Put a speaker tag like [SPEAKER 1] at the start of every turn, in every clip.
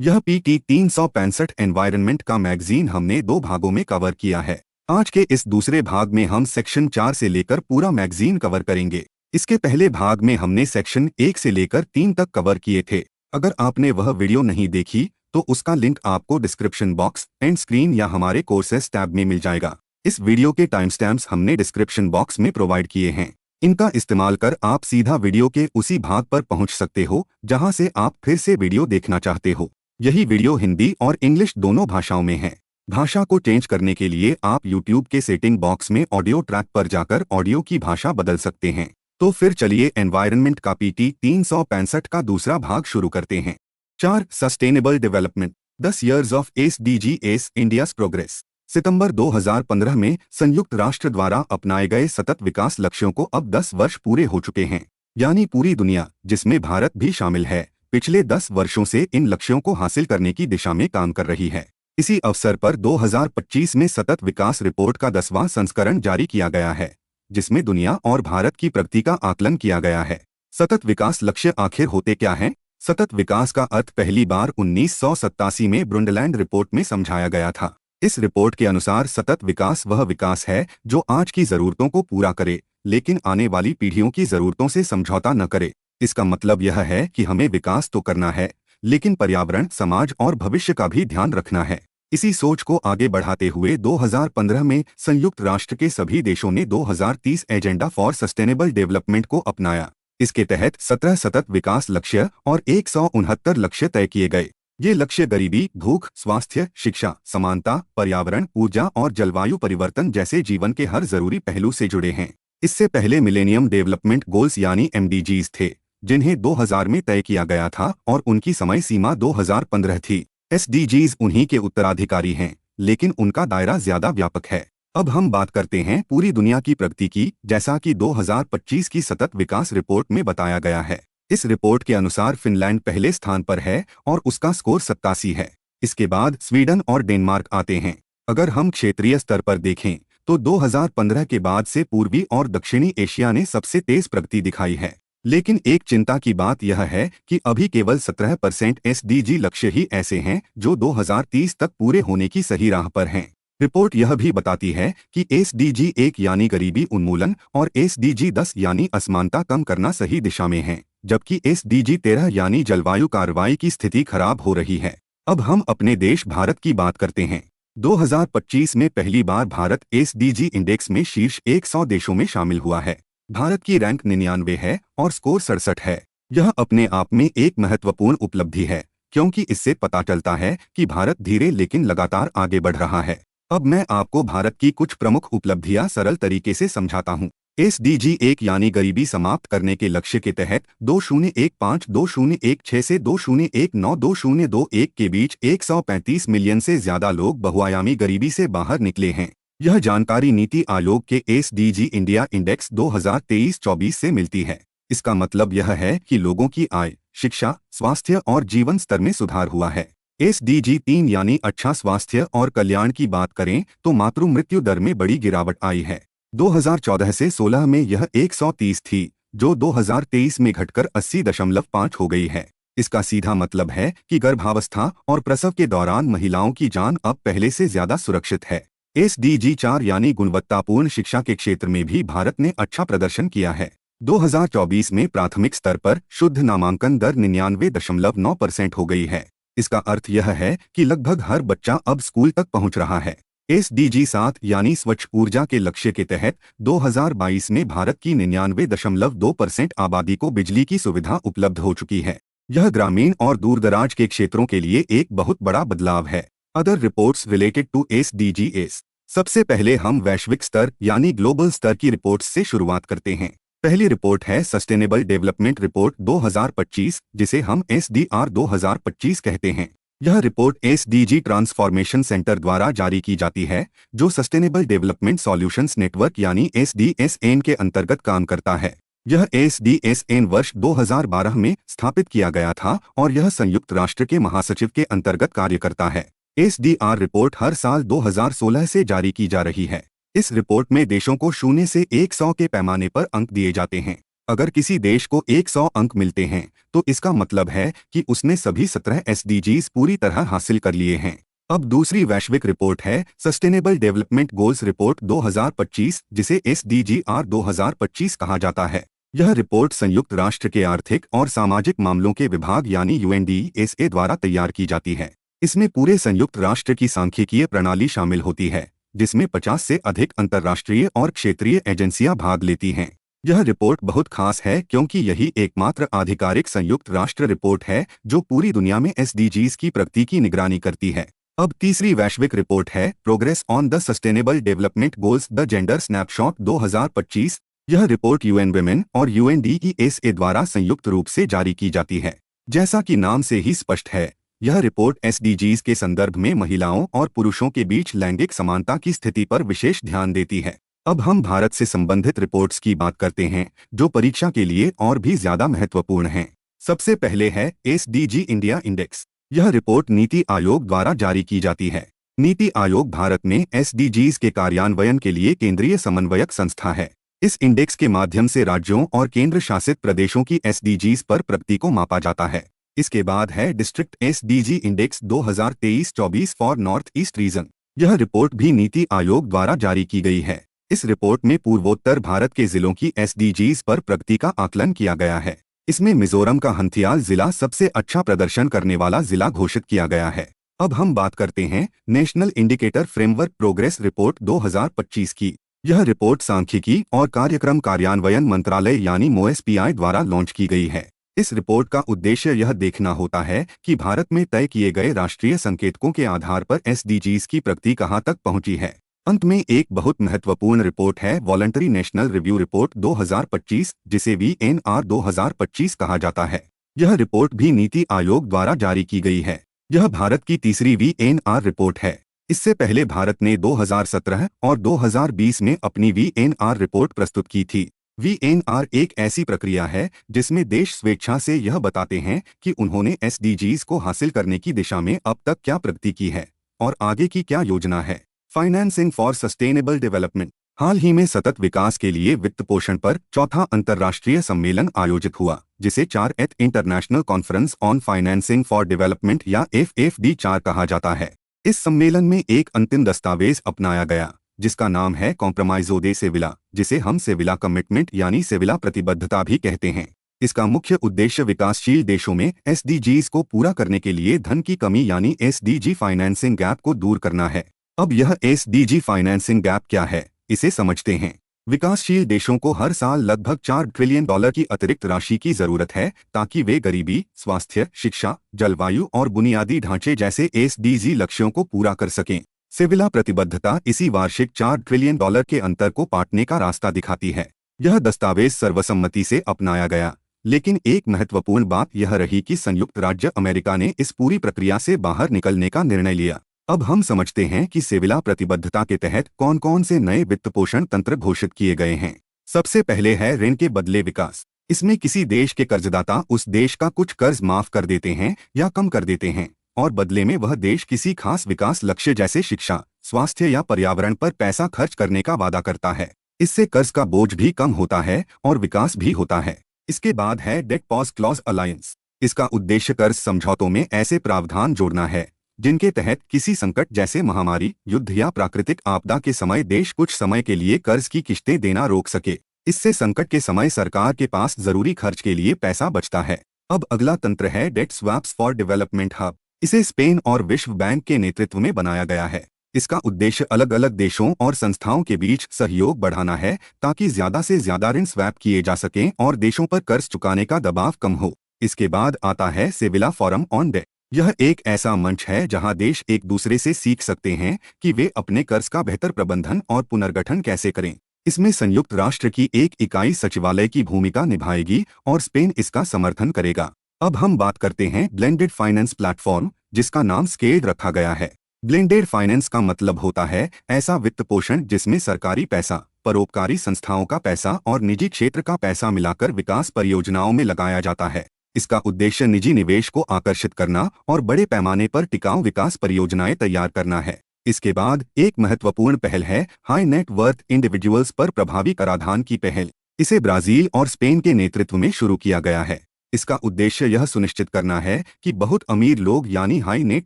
[SPEAKER 1] यह PT 365 environment का magazine हमने 2 भागों में कवर किया है। आज के इस दूसरे भाग में हम सेक्शन 4 से लेकर पूरा मैगजीन कवर करेंगे। इसके पहले भाग में हमने सेक्शन 1 से लेकर 3 तक कवर किए थे। अगर आपने वह वीडियो नहीं देखी तो उसका लिंक आपको डिस्क्रिप्शन बॉक्स, एंड स्क्रीन या हमारे कोर्सेस टैब में मिल जाएगा। इस वीडियो के टाइम स्टैम्प्स हमने डिस्क्रिप्शन बॉक्स में प्रोवाइड किए हैं। इनका इस्तेमाल कर आप सीधा वीडियो के उसी भाग पर पहुंच सकते हो जहां से आप फिर से वीडियो देखना चाहते हो। यही वीडियो हिंदी और इंग्लिश दोनों भाषाओं में है। भाषा को चेंज करने के लिए आप YouTube के सेटिंग बॉक्स में ऑडियो ट्रैक पर जाकर ऑडियो की भाषा बदल सकते हैं। तो फिर चलिए एनवायरनमेंट का PT 365 का दूसरा भाग शुरू करते हैं। 4. Sustainable development 10 years of SDGs India's progress. सितंबर 2015 में संयुक्त राष्ट्र द्वारा अपनाए गए सतत विकास लक्ष्यों को अब 10 वर्ष पूरे हो चुके हैं। यानी पूरी दुनिया, जिसमें भारत भी शामिल है, पिछले 10 वर्षों से इन लक्ष्यों को हासिल करने की दिशा में काम कर रही है। इसी अवसर पर 2025 में सतत विकास रिपोर्ट का 10वां संस्करण जारी किया गया है, जिसमें दुनिया और भारत की प्रगति का आकलन किया गया है। सतत विकास लक्ष्य आखिर होते क्या हैं? सतत विकास का अर्थ पहली बार 1987 में ब्रुंडलैंड रिपोर्ट में समझाया गया था। इस रिपोर्ट के अनुसार सतत विकास वह विकास है जो आज की जरूरतों को पूरा करे, लेकिन आने वाली पीढ़ियों की जरूरतों से समझौता न करे। इसका मतलब यह है कि हमें विकास तो करना है, लेकिन पर्यावरण, समाज और भविष्य का भी ध्यान रखना है। इसी सोच को आगे बढ़ाते हुए 2015 में संयुक्त राष्ट्र के सभी देशों ने 2030 एजेंडा फॉर सस्टेनेबल डेवलपमेंट को अपनाया। इसके तहत 17 सतत विकास लक्ष्य और 169 लक्ष्य तय किए गए। ये लक्ष्य गरीबी, भूख, स्वास्थ्य, शिक्षा, समानता, पर्यावरण, ऊर्जा और जलवायु परिवर्तन जैसे जीवन के हर जरूरी पहलू से जुड़े हैं। इससे पहले मिलेनियम डेवलपमेंट गोल्स यानी MDGs थे, जिन्हें 2000 में तय किया गया था और उनकी समय सीमा 2015 थी। SDGs उन्हीं के उत्तराधिकारी हैं, लेकिन उनका दायरा ज्यादा व्यापक है। अब हम बात करते हैं पूरी दुनिया की प्रगति की, जैसा कि 2025 की सतत विकास रिपोर्ट में बताया गया है। इस रिपोर्ट के अनुसार फिनलैंड पहले स्थान पर है और उसका स्कोर 87 है। इसके बाद स्वीडन और डेनमार्क आते हैं। अगर हम क्षेत्रीय स्तर पर देखें तो 2015 के बाद से पूर्वी और दक्षिणी एशिया ने सबसे तेज प्रगति दिखाई है। लेकिन एक चिंता की बात यह है कि अभी केवल 17% SDG लक्ष्य ही ऐसे हैं जो 2030 तक पूरे होने की सही राह पर हैं। रिपोर्ट यह भी बताती है कि SDG 1 यानी गरीबी उन्मूलन और SDG 10 यानी असमानता कम करना सही दिशा में है, जबकि SDG 13 यानी जलवायु कार्रवाई की स्थिति खराब हो रही है। अब हम अपने देश भारत की बात करते हैं। 2025 में पहली बार भारत SDG इंडेक्स में शीर्ष 100 देशों में शामिल हुआ है। भारत की रैंक 99 है और स्कोर 67 है। यह अपने आप में एक महत्वपूर्ण उपलब्धि है, क्योंकि इससे पता चलता है कि भारत धीरे लेकिन लगातार आगे बढ़ रहा है। अब मैं आपको भारत की कुछ प्रमुख उपलब्धियां सरल तरीके से समझाता हूं। SDG 1 यानी गरीबी समाप्त करने के लक्ष्य के तहत 2015-2016 से 2019-2021 के बीच 135 मिलियन से ज्यादा लोग बहुआयामी गरीबी से बाहर निकले हैं। यह जानकारी नीति आयोग के SDG इंडिया इंडेक्स 2023-24 से मिलती है। इसका मतलब यह है कि लोगों की आय, शिक्षा, स्वास्थ्य और जीवन स्तर में सुधार हुआ है। SDG 3 यानी अच्छा स्वास्थ्य और कल्याण की बात करें तो मातृ मृत्यु दर में बड़ी गिरावट आई है। 2014 से 16 में यह 130 थी, जो 2023 में घटकर 80.5 हो गई है। इसका सीधा मतलब है कि गर्भावस्था और प्रसव के दौरान महिलाओं की जान अब पहले से ज्यादा सुरक्षित है। SDG 4 यानी गुणवत्तापूर्ण शिक्षा के क्षेत्र में भी भारत ने अच्छा प्रदर्शन किया है। 2024 में प्राथमिक स्तर पर शुद्ध नामांकन दर 99.9% हो गई है। इसका अर्थ यह है कि लगभग हर बच्चा अब स्कूल तक पहुंच रहा है। SDG 7 यानी स्वच्छ ऊर्जा के लक्ष्य के तहत 2022 में भारत की 99.2% आबादी को बिजली की सुविधा उपलब्ध हो चुकी है। यह ग्रामीण और दूरदराज के क्षेत्रों के लिए एक बहुत बड़ा बदलाव है। Other reports related to SDGs। सबसे पहले हम वैश्विक स्तर यानी ग्लोबल स्तर की रिपोर्ट्स से शुरुआत करते हैं। पहली रिपोर्ट है सस्टेनेबल डेवलपमेंट रिपोर्ट 2025, जिसे हम SDR 2025 कहते हैं। यह रिपोर्ट SDG ट्रांसफॉर्मेशन सेंटर द्वारा जारी की जाती है, जो सस्टेनेबल डेवलपमेंट सॉल्यूशंस नेटवर्क यानी SDSN के अंतर्गत काम करता है। यह SDSN वर्ष 2012 में स्थापित किया गया था और यह संयुक्त राष्ट्र के महासचिव के अंतर्गत कार्य करता है। SDR रिपोर्ट हर साल 2016 से जारी की जा रही है। इस रिपोर्ट में देशों को 0 से 100 के पैमाने पर अंक दिए जाते हैं। अगर किसी देश को 100 अंक मिलते हैं तो इसका मतलब है कि उसने सभी 17 एसडीजीज पूरी तरह हासिल कर लिए हैं। अब दूसरी वैश्विक रिपोर्ट है सस्टेनेबल डेवलपमेंट गोल्स रिपोर्ट 2025, जिसे SDGR 2025 कहा जाता है। यह रिपोर्ट संयुक्त राष्ट्र के आर्थिक और सामाजिक मामलों के विभाग यानी UNDSA द्वारा तैयार की जाती है। इसमें पूरे संयुक्त राष्ट्र की सांख्यिकीय प्रणाली शामिल होती है, जिसमें 50 से अधिक अंतर्राष्ट्रीय और क्षेत्रीय एजेंसियां भाग लेती हैं। यह रिपोर्ट बहुत खास है क्योंकि यही एकमात्र आधिकारिक संयुक्त राष्ट्र रिपोर्ट है जो पूरी दुनिया में SDGs की प्रगति की निगरानी करती है। अब तीसरी वैश्विक रिपोर्ट है progress on the sustainable development goals the gender snapshot 2025। यह रिपोर्ट UN Women और UNDESA द्वारा संयुक्त रूप से जारी की जाती है। जैसा कि नाम से ही स्पष्ट है, यह रिपोर्ट SDGs के संदर्भ में महिलाओं और पुरुषों के बीच लैंगिक समानता की स्थिति पर विशेष ध्यान देती है। अब हम भारत से संबंधित रिपोर्ट्स की बात करते हैं जो परीक्षा के लिए और भी ज्यादा महत्वपूर्ण हैं। सबसे पहले है SDG इंडिया इंडेक्स। यह रिपोर्ट नीति आयोग द्वारा जारी की जाती है। नीति आयोग भारत में SDGs के कार्यान्वयन के लिए केंद्रीय समन्वयक संस्था है। इस इंडेक्स के माध्यम से राज्यों और केंद्र शासित प्रदेशों की SDGs पर प्रगति को मापा जाता है। इसके बाद है district SDG index 2023-24 for north east region. यह रिपोर्ट भी नीति आयोग द्वारा जारी की गई है। इस रिपोर्ट में पूर्वोत्तर भारत के जिलों की SDGs पर प्रगति का आकलन किया गया है। इसमें मिजोरम का हंथियाल जिला सबसे अच्छा प्रदर्शन करने वाला जिला घोषित किया गया है। अब हम बात करते हैं national indicator framework progress report 2025 की। यह रिपोर्ट सांख्यिकी और कार्यक्रम कार्यान्वयन मंत्रालय यानी MoSPI द्वारा लॉन्च की गई है। इस रिपोर्ट का उद्देश्य यह देखना होता है कि भारत में तय किए गए राष्ट्रीय संकेतकों के आधार पर SDGs की प्रगति कहां तक पहुंची है। अंत में एक बहुत महत्वपूर्ण रिपोर्ट है वॉलंटरी नेशनल रिव्यू रिपोर्ट 2025, जिसे VNR 2025 कहा जाता है। यह रिपोर्ट भी नीति आयोग द्वारा जारी की गई है। यह भारत की तीसरी VNR रिपोर्ट है। इससे पहले भारत ने 2017 और 2020 में अपनी VNR रिपोर्ट प्रस्तुत की थी। VNR एक ऐसी प्रक्रिया है जिसमें देश स्वेच्छा से यह बताते हैं कि उन्होंने SDGs को हासिल करने की दिशा में अब तक क्या प्रगति की है और आगे की क्या योजना है। Financing for sustainable development. हाल ही में सतत विकास के लिए वित्त पोषण पर चौथा अंतर्राष्ट्रीय सम्मेलन आयोजित हुआ, जिसे 4th international conference on financing for development या FFD4 कहा जाता है। इस सम्मेलन में एक अंतिम दस्तावेज अपनाया गया जिसका नाम है कॉम्प्रोमाइजो दे सेविला, जिसे हम सेविला कमिटमेंट यानी सेविला प्रतिबद्धता भी कहते हैं। इसका मुख्य उद्देश्य विकासशील देशों में SDGs को पूरा करने के लिए धन की कमी यानी SDG फाइनेंसिंग गैप को दूर करना है। अब यह SDG फाइनेंसिंग गैप क्या है, इसे समझते हैं। विकासशील देशों को हर साल लगभग $4 ट्रिलियन की अतिरिक्त राशि की जरूरत है ताकि वे गरीबी, स्वास्थ्य, शिक्षा, जलवायु और बुनियादी ढांचे जैसे SDG लक्ष्यों को पूरा कर सकें। सेविला प्रतिबद्धता इसी वार्षिक $4 ट्रिलियन के अंतर को पाटने का रास्ता दिखाती है। यह दस्तावेज सर्वसम्मति से अपनाया गया, लेकिन एक महत्वपूर्ण बात यह रही कि संयुक्त राज्य अमेरिका ने इस पूरी प्रक्रिया से बाहर निकलने का निर्णय लिया। अब हम समझते हैं कि सेविला प्रतिबद्धता के तहत कौन कौन से नए वित्त पोषण तंत्र घोषित किए गए हैं। सबसे पहले है ऋण के बदले विकास। इसमें किसी देश के कर्जदाता उस देश का कुछ कर्ज माफ कर देते हैं या कम कर देते हैं और बदले में वह देश किसी खास विकास लक्ष्य जैसे शिक्षा, स्वास्थ्य या पर्यावरण पर पैसा खर्च करने का वादा करता है। इससे कर्ज का बोझ भी कम होता है और विकास भी होता है। इसके बाद है डेट पॉज क्लॉज अलायंस। इसका उद्देश्य कर्ज समझौतों में ऐसे प्रावधान जोड़ना है जिनके तहत किसी संकट जैसे महामारी, युद्ध या प्राकृतिक आपदा के समय देश कुछ समय के लिए कर्ज की किश्तें देना रोक सके। इससे संकट के समय सरकार के पास जरूरी खर्च के लिए पैसा बचता है। अब अगला तंत्र है debt swaps for development hub. इसे स्पेन और विश्व बैंक के नेतृत्व में बनाया गया है। इसका उद्देश्य अलग अलग देशों और संस्थाओं के बीच सहयोग बढ़ाना है ताकि ज्यादा से ज्यादा ऋण स्वैप किए जा सकें और देशों पर कर्ज चुकाने का दबाव कम हो। इसके बाद आता है सेविला फोरम ऑन डेट। यह एक ऐसा मंच है जहां देश एक दूसरे से सीख सकते हैं कि वे अपने कर्ज का बेहतर प्रबंधन और पुनर्गठन कैसे करें। इसमें संयुक्त राष्ट्र की एक इकाई सचिवालय की भूमिका निभाएगी और स्पेन इसका समर्थन करेगा। अब हम बात करते हैं ब्लेंडेड फाइनेंस प्लेटफॉर्म, जिसका नाम स्केड रखा गया है। ब्लेंडेड फाइनेंस का मतलब होता है ऐसा वित्त पोषण जिसमें सरकारी पैसा, परोपकारी संस्थाओं का पैसा और निजी क्षेत्र का पैसा मिलाकर विकास परियोजनाओं में लगाया जाता है। इसका उद्देश्य निजी निवेश को आकर्षित करना और बड़े पैमाने पर टिकाऊ विकास परियोजनाएं तैयार करना है। इसके बाद एक महत्वपूर्ण पहल है हाई नेट वर्थ इंडिविजुअल्स पर प्रभावी कराधान की पहल। इसे ब्राजील और स्पेन के नेतृत्व में शुरू किया गया है। इसका उद्देश्य यह सुनिश्चित करना है कि बहुत अमीर लोग यानी हाई नेट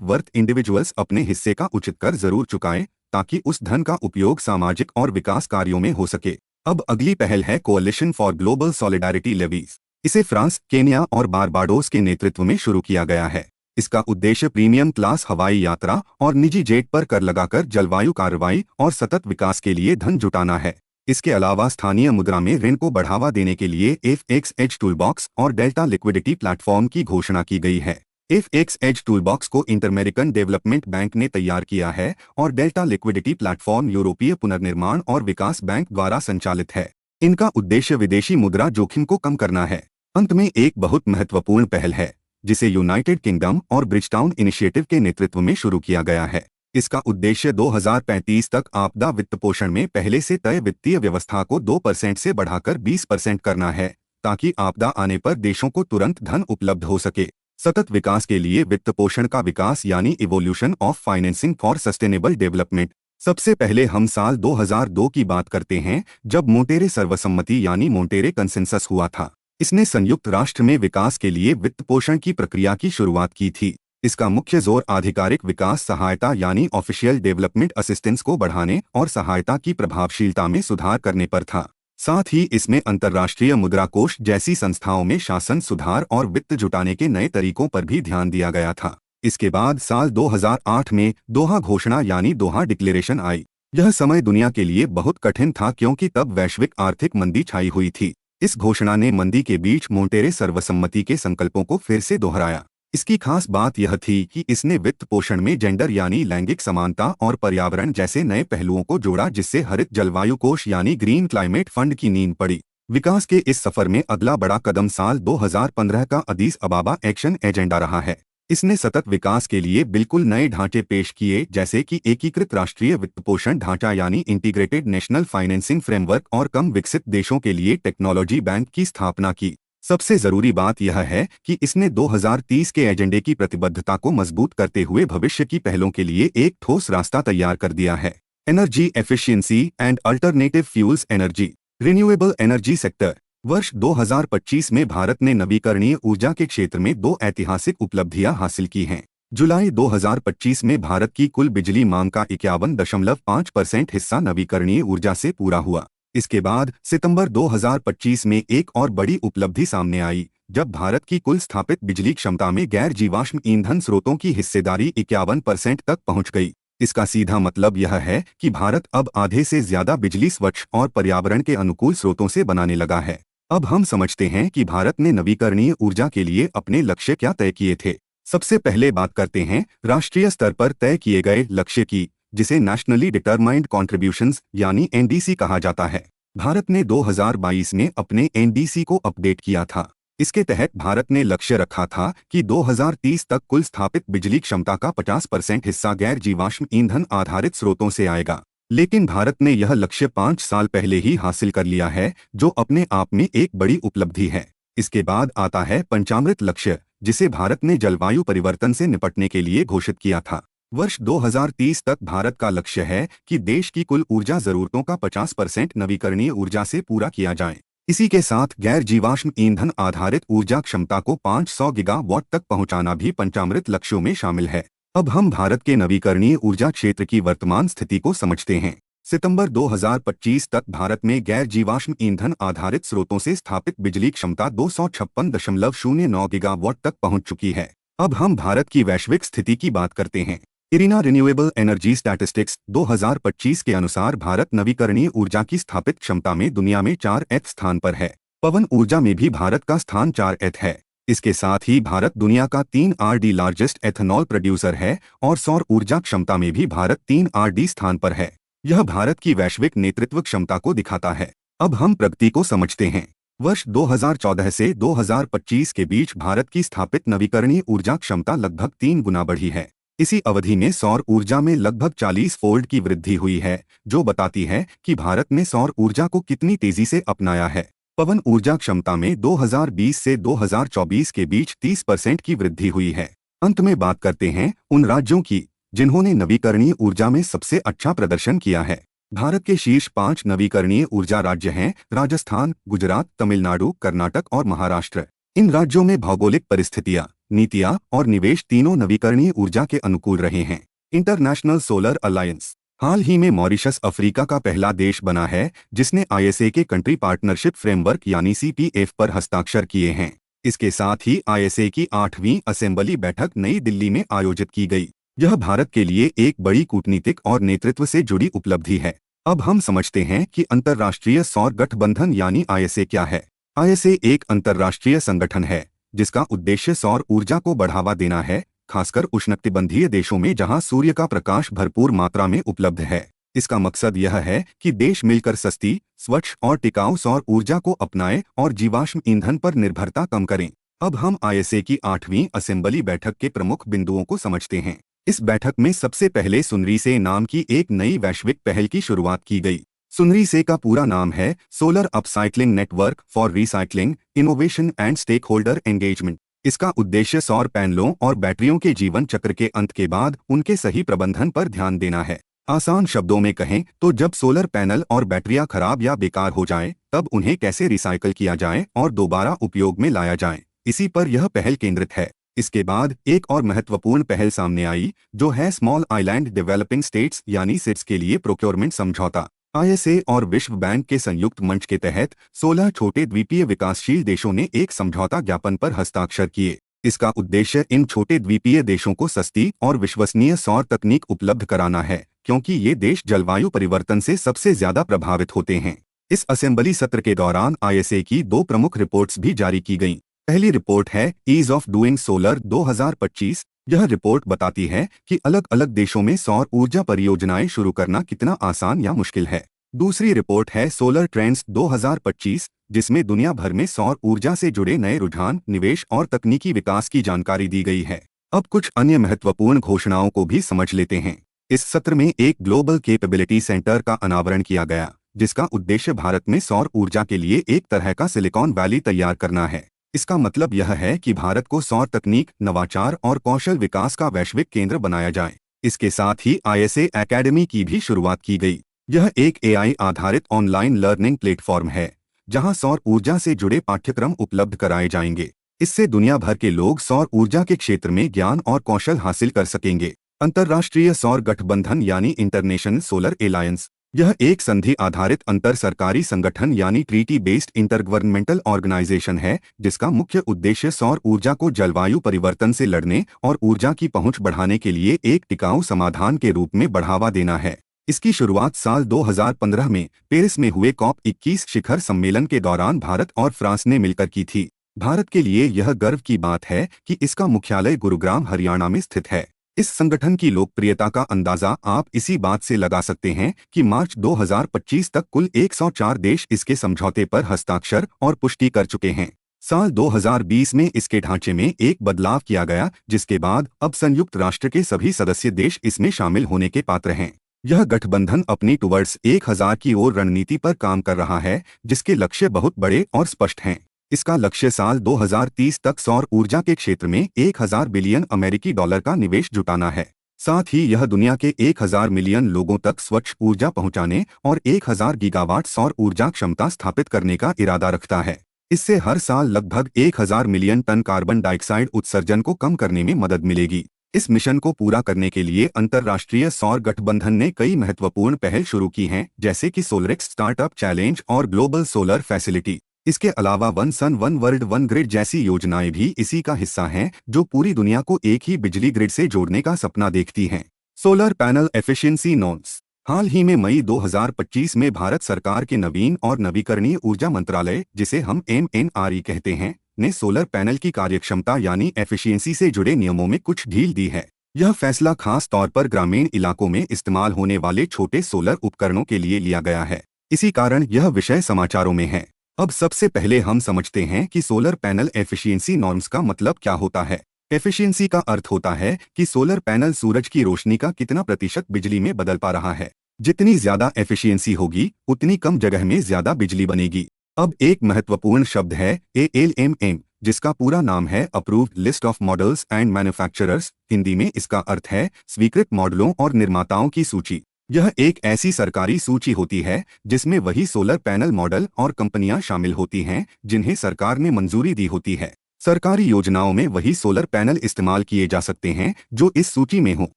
[SPEAKER 1] वर्थ इंडिविजुअल्स अपने हिस्से का उचित कर जरूर चुकाएं, ताकि उस धन का उपयोग सामाजिक और विकास कार्यों में हो सके। अब अगली पहल है कोalition फॉर ग्लोबल सॉलिडारिटी लेवीज। इसे फ्रांस, केन्या और बारबाडोस के नेतृत्व में शुरू किया गया है। इसका उद्देश्य प्रीमियम क्लास हवाई यात्रा और निजी जेट पर कर लगाकर जलवायु कार्रवाई और सतत विकास के लिए धन जुटाना है। इसके अलावा स्थानीय मुद्रा में ऋण को बढ़ावा देने के लिए FXH टूलबॉक्स और डेल्टा लिक्विडिटी प्लेटफॉर्म की घोषणा की गई है। FXH टूलबॉक्स को इंटरअमेरिकन डेवलपमेंट बैंक ने तैयार किया है और डेल्टा लिक्विडिटी प्लेटफॉर्म यूरोपीय पुनर्निर्माण और विकास बैंक द्वारा संचालित है। इनका उद्देश्य विदेशी मुद्रा जोखिम को कम करना है। अंत में एक बहुत महत्वपूर्ण पहल है जिसे यूनाइटेड किंगडम और ब्रिजटाउन इनिशिएटिव के नेतृत्व में शुरू किया गया है। इसका उद्देश्य 2035 तक आपदा वित्तपोषण में पहले से तय वित्तीय व्यवस्था को 2% से बढ़ाकर 20% करना है, ताकि आपदा आने पर देशों को तुरंत धन उपलब्ध हो सके। सतत विकास के लिए वित्तपोषण का विकास यानी evolution of financing for sustainable development. सबसे पहले हम साल 2002 की बात करते हैं, जब मोंटेरे सर्वसम्मति यानी मोंटेरे कंसेंसस हुआ था। इसने संयुक्त राष्ट्र में विकास के लिए वित्तपोषण की प्रक्रिया की शुरुआत की थी। इसका मुख्य जोर आधिकारिक विकास सहायता यानी ऑफिशियल डेवलपमेंट असिस्टेंस को बढ़ाने और सहायता की प्रभावशीलता में सुधार करने पर था। साथ ही इसमें अंतर्राष्ट्रीय मुद्रा कोष जैसी संस्थाओं में शासन सुधार और वित्त जुटाने के नए तरीकों पर भी ध्यान दिया गया था। इसके बाद साल 2008 में दोहा घोषणा यानी दोहा डिक्लेरेशन आई। यह समय दुनिया के लिए बहुत कठिन था, क्योंकि तब वैश्विक आर्थिक मंदी छाई हुई थी। इस घोषणा ने मंदी के बीच मोंटेरे सर्वसम्मति के संकल्पों को फिर से दोहराया। इसकी खास बात यह थी कि इसने वित्त पोषण में जेंडर यानी लैंगिक समानता और पर्यावरण जैसे नए पहलुओं को जोड़ा, जिससे हरित जलवायु कोष यानी ग्रीन क्लाइमेट फंड की नींव पड़ी। विकास के इस सफर में अगला बड़ा कदम साल 2015 का अदीस अबाबा एक्शन एजेंडा रहा है। इसने सतत विकास के लिए बिल्कुल नए ढांचे पेश किए, जैसे कि एकीकृत राष्ट्रीय वित्तपोषण ढांचा यानी इंटीग्रेटेड नेशनल फाइनेंसिंग फ्रेमवर्क और कम विकसित देशों के लिए टेक्नोलॉजी बैंक की स्थापना की। सबसे जरूरी बात यह है कि इसने 2030 के एजेंडे की प्रतिबद्धता को मजबूत करते हुए भविष्य की पहलों के लिए एक ठोस रास्ता तैयार कर दिया है। Energy efficiency and alternative fuels energy renewable energy sector. वर्ष 2025 में भारत ने नवीकरणीय ऊर्जा के क्षेत्र में 2 ऐतिहासिक उपलब्धियां हासिल की हैं। जुलाई 2025 में भारत की कुल बिजली मांग का 51.5% हिस्सा नवीकरणीय ऊर्जा से पूरा हुआ। इसके बाद सितंबर 2025 में एक और बड़ी उपलब्धि सामने आई, जब भारत की कुल स्थापित बिजली क्षमता में गैर जीवाश्म ईंधन स्रोतों की हिस्सेदारी 51% तक पहुंच गई। इसका सीधा मतलब यह है कि भारत अब आधे से ज्यादा बिजली स्वच्छ और पर्यावरण के अनुकूल स्रोतों से बनाने लगा है। अब हम समझते हैं कि भारत ने नवीकरणीय ऊर्जा के लिए अपने लक्ष्य क्या तय किए थे। सबसे पहले बात करते हैं राष्ट्रीय स्तर पर तय किए गए लक्ष्य की, जिसे नेशनली डिटरमाइंड कॉन्ट्रीब्यूशंस यानी NDC कहा जाता है। भारत ने 2022 में अपने NDC को अपडेट किया था। इसके तहत भारत ने लक्ष्य रखा था कि 2030 तक कुल स्थापित बिजली क्षमता का 50% हिस्सा गैर जीवाश्म ईंधन आधारित स्रोतों से आएगा। लेकिन भारत ने यह लक्ष्य 5 साल पहले ही हासिल कर लिया है, जो अपने आप में एक बड़ी उपलब्धि है। इसके बाद आता है पंचामृत लक्ष्य, जिसे भारत ने जलवायु परिवर्तन से निपटने के लिए घोषित किया था। वर्ष 2030 तक भारत का लक्ष्य है कि देश की कुल ऊर्जा जरूरतों का 50% नवीकरणीय ऊर्जा से पूरा किया जाए। इसी के साथ गैर जीवाश्म ईंधन आधारित ऊर्जा क्षमता को 500 गीगावाट तक पहुंचाना भी पंचामृत लक्ष्यों में शामिल है। अब हम भारत के नवीकरणीय ऊर्जा क्षेत्र की वर्तमान स्थिति को समझते हैं। सितंबर 2025 तक भारत में गैर जीवाश्म ईंधन आधारित स्रोतों से स्थापित बिजली क्षमता 256.09 गीगावाट तक पहुंच चुकी है। अब हम भारत की वैश्विक स्थिति की बात करते हैं। इरिना रिन्यूएबल एनर्जी स्टैटिस्टिक्स 2025 के अनुसार भारत नवीकरणीय ऊर्जा की स्थापित क्षमता में दुनिया में 4th स्थान पर है। पवन ऊर्जा में भी भारत का स्थान 4th है। इसके साथ ही भारत दुनिया का 3rd लार्जेस्ट एथेनॉल प्रोड्यूसर है और सौर ऊर्जा क्षमता में भी भारत 3rd स्थान पर है। यह भारत की वैश्विक नेतृत्व क्षमता को दिखाता है। अब हम प्रगति को समझते हैं। वर्ष 2014 से 2025 के बीच भारत की स्थापित नवीकरणीय ऊर्जा क्षमता लगभग 3 गुना बढ़ी है। इसी अवधि में सौर ऊर्जा में लगभग 40 फोल्ड की वृद्धि हुई है, जो बताती है कि भारत ने सौर ऊर्जा को कितनी तेजी से अपनाया है। पवन ऊर्जा क्षमता में 2020 से 2024 के बीच 30% की वृद्धि हुई है। अंत में बात करते हैं उन राज्यों की जिन्होंने नवीकरणीय ऊर्जा में सबसे अच्छा प्रदर्शन किया है। भारत के शीर्ष 5 नवीकरणीय ऊर्जा राज्य हैं राजस्थान, गुजरात, तमिलनाडु, कर्नाटक और महाराष्ट्र। इन राज्यों में भौगोलिक परिस्थितियां, नीतियां और निवेश तीनों नवीकरणीय ऊर्जा के अनुकूल रहे हैं। इंटरनेशनल सोलर अलायंस हाल ही में मॉरिशस अफ्रीका का पहला देश बना है जिसने आईएसए के कंट्री पार्टनरशिप फ्रेमवर्क यानी सीपीएफ पर हस्ताक्षर किए हैं। इसके साथ ही आईएसए की 8वीं असेंबली बैठक नई दिल्ली में आयोजित की गई। यह भारत के लिए एक बड़ी कूटनीतिक और नेतृत्व से जुड़ी उपलब्धि है। अब हम समझते हैं कि अंतर्राष्ट्रीय सौर गठबंधन यानी आईएसए क्या है। आईएसए एक अंतर्राष्ट्रीय संगठन है जिसका उद्देश्य सौर ऊर्जा को बढ़ावा देना है, खासकर उष्णकटिबंधीय देशों में जहां सूर्य का प्रकाश भरपूर मात्रा में उपलब्ध है। इसका मकसद यह है कि देश मिलकर सस्ती, स्वच्छ और टिकाऊ सौर ऊर्जा को अपनाएं और जीवाश्म ईंधन पर निर्भरता कम करें। अब हम आईएसए की 8वीं असेंबली बैठक के प्रमुख बिंदुओं को समझते हैं। इस बैठक में सबसे पहले सुनरीसे नाम की एक नई वैश्विक पहल की शुरुआत की गई। सुनरीसे का पूरा नाम है solar upcycling network for recycling, innovation and stakeholder engagement. इसका उद्देश्य सौर पैनलों और बैटरियों के जीवन चक्र के अंत के बाद उनके सही प्रबंधन पर ध्यान देना है। आसान शब्दों में कहें तो जब सोलर पैनल और बैटरियां खराब या बेकार हो जाएं, तब उन्हें कैसे रिसाइकल किया जाए और दोबारा उपयोग में लाया जाए, इसी पर यह पहल केंद्रित है। इसके बाद एक और महत्वपूर्ण पहल सामने आई जो है स्मॉल आइलैंड डेवलपिंग स्टेट्स यानी सिड्स के लिए प्रोक्योरमेंट समझौता। आईएसए और विश्व बैंक के संयुक्त मंच के तहत 16 छोटे द्वीपीय विकासशील देशों ने एक समझौता ज्ञापन पर हस्ताक्षर किए। इसका उद्देश्य इन छोटे द्वीपीय देशों को सस्ती और विश्वसनीय सौर तकनीक उपलब्ध कराना है, क्योंकि ये देश जलवायु परिवर्तन से सबसे ज्यादा प्रभावित होते हैं। इस असेंबली सत्र के दौरान आईएसए की 2 प्रमुख रिपोर्ट्स भी जारी की गईं। पहली रिपोर्ट है ईज ऑफ डूइंग सोलर 2025। यह रिपोर्ट बताती है कि अलग अलग देशों में सौर ऊर्जा परियोजनाएं शुरू करना कितना आसान या मुश्किल है। दूसरी रिपोर्ट है सोलर ट्रेंड्स 2025, जिसमें दुनिया भर में सौर ऊर्जा से जुड़े नए रुझान, निवेश और तकनीकी विकास की जानकारी दी गई है। अब कुछ अन्य महत्वपूर्ण घोषणाओं को भी समझ लेते हैं। इस सत्र में एक ग्लोबल कैपेबिलिटी सेंटर का अनावरण किया गया, जिसका उद्देश्य भारत में सौर ऊर्जा के लिए एक तरह का सिलिकॉन वैली तैयार करना है। इसका मतलब यह है कि भारत को सौर तकनीक, नवाचार और कौशल विकास का वैश्विक केंद्र बनाया जाए। इसके साथ ही आईएसए एकेडमी की भी शुरुआत की गई। यह एक एआई आधारित ऑनलाइन लर्निंग प्लेटफॉर्म है जहां सौर ऊर्जा से जुड़े पाठ्यक्रम उपलब्ध कराए जाएंगे। इससे दुनिया भर के लोग सौर ऊर्जा के क्षेत्र में ज्ञान और कौशल हासिल कर सकेंगे। अंतर्राष्ट्रीय सौर गठबंधन यानी इंटरनेशनल सोलर एलायंस, यह एक संधि आधारित अंतर सरकारी संगठन यानी ट्रीटी बेस्ड इंटरगवर्नमेंटल ऑर्गेनाइजेशन है जिसका मुख्य उद्देश्य सौर ऊर्जा को जलवायु परिवर्तन से लड़ने और ऊर्जा की पहुंच बढ़ाने के लिए एक टिकाऊ समाधान के रूप में बढ़ावा देना है। इसकी शुरुआत साल 2015 में पेरिस में हुए COP21 शिखर सम्मेलन के दौरान भारत और फ्रांस ने मिलकर की थी। भारत के लिए यह गर्व की बात है कि इसका मुख्यालय गुरुग्राम, हरियाणा में स्थित है। इस संगठन की लोकप्रियता का अंदाजा आप इसी बात से लगा सकते हैं कि मार्च 2025 तक कुल 104 देश इसके समझौते पर हस्ताक्षर और पुष्टि कर चुके हैं। साल 2020 में इसके ढांचे में एक बदलाव किया गया, जिसके बाद अब संयुक्त राष्ट्र के सभी सदस्य देश इसमें शामिल होने के पात्र हैं। यह गठबंधन अपनी टुवर्ड्स 1000 की ओर रणनीति पर काम कर रहा है, जिसके लक्ष्य बहुत बड़े और स्पष्ट हैं। इसका लक्ष्य साल 2030 तक सौर ऊर्जा के क्षेत्र में 1000 बिलियन अमेरिकी डॉलर का निवेश जुटाना है। साथ ही यह दुनिया के 1000 मिलियन लोगों तक स्वच्छ ऊर्जा पहुंचाने और 1000 गीगावाट सौर ऊर्जा क्षमता स्थापित करने का इरादा रखता है। इससे हर साल लगभग 1000 मिलियन टन कार्बन डाइऑक्साइड उत्सर्जन को कम करने में मदद मिलेगी। इस मिशन को पूरा करने के लिए अंतर्राष्ट्रीय सौर गठबंधन ने कई महत्वपूर्ण पहल शुरू की हैं, जैसे कि सोलरिक्स स्टार्टअप चैलेंज और ग्लोबल सोलर फैसिलिटी। इसके अलावा one sun one world one grid जैसी योजनाएं भी इसी का हिस्सा हैं, जो पूरी दुनिया को एक ही बिजली ग्रिड से जोड़ने का सपना देखती हैं। सोलर पैनल एफिशिएंसी नॉर्म्स, हाल ही में मई 2025 में भारत सरकार के नवीन और नवीकरणीय ऊर्जा मंत्रालय, जिसे हम MNRE कहते हैं, ने सोलर पैनल की कार्यक्षमता यानी एफिशिएंसी से जुड़े नियमों में कुछ ढील दी है। यह फैसला खास तौर पर ग्रामीण इलाकों में इस्तेमाल होने वाले छोटे सोलर उपकरणों के लिए लिया गया है। इसी कारण यह विषय समाचारों में है। अब सबसे पहले हम समझते हैं कि सोलर पैनल एफिशिएंसी नॉर्म्स का मतलब क्या होता है। एफिशिएंसी का अर्थ होता है कि सोलर पैनल सूरज की रोशनी का कितना प्रतिशत बिजली में बदल पा रहा है। जितनी ज्यादा एफिशिएंसी होगी, उतनी कम जगह में ज्यादा बिजली बनेगी। अब एक महत्वपूर्ण शब्द है ALMM, जिसका पूरा नाम है approved list of models and manufacturers. Hindi में इसका अर्थ है स्वीकृत मॉडलों और निर्माताओं की सूची। यह एक ऐसी सरकारी सूची होती है जिसमें वही सोलर पैनल मॉडल और कंपनियां शामिल होती हैं जिन्हें सरकार ने मंजूरी दी होती है। सरकारी योजनाओं में वही सोलर पैनल इस्तेमाल किए जा सकते हैं जो इस सूची में हो।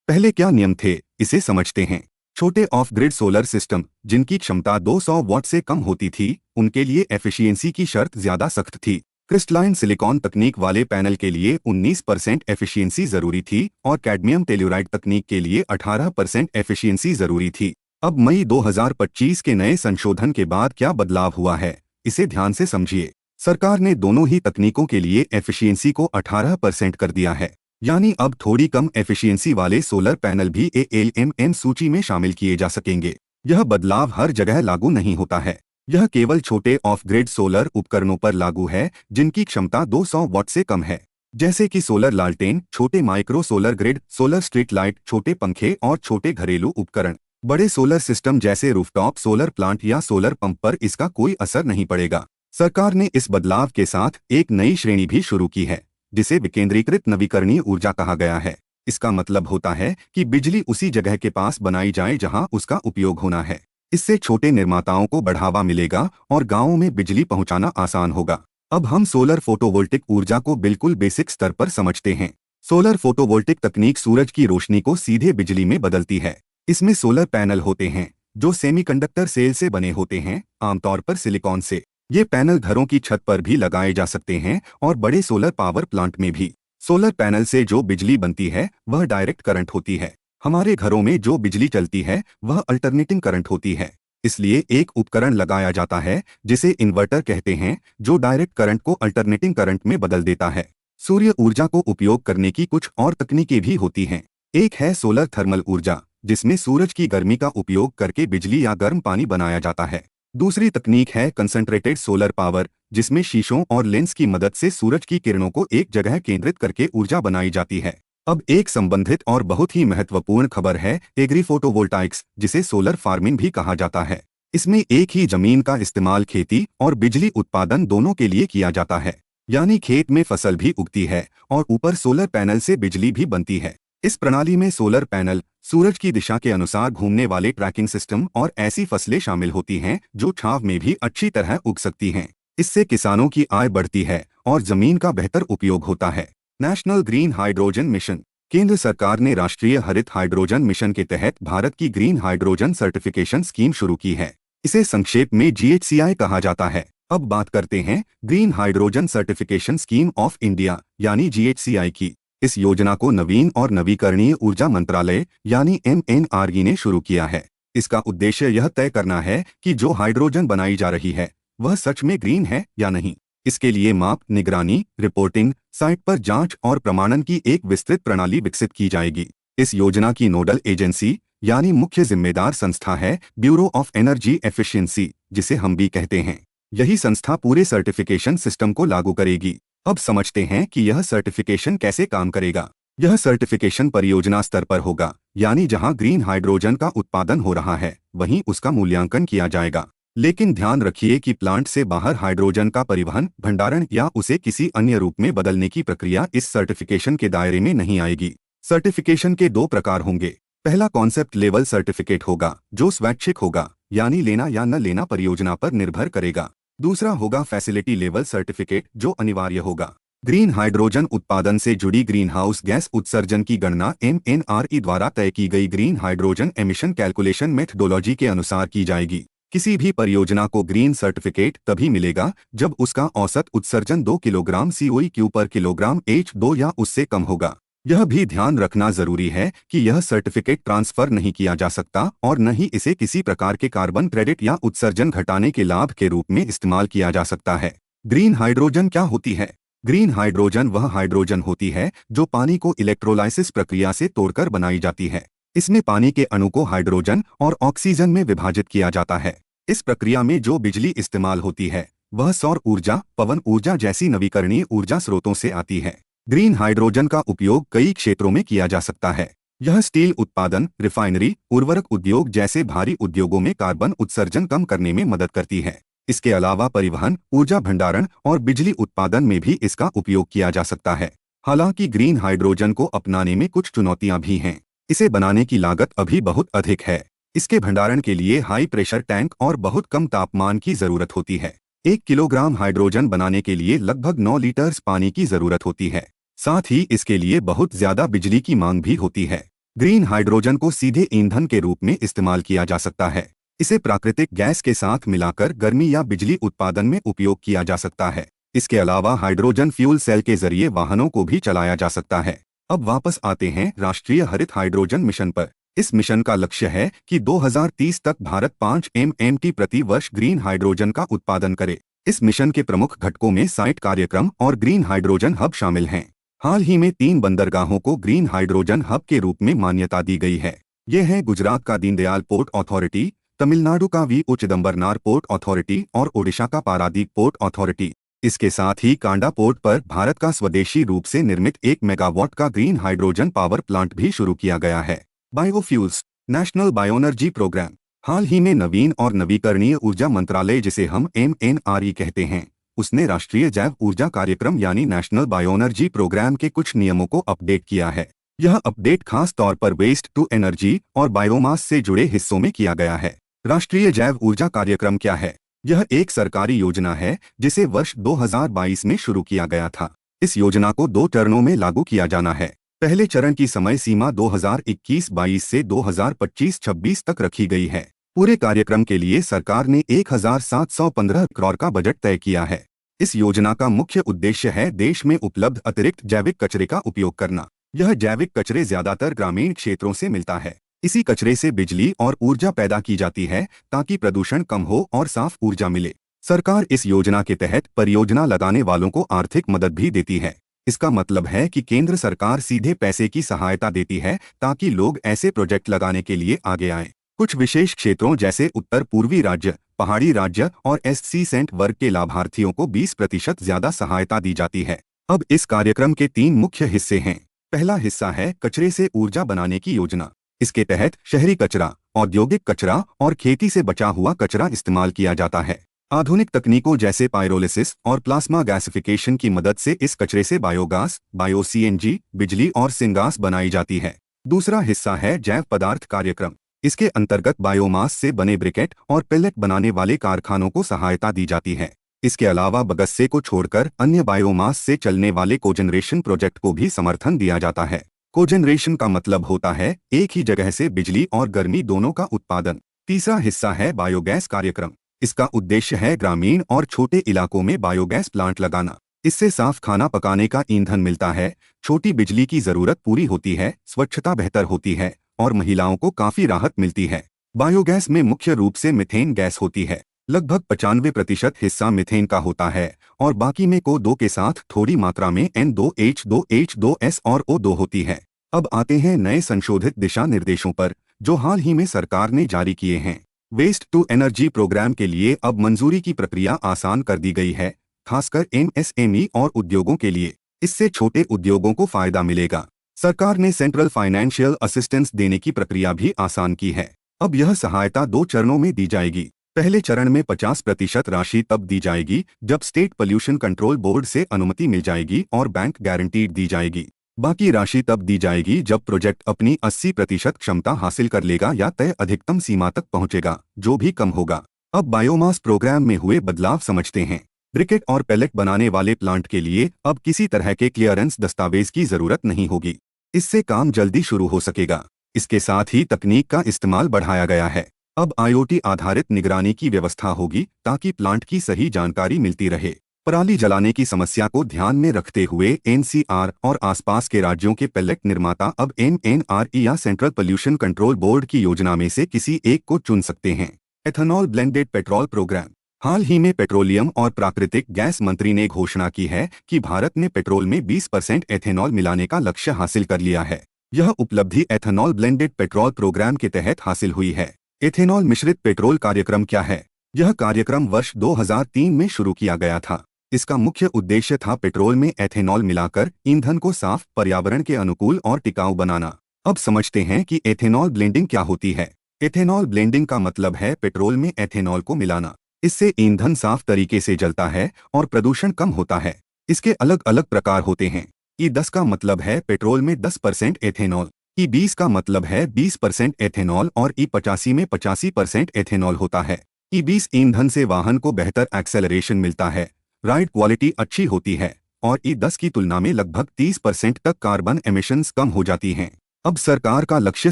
[SPEAKER 1] पहले क्या नियम थे, इसे समझते हैं। छोटे ऑफ ग्रिड सोलर सिस्टम जिनकी क्षमता 200 वॉट से कम होती थी, उनके लिए एफिशिएंसी की शर्त ज्यादा सख्त थी। क्रिस्टलाइन सिलिकॉन तकनीक वाले पैनल के लिए 19% एफिशिएंसी जरूरी थी और कैडमियम टेल्यूराइड तकनीक के लिए 18% एफिशिएंसी जरूरी थी। अब मई 2025 के नए संशोधन के बाद क्या बदलाव हुआ है, इसे ध्यान से समझिए। सरकार ने दोनों ही तकनीकों के लिए एफिशिएंसी को 18% कर दिया है। यानी अब थोड़ी कम एफिशिएंसी वाले सोलर पैनल भी ALMM सूची में शामिल किए जा सकेंगे। यह बदलाव हर जगह लागू नहीं होता है। यह केवल छोटे ऑफ ग्रिड सोलर उपकरणों पर लागू है जिनकी क्षमता 200 वॉट से कम है, जैसे कि सोलर लालटेन, छोटे micro solar grid, solar street light, छोटे पंखे और छोटे घरेलू उपकरण। बड़े सोलर सिस्टम जैसे रूफटॉप सोलर प्लांट या सोलर पंप पर इसका कोई असर नहीं पड़ेगा। सरकार ने इस बदलाव के साथ एक नई श्रेणी भी शुरू की है जिसे विकेंद्रीकृत नवीकरणीय ऊर्जा कहा गया है। इसका मतलब होता है कि बिजली उसी जगह के पास बनाई जाए जहां उसका उपयोग होना है। इससे छोटे निर्माताओं को बढ़ावा मिलेगा और गांवों में बिजली पहुंचाना आसान होगा। अब हम सोलर फोटोवोल्टिक ऊर्जा को बिल्कुल बेसिक स्तर पर समझते हैं। सोलर फोटोवोल्टिक तकनीक सूरज की रोशनी को सीधे बिजली में बदलती है। इसमें सोलर पैनल होते हैं जो सेमीकंडक्टर सेल से बने होते हैं, आमतौर पर सिलिकॉन से। ये पैनल घरों की छत पर भी लगाए जा सकते हैं और बड़े सोलर पावर प्लांट में भी। सोलर पैनल से जो बिजली बनती है वह डायरेक्ट करंट होती है। हमारे घरों में जो बिजली चलती है वह अल्टरनेटिंग करंट होती है। इसलिए एक उपकरण लगाया जाता है जिसे इन्वर्टर कहते हैं, जो डायरेक्ट करंट को अल्टरनेटिंग करंट में बदल देता है। सूर्य ऊर्जा को उपयोग करने की कुछ और तकनीकें भी होती हैं। एक है सोलर थर्मल ऊर्जा, जिसमें सूरज की गर्मी का उपयोग करके बिजली या गर्म पानी बनाया जाता है। दूसरी तकनीक है कंसंट्रेटेड सोलर पावर, जिसमें शीशों और लेंस की मदद से सूरज की किरणों को एक जगह केंद्रित करके ऊर्जा बनाई जाती है। अब एक संबंधित और बहुत ही महत्वपूर्ण खबर है एग्री फोटोवोल्टाइक्स, जिसे सोलर फार्मिंग भी कहा जाता है। इसमें एक ही जमीन का इस्तेमाल खेती और बिजली उत्पादन दोनों के लिए किया जाता है। यानी खेत में फसल भी उगती है और ऊपर सोलर पैनल से बिजली भी बनती है। इस प्रणाली में सोलर पैनल, सूरज की दिशा के अनुसार घूमने वाले ट्रैकिंग सिस्टम और ऐसी फसलें शामिल होती हैं जो छांव में भी अच्छी तरह उग सकती हैं। इससे किसानों की आय बढ़ती है और जमीन का बेहतर उपयोग होता है। National green hydrogen mission. केंद्र सरकार ने राष्ट्रीय हरित हाइड्रोजन मिशन के तहत भारत की ग्रीन हाइड्रोजन सर्टिफिकेशन स्कीम शुरू की है। इसे संक्षेप में GHCI कहा जाता है। अब बात करते हैं green hydrogen certification scheme of India यानी GHCI की। इस योजना को नवीन और नवीकरणीय ऊर्जा मंत्रालय यानी MNRE ने शुरू किया है। इसका उद्देश्य यह तय करना है कि जो हाइड्रोजन बनाई जा रही है वह सच में ग्रीन है या नहीं। इसके लिए माप, निगरानी, रिपोर्टिंग, साइट पर जांच और प्रमाणन की एक विस्तृत प्रणाली विकसित की जाएगी। इस योजना की नोडल एजेंसी यानी मुख्य जिम्मेदार संस्था है ब्यूरो ऑफ एनर्जी एफिशिएंसी, जिसे हम भी कहते हैं। यही संस्था पूरे सर्टिफिकेशन सिस्टम को लागू करेगी। अब समझते हैं कि यह सर्टिफिकेशन कैसे काम करेगा। यह सर्टिफिकेशन परियोजना स्तर पर होगा, यानी जहां ग्रीन हाइड्रोजन का उत्पादन हो रहा है वहीं उसका मूल्यांकन किया जाएगा। लेकिन ध्यान रखिए कि प्लांट से बाहर हाइड्रोजन का परिवहन, भंडारण या उसे किसी अन्य रूप में बदलने की प्रक्रिया इस सर्टिफिकेशन के दायरे में नहीं आएगी। सर्टिफिकेशन के दो प्रकार होंगे। पहला कॉन्सेप्ट लेवल सर्टिफिकेट होगा जो स्वैच्छिक होगा, यानी लेना या न लेना परियोजना पर निर्भर करेगा। दूसरा होगा फैसिलिटी लेवल सर्टिफिकेट जो अनिवार्य होगा। ग्रीन हाइड्रोजन उत्पादन से जुड़ी ग्रीन हाउस गैस उत्सर्जन की गणना MNRE द्वारा तय की गई green hydrogen emission calculation methodology के अनुसार की जाएगी। किसी भी परियोजना को ग्रीन सर्टिफिकेट तभी मिलेगा जब उसका औसत उत्सर्जन 2 किलोग्राम CO2 पर किलोग्राम H2 या उससे कम होगा। यह भी ध्यान रखना जरूरी है कि यह सर्टिफिकेट ट्रांसफर नहीं किया जा सकता और न ही इसे किसी प्रकार के कार्बन क्रेडिट या उत्सर्जन घटाने के लाभ के रूप में इस्तेमाल किया जा सकता है। ग्रीन हाइड्रोजन क्या होती है? ग्रीन हाइड्रोजन वह हाइड्रोजन होती है जो पानी को इलेक्ट्रोलाइसिस प्रक्रिया से तोड़कर बनाई जाती है। इसमें पानी के अणु को हाइड्रोजन और ऑक्सीजन में विभाजित किया जाता है। इस प्रक्रिया में जो बिजली इस्तेमाल होती है वह सौर ऊर्जा, पवन ऊर्जा जैसी नवीकरणीय ऊर्जा स्रोतों से आती है। ग्रीन हाइड्रोजन का उपयोग कई क्षेत्रों में किया जा सकता है। यह स्टील उत्पादन, रिफाइनरी, उर्वरक उद्योग जैसे भारी उद्योगों में कार्बन उत्सर्जन कम करने में मदद करती है। इसके अलावा परिवहन, ऊर्जा भंडारण और बिजली उत्पादन में भी इसका उपयोग किया जा सकता है। हालांकि ग्रीन हाइड्रोजन को अपनाने में कुछ चुनौतियां भी हैं। इसे बनाने की लागत अभी बहुत अधिक है। इसके भंडारण के लिए हाई प्रेशर टैंक और बहुत कम तापमान की जरूरत होती है। 1 किलोग्राम हाइड्रोजन बनाने के लिए लगभग 9 लीटर पानी की जरूरत होती है। साथ ही इसके लिए बहुत ज्यादा बिजली की मांग भी होती है। ग्रीन हाइड्रोजन को सीधे ईंधन के रूप में इस्तेमाल किया जा सकता है। इसे प्राकृतिक गैस के साथ मिलाकर गर्मी या बिजली उत्पादन में उपयोग किया जा सकता है। इसके अलावा हाइड्रोजन फ्यूल सेल के जरिए वाहनों को भी चलाया जा सकता है। अब वापस आते हैं राष्ट्रीय हरित हाइड्रोजन मिशन पर। इस मिशन का लक्ष्य है कि 2030 तक भारत 5 MMT प्रति वर्ष ग्रीन हाइड्रोजन का उत्पादन करे। इस मिशन के प्रमुख घटकों में साइट कार्यक्रम और ग्रीन हाइड्रोजन हब शामिल हैं। हाल ही में 3 बंदरगाहों को ग्रीन हाइड्रोजन हब के रूप में मान्यता दी गई है। ये हैं गुजरात का दीनदयाल पोर्ट अथॉरिटी, तमिलनाडु का VO चिदम्बरनार पोर्ट अथॉरिटी और ओडिशा का पारादीप पोर्ट अथॉरिटी। इसके साथ ही कांडा पोर्ट पर भारत का स्वदेशी रूप से निर्मित 1 मेगावाट का ग्रीन हाइड्रोजन पावर प्लांट भी शुरू किया गया है। Biofuels national bioenergy programme. हाल ही में नवीन और नवीकरणीय ऊर्जा मंत्रालय, जिसे हम MNRE कहते हैं, उसने राष्ट्रीय जैव ऊर्जा कार्यक्रम यानी नेशनल बायोएनर्जी प्रोग्राम के कुछ नियमों को अपडेट किया है। यह अपडेट खास तौर पर वेस्ट टू एनर्जी और बायोमास से जुड़े हिस्सों में किया गया है। राष्ट्रीय जैव ऊर्जा कार्यक्रम क्या है? यह एक सरकारी योजना है जिसे वर्ष 2022 में शुरू किया गया था। इस योजना को 2 चरणों में लागू किया जाना है। पहले चरण की समय सीमा 2021-22 से 2025-26 तक रखी गई है। पूरे कार्यक्रम के लिए सरकार ने 1715 करोड़ का बजट तय किया है। इस योजना का मुख्य उद्देश्य है देश में उपलब्ध अतिरिक्त जैविक कचरे का उपयोग करना। यह जैविक कचरे ज्यादातर ग्रामीण क्षेत्रों से मिलता है। इसी कचरे से बिजली और ऊर्जा पैदा की जाती है ताकि प्रदूषण कम हो और साफ ऊर्जा मिले। सरकार इस योजना के तहत परियोजना लगाने वालों को आर्थिक मदद भी देती है। इसका मतलब है कि केंद्र सरकार सीधे पैसे की सहायता देती है ताकि लोग ऐसे प्रोजेक्ट लगाने के लिए आगे आएं। कुछ विशेष क्षेत्रों जैसे उत्तर पूर्वी राज्य, पहाड़ी राज्य और SC सेंट वर्ग के लाभार्थियों को 20% ज्यादा सहायता दी जाती है। अब इस कार्यक्रम के 3 मुख्य हिस्से हैं। पहला हिस्सा है कचरे से ऊर्जा बनाने की योजना। इसके तहत शहरी कचरा, औद्योगिक कचरा और खेती से बचा हुआ कचरा इस्तेमाल किया जाता है। आधुनिक तकनीकों जैसे पायरोलिसिस और प्लाज्मा गैसिफिकेशन की मदद से इस कचरे से बायोगैस, बायो-CNG, बिजली और सिंगास बनाई जाती है। दूसरा हिस्सा है जैव पदार्थ कार्यक्रम। इसके अंतर्गत बायोमास से बने ब्रिकेट और पेलेट बनाने वाले कारखानों को सहायता दी जाती है। इसके अलावा बगस्से को छोड़कर अन्य बायोमास से चलने वाले कोजेनरेशन प्रोजेक्ट को भी समर्थन दिया जाता है। कोजेनरेशन का मतलब होता है एक ही जगह से बिजली और गर्मी दोनों का उत्पादन। तीसरा हिस्सा है बायोगैस कार्यक्रम। इसका उद्देश्य है ग्रामीण और छोटे इलाकों में बायोगैस प्लांट लगाना। इससे साफ खाना पकाने का ईंधन मिलता है, छोटी बिजली की जरूरत पूरी होती है, स्वच्छता बेहतर होती है और महिलाओं को काफी राहत मिलती है। बायोगैस में मुख्य रूप से मीथेन गैस होती है। लगभग 95% हिस्सा मीथेन का होता है और बाकी में CO2 के साथ थोड़ी मात्रा में N2H2H2S और O2 होती है। अब आते हैं नए संशोधित दिशा निर्देशों पर जो हाल ही में सरकार ने जारी किए हैं। वेस्ट टू एनर्जी प्रोग्राम के लिए अब मंजूरी की प्रक्रिया आसान कर दी गई है, खासकर MSME और उद्योगों के लिए। इससे छोटे उद्योगों को फायदा मिलेगा। सरकार ने सेंट्रल फाइनेंशियल असिस्टेंस देने की प्रक्रिया भी आसान की है। अब यह सहायता 2 चरणों में दी जाएगी। पहले चरण में 50% राशि तब दी जाएगी जब स्टेट पोल्यूशन कंट्रोल बोर्ड से अनुमति मिल जाएगी और बैंक गारंटी दी जाएगी। बाकी राशि तब दी जाएगी जब प्रोजेक्ट अपनी 80% क्षमता हासिल कर लेगा या तय अधिकतम सीमा तक पहुंचेगा, जो भी कम होगा। अब बायोमास प्रोग्राम में हुए बदलाव समझते हैं। ब्रिकेट और पेलेट बनाने वाले प्लांट के लिए अब किसी तरह के क्लियरेंस दस्तावेज की जरूरत नहीं होगी। इससे काम जल्दी शुरू हो सकेगा। इसके साथ ही तकनीक का इस्तेमाल बढ़ाया गया है। अब IoT आधारित निगरानी की व्यवस्था होगी ताकि प्लांट की सही जानकारी मिलती रहे। पराली जलाने की समस्या को ध्यान में रखते हुए NCR और आसपास के राज्यों के पेलेट निर्माता अब MNRE या सेंट्रल पोल्यूशन कंट्रोल बोर्ड की योजना में से किसी एक को चुन सकते हैं। Ethanol blended petrol programme. हाल ही में पेट्रोलियम और प्राकृतिक गैस मंत्री ने घोषणा की है कि भारत ने पेट्रोल में 20% एथेनॉल मिलाने का लक्ष्य हासिल कर लिया है। यह उपलब्धि एथेनॉल ब्लेंडेड पेट्रोल प्रोग्राम के तहत हासिल हुई है। एथेनॉल मिश्रित पेट्रोल कार्यक्रम क्या है? यह कार्यक्रम वर्ष 2003 में शुरू किया गया था। इसका मुख्य उद्देश्य था पेट्रोल में एथेनॉल मिलाकर ईंधन को साफ, पर्यावरण के अनुकूल और टिकाऊ बनाना। अब समझते हैं कि एथेनॉल ब्लेंडिंग क्या होती है। एथेनॉल ब्लेंडिंग का मतलब है पेट्रोल में एथेनॉल को मिलाना। इससे ईंधन साफ तरीके से जलता है और प्रदूषण कम होता है। इसके अलग अलग प्रकार होते हैं। E10 का मतलब है पेट्रोल में 10% एथेनॉल। E20 का मतलब है 20% एथेनॉल और E85 में 85% एथेनॉल होता है। E20 ईंधन से वाहन को बेहतर एक्सेलरेशन मिलता है, राइड क्वालिटी अच्छी होती है और E10 की तुलना में लगभग 30% तक कार्बन एमिशंस कम हो जाती हैं। अब सरकार का लक्ष्य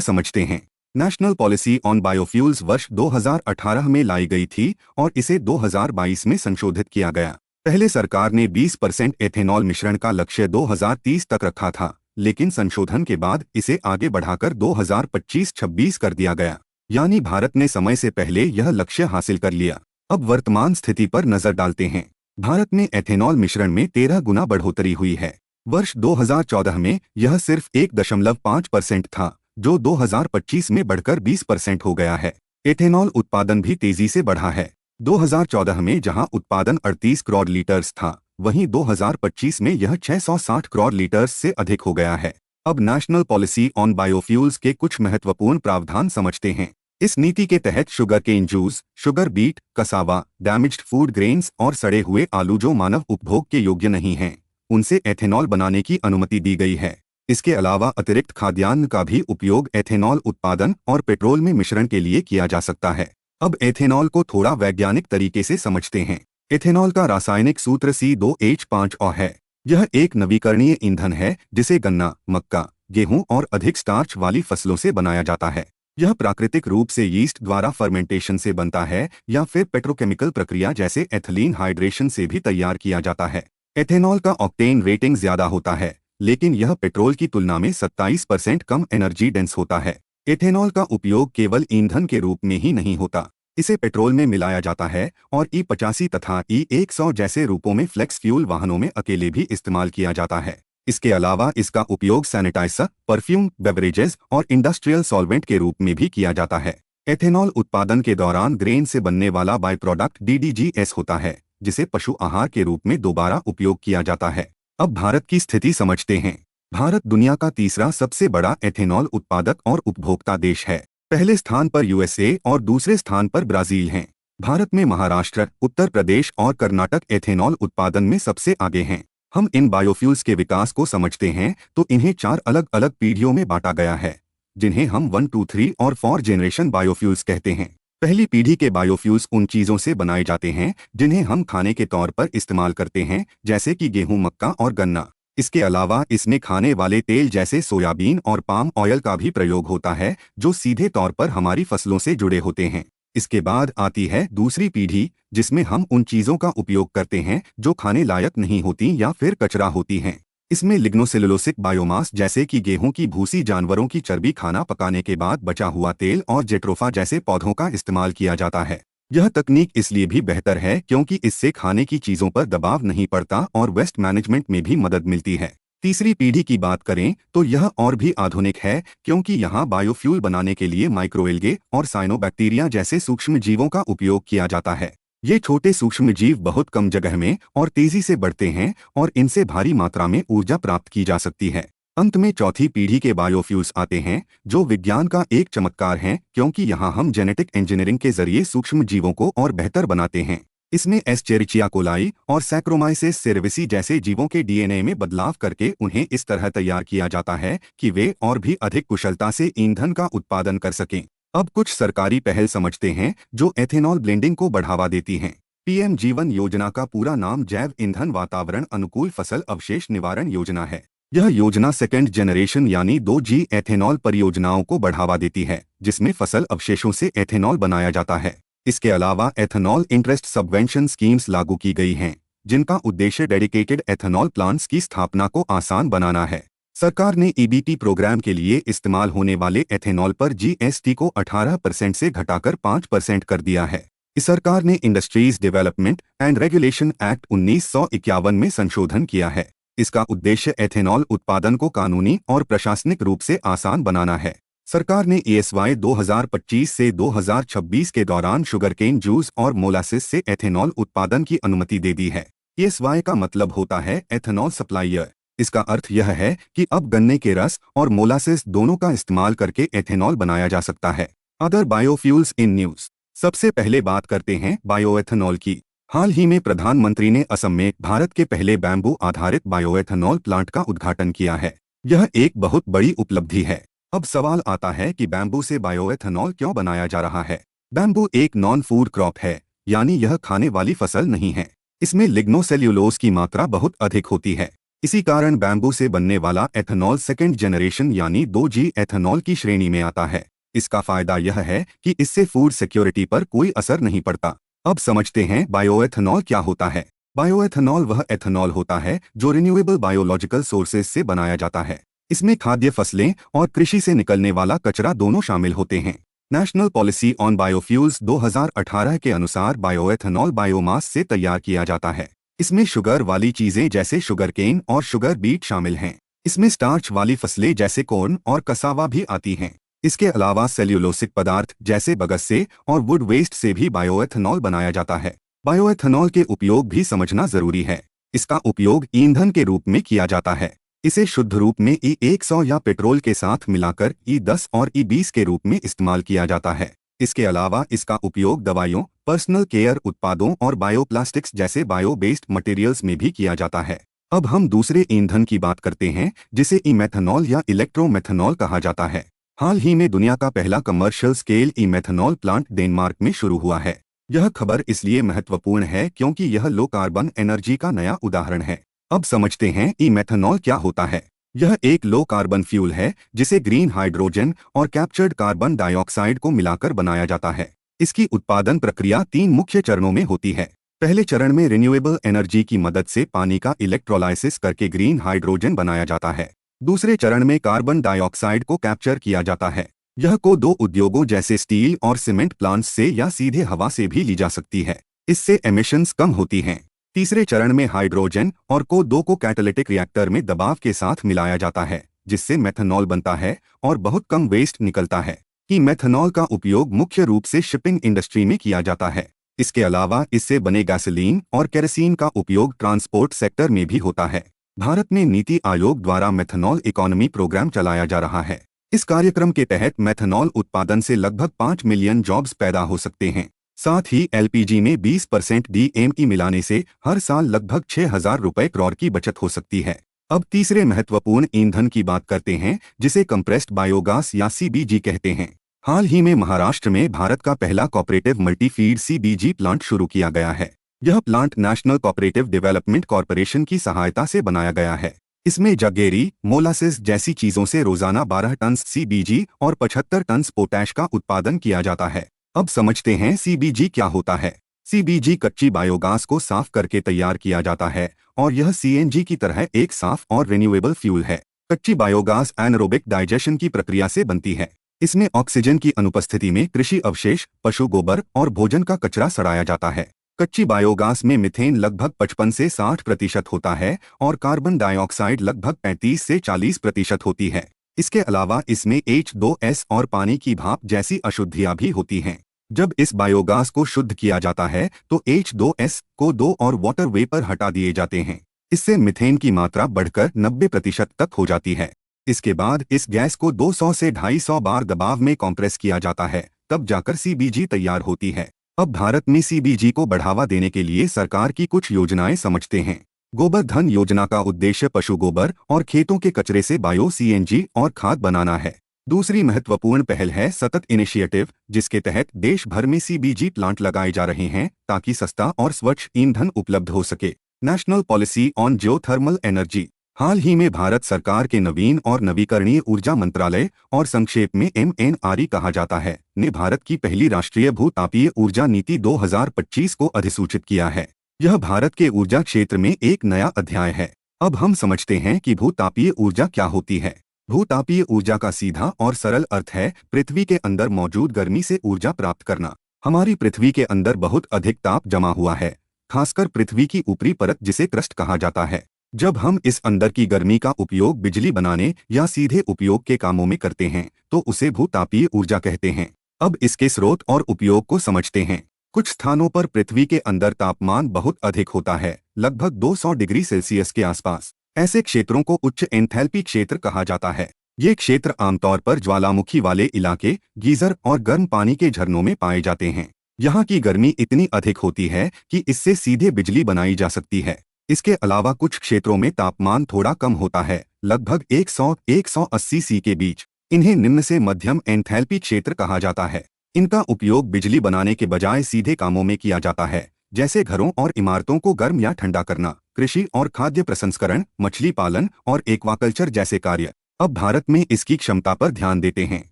[SPEAKER 1] समझते हैं। नेशनल पॉलिसी ऑन बायोफ्यूल्स वर्ष 2018 में लाई गई थी और इसे 2022 में संशोधित किया गया। पहले सरकार ने 20% एथेनॉल मिश्रण का लक्ष्य 2030 तक रखा था, लेकिन संशोधन के बाद इसे आगे बढ़ाकर 2025-26 कर दिया गया। यानी भारत ने समय से पहले यह लक्ष्य हासिल कर लिया। अब वर्तमान स्थिति पर नजर डालते हैं। भारत में एथेनॉल मिश्रण में 13 गुना बढ़ोतरी हुई है। वर्ष 2014 में यह सिर्फ 1.5% था, जो 2025 में बढ़कर 20% हो गया है। एथेनॉल उत्पादन भी तेजी से बढ़ा है। 2014 में जहां उत्पादन 38 करोड़ लीटर्स था, वहीं 2025 में यह 660 करोड़ लीटर्स से अधिक हो गया है। अब नेशनल पॉलिसी ऑन बायोफ्यूल्स के कुछ महत्वपूर्ण प्रावधान समझते हैं। इस नीति के तहत sugar cane juice, sugar beet, cassava, damaged food grains और सड़े हुए आलू जो मानव उपभोग के योग्य नहीं हैं, उनसे एथेनॉल बनाने की अनुमति दी गई है। इसके अलावा अतिरिक्त खाद्यान्न का भी उपयोग एथेनॉल उत्पादन और पेट्रोल में मिश्रण के लिए किया जा सकता है। अब एथेनॉल को थोड़ा वैज्ञानिक तरीके से समझते हैं। एथेनॉल का रासायनिक सूत्र C2H5O है। यह एक नवीकरणीय ईंधन है जिसे गन्ना, मक्का, गेहूं और अधिक स्टार्च वाली फसलों से बनाया जाता है। यह प्राकृतिक रूप से यीस्ट द्वारा फर्मेंटेशन से बनता है या फिर पेट्रोकेमिकल प्रक्रिया जैसे एथिलीन हाइड्रेशन से भी तैयार किया जाता है। एथेनॉल का ऑक्टेन रेटिंग ज्यादा होता है, लेकिन यह पेट्रोल की तुलना में 27% कम एनर्जी डेंस होता है। एथेनॉल का उपयोग केवल ईंधन के रूप में ही नहीं होता, इसे पेट्रोल में मिलाया जाता है और E85 तथा E100 जैसे रूपों में फ्लेक्स फ्यूल वाहनों में अकेले भी इस्तेमाल किया जाता है। इसके अलावा इसका उपयोग सैनिटाइजर, परफ्यूम, बेवरेजेस और इंडस्ट्रियल सॉल्वेंट के रूप में भी किया जाता है। एथेनॉल उत्पादन के दौरान ग्रेन से बनने वाला बाय प्रोडक्ट DDGS होता है, जिसे पशु आहार के रूप में दोबारा उपयोग किया जाता है। अब भारत की स्थिति समझते हैं। भारत दुनिया का तीसरा सबसे बड़ा एथेनॉल उत्पादक और उपभोक्ता देश है। पहले स्थान पर USA और दूसरे स्थान पर ब्राजील हैं। भारत में महाराष्ट्र, उत्तर प्रदेश और कर्नाटक एथेनॉल उत्पादन में सबसे आगे हैं। हम इन बायोफ्यूल्स के विकास को समझते हैं तो इन्हें 4 अलग अलग पीढ़ियों में बांटा गया है, जिन्हें हम 1, 2, 3 और 4 जनरेशन बायोफ्यूल्स कहते हैं। पहली पीढ़ी के बायोफ्यूल्स उन चीजों से बनाए जाते हैं जिन्हें हम खाने के तौर पर इस्तेमाल करते हैं, जैसे कि गेहूं, मक्का और गन्ना। इसके अलावा इसमें खाने वाले तेल जैसे सोयाबीन और पाम ऑयल का भी प्रयोग होता है, जो सीधे तौर पर हमारी फसलों से जुड़े होते हैं। इसके बाद आती है दूसरी पीढ़ी, जिसमें हम उन चीजों का उपयोग करते हैं जो खाने लायक नहीं होती या फिर कचरा होती हैं। इसमें लिग्नोसेलुलोसिक बायोमास जैसे कि गेहूं की भूसी, जानवरों की चर्बी, खाना पकाने के बाद बचा हुआ तेल और जेट्रोफा जैसे पौधों का इस्तेमाल किया जाता है। यह तकनीक इसलिए भी बेहतर है क्योंकि इससे खाने की चीजों पर दबाव नहीं पड़ता और वेस्ट मैनेजमेंट में भी मदद मिलती है। तीसरी पीढ़ी की बात करें तो यह और भी आधुनिक है, क्योंकि यहाँ बायोफ्यूल बनाने के लिए माइक्रोएल्गे और साइनोबैक्टीरिया जैसे सूक्ष्म जीवों का उपयोग किया जाता है। ये छोटे सूक्ष्म जीव बहुत कम जगह में और तेजी से बढ़ते हैं और इनसे भारी मात्रा में ऊर्जा प्राप्त की जा सकती है। अंत में चौथी पीढ़ी के बायोफ्यूल्स आते हैं, जो विज्ञान का एक चमत्कार हैं, क्योंकि यहाँ हम जेनेटिक इंजीनियरिंग के जरिए सूक्ष्म जीवों को और बेहतर बनाते हैं। इसमें एस्चेरिचिया कोलाई और सैक्रोमाइसिस सेरेविसी जैसे जीवों के DNA में बदलाव करके उन्हें इस तरह तैयार किया जाता है कि वे और भी अधिक कुशलता से ईंधन का उत्पादन कर सकें। अब कुछ सरकारी पहल समझते हैं जो एथेनॉल ब्लेंडिंग को बढ़ावा देती हैं। PM जीवन योजना का पूरा नाम जैव ईंधन वातावरण अनुकूल फसल अवशेष निवारण योजना है। यह योजना सेकेंड जनरेशन यानी 2G एथेनॉल परियोजनाओं को बढ़ावा देती है, जिसमें फसल अवशेषों से एथेनॉल बनाया जाता है। इसके अलावा एथेनॉल इंटरेस्ट सबवेंशन स्कीम्स लागू की गई हैं, जिनका उद्देश्य डेडिकेटेड एथेनॉल प्लांट्स की स्थापना को आसान बनाना है। सरकार ने EBT प्रोग्राम के लिए इस्तेमाल होने वाले एथेनॉल पर GST को 18% से घटाकर 5% कर दिया है। इस सरकार ने industries development and regulation act 1951 में संशोधन किया है। इसका उद्देश्य एथेनॉल उत्पादन को कानूनी और प्रशासनिक रूप से आसान बनाना है। सरकार ने ESY 2025 से 2026 के दौरान शुगरकेन जूस और मोलासिस से एथेनॉल उत्पादन की अनुमति दे दी है। ESY का मतलब होता है एथेनॉल सप्लायर। इसका अर्थ यह है कि अब गन्ने के रस और मोलासिस दोनों का इस्तेमाल करके एथेनॉल बनाया जा सकता है। Other biofuels in news. सबसे पहले बात करते हैं बायोएथेनॉल की। हाल ही में प्रधानमंत्री ने असम में भारत के पहले बैम्बू आधारित बायोएथेनॉल प्लांट का उद्घाटन किया है। यह एक बहुत बड़ी उपलब्धि है। अब सवाल आता है कि बैम्बू से बायोएथेनॉल क्यों बनाया जा रहा है। बैम्बू एक नॉन फूड क्रॉप है, यानी यह खाने वाली फसल नहीं है। इसमें लिग्नोसेल्यूलोज की मात्रा बहुत अधिक होती है। इसी कारण बैम्बू से बनने वाला एथेनॉल सेकेंड जनरेशन यानी 2G एथेनॉल की श्रेणी में आता है। इसका फायदा यह है कि इससे फूड सिक्योरिटी पर कोई असर नहीं पड़ता। अब समझते हैं बायोएथेनॉल क्या होता है। बायोएथेनॉल वह एथेनॉल होता है जो रिन्यूएबल बायोलॉजिकल सोर्सेज से बनाया जाता है। इसमें खाद्य फसलें और कृषि से निकलने वाला कचरा दोनों शामिल होते हैं। नेशनल पॉलिसी ऑन बायोफ्यूल्स 2018 के अनुसार बायोएथेनॉल बायोमास से तैयार किया जाता है। इसमें शुगर वाली चीजें जैसे शुगर केन और शुगर बीट शामिल हैं। इसमें स्टार्च वाली फसलें जैसे कॉर्न और कसावा भी आती हैं। इसके अलावा सेल्यूलोसिक पदार्थ जैसे बगस्से और वुड वेस्ट से भी बायोएथेनॉल बनाया जाता है। बायोएथेनॉल के उपयोग भी समझना जरूरी है। इसका उपयोग ईंधन के रूप में किया जाता है। इसे शुद्ध रूप में E100 या पेट्रोल के साथ मिलाकर E10 और E20 के रूप में इस्तेमाल किया जाता है। इसके अलावा इसका उपयोग दवाइयों, पर्सनल केयर उत्पादों और बायोप्लास्टिक्स जैसे बायो बेस्ड मटेरियल्स में भी किया जाता है। अब हम दूसरे ईंधन की बात करते हैं, जिसे ई-मेथनॉल या इलेक्ट्रोमेथनॉल कहा जाता है। हाल ही में दुनिया का पहला कमर्शियल स्केल ई-मेथनॉल प्लांट डेनमार्क में शुरू हुआ है। यह खबर इसलिए महत्वपूर्ण है क्योंकि यह लो कार्बन एनर्जी का नया उदाहरण है। अब समझते हैं ई-मेथनॉल क्या होता है। यह एक लो कार्बन फ्यूल है जिसे ग्रीन हाइड्रोजन और कैप्चर्ड कार्बन डाइऑक्साइड को मिलाकर बनाया जाता है। इसकी उत्पादन प्रक्रिया 3 मुख्य चरणों में होती है। पहले चरण में रिन्यूएबल एनर्जी की मदद से पानी का इलेक्ट्रोलाइसिस करके ग्रीन हाइड्रोजन बनाया जाता है। दूसरे चरण में कार्बन डाइऑक्साइड को कैप्चर किया जाता है। यह को 2 उद्योगों जैसे स्टील और सीमेंट प्लांट्स से या सीधे हवा से भी ली जा सकती है। इससे एमिशंस कम होती हैं। तीसरे चरण में हाइड्रोजन और को 2 को कैटालिटिक रिएक्टर में दबाव के साथ मिलाया जाता है, जिससे मेथनॉल बनता है और बहुत कम वेस्ट निकलता है। कि मेथनॉल का उपयोग मुख्य रूप से शिपिंग इंडस्ट्री में किया जाता है। इसके अलावा इससे बने गैसोलीन और केरोसिन का उपयोग ट्रांसपोर्ट सेक्टर में भी होता है। भारत में नीति आयोग द्वारा मेथनॉल इकोनॉमी प्रोग्राम चलाया जा रहा है। इस कार्यक्रम के तहत मेथनॉल उत्पादन से लगभग 5 मिलियन जॉब्स पैदा हो सकते हैं। साथ ही एलपीजी में 20% DME मिलाने से हर साल लगभग 6,000 रुपए करोड़ की बचत हो सकती है। अब तीसरे महत्वपूर्ण ईंधन की बात करते हैं, जिसे कंप्रेस्ड बायोगैस या CBG कहते हैं। हाल ही में महाराष्ट्र में भारत का पहला कोऑपरेटिव मल्टीफीड CBG प्लांट शुरू किया गया है। यह plant national cooperative development corporation की सहायता से बनाया गया है। इसमें जगेरी, मोलासिस जैसी चीजों से रोजाना 12 टन CBG और 75 टन पोटैश का उत्पादन किया जाता है। अब समझते हैं CBG क्या होता है। CBG कच्ची बायोगैस को साफ करके तैयार किया जाता है और यह CNG की तरह एक साफ और रिन्यूएबल फ्यूल है। कच्ची बायोगैस एनारोबिक डाइजेशन की प्रक्रिया से बनती है। इसमें ऑक्सीजन की अनुपस्थिति में कृषि अवशेष, पशु गोबर और भोजन का कचरा सड़ाया जाता है। कच्ची बायोगैस में मीथेन लगभग 55 से 60% होता है और कार्बन डाइऑक्साइड लगभग 35 से 40% होती है। इसके अलावा इसमें H2S और पानी की भाप जैसी अशुद्धियां भी होती हैं। जब इस बायोगैस को शुद्ध किया जाता है तो H2S को 2 और वाटर वेपर हटा दिए जाते हैं। इससे मीथेन की मात्रा बढ़कर 90% तक हो जाती है। इसके बाद इस गैस को 200 से 250 बार दबाव में कंप्रेस किया जाता है, तब जाकर CBG तैयार होती है। अब भारत में CBG को बढ़ावा देने के लिए सरकार की कुछ योजनाएं समझते हैं। गोबर धन योजना का उद्देश्य पशु गोबर और खेतों के कचरे से बायो CNG और खाद बनाना है। दूसरी महत्वपूर्ण पहल है सतत इनिशिएटिव, जिसके तहत देश भर में CBG प्लांट लगाए जा रहे हैं ताकि सस्ता और स्वच्छ ईंधन उपलब्ध हो सके। National policy on geothermal energy. हाल ही में भारत सरकार के नवीन और नवीकरणीय ऊर्जा मंत्रालय और संक्षेप में MNRE कहा जाता है, ने भारत की पहली राष्ट्रीय भूतापीय ऊर्जा नीति 2025 को अधिसूचित किया है। यह भारत के ऊर्जा क्षेत्र में एक नया अध्याय है। अब हम समझते हैं कि भूतापीय ऊर्जा क्या होती है। भूतापीय ऊर्जा का सीधा और सरल अर्थ है पृथ्वी के अंदर मौजूद गर्मी से ऊर्जा प्राप्त करना। हमारी पृथ्वी के अंदर बहुत अधिक ताप जमा हुआ है, खासकर पृथ्वी की ऊपरी परत जिसे क्रस्ट कहा जाता है। जब हम इस अंदर की गर्मी का उपयोग बिजली बनाने या सीधे उपयोग के कामों में करते हैं तो उसे भूतापीय ऊर्जा कहते हैं। अब इसके स्रोत और उपयोग को समझते हैं। कुछ स्थानों पर पृथ्वी के अंदर तापमान बहुत अधिक होता है, लगभग 200 डिग्री सेल्सियस के आसपास। ऐसे क्षेत्रों को उच्च एंथैल्पी क्षेत्र कहा जाता है। ये क्षेत्र आमतौर पर ज्वालामुखी वाले इलाके, गीजर और गर्म पानी के झरनों में पाए जाते हैं। यहाँ की गर्मी इतनी अधिक होती है कि इससे सीधे बिजली बनाई जा सकती है। इसके अलावा कुछ क्षेत्रों में तापमान थोड़ा कम होता है, लगभग 100-180 C के बीच। इन्हें निम्न से मध्यम एंथैल्पी क्षेत्र कहा जाता है। इनका उपयोग बिजली बनाने के बजाय सीधे कामों में किया जाता है, जैसे घरों और इमारतों को गर्म या ठंडा करना, कृषि और खाद्य प्रसंस्करण, मछली पालन और एक्वाकल्चर जैसे कार्य। अब भारत में इसकी क्षमता पर ध्यान देते हैं।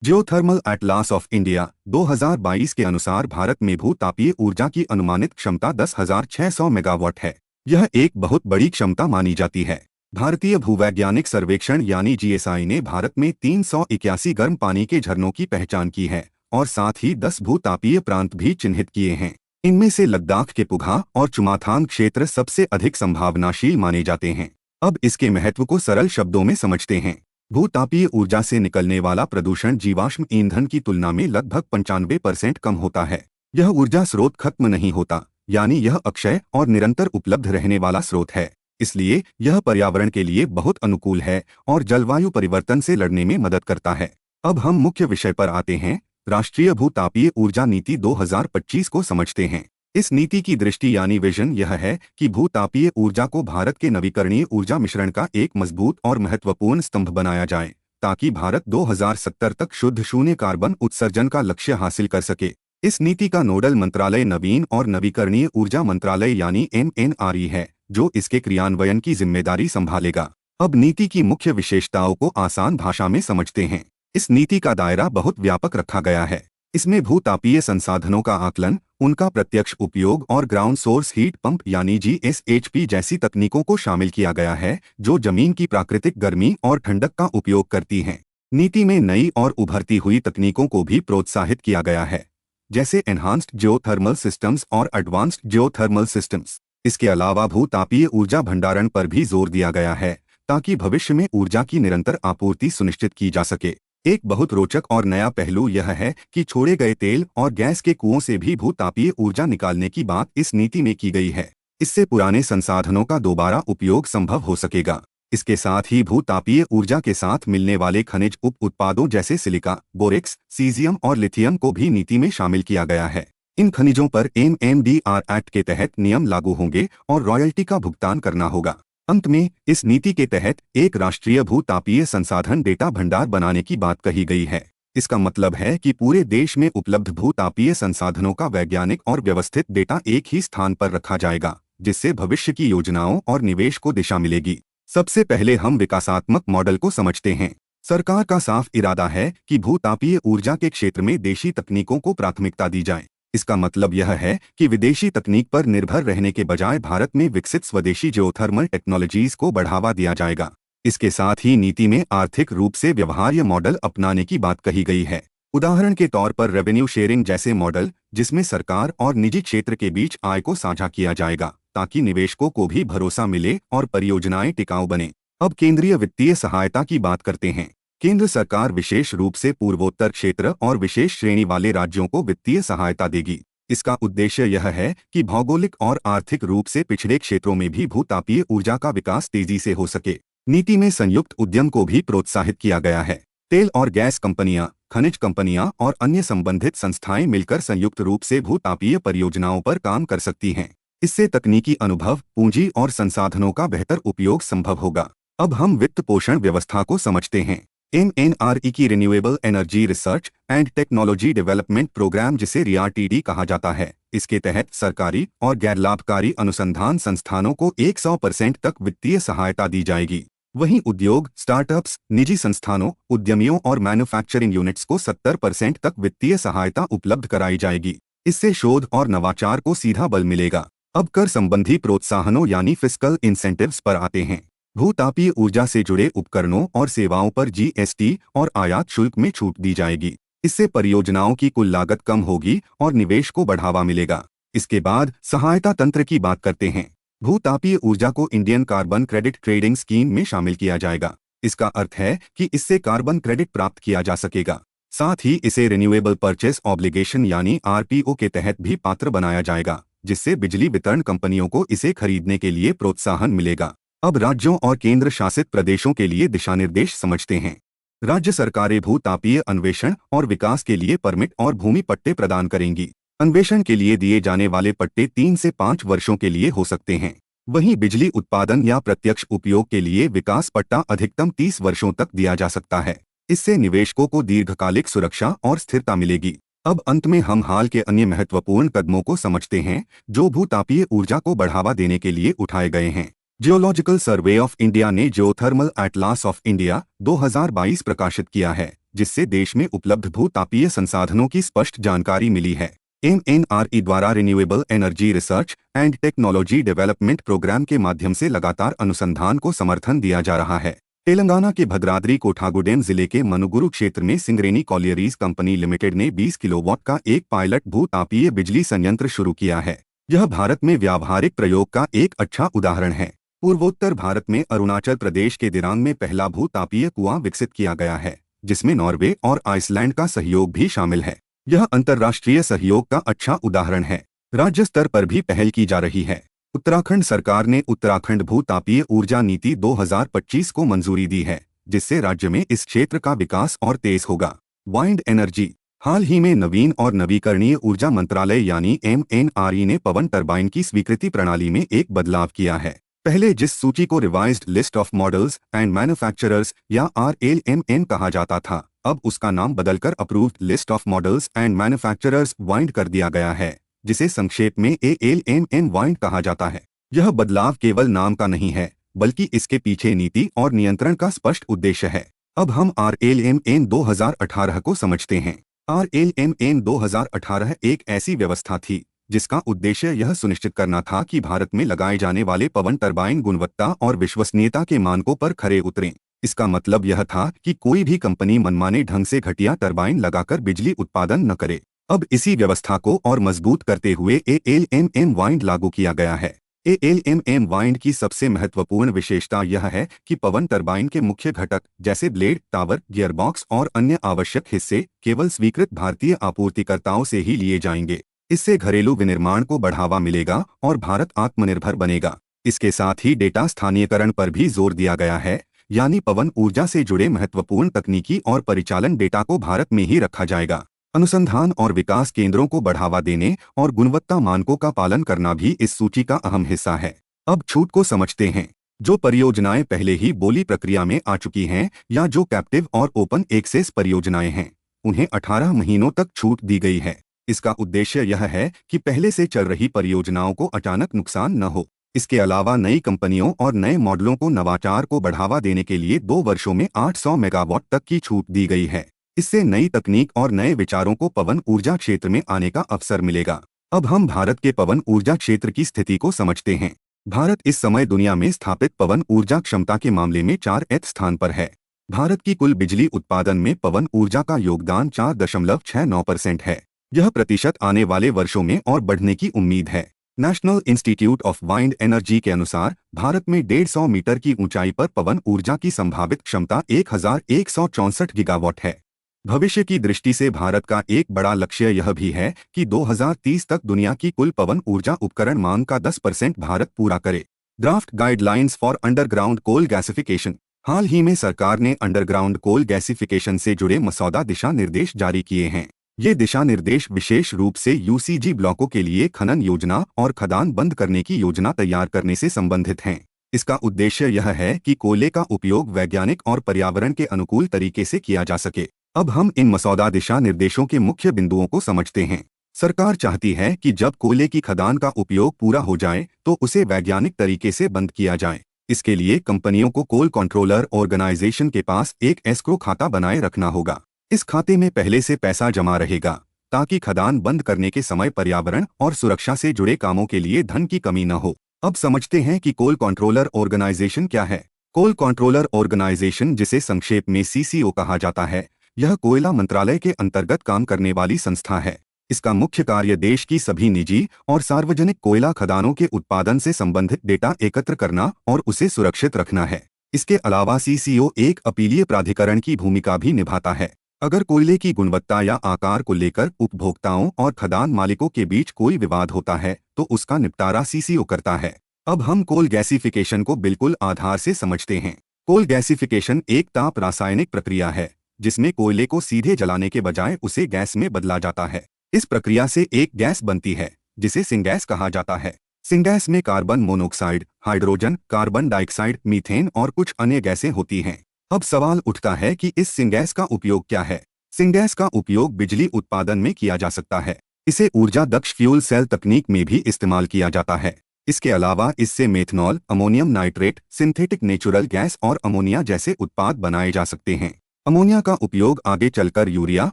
[SPEAKER 1] जियोथर्मल एटलास ऑफ इंडिया 2022 के अनुसार भारत में भूतापीय ऊर्जा की अनुमानित क्षमता 10,600 मेगावाट है। यह एक बहुत बड़ी क्षमता मानी जाती है। भारतीय भूवैज्ञानिक सर्वेक्षण यानी जीएसआई ने भारत में 381 गर्म पानी के झरनों की पहचान की है और साथ ही 10 भूतापीय प्रांत भी चिन्हित किए हैं। इनमें से लद्दाख के पुघा और चुमाथांग क्षेत्र सबसे अधिक संभावनाशील माने जाते हैं। अब इसके महत्व को सरल शब्दों में समझते हैं। भूतापीय ऊर्जा से निकलने वाला प्रदूषण जीवाश्म ईंधन की तुलना में लगभग 95% कम होता है। यह ऊर्जा स्रोत खत्म नहीं होता, यानी यह अक्षय और निरंतर उपलब्ध रहने वाला स्रोत है। इसलिए यह पर्यावरण के लिए बहुत अनुकूल है और जलवायु परिवर्तन से लड़ने में मदद करता है। अब हम मुख्य विषय पर आते हैं। राष्ट्रीय भूतापीय ऊर्जा नीति 2025 को समझते हैं। इस नीति की दृष्टि यानी विजन यह है कि भूतापीय ऊर्जा को भारत के नवीकरणीय ऊर्जा मिश्रण का एक मजबूत और महत्वपूर्ण स्तंभ बनाया जाए, ताकि भारत 2070 तक शुद्ध शून्य कार्बन उत्सर्जन का लक्ष्य हासिल कर सके। इस नीति का नोडल मंत्रालय नवीन और नवीकरणीय ऊर्जा मंत्रालय यानी MNRE है, जो इसके क्रियान्वयन की जिम्मेदारी संभालेगा। अब नीति की मुख्य विशेषताओं को आसान भाषा में समझते हैं। इस नीति का दायरा बहुत व्यापक रखा गया है। इसमें भूतापीय संसाधनों का आकलन, उनका प्रत्यक्ष उपयोग और ग्राउंड सोर्स हीट पंप यानी GSHP जैसी तकनीकों को शामिल किया गया है, जो जमीन की प्राकृतिक गर्मी और ठंडक का उपयोग करती हैं। नीति में नई और उभरती हुई तकनीकों को भी प्रोत्साहित किया गया है, जैसे एनहांस्ड जियोथर्मल सिस्टम्स और एडवांस्ड जियोथर्मल सिस्टम्स। इसके अलावा भूतापीय ऊर्जा भंडारण पर भी जोर दिया गया है, ताकि भविष्य में ऊर्जा की निरंतर आपूर्ति सुनिश्चित की जा सके। एक बहुत रोचक और नया पहलू यह है कि छोड़े गए तेल और गैस के कुओं से भी भूतापीय ऊर्जा निकालने की बात इस नीति में की गई है। इससे पुराने संसाधनों का दोबारा उपयोग संभव हो सकेगा। इसके साथ ही भूतापीय ऊर्जा के साथ मिलने वाले खनिज उप उत्पादों जैसे सिलिका, बोरेक्स, सीजियम और लिथियम को भी नीति में शामिल किया गया है। इन खनिजों पर MMDR एक्ट के तहत नियम लागू होंगे और रॉयल्टी का भुगतान करना होगा। अंत में इस नीति के तहत एक राष्ट्रीय भूतापीय संसाधन डेटा भंडार बनाने की बात कही गई है। इसका मतलब है कि पूरे देश में उपलब्ध भूतापीय संसाधनों का वैज्ञानिक और व्यवस्थित डेटा एक ही स्थान पर रखा जाएगा, जिससे भविष्य की योजनाओं और निवेश को दिशा मिलेगी। सबसे पहले हम विकासात्मक मॉडल को समझते हैं। सरकार का साफ इरादा है कि भूतापीय ऊर्जा के क्षेत्र में देशी तकनीकों को प्राथमिकता दी जाए। इसका मतलब यह है कि विदेशी तकनीक पर निर्भर रहने के बजाय भारत में विकसित स्वदेशी जियोथर्मल टेक्नोलॉजीज को बढ़ावा दिया जाएगा। इसके साथ ही नीति में आर्थिक रूप से व्यवहार्य मॉडल अपनाने की बात कही गई है। उदाहरण के तौर पर रेवेन्यू शेयरिंग जैसे मॉडल, जिसमें सरकार और निजी क्षेत्र के बीच आय को साझा किया जाएगा, ताकि निवेशकों को भी भरोसा मिले और परियोजनाएं टिकाऊ बने। अब केंद्रीय वित्तीय सहायता की बात करते हैं। केंद्र सरकार विशेष रूप से पूर्वोत्तर क्षेत्र और विशेष श्रेणी वाले राज्यों को वित्तीय सहायता देगी। इसका उद्देश्य यह है कि भौगोलिक और आर्थिक रूप से पिछड़े क्षेत्रों में भी भूतापीय ऊर्जा का विकास तेजी से हो सके। नीति में संयुक्त उद्यम को भी प्रोत्साहित किया गया है। तेल और गैस कंपनियां, खनिज कंपनियां और अन्य संबंधित संस्थाएं मिलकर संयुक्त रूप से भूतापीय परियोजनाओं पर काम कर सकती हैं। इससे तकनीकी अनुभव, पूंजी और संसाधनों का बेहतर उपयोग संभव होगा। अब हम वित्त पोषण व्यवस्था को समझते हैं। MNRE की renewable energy research and technology development programme, जिसे RIATD कहा जाता है, इसके तहत सरकारी और गैर लाभकारी अनुसंधान संस्थानों को 100% तक वित्तीय सहायता दी जाएगी। वहीं उद्योग, स्टार्टअप्स, निजी संस्थानों, उद्यमियों और मैन्युफैक्चरिंग यूनिट्स को 70% तक वित्तीय सहायता उपलब्ध कराई जाएगी। इससे शोध और नवाचार को सीधा बल मिलेगा। अब कर संबंधी प्रोत्साहनों यानी फिस्कल इंसेंटिव्स पर आते हैं। भूतापीय ऊर्जा से जुड़े उपकरणों और सेवाओं पर GST और आयात शुल्क में छूट दी जाएगी। इससे परियोजनाओं की कुल लागत कम होगी और निवेश को बढ़ावा मिलेगा। इसके बाद सहायता तंत्र की बात करते हैं। भूतापीय ऊर्जा को Indian carbon credit trading scheme में शामिल किया जाएगा। इसका अर्थ है कि इससे कार्बन क्रेडिट प्राप्त किया जा सकेगा। साथ ही इसे रिन्यूएबल परचेस ऑब्लिगेशन यानी RPO के तहत भी पात्र बनाया जाएगा, जिससे बिजली वितरण कंपनियों को इसे खरीदने के लिए प्रोत्साहन मिलेगा। अब राज्यों और केंद्र शासित प्रदेशों के लिए दिशानिर्देश समझते हैं। राज्य सरकारें भूतापीय अन्वेषण और विकास के लिए परमिट और भूमि पट्टे प्रदान करेंगी। अन्वेषण के लिए दिए जाने वाले पट्टे 3 से 5 वर्षों के लिए हो सकते हैं। वहीं बिजली उत्पादन या प्रत्यक्ष उपयोग के लिए विकास पट्टा अधिकतम 30 वर्षों तक दिया जा सकता है। इससे निवेशकों को दीर्घकालिक सुरक्षा और स्थिरता मिलेगी। अब अंत में हम हाल के अन्य महत्वपूर्ण कदमों को समझते हैं जो भूतापीय ऊर्जा को बढ़ावा देने के लिए उठाए गए हैं। जियोलॉजिकल सर्वे ऑफ इंडिया ने जियोथर्मल एटलास ऑफ इंडिया 2022 प्रकाशित किया है, जिससे देश में उपलब्ध भूतापीय संसाधनों की स्पष्ट जानकारी मिली है। MNRE द्वारा renewable energy research and technology development programme के माध्यम से लगातार अनुसंधान को समर्थन दिया जा रहा है। तेलंगाना के भद्राद्री कोठागुडेम जिले के मनुगुरु क्षेत्र में सिंगरेनी कॉलियरीज कंपनी लिमिटेड ने 20 किलोवाट का एक पायलट भूतापीय बिजली संयंत्र शुरू किया है। यह भारत में व्यावहारिक प्रयोग का एक अच्छा उदाहरण है। पूर्वोत्तर भारत में अरुणाचल प्रदेश के दिरांग में पहला भूतापीय कुआं विकसित किया गया है, जिसमें नॉर्वे और आइसलैंड का सहयोग भी शामिल है। यह अंतर्राष्ट्रीय सहयोग का अच्छा उदाहरण है। राज्य स्तर पर भी पहल की जा रही है। उत्तराखंड सरकार ने उत्तराखंड भूतापीय ऊर्जा नीति 2025 को मंजूरी दी है, जिससे राज्य में इस क्षेत्र का विकास और तेज होगा। Wind energy. हाल ही में नवीन और नवीकरणीय ऊर्जा मंत्रालय यानी MNRE ने पवन टरबाइन की स्वीकृति प्रणाली में एक बदलाव किया है। पहले जिस सूची को revised list of models and manufacturers या RLMN कहा जाता था, अब उसका नाम बदलकर approved list of models and manufacturers wind कर दिया गया है, जिसे संक्षेप में ALMN वाइंड कहा जाता है। यह बदलाव केवल नाम का नहीं है, बल्कि इसके पीछे नीति और नियंत्रण का स्पष्ट उद्देश्य है। अब हम RLMN 2018 को समझते हैं। RLMN 2018 एक ऐसी व्यवस्था थी जिसका उद्देश्य यह सुनिश्चित करना था कि भारत में लगाए जाने वाले पवन टरबाइन गुणवत्ता और विश्वसनीयता के मानकों पर खरे उतरें। इसका मतलब यह था कि कोई भी कंपनी मनमाने ढंग से घटिया टरबाइन लगाकर बिजली उत्पादन न करे। अब इसी व्यवस्था को और मजबूत करते हुए ALMM वाइंड लागू किया गया है। ALMM वाइंड की सबसे महत्वपूर्ण विशेषता यह है कि पवन टरबाइन के मुख्य घटक जैसे ब्लेड, टावर, गियरबॉक्स और अन्य आवश्यक हिस्से केवल स्वीकृत भारतीय आपूर्तिकर्ताओं से ही लिए जाएंगे। इससे घरेलू विनिर्माण को बढ़ावा मिलेगा और भारत आत्मनिर्भर बनेगा। इसके साथ ही डेटा स्थानीयकरण पर भी जोर दिया गया है, यानी पवन ऊर्जा से जुड़े महत्वपूर्ण तकनीकी और परिचालन डेटा को भारत में ही रखा जाएगा। अनुसंधान और विकास केंद्रों को बढ़ावा देने और गुणवत्ता मानकों का पालन करना भी इस सूची का अहम हिस्सा है। अब छूट को समझते हैं। जो परियोजनाएं पहले ही बोली प्रक्रिया में आ चुकी हैं या जो कैप्टिव और ओपन एक्सेस परियोजनाएं हैं, उन्हें 18 महीनों तक छूट दी गई है। इसका उद्देश्य यह है कि पहले से चल रही परियोजनाओं को अचानक नुकसान न हो। इसके अलावा नई कंपनियों और नए मॉडलों को नवाचार को बढ़ावा देने के लिए 2 वर्षों में 800 मेगावाट तक की छूट दी गई है। इससे नई तकनीक और नए विचारों को पवन ऊर्जा क्षेत्र में आने का अवसर मिलेगा। अब हम भारत के पवन ऊर्जा क्षेत्र की स्थिति को समझते हैं। भारत इस समय दुनिया में स्थापित पवन ऊर्जा क्षमता के मामले में 4th स्थान पर है। भारत की कुल बिजली उत्पादन में पवन ऊर्जा का योगदान 4.69% है। यह प्रतिशत आने वाले वर्षों में और बढ़ने की उम्मीद है। National institute of wind energy के अनुसार भारत में 150 मीटर की ऊंचाई पर पवन ऊर्जा की संभावित क्षमता 1164 गीगावाट है। भविष्य की दृष्टि से भारत का एक बड़ा लक्ष्य यह भी है कि 2030 तक दुनिया की कुल पवन ऊर्जा उपकरण मांग का 10% भारत पूरा करे। Draft guidelines for underground coal gasification. हाल ही में सरकार ने अंडरग्राउंड कोल गैसिफिकेशन से जुड़े मसौदा दिशा निर्देश जारी किए हैं। ये दिशा निर्देश विशेष रूप से UCG ब्लॉकों के लिए खनन योजना और खदान बंद करने की योजना तैयार करने से संबंधित हैं। इसका उद्देश्य यह है कि कोयले का उपयोग वैज्ञानिक और पर्यावरण के अनुकूल तरीके से किया जा सके। अब हम इन मसौदा दिशा निर्देशों के मुख्य बिंदुओं को समझते हैं। सरकार चाहती है कि जब कोयले की खदान का उपयोग पूरा हो जाए तो उसे वैज्ञानिक तरीके से बंद किया जाए। इसके लिए कंपनियों को कोल कंट्रोलर ऑर्गेनाइजेशन के पास एक एस्क्रो खाता बनाए रखना होगा। इस खाते में पहले से पैसा जमा रहेगा ताकि खदान बंद करने के समय पर्यावरण और सुरक्षा से जुड़े कामों के लिए धन की कमी न हो। अब समझते हैं कि कोल कंट्रोलर ऑर्गेनाइजेशन क्या है। कोल कंट्रोलर ऑर्गेनाइजेशन, जिसे संक्षेप में CCO कहा जाता है, यह कोयला मंत्रालय के अंतर्गत काम करने वाली संस्था है। इसका मुख्य कार्य देश की सभी निजी और सार्वजनिक कोयला खदानों के उत्पादन से संबंधित डेटा एकत्र करना और उसे सुरक्षित रखना है। इसके अलावा CCO एक अपीलीय प्राधिकरण की भूमिका भी निभाता है। अगर कोयले की गुणवत्ता या आकार को लेकर उपभोक्ताओं और खदान मालिकों के बीच कोई विवाद होता है तो उसका निपटारा CCO करता है। अब हम कोल गैसिफिकेशन को बिल्कुल आधार से समझते हैं। कोल गैसिफिकेशन एक ताप रासायनिक प्रक्रिया है जिसमें कोयले को सीधे जलाने के बजाय उसे गैस में बदला जाता है। इस प्रक्रिया से एक गैस बनती है जिसे सिंगैस कहा जाता है। सिंगैस में carbon monoxide, hydrogen, carbon dioxide, methane और कुछ अन्य गैसें होती हैं। अब सवाल उठता है कि इस सिंगैस का उपयोग क्या है। सिंगैस का उपयोग बिजली उत्पादन में किया जा सकता है। इसे ऊर्जा दक्ष फ्यूल सेल तकनीक में भी इस्तेमाल किया जाता है। इसके अलावा इससे methanol, ammonium nitrate, synthetic natural gas और अमोनिया जैसे उत्पाद बनाए जा सकते हैं। अमोनिया का उपयोग आगे चलकर यूरिया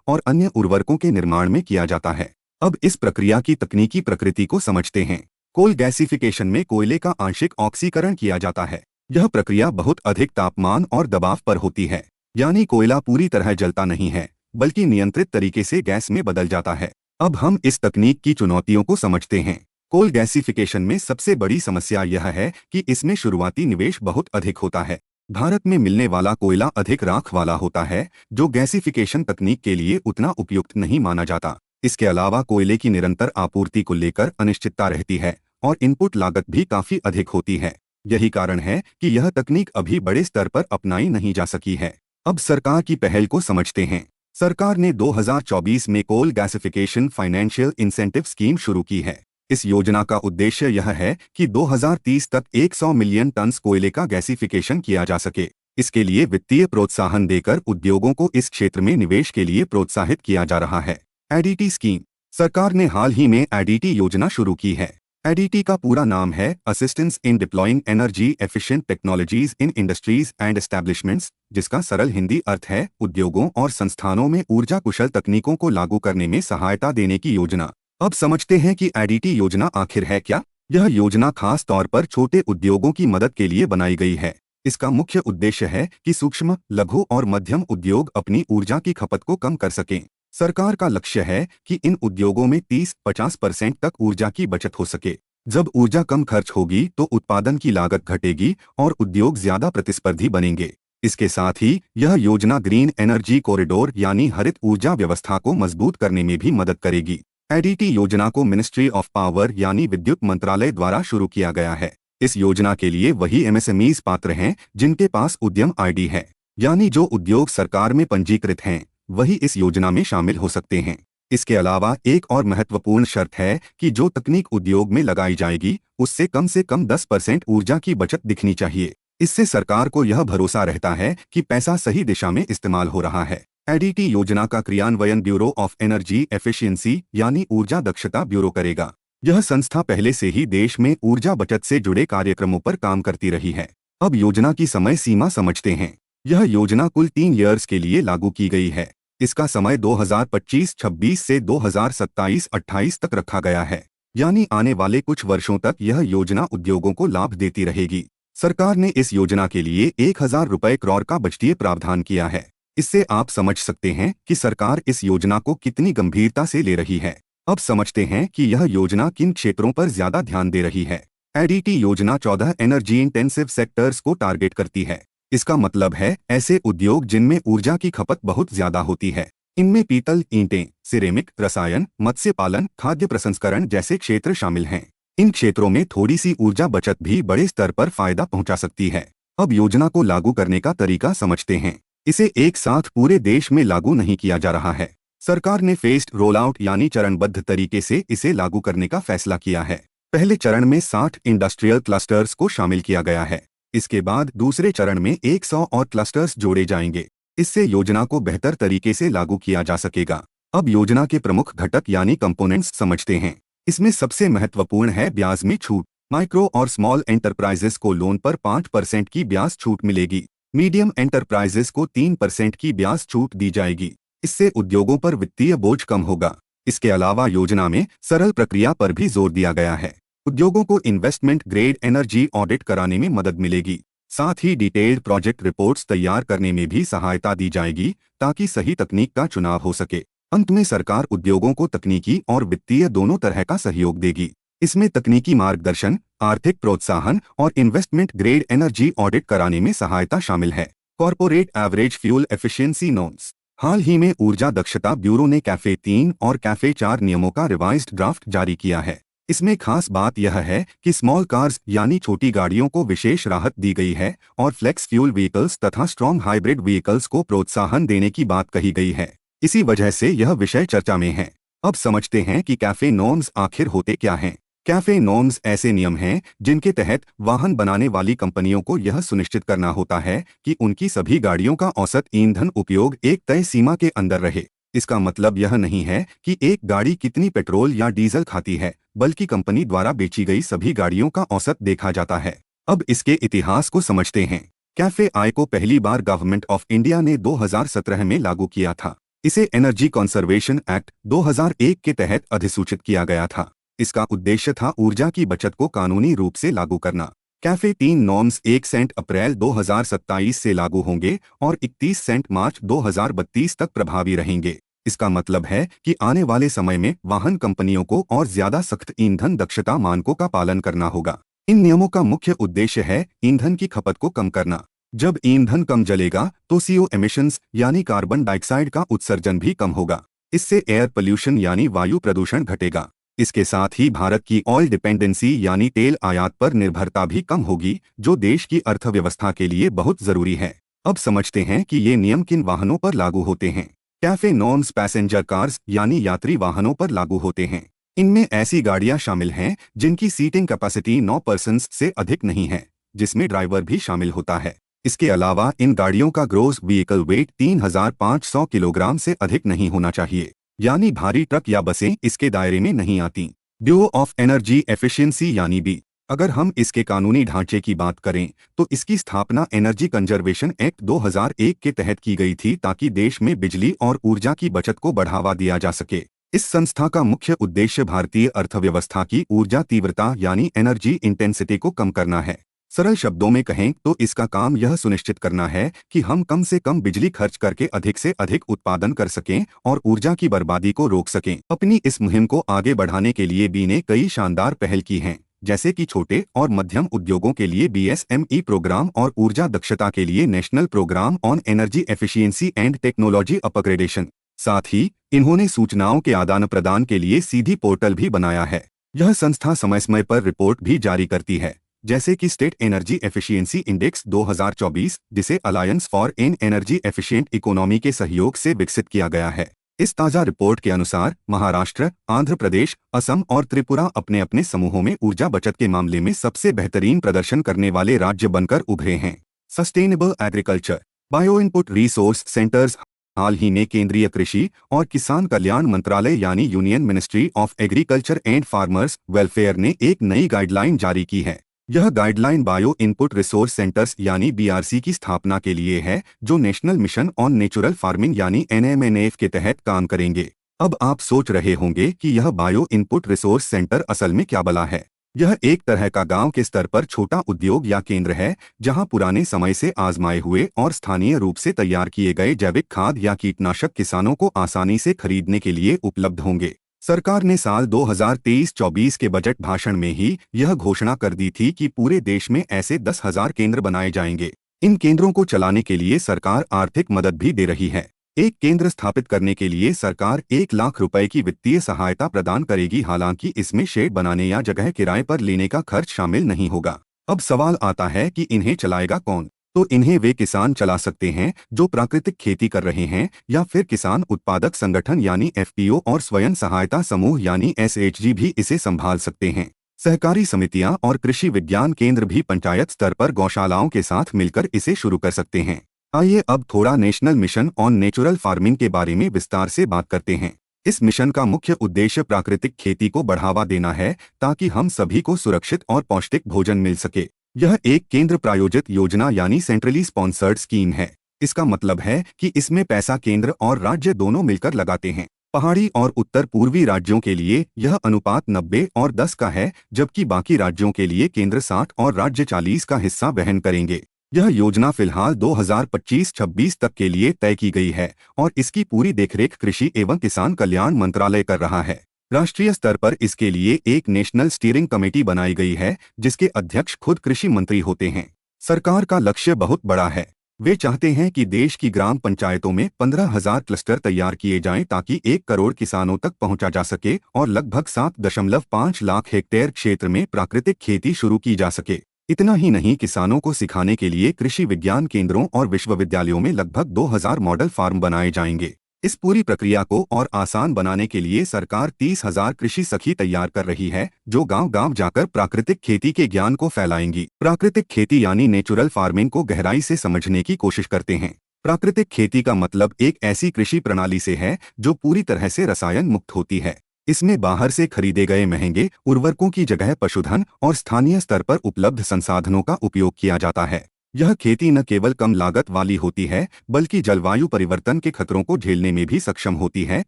[SPEAKER 1] और अन्य उर्वरकों के निर्माण में किया जाता है। अब इस प्रक्रिया की तकनीकी प्रकृति को समझते हैं। कोल गैसिफिकेशन में कोयले का आंशिक ऑक्सीकरण किया जाता है। यह प्रक्रिया बहुत अधिक तापमान और दबाव पर होती है, यानी कोयला पूरी तरह जलता नहीं है, बल्कि नियंत्रित तरीके से गैस में बदल जाता है। अब हम इस तकनीक की चुनौतियों को समझते हैं। कोल गैसिफिकेशन में सबसे बड़ी समस्या यह है कि इसमें शुरुआती निवेश बहुत अधिक होता है। भारत में मिलने वाला कोयला अधिक राख वाला होता है, जो गैसिफिकेशन तकनीक के लिए उतना उपयुक्त नहीं माना जाता। इसके अलावा कोयले की निरंतर आपूर्ति को लेकर अनिश्चितता रहती है और इनपुट लागत भी काफी अधिक होती है। यही कारण है कि यह तकनीक अभी बड़े स्तर पर अपनाई नहीं जा सकी है। अब सरकार की पहल को समझते हैं। सरकार ने 2024 में coal gasification financial incentive scheme शुरू की है। इस योजना का उद्देश्य यह है कि 2030 तक 100 मिलियन टन कोयले का गैसिफिकेशन किया जा सके। इसके लिए वित्तीय प्रोत्साहन देकर उद्योगों को इस क्षेत्र में निवेश के लिए प्रोत्साहित किया जा रहा है। ADT scheme. सरकार ने हाल ही में एडीटी योजना शुरू की है। एडीटी का पूरा नाम है assistance in deploying energy efficient technologies in industries and establishments, जिसका सरल हिंदी अर्थ है उद्योगों और संस्थानों में ऊर्जा कुशल तकनीकों को लागू करने में सहायता देने की योजना। अब समझते हैं कि एडीटी योजना आखिर है क्या। यह योजना खास तौर पर छोटे उद्योगों की मदद के लिए बनाई गई है। इसका मुख्य उद्देश्य है कि सूक्ष्म, लघु और मध्यम उद्योग अपनी ऊर्जा की खपत को कम कर सकें। सरकार का लक्ष्य है कि इन उद्योगों में 30-50% तक ऊर्जा की बचत हो सके। जब ऊर्जा कम खर्च होगी तो उत्पादन की लागत घटेगी और उद्योग ज्यादा प्रतिस्पर्धी बनेंगे। इसके साथ ही यह योजना ग्रीन एनर्जी कॉरिडोर यानी हरित ऊर्जा व्यवस्था को मजबूत करने में भी मदद करेगी। एडीटी योजना को मिनिस्ट्री ऑफ पावर यानी विद्युत मंत्रालय द्वारा शुरू किया गया है। इस योजना के लिए वही एमएसएमईज पात्र हैं जिनके पास उद्यम आईडी है, यानी जो उद्योग सरकार में पंजीकृत हैं वही इस योजना में शामिल हो सकते हैं। इसके अलावा एक और महत्वपूर्ण शर्त है कि जो तकनीक उद्योग में लगाई जाएगी उससे कम 10% ऊर्जा की बचत दिखनी चाहिए। इससे सरकार को यह भरोसा रहता है कि पैसा सही दिशा में इस्तेमाल हो रहा है। एडीटी योजना का क्रियान्वयन ब्यूरो ऑफ एनर्जी एफिशिएंसी यानी ऊर्जा दक्षता ब्यूरो करेगा। यह संस्था पहले से ही देश में ऊर्जा बचत से जुड़े कार्यक्रमों पर काम करती रही है। अब योजना की समय सीमा समझते हैं। यह योजना कुल 3 ईयर्स के लिए लागू की गई है। इसका समय 2025-26 से 2027-28 तक रखा गया है, यानी आने वाले कुछ वर्षों तक यह योजना उद्योगों को लाभ देती रहेगी। सरकार ने इस योजना के लिए 1000 रुपये करोड़ का बजटीय प्रावधान किया है। इससे आप समझ सकते हैं कि सरकार इस योजना को कितनी गंभीरता से ले रही है। अब समझते हैं कि यह योजना किन क्षेत्रों पर ज्यादा ध्यान दे रही है। एडीटी योजना 14 एनर्जी इंटेंसिव सेक्टर्स को टारगेट करती है। इसका मतलब है ऐसे उद्योग जिनमें ऊर्जा की खपत बहुत ज्यादा होती है। इनमें पीतल, ईंटें, सिरेमिक, रसायन, मत्स्य पालन, खाद्य प्रसंस्करण जैसे क्षेत्र शामिल हैं। इन क्षेत्रों में थोड़ी सी ऊर्जा बचत भी बड़े स्तर पर फायदा पहुंचा सकती है। अब योजना को लागू करने का तरीका समझते हैं। इसे एक साथ पूरे देश में लागू नहीं किया जा रहा है। सरकार ने फेस्ड रोल आउट यानी चरणबद्ध तरीके से इसे लागू करने का फैसला किया है। पहले चरण में 60 इंडस्ट्रियल क्लस्टर्स को शामिल किया गया है। इसके बाद दूसरे चरण में 100 और क्लस्टर्स जोड़े जाएंगे। इससे योजना को बेहतर तरीके से लागू किया जा सकेगा। अब योजना के प्रमुख घटक यानी कंपोनेंट्स समझते हैं। इसमें सबसे महत्वपूर्ण है ब्याज में छूट। माइक्रो और स्मॉल एंटरप्राइजेस को लोन पर 5% की ब्याज छूट मिलेगी। मीडियम एंटरप्राइजेस को 3% की ब्याज छूट दी जाएगी। इससे उद्योगों पर वित्तीय बोझ कम होगा। इसके अलावा योजना में सरल प्रक्रिया पर भी जोर दिया गया है। उद्योगों को इन्वेस्टमेंट ग्रेड एनर्जी ऑडिट कराने में मदद मिलेगी। साथ ही डिटेल्ड प्रोजेक्ट रिपोर्ट्स तैयार करने में भी सहायता दी जाएगी ताकि सही तकनीक का चुनाव हो सके। अंत में सरकार उद्योगों को तकनीकी और वित्तीय दोनों तरह का सहयोग देगी। इसमें तकनीकी मार्गदर्शन, आर्थिक प्रोत्साहन और इन्वेस्टमेंट ग्रेड एनर्जी ऑडिट कराने में सहायता शामिल है। Corporate average fuel efficiency norms. हाल ही में ऊर्जा दक्षता ब्यूरो ने कैफे 3 और कैफे 4 नियमों का रिवाइज्ड ड्राफ्ट जारी किया है। इसमें खास बात यह है कि स्मॉल कार्स यानी छोटी गाड़ियों को विशेष राहत दी गई है और फ्लेक्स फ्यूल व्हीकल्स तथा स्ट्रॉन्ग हाइब्रिड व्हीकल्स को प्रोत्साहन देने की बात कही गई है। इसी वजह से यह विषय चर्चा में है। अब समझते हैं कि कैफे नॉर्म्स आखिर होते क्या हैं। कैफे नॉर्म्स ऐसे नियम हैं जिनके तहत वाहन बनाने वाली कंपनियों को यह सुनिश्चित करना होता है कि उनकी सभी गाड़ियों का औसत ईंधन उपयोग एक तय सीमा के अंदर रहे। इसका मतलब यह नहीं है कि एक गाड़ी कितनी पेट्रोल या डीजल खाती है, बल्कि कंपनी द्वारा बेची गई सभी गाड़ियों का औसत देखा जाता है। अब इसके इतिहास को समझते हैं। कैफे आई को पहली बार गवर्नमेंट ऑफ इंडिया ने 2017 में लागू किया था। इसे एनर्जी कंजर्वेशन एक्ट 2001 के तहत अधिसूचित किया गया था। इसका उद्देश्य था ऊर्जा की बचत को कानूनी रूप से लागू करना। कैफे 3 नॉर्म्स 1 सेंट अप्रैल 2027 से लागू होंगे और 31 सेंट मार्च 2032 तक प्रभावी रहेंगे। इसका मतलब है कि आने वाले समय में वाहन कंपनियों को और ज्यादा सख्त ईंधन दक्षता मानकों का पालन करना होगा। इन नियमों का मुख्य उद्देश्य है ईंधन की खपत को कम करना। जब ईंधन कम जलेगा तो CO एमिशंस यानी कार्बन डाइऑक्साइड का उत्सर्जन भी कम होगा। इससे एयर पोल्यूशन यानी वायु प्रदूषण घटेगा। इसके साथ ही भारत की ऑयल डिपेंडेंसी यानी तेल आयात पर निर्भरता भी कम होगी, जो देश की अर्थव्यवस्था के लिए बहुत जरूरी है। अब समझते हैं कि ये नियम किन वाहनों पर लागू होते हैं। कैफे नॉर्म्स पैसेंजर कार्स यानी यात्री वाहनों पर लागू होते हैं। इनमें ऐसी गाड़ियां शामिल हैं जिनकी सीटिंग कैपेसिटी 9 पर्सन्स से अधिक नहीं है, जिसमें ड्राइवर भी शामिल होता है। इसके अलावा इन गाड़ियों का ग्रोस व्हीकल वेट 3500 किलोग्राम से अधिक नहीं होना चाहिए, यानी भारी ट्रक या बसें इसके दायरे में नहीं आती। ब्यूरो ऑफ एनर्जी एफिशिएंसी यानी बी। अगर हम इसके कानूनी ढांचे की बात करें तो इसकी स्थापना एनर्जी कंजर्वेशन एक्ट 2001 के तहत की गई थी, ताकि देश में बिजली और ऊर्जा की बचत को बढ़ावा दिया जा सके। इस संस्था का मुख्य उद्देश्य भारतीय अर्थव्यवस्था की ऊर्जा तीव्रता यानी एनर्जी इंटेंसिटी को कम करना है। सरल शब्दों में कहें तो इसका काम यह सुनिश्चित करना है कि हम कम से कम बिजली खर्च करके अधिक से अधिक उत्पादन कर सकें और ऊर्जा की बर्बादी को रोक सकें। अपनी इस मुहिम को आगे बढ़ाने के लिए बी ने कई शानदार पहल की हैं, जैसे कि छोटे और मध्यम उद्योगों के लिए BSME प्रोग्राम और ऊर्जा दक्षता के लिए national programme on energy efficiency and technology upgradation. साथ ही इन्होंने सूचनाओं के आदान प्रदान के लिए सीधी पोर्टल भी बनाया है। यह संस्था समय समय पर रिपोर्ट भी जारी करती है, जैसे कि स्टेट एनर्जी एफिशिएंसी इंडेक्स 2024, जिसे alliance for an energy efficient economy के सहयोग से विकसित किया गया है। इस ताज़ा रिपोर्ट के अनुसार महाराष्ट्र, आंध्र प्रदेश, असम और त्रिपुरा अपने अपने समूहों में ऊर्जा बचत के मामले में सबसे बेहतरीन प्रदर्शन करने वाले राज्य बनकर उभरे हैं। Sustainable agriculture bio input resource centres. हाल ही में केंद्रीय कृषि और किसान कल्याण मंत्रालय यानी union ministry of agriculture and farmers welfare ने एक नई गाइडलाइन जारी की है। यह guideline bio input resource centres यानी BRC की स्थापना के लिए है, जो national mission on natural farming यानी NMNF के तहत काम करेंगे। अब आप सोच रहे होंगे कि यह बायो इनपुट रिसोर्स सेंटर असल में क्या बला है। यह एक तरह का गांव के स्तर पर छोटा उद्योग या केंद्र है, जहां पुराने समय से आजमाए हुए और स्थानीय रूप से तैयार किए गए जैविक खाद या कीटनाशक किसानों को आसानी से खरीदने के लिए उपलब्ध होंगे। सरकार ने साल 2023-24 के बजट भाषण में ही यह घोषणा कर दी थी कि पूरे देश में ऐसे 10,000 केंद्र बनाए जाएंगे। इन केंद्रों को चलाने के लिए सरकार आर्थिक मदद भी दे रही है। एक केंद्र स्थापित करने के लिए सरकार 1 लाख रुपए की वित्तीय सहायता प्रदान करेगी, हालांकि इसमें शेड बनाने या जगह किराए पर लेने का खर्च शामिल नहीं होगा। अब सवाल आता है कि इन्हें चलाएगा कौन? तो इन्हें वे किसान चला सकते हैं जो प्राकृतिक खेती कर रहे हैं, या फिर किसान उत्पादक संगठन यानी FPO और स्वयं सहायता समूह यानी SHG भी इसे संभाल सकते हैं। सहकारी समितियां और कृषि विज्ञान केंद्र भी पंचायत स्तर पर गौशालाओं के साथ मिलकर इसे शुरू कर सकते हैं। आइए अब थोड़ा national mission on natural farming के बारे में विस्तार से बात करते हैं। इस मिशन का मुख्य उद्देश्य प्राकृतिक खेती को बढ़ावा देना है, ताकि हम सभी को सुरक्षित और पौष्टिक भोजन मिल सके। यह एक केंद्र प्रायोजित योजना यानी सेंट्रली स्पॉन्सर्ड स्कीम है। इसका मतलब है कि इसमें पैसा केंद्र और राज्य दोनों मिलकर लगाते हैं। पहाड़ी और उत्तर पूर्वी राज्यों के लिए यह अनुपात 90 और 10 का है, जबकि बाकी राज्यों के लिए केंद्र 60 और राज्य 40 का हिस्सा वहन करेंगे। यह योजना फिलहाल 2025-26 तक के लिए तय की गई है और इसकी पूरी देखरेख कृषि एवं किसान कल्याण मंत्रालय कर रहा है। राष्ट्रीय स्तर पर इसके लिए एक नेशनल स्टीयरिंग कमेटी बनाई गई है, जिसके अध्यक्ष खुद कृषि मंत्री होते हैं। सरकार का लक्ष्य बहुत बड़ा है। वे चाहते हैं कि देश की ग्राम पंचायतों में 15,000 क्लस्टर तैयार किए जाएं, ताकि 1 करोड़ किसानों तक पहुंचा जा सके और लगभग 7.5 लाख हेक्टेयर क्षेत्र में प्राकृतिक खेती शुरू की जा सके। इतना ही नहीं, किसानों को सिखाने के लिए कृषि विज्ञान केंद्रों और विश्वविद्यालयों में लगभग 2000 मॉडल फार्म बनाए जाएंगे। इस पूरी प्रक्रिया को और आसान बनाने के लिए सरकार 30,000 कृषि सखी तैयार कर रही है, जो गांव-गांव जाकर प्राकृतिक खेती के ज्ञान को फैलाएंगी। प्राकृतिक खेती यानी नेचुरल फार्मिंग को गहराई से समझने की कोशिश करते हैं। प्राकृतिक खेती का मतलब एक ऐसी कृषि प्रणाली से है जो पूरी तरह से रसायन मुक्त होती है। इसमें बाहर से खरीदे गए महंगे उर्वरकों की जगह पशुधन और स्थानीय स्तर पर उपलब्ध संसाधनों का उपयोग किया जाता है। यह खेती न केवल कम लागत वाली होती है, बल्कि जलवायु परिवर्तन के खतरों को झेलने में भी सक्षम होती है,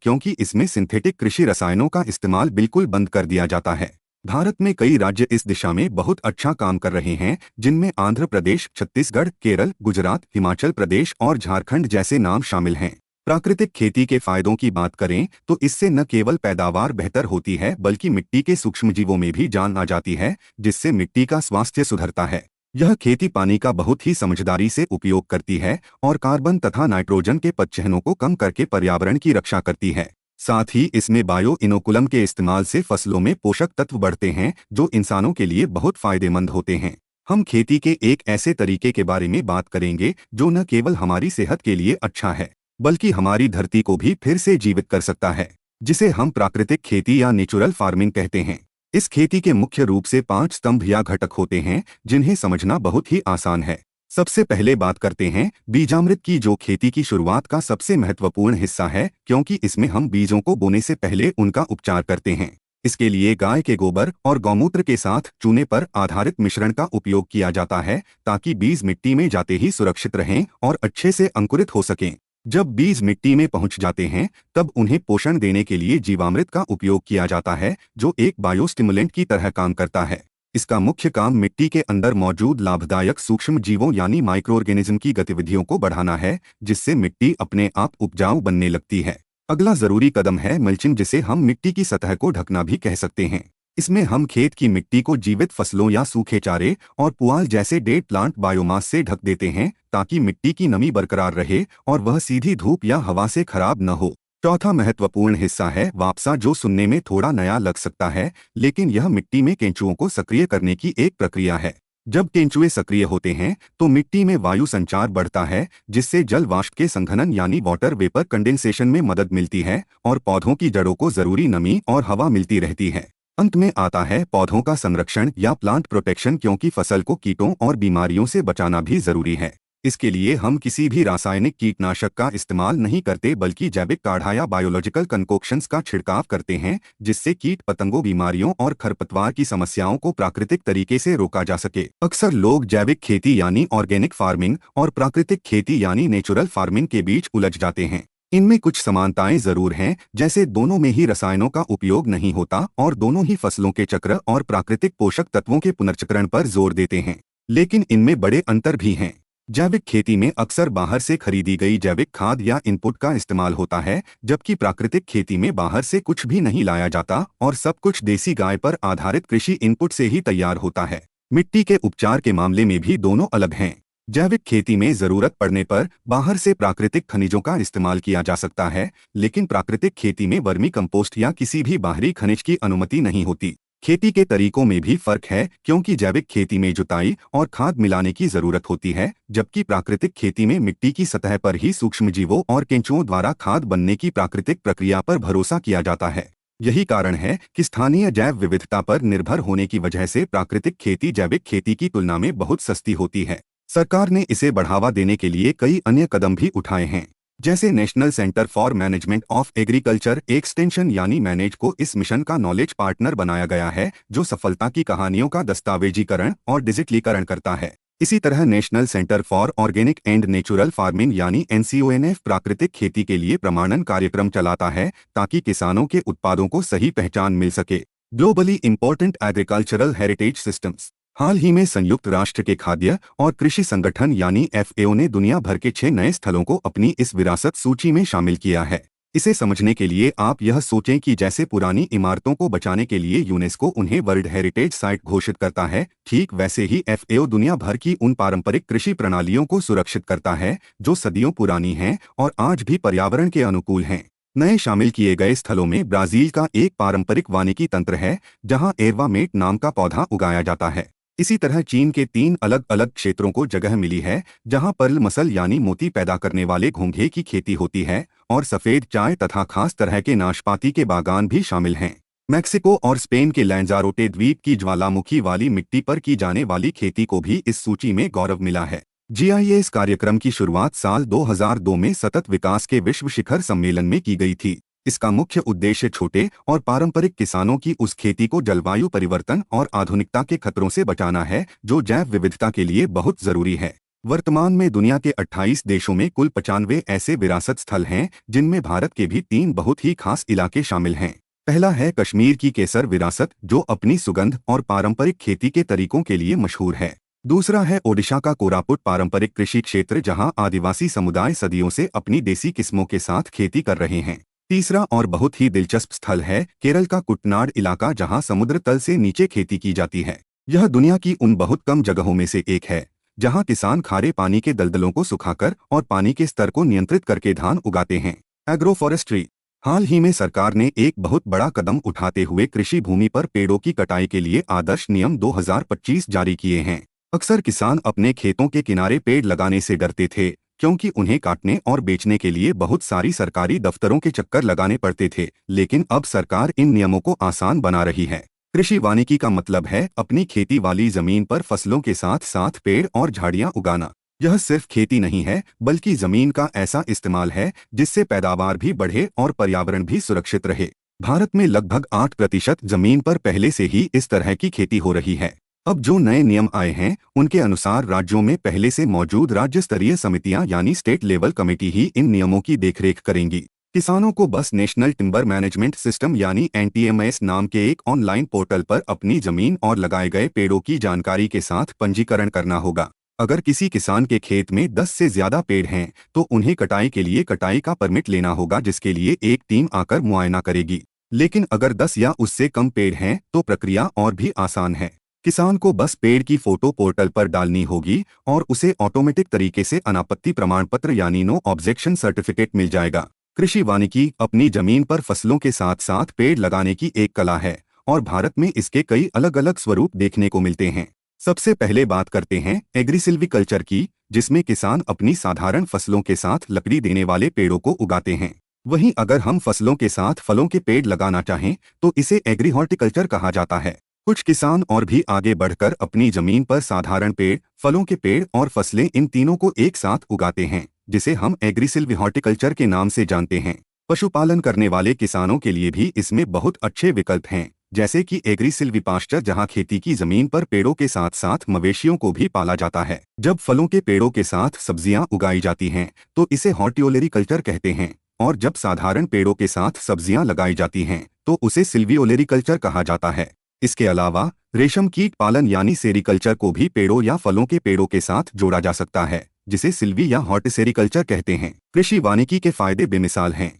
[SPEAKER 1] क्योंकि इसमें सिंथेटिक कृषि रसायनों का इस्तेमाल बिल्कुल बंद कर दिया जाता है। भारत में कई राज्य इस दिशा में बहुत अच्छा काम कर रहे हैं, जिनमें आंध्र प्रदेश, छत्तीसगढ़, केरल, गुजरात, हिमाचल प्रदेश और झारखंड जैसे नाम शामिल हैं। प्राकृतिक खेती के फायदों की बात करें तो इससे न केवल पैदावार बेहतर होती है, बल्कि मिट्टी के सूक्ष्मजीवों में भी जान आ जाती है, जिससे मिट्टी का स्वास्थ्य सुधरता है। यह खेती पानी का बहुत ही समझदारी से उपयोग करती है और कार्बन तथा नाइट्रोजन के पदचिह्नों को कम करके पर्यावरण की रक्षा करती है। साथ ही इसमें बायो इनोकुलम के इस्तेमाल से फसलों में पोषक तत्व बढ़ते हैं, जो इंसानों के लिए बहुत फायदेमंद होते हैं। हम खेती के एक ऐसे तरीके के बारे में बात करेंगे जो न केवल हमारी सेहत के लिए अच्छा है, बल्कि हमारी धरती को भी फिर से जीवित कर सकता है, जिसे हम प्राकृतिक खेती या नेचुरल फार्मिंग कहते हैं। इस खेती के मुख्य रूप से 5 स्तंभ या घटक होते हैं, जिन्हें समझना बहुत ही आसान है। सबसे पहले बात करते हैं बीजामृत की, जो खेती की शुरुआत का सबसे महत्वपूर्ण हिस्सा है, क्योंकि इसमें हम बीजों को बोने से पहले उनका उपचार करते हैं। इसके लिए गाय के गोबर और गौमूत्र के साथ चूने पर आधारित मिश्रण का उपयोग किया जाता है, ताकि बीज मिट्टी में जाते ही सुरक्षित रहें और अच्छे से अंकुरित हो सकें। जब बीज मिट्टी में पहुंच जाते हैं, तब उन्हें पोषण देने के लिए जीवामृत का उपयोग किया जाता है, जो एक बायोस्टिमुलेंट की तरह काम करता है। इसका मुख्य काम मिट्टी के अंदर मौजूद लाभदायक सूक्ष्म जीवों यानी माइक्रो ऑर्गेनिज्म की गतिविधियों को बढ़ाना है, जिससे मिट्टी अपने आप उपजाऊ बनने लगती है। अगला जरूरी कदम है मल्चिंग, जिसे हम मिट्टी की सतह को ढकना भी कह सकते हैं। इसमें हम खेत की मिट्टी को जीवित फसलों या सूखे चारे और पुआल जैसे डेड प्लांट बायोमास से ढक देते हैं, ताकि मिट्टी की नमी बरकरार रहे और वह सीधी धूप या हवा से खराब न हो। चौथा महत्वपूर्ण हिस्सा है वापसा, जो सुनने में थोड़ा नया लग सकता है, लेकिन यह मिट्टी में केंचुओं को सक्रिय करने की एक प्रक्रिया है। जब केंचुए सक्रिय होते हैं तो मिट्टी में वायु संचार बढ़ता है, जिससे जल वाष्प के संघनन यानी वाटर वेपर कंडेंसेशन में मदद मिलती है और पौधों की जड़ों को जरूरी नमी और हवा मिलती रहती है। अंत में आता है पौधों का संरक्षण या प्लांट प्रोटेक्शन, क्योंकि फसल को कीटों और बीमारियों से बचाना भी जरूरी है। इसके लिए हम किसी भी रासायनिक कीटनाशक का इस्तेमाल नहीं करते, बल्कि जैविक काढ़ा या बायोलॉजिकल कंकोक्शंस का छिड़काव करते हैं, जिससे कीट पतंगों, बीमारियों और खरपतवार की समस्याओं को प्राकृतिक तरीके से रोका जा सके। अक्सर लोग जैविक खेती यानी ऑर्गेनिक फार्मिंग और प्राकृतिक खेती यानी नेचुरल फार्मिंग के बीच उलझ जाते हैं। इनमें कुछ समानताएं जरूर हैं, जैसे दोनों में ही रसायनों का उपयोग नहीं होता और दोनों ही फसलों के चक्र और प्राकृतिक पोषक तत्वों के पुनर्चक्रण पर जोर देते हैं। लेकिन इनमें बड़े अंतर भी हैं। जैविक खेती में अक्सर बाहर से खरीदी गई जैविक खाद या इनपुट का इस्तेमाल होता है, जबकि प्राकृतिक खेती में बाहर से कुछ भी नहीं लाया जाता और सब कुछ देसी गाय पर आधारित कृषि इनपुट से ही तैयार होता है। मिट्टी के उपचार के मामले में भी दोनों अलग हैं। जैविक खेती में जरूरत पड़ने पर बाहर से प्राकृतिक खनिजों का इस्तेमाल किया जा सकता है, लेकिन प्राकृतिक खेती में वर्मी कंपोस्ट या किसी भी बाहरी खनिज की अनुमति नहीं होती। खेती के तरीकों में भी फर्क है, क्योंकि जैविक खेती में जुताई और खाद मिलाने की जरूरत होती है, जबकि प्राकृतिक खेती में मिट्टी की सतह पर ही सूक्ष्मजीवों और केंचुओं द्वारा खाद बनने की प्राकृतिक प्रक्रिया पर भरोसा किया जाता है। यही कारण है कि स्थानीय जैव विविधता पर निर्भर होने की वजह से प्राकृतिक खेती जैविक खेती की तुलना में बहुत सस्ती होती है। सरकार ने इसे बढ़ावा देने के लिए कई अन्य कदम भी उठाए हैं, जैसे national centre for management of agriculture extension यानी मैनेज को इस मिशन का नॉलेज पार्टनर बनाया गया है, जो सफलता की कहानियों का दस्तावेजीकरण और डिजिटलीकरण करता है। इसी तरह national centre for organic and natural farming यानी NCONF प्राकृतिक खेती के लिए प्रमाणन कार्यक्रम चलाता है, ताकि किसानों के उत्पादों को सही पहचान मिल सके। Globally important agricultural heritage systems. हाल ही में संयुक्त राष्ट्र के खाद्य और कृषि संगठन यानी FAO ने दुनिया भर के 6 नए स्थलों को अपनी इस विरासत सूची में शामिल किया है। इसे समझने के लिए आप यह सोचें कि जैसे पुरानी इमारतों को बचाने के लिए यूनेस्को उन्हें वर्ल्ड हेरिटेज साइट घोषित करता है, ठीक वैसे ही FAO दुनिया भर की उन पारंपरिक कृषि प्रणालियों को सुरक्षित करता है जो सदियों पुरानी हैं और आज भी पर्यावरण के अनुकूल हैं। नए शामिल किए गए स्थलों में ब्राजील का एक पारंपरिक वानिकी तंत्र है, जहां एरवा मेट नाम का पौधा उगाया जाता है। इसी तरह चीन के 3 अलग अलग क्षेत्रों को जगह मिली है, जहां पर्ल मसल यानी मोती पैदा करने वाले घोंघे की खेती होती है, और सफ़ेद चाय तथा खास तरह के नाशपाती के बागान भी शामिल हैं। मैक्सिको और स्पेन के लैंजारोटे द्वीप की ज्वालामुखी वाली मिट्टी पर की जाने वाली खेती को भी इस सूची में गौरव मिला है। जीआईएस कार्यक्रम की शुरुआत साल 2002 में सतत विकास के विश्व शिखर सम्मेलन में की गई थी। इसका मुख्य उद्देश्य छोटे और पारंपरिक किसानों की उस खेती को जलवायु परिवर्तन और आधुनिकता के खतरों से बचाना है जो जैव विविधता के लिए बहुत जरूरी है। वर्तमान में दुनिया के 28 देशों में कुल 95 ऐसे विरासत स्थल हैं, जिनमें भारत के भी 3 बहुत ही खास इलाके शामिल हैं। पहला है कश्मीर की केसर विरासत, जो अपनी सुगंध और पारंपरिक खेती के तरीकों के लिए मशहूर है। दूसरा है ओडिशा का कोरापुट पारंपरिक कृषि क्षेत्र, जहां आदिवासी समुदाय सदियों से अपनी देसी किस्मों के साथ खेती कर रहे हैं। तीसरा और बहुत ही दिलचस्प स्थल है केरल का कुट्टनाड इलाका, जहां समुद्र तल से नीचे खेती की जाती है। यह दुनिया की उन बहुत कम जगहों में से एक है जहां किसान खारे पानी के दलदलों को सुखाकर और पानी के स्तर को नियंत्रित करके धान उगाते हैं। Agro forestry. हाल ही में सरकार ने एक बहुत बड़ा कदम उठाते हुए कृषि भूमि पर पेड़ों की कटाई के लिए आदर्श नियम 2025 जारी किए हैं। अक्सर किसान अपने खेतों के किनारे पेड़ लगाने से डरते थे, क्योंकि उन्हें काटने और बेचने के लिए बहुत सारी सरकारी दफ्तरों के चक्कर लगाने पड़ते थे। लेकिन अब सरकार इन नियमों को आसान बना रही है। कृषि वानिकी का मतलब है अपनी खेती वाली जमीन पर फसलों के साथ साथ पेड़ और झाड़ियां उगाना। यह सिर्फ खेती नहीं है, बल्कि जमीन का ऐसा इस्तेमाल है जिससे पैदावार भी बढ़े और पर्यावरण भी सुरक्षित रहे। भारत में लगभग 8% जमीन पर पहले से ही इस तरह की खेती हो रही है। अब जो नए नियम आए हैं, उनके अनुसार राज्यों में पहले से मौजूद राज्य स्तरीय समितियां यानी स्टेट लेवल कमेटी ही इन नियमों की देखरेख करेंगी। किसानों को बस नेशनल टिम्बर मैनेजमेंट सिस्टम यानी NTMS नाम के एक ऑनलाइन पोर्टल पर अपनी जमीन और लगाए गए पेड़ों की जानकारी के साथ पंजीकरण करना होगा। अगर किसी किसान के खेत में 10 से ज्यादा पेड़ हैं, तो उन्हें कटाई के लिए कटाई का परमिट लेना होगा, जिसके लिए एक टीम आकर मुआयना करेगी। लेकिन अगर 10 या उससे कम पेड़ हैं, तो प्रक्रिया और भी आसान है। किसान को बस पेड़ की फोटो पोर्टल पर डालनी होगी और उसे ऑटोमेटिक तरीके से अनापत्ति प्रमाण पत्र यानी नो ऑब्जेक्शन सर्टिफिकेट मिल जाएगा। कृषि वानिकी अपनी जमीन पर फसलों के साथ साथ पेड़ लगाने की एक कला है और भारत में इसके कई अलग अलग स्वरूप देखने को मिलते हैं। सबसे पहले बात करते हैं एग्रीसिल्वीकल्चर की, जिसमें किसान अपनी साधारण फसलों के साथ लकड़ी देने वाले पेड़ों को उगाते हैं। वहीं अगर हम फसलों के साथ फलों के पेड़ लगाना चाहें, तो इसे एग्री हॉर्टिकल्चर कहा जाता है। कुछ किसान और भी आगे बढ़कर अपनी जमीन पर साधारण पेड़, फलों के पेड़ और फसलें, इन तीनों को एक साथ उगाते हैं, जिसे हम एग्रीसिल्वीहॉर्टिकल्चर के नाम से जानते हैं। पशुपालन करने वाले किसानों के लिए भी इसमें बहुत अच्छे विकल्प हैं, जैसे कि एग्रीसिल्वीपास्चर, जहां खेती की जमीन पर पेड़ों के साथ साथ मवेशियों को भी पाला जाता है। जब फलों के पेड़ों के साथ सब्जियां उगाई जाती हैं, तो इसे हॉर्टिओलेरिकल्चर कहते हैं, और जब साधारण पेड़ों के साथ सब्जियां लगाई जाती हैं, तो उसे सिल्वियोलेरिकल्चर कहा जाता है। इसके अलावा रेशम कीट पालन यानी सेरिकल्चर को भी पेड़ों या फलों के पेड़ों के साथ जोड़ा जा सकता है, जिसे सिल्वी या हॉर्टिसेरिकल्चर कहते हैं। कृषि वानिकी के फायदे बेमिसाल हैं।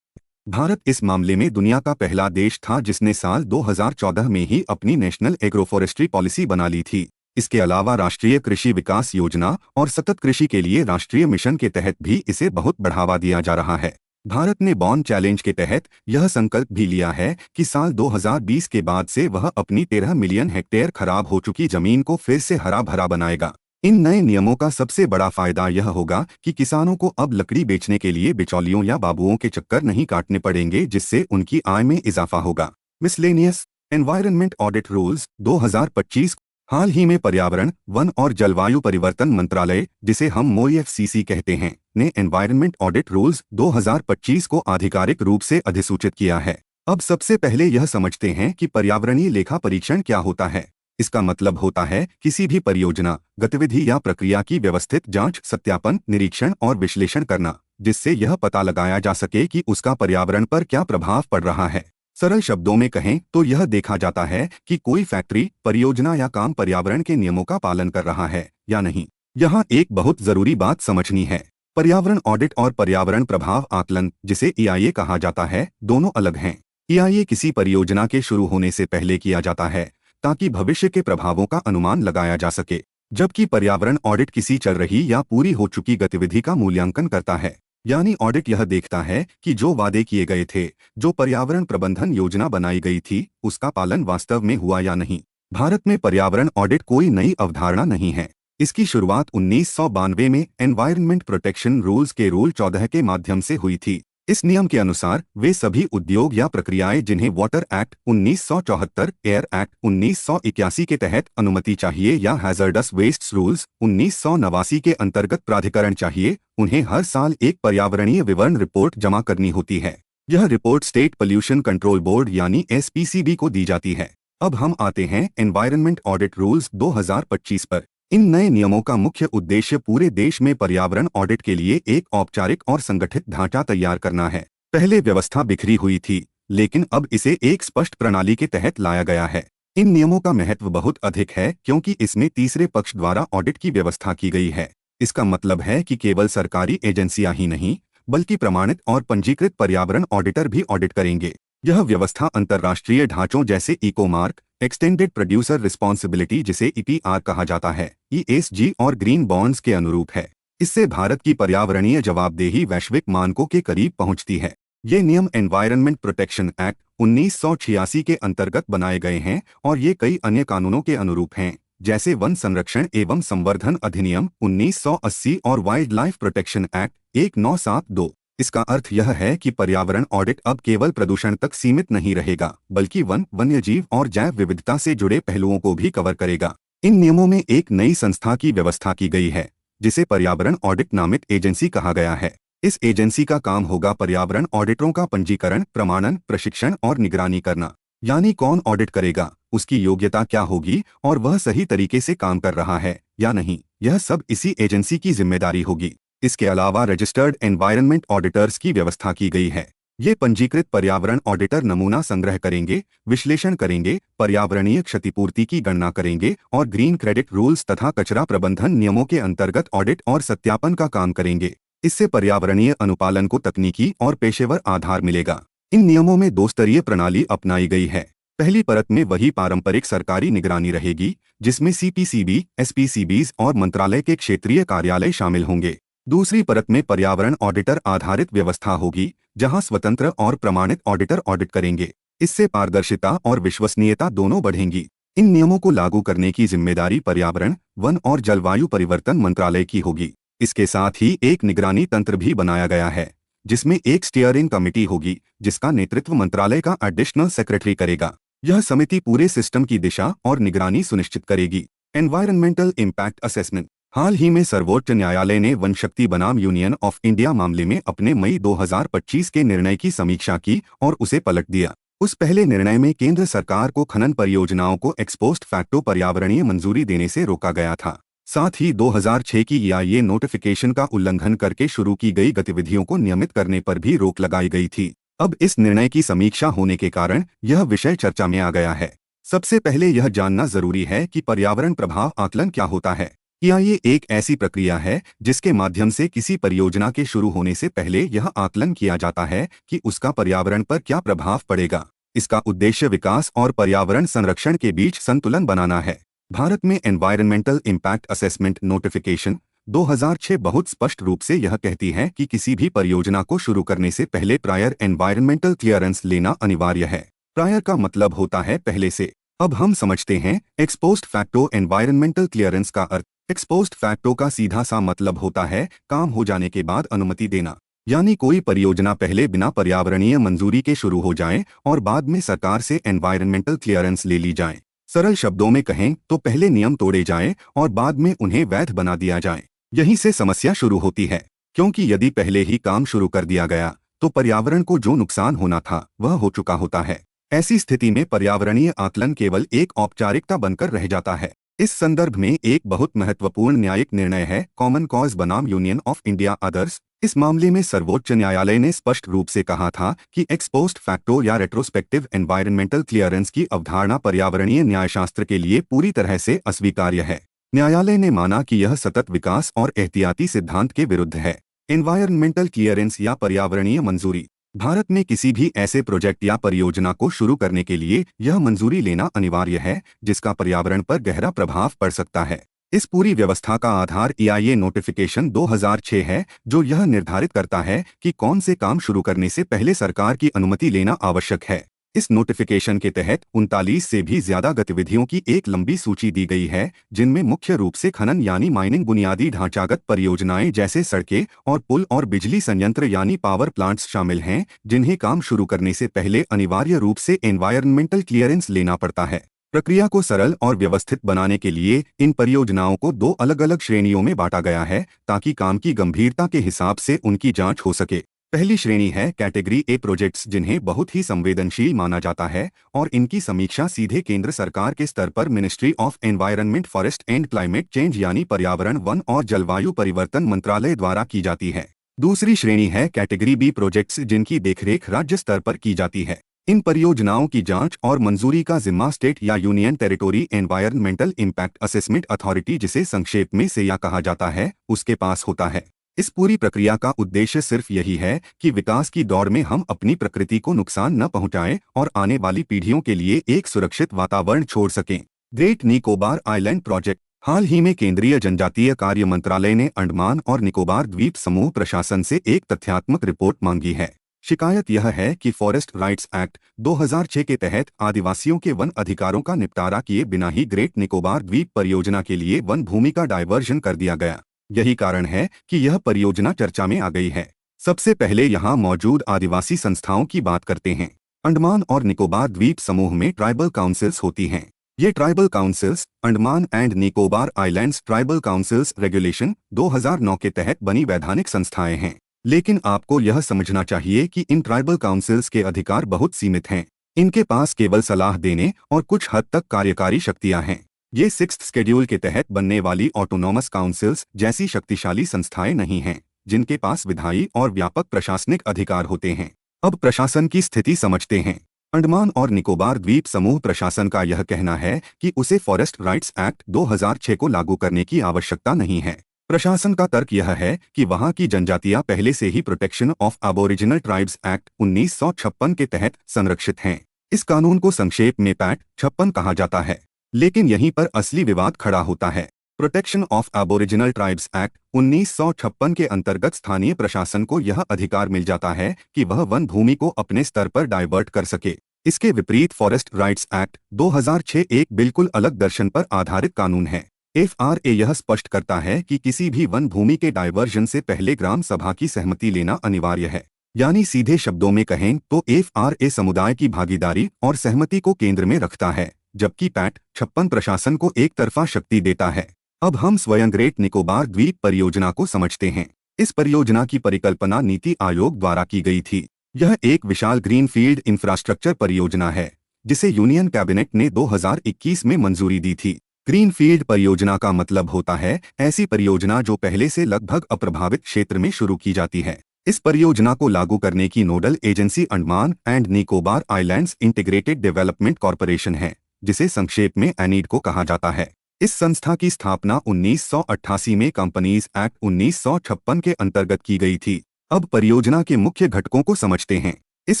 [SPEAKER 1] भारत इस मामले में दुनिया का पहला देश था जिसने साल 2014 में ही अपनी नेशनल एग्रोफॉरेस्ट्री पॉलिसी बना ली थी। इसके अलावा राष्ट्रीय कृषि विकास योजना और सतत कृषि के लिए राष्ट्रीय मिशन के तहत भी इसे बहुत बढ़ावा दिया जा रहा है। भारत ने बॉर्न चैलेंज के तहत यह संकल्प भी लिया है कि साल 2020 के बाद से वह अपनी 13 मिलियन हेक्टेयर खराब हो चुकी जमीन को फिर से हरा भरा बनाएगा। इन नए नियमों का सबसे बड़ा फायदा यह होगा कि किसानों को अब लकड़ी बेचने के लिए बिचौलियों या बाबुओं के चक्कर नहीं काटने पड़ेंगे, जिससे उनकी आय में इजाफा होगा। Miscellaneous environment audit rules 2025। हाल ही में पर्यावरण, वन और जलवायु परिवर्तन मंत्रालय, जिसे हम MoEFCC कहते हैं, ने एनवायरनमेंट ऑडिट रूल्स 2025 को आधिकारिक रूप से अधिसूचित किया है। अब सबसे पहले यह समझते हैं कि पर्यावरणीय लेखा परीक्षण क्या होता है। इसका मतलब होता है किसी भी परियोजना, गतिविधि या प्रक्रिया की व्यवस्थित जांच, सत्यापन, निरीक्षण और विश्लेषण करना, जिससे यह पता लगाया जा सके कि उसका पर्यावरण पर क्या प्रभाव पड़ रहा है। सरल शब्दों में कहें तो यह देखा जाता है कि कोई फैक्ट्री, परियोजना या काम पर्यावरण के नियमों का पालन कर रहा है या नहीं। यहाँ एक बहुत जरूरी बात समझनी है। पर्यावरण ऑडिट और पर्यावरण प्रभाव आकलन, जिसे EIA कहा जाता है, दोनों अलग हैं। EIA किसी परियोजना के शुरू होने से पहले किया जाता है ताकि भविष्य के प्रभावों का अनुमान लगाया जा सके, जबकि पर्यावरण ऑडिट किसी चल रही या पूरी हो चुकी गतिविधि का मूल्यांकन करता है। यानी ऑडिट यह देखता है कि जो वादे किए गए थे, जो पर्यावरण प्रबंधन योजना बनाई गई थी, उसका पालन वास्तव में हुआ या नहीं। भारत में पर्यावरण ऑडिट कोई नई अवधारणा नहीं है। इसकी शुरुआत 1992 में एनवायरनमेंट प्रोटेक्शन रूल्स के रूल 14 के माध्यम से हुई थी। इस नियम के अनुसार वे सभी उद्योग या प्रक्रियाएं जिन्हें वाटर एक्ट 1974, एयर एक्ट 1981 के तहत अनुमति चाहिए या हैजर्डस वेस्ट रूल्स 1989 के अंतर्गत प्राधिकरण चाहिए, उन्हें हर साल एक पर्यावरणीय विवरण रिपोर्ट जमा करनी होती है। यह report state pollution control board यानी SPCB को दी जाती है। अब हम आते हैं एनवायरनमेंट ऑडिट रूल्स 2025 पर। इन नए नियमों का मुख्य उद्देश्य पूरे देश में पर्यावरण ऑडिट के लिए एक औपचारिक और संगठित ढांचा तैयार करना है। पहले व्यवस्था बिखरी हुई थी, लेकिन अब इसे एक स्पष्ट प्रणाली के तहत लाया गया है। इन नियमों का महत्व बहुत अधिक है क्योंकि इसमें तीसरे पक्ष द्वारा ऑडिट की व्यवस्था की गई है। इसका मतलब है कि केवल सरकारी एजेंसियां ही नहीं, बल्कि प्रमाणित और पंजीकृत पर्यावरण ऑडिटर भी ऑडिट करेंगे। यह व्यवस्था अंतर्राष्ट्रीय ढांचों जैसे इकोमार्क, एक्सटेंडेड प्रोड्यूसर रिस्पॉन्सिबिलिटी जिसे EPR कहा जाता है, ESG और ग्रीन बॉन्ड्स के अनुरूप है। इससे भारत की पर्यावरणीय जवाबदेही वैश्विक मानकों के करीब पहुंचती है। ये नियम एनवायरनमेंट प्रोटेक्शन एक्ट 1986 के अंतर्गत बनाए गए हैं और ये कई अन्य कानूनों के अनुरूप हैं, जैसे वन संरक्षण एवं संवर्धन अधिनियम 1980 और वाइल्ड लाइफ प्रोटेक्शन एक्ट 1972। इसका अर्थ यह है कि पर्यावरण ऑडिट अब केवल प्रदूषण तक सीमित नहीं रहेगा, बल्कि वन्यजीव और जैव विविधता से जुड़े पहलुओं को भी कवर करेगा। इन नियमों में एक नई संस्था की व्यवस्था की गई है, जिसे पर्यावरण ऑडिट नामित एजेंसी कहा गया है। इस एजेंसी का काम होगा पर्यावरण ऑडिटरों का पंजीकरण, प्रमाणन, प्रशिक्षण और निगरानी करना। यानी कौन ऑडिट करेगा, उसकी योग्यता क्या होगी और वह सही तरीके से काम कर रहा है या नहीं, यह सब इसी एजेंसी की जिम्मेदारी होगी। इसके अलावा रजिस्टर्ड एनवायरनमेंट ऑडिटर्स की व्यवस्था की गई है। ये पंजीकृत पर्यावरण ऑडिटर नमूना संग्रह करेंगे, विश्लेषण करेंगे, पर्यावरणीय क्षतिपूर्ति की गणना करेंगे और ग्रीन क्रेडिट रूल्स तथा कचरा प्रबंधन नियमों के अंतर्गत ऑडिट और सत्यापन का काम करेंगे। इससे पर्यावरणीय अनुपालन को तकनीकी और पेशेवर आधार मिलेगा। इन नियमों में दो स्तरीय प्रणाली अपनाई गई है। पहली परत में वही पारंपरिक सरकारी निगरानी रहेगी, जिसमें CPCB, SPCBs और मंत्रालय के क्षेत्रीय कार्यालय शामिल होंगे। दूसरी परत में पर्यावरण ऑडिटर आधारित व्यवस्था होगी, जहां स्वतंत्र और प्रमाणित ऑडिटर ऑडिट करेंगे। इससे पारदर्शिता और विश्वसनीयता दोनों बढ़ेंगी। इन नियमों को लागू करने की जिम्मेदारी पर्यावरण, वन और जलवायु परिवर्तन मंत्रालय की होगी। इसके साथ ही एक निगरानी तंत्र भी बनाया गया है, जिसमें एक स्टीयरिंग कमेटी होगी, जिसका नेतृत्व मंत्रालय का एडिशनल सेक्रेटरी करेगा। यह समिति पूरे सिस्टम की दिशा और निगरानी सुनिश्चित करेगी। Environmental impact assessment. हाल ही में सर्वोच्च न्यायालय ने वन शक्ति बनाम यूनियन ऑफ इंडिया मामले में अपने मई 2025 के निर्णय की समीक्षा की और उसे पलट दिया। उस पहले निर्णय में केंद्र सरकार को खनन परियोजनाओं को एक्स पोस्ट फैक्टो पर्यावरणीय मंजूरी देने से रोका गया था। साथ ही 2006 की EIA नोटिफिकेशन का उल्लंघन करके शुरू की गई गतिविधियों को नियमित करने पर भी रोक लगाई गई थी। अब इस निर्णय की समीक्षा होने के कारण यह विषय चर्चा में आ गया है। सबसे पहले यह जानना जरूरी है कि पर्यावरण प्रभाव आकलन क्या होता है। EIA एक ऐसी प्रक्रिया है जिसके माध्यम से किसी परियोजना के शुरू होने से पहले यह आकलन किया जाता है कि उसका पर्यावरण पर क्या प्रभाव पड़ेगा। इसका उद्देश्य विकास और पर्यावरण संरक्षण के बीच संतुलन बनाना है। भारत में एनवायरनमेंटल इम्पैक्ट असेसमेंट नोटिफिकेशन 2006 बहुत स्पष्ट रूप से यह कहती है कि किसी भी परियोजना को शुरू करने से पहले प्रायर एनवायरनमेंटल क्लियरेंस लेना अनिवार्य है। प्रायर का मतलब होता है पहले से। अब हम समझते हैं x post facto environmental clearance का अर्थ। एक्स पोस्ट फैक्टो का सीधा सा मतलब होता है काम हो जाने के बाद अनुमति देना। यानी कोई परियोजना पहले बिना पर्यावरणीय मंजूरी के शुरू हो जाए और बाद में सरकार से एनवायरनमेंटल क्लियरेंस ले ली जाए। सरल शब्दों में कहें तो पहले नियम तोड़े जाएं और बाद में उन्हें वैध बना दिया जाए। यहीं से समस्या शुरू होती है, क्योंकि यदि पहले ही काम शुरू कर दिया गया तो पर्यावरण को जो नुकसान होना था वह हो चुका होता है। ऐसी स्थिति में पर्यावरणीय आकलन केवल एक औपचारिकता बनकर रह जाता है। इस संदर्भ में एक बहुत महत्वपूर्ण न्यायिक निर्णय है कॉमन कॉज बनाम यूनियन ऑफ इंडिया अदर्स। इस मामले में सर्वोच्च न्यायालय ने स्पष्ट रूप से कहा था कि एक्स पोस्ट फैक्टो या रेट्रोस्पेक्टिव एनवायरनमेंटल क्लियरेंस की अवधारणा पर्यावरणीय न्यायशास्त्र के लिए पूरी तरह से अस्वीकार्य है। न्यायालय ने माना कि यह सतत विकास और एहतियाती सिद्धांत के विरुद्ध है। एनवायरनमेंटल क्लियरेंस या पर्यावरणीय मंजूरी। भारत में किसी भी ऐसे प्रोजेक्ट या परियोजना को शुरू करने के लिए यह मंजूरी लेना अनिवार्य है जिसका पर्यावरण पर गहरा प्रभाव पड़ सकता है। इस पूरी व्यवस्था का आधार EIA नोटिफिकेशन 2006 है, जो यह निर्धारित करता है कि कौन से काम शुरू करने से पहले सरकार की अनुमति लेना आवश्यक है। इस नोटिफिकेशन के तहत 39 से भी ज्यादा गतिविधियों की एक लंबी सूची दी गई है, जिनमें मुख्य रूप से खनन यानी माइनिंग, बुनियादी ढांचागत परियोजनाएं जैसे सड़कें और पुल और बिजली संयंत्र यानी पावर प्लांट्स शामिल हैं, जिन्हें काम शुरू करने से पहले अनिवार्य रूप से एनवायरनमेंटल क्लियरेंस लेना पड़ता है। प्रक्रिया को सरल और व्यवस्थित बनाने के लिए इन परियोजनाओं को 2 अलग-अलग श्रेणियों में बांटा गया है, ताकि काम की गंभीरता के हिसाब से उनकी जांच हो सके। पहली श्रेणी है कैटेगरी ए प्रोजेक्ट्स, जिन्हें बहुत ही संवेदनशील माना जाता है और इनकी समीक्षा सीधे केंद्र सरकार के स्तर पर ministry of environment, forest and climate change यानी पर्यावरण, वन और जलवायु परिवर्तन मंत्रालय द्वारा की जाती है। दूसरी श्रेणी है कैटेगरी बी प्रोजेक्ट्स, जिनकी देखरेख राज्य स्तर पर की जाती है। इन परियोजनाओं की जांच और मंजूरी का जिम्मा स्टेट या union territory environmental impact assessment authority, जिसे संक्षेप में सेया कहा जाता है, उसके पास होता है। इस पूरी प्रक्रिया का उद्देश्य सिर्फ यही है कि विकास की दौड़ में हम अपनी प्रकृति को नुकसान न पहुंचाएं और आने वाली पीढ़ियों के लिए एक सुरक्षित वातावरण छोड़ सकें। Great Nicobar island project. हाल ही में केंद्रीय जनजातीय कार्य मंत्रालय ने अंडमान और निकोबार द्वीप समूह प्रशासन से एक तथ्यात्मक रिपोर्ट मांगी है। शिकायत यह है कि फॉरेस्ट राइट्स एक्ट 2006 के तहत आदिवासियों के वन अधिकारों का निपटारा किए बिना ही ग्रेट निकोबार द्वीप परियोजना के लिए वन भूमि का डायवर्जन कर दिया गया। यही कारण है कि यह परियोजना चर्चा में आ गई है। सबसे पहले यहाँ मौजूद आदिवासी संस्थाओं की बात करते हैं। अंडमान और निकोबार द्वीप समूह में ट्राइबल काउंसिल्स होती हैं। ये tribal councils Andaman and Nicobar islands tribal councils regulation 2009 के तहत बनी वैधानिक संस्थाएं हैं। लेकिन आपको यह समझना चाहिए कि इन ट्राइबल काउंसिल्स के अधिकार बहुत सीमित हैं। इनके पास केवल सलाह देने और कुछ हद तक कार्यकारी शक्तियां हैं। ये 6th शेड्यूल के तहत बनने वाली ऑटोनॉमस काउंसिल्स जैसी शक्तिशाली संस्थाएं नहीं हैं, जिनके पास विधायी और व्यापक प्रशासनिक अधिकार होते हैं। अब प्रशासन की स्थिति समझते हैं। अंडमान और निकोबार द्वीप समूह प्रशासन का यह कहना है कि उसे फॉरेस्ट राइट्स एक्ट 2006 को लागू करने की आवश्यकता नहीं है। प्रशासन का तर्क यह है कि वहां की जनजातियां पहले से ही protection of aboriginal tribes act 1956 के तहत संरक्षित हैं। इस कानून को संक्षेप में पैट 56 कहा जाता है। लेकिन यहीं पर असली विवाद खड़ा होता है। Protection of aboriginal tribes act 1956 के अंतर्गत स्थानीय प्रशासन को यह अधिकार मिल जाता है कि वह वन भूमि को अपने स्तर पर डाइवर्ट कर सके। इसके विपरीत फॉरेस्ट राइट्स एक्ट 2006 एक बिल्कुल अलग दर्शन पर आधारित कानून है। FRA यह स्पष्ट करता है कि किसी भी वन भूमि के डाइवर्जन से पहले ग्राम सभा की सहमति लेना अनिवार्य है। यानी सीधे शब्दों में कहें तो FRA समुदाय की भागीदारी और सहमति को केंद्र में रखता है, जबकि पैट 56 प्रशासन को एक तरफा शक्ति देता है। अब हम स्वयं ग्रेट निकोबार द्वीप परियोजना को समझते हैं। इस परियोजना की परिकल्पना नीति आयोग द्वारा की गई थी। यह एक विशाल ग्रीनफील्ड इंफ्रास्ट्रक्चर परियोजना है, जिसे यूनियन कैबिनेट ने 2021 में मंजूरी दी थी। ग्रीनफील्ड परियोजना का मतलब होता है ऐसी परियोजना जो पहले से लगभग अप्रभावित क्षेत्र में शुरू की जाती है। इस परियोजना को लागू करने की nodal agency Andaman and Nicobar islands integrated development corporation है, जिसे संक्षेप में एनीड को कहा जाता है। इस संस्था की स्थापना 1988 में कंपनीज एक्ट 1956 के अंतर्गत की गई थी। अब परियोजना के मुख्य घटकों को समझते हैं। इस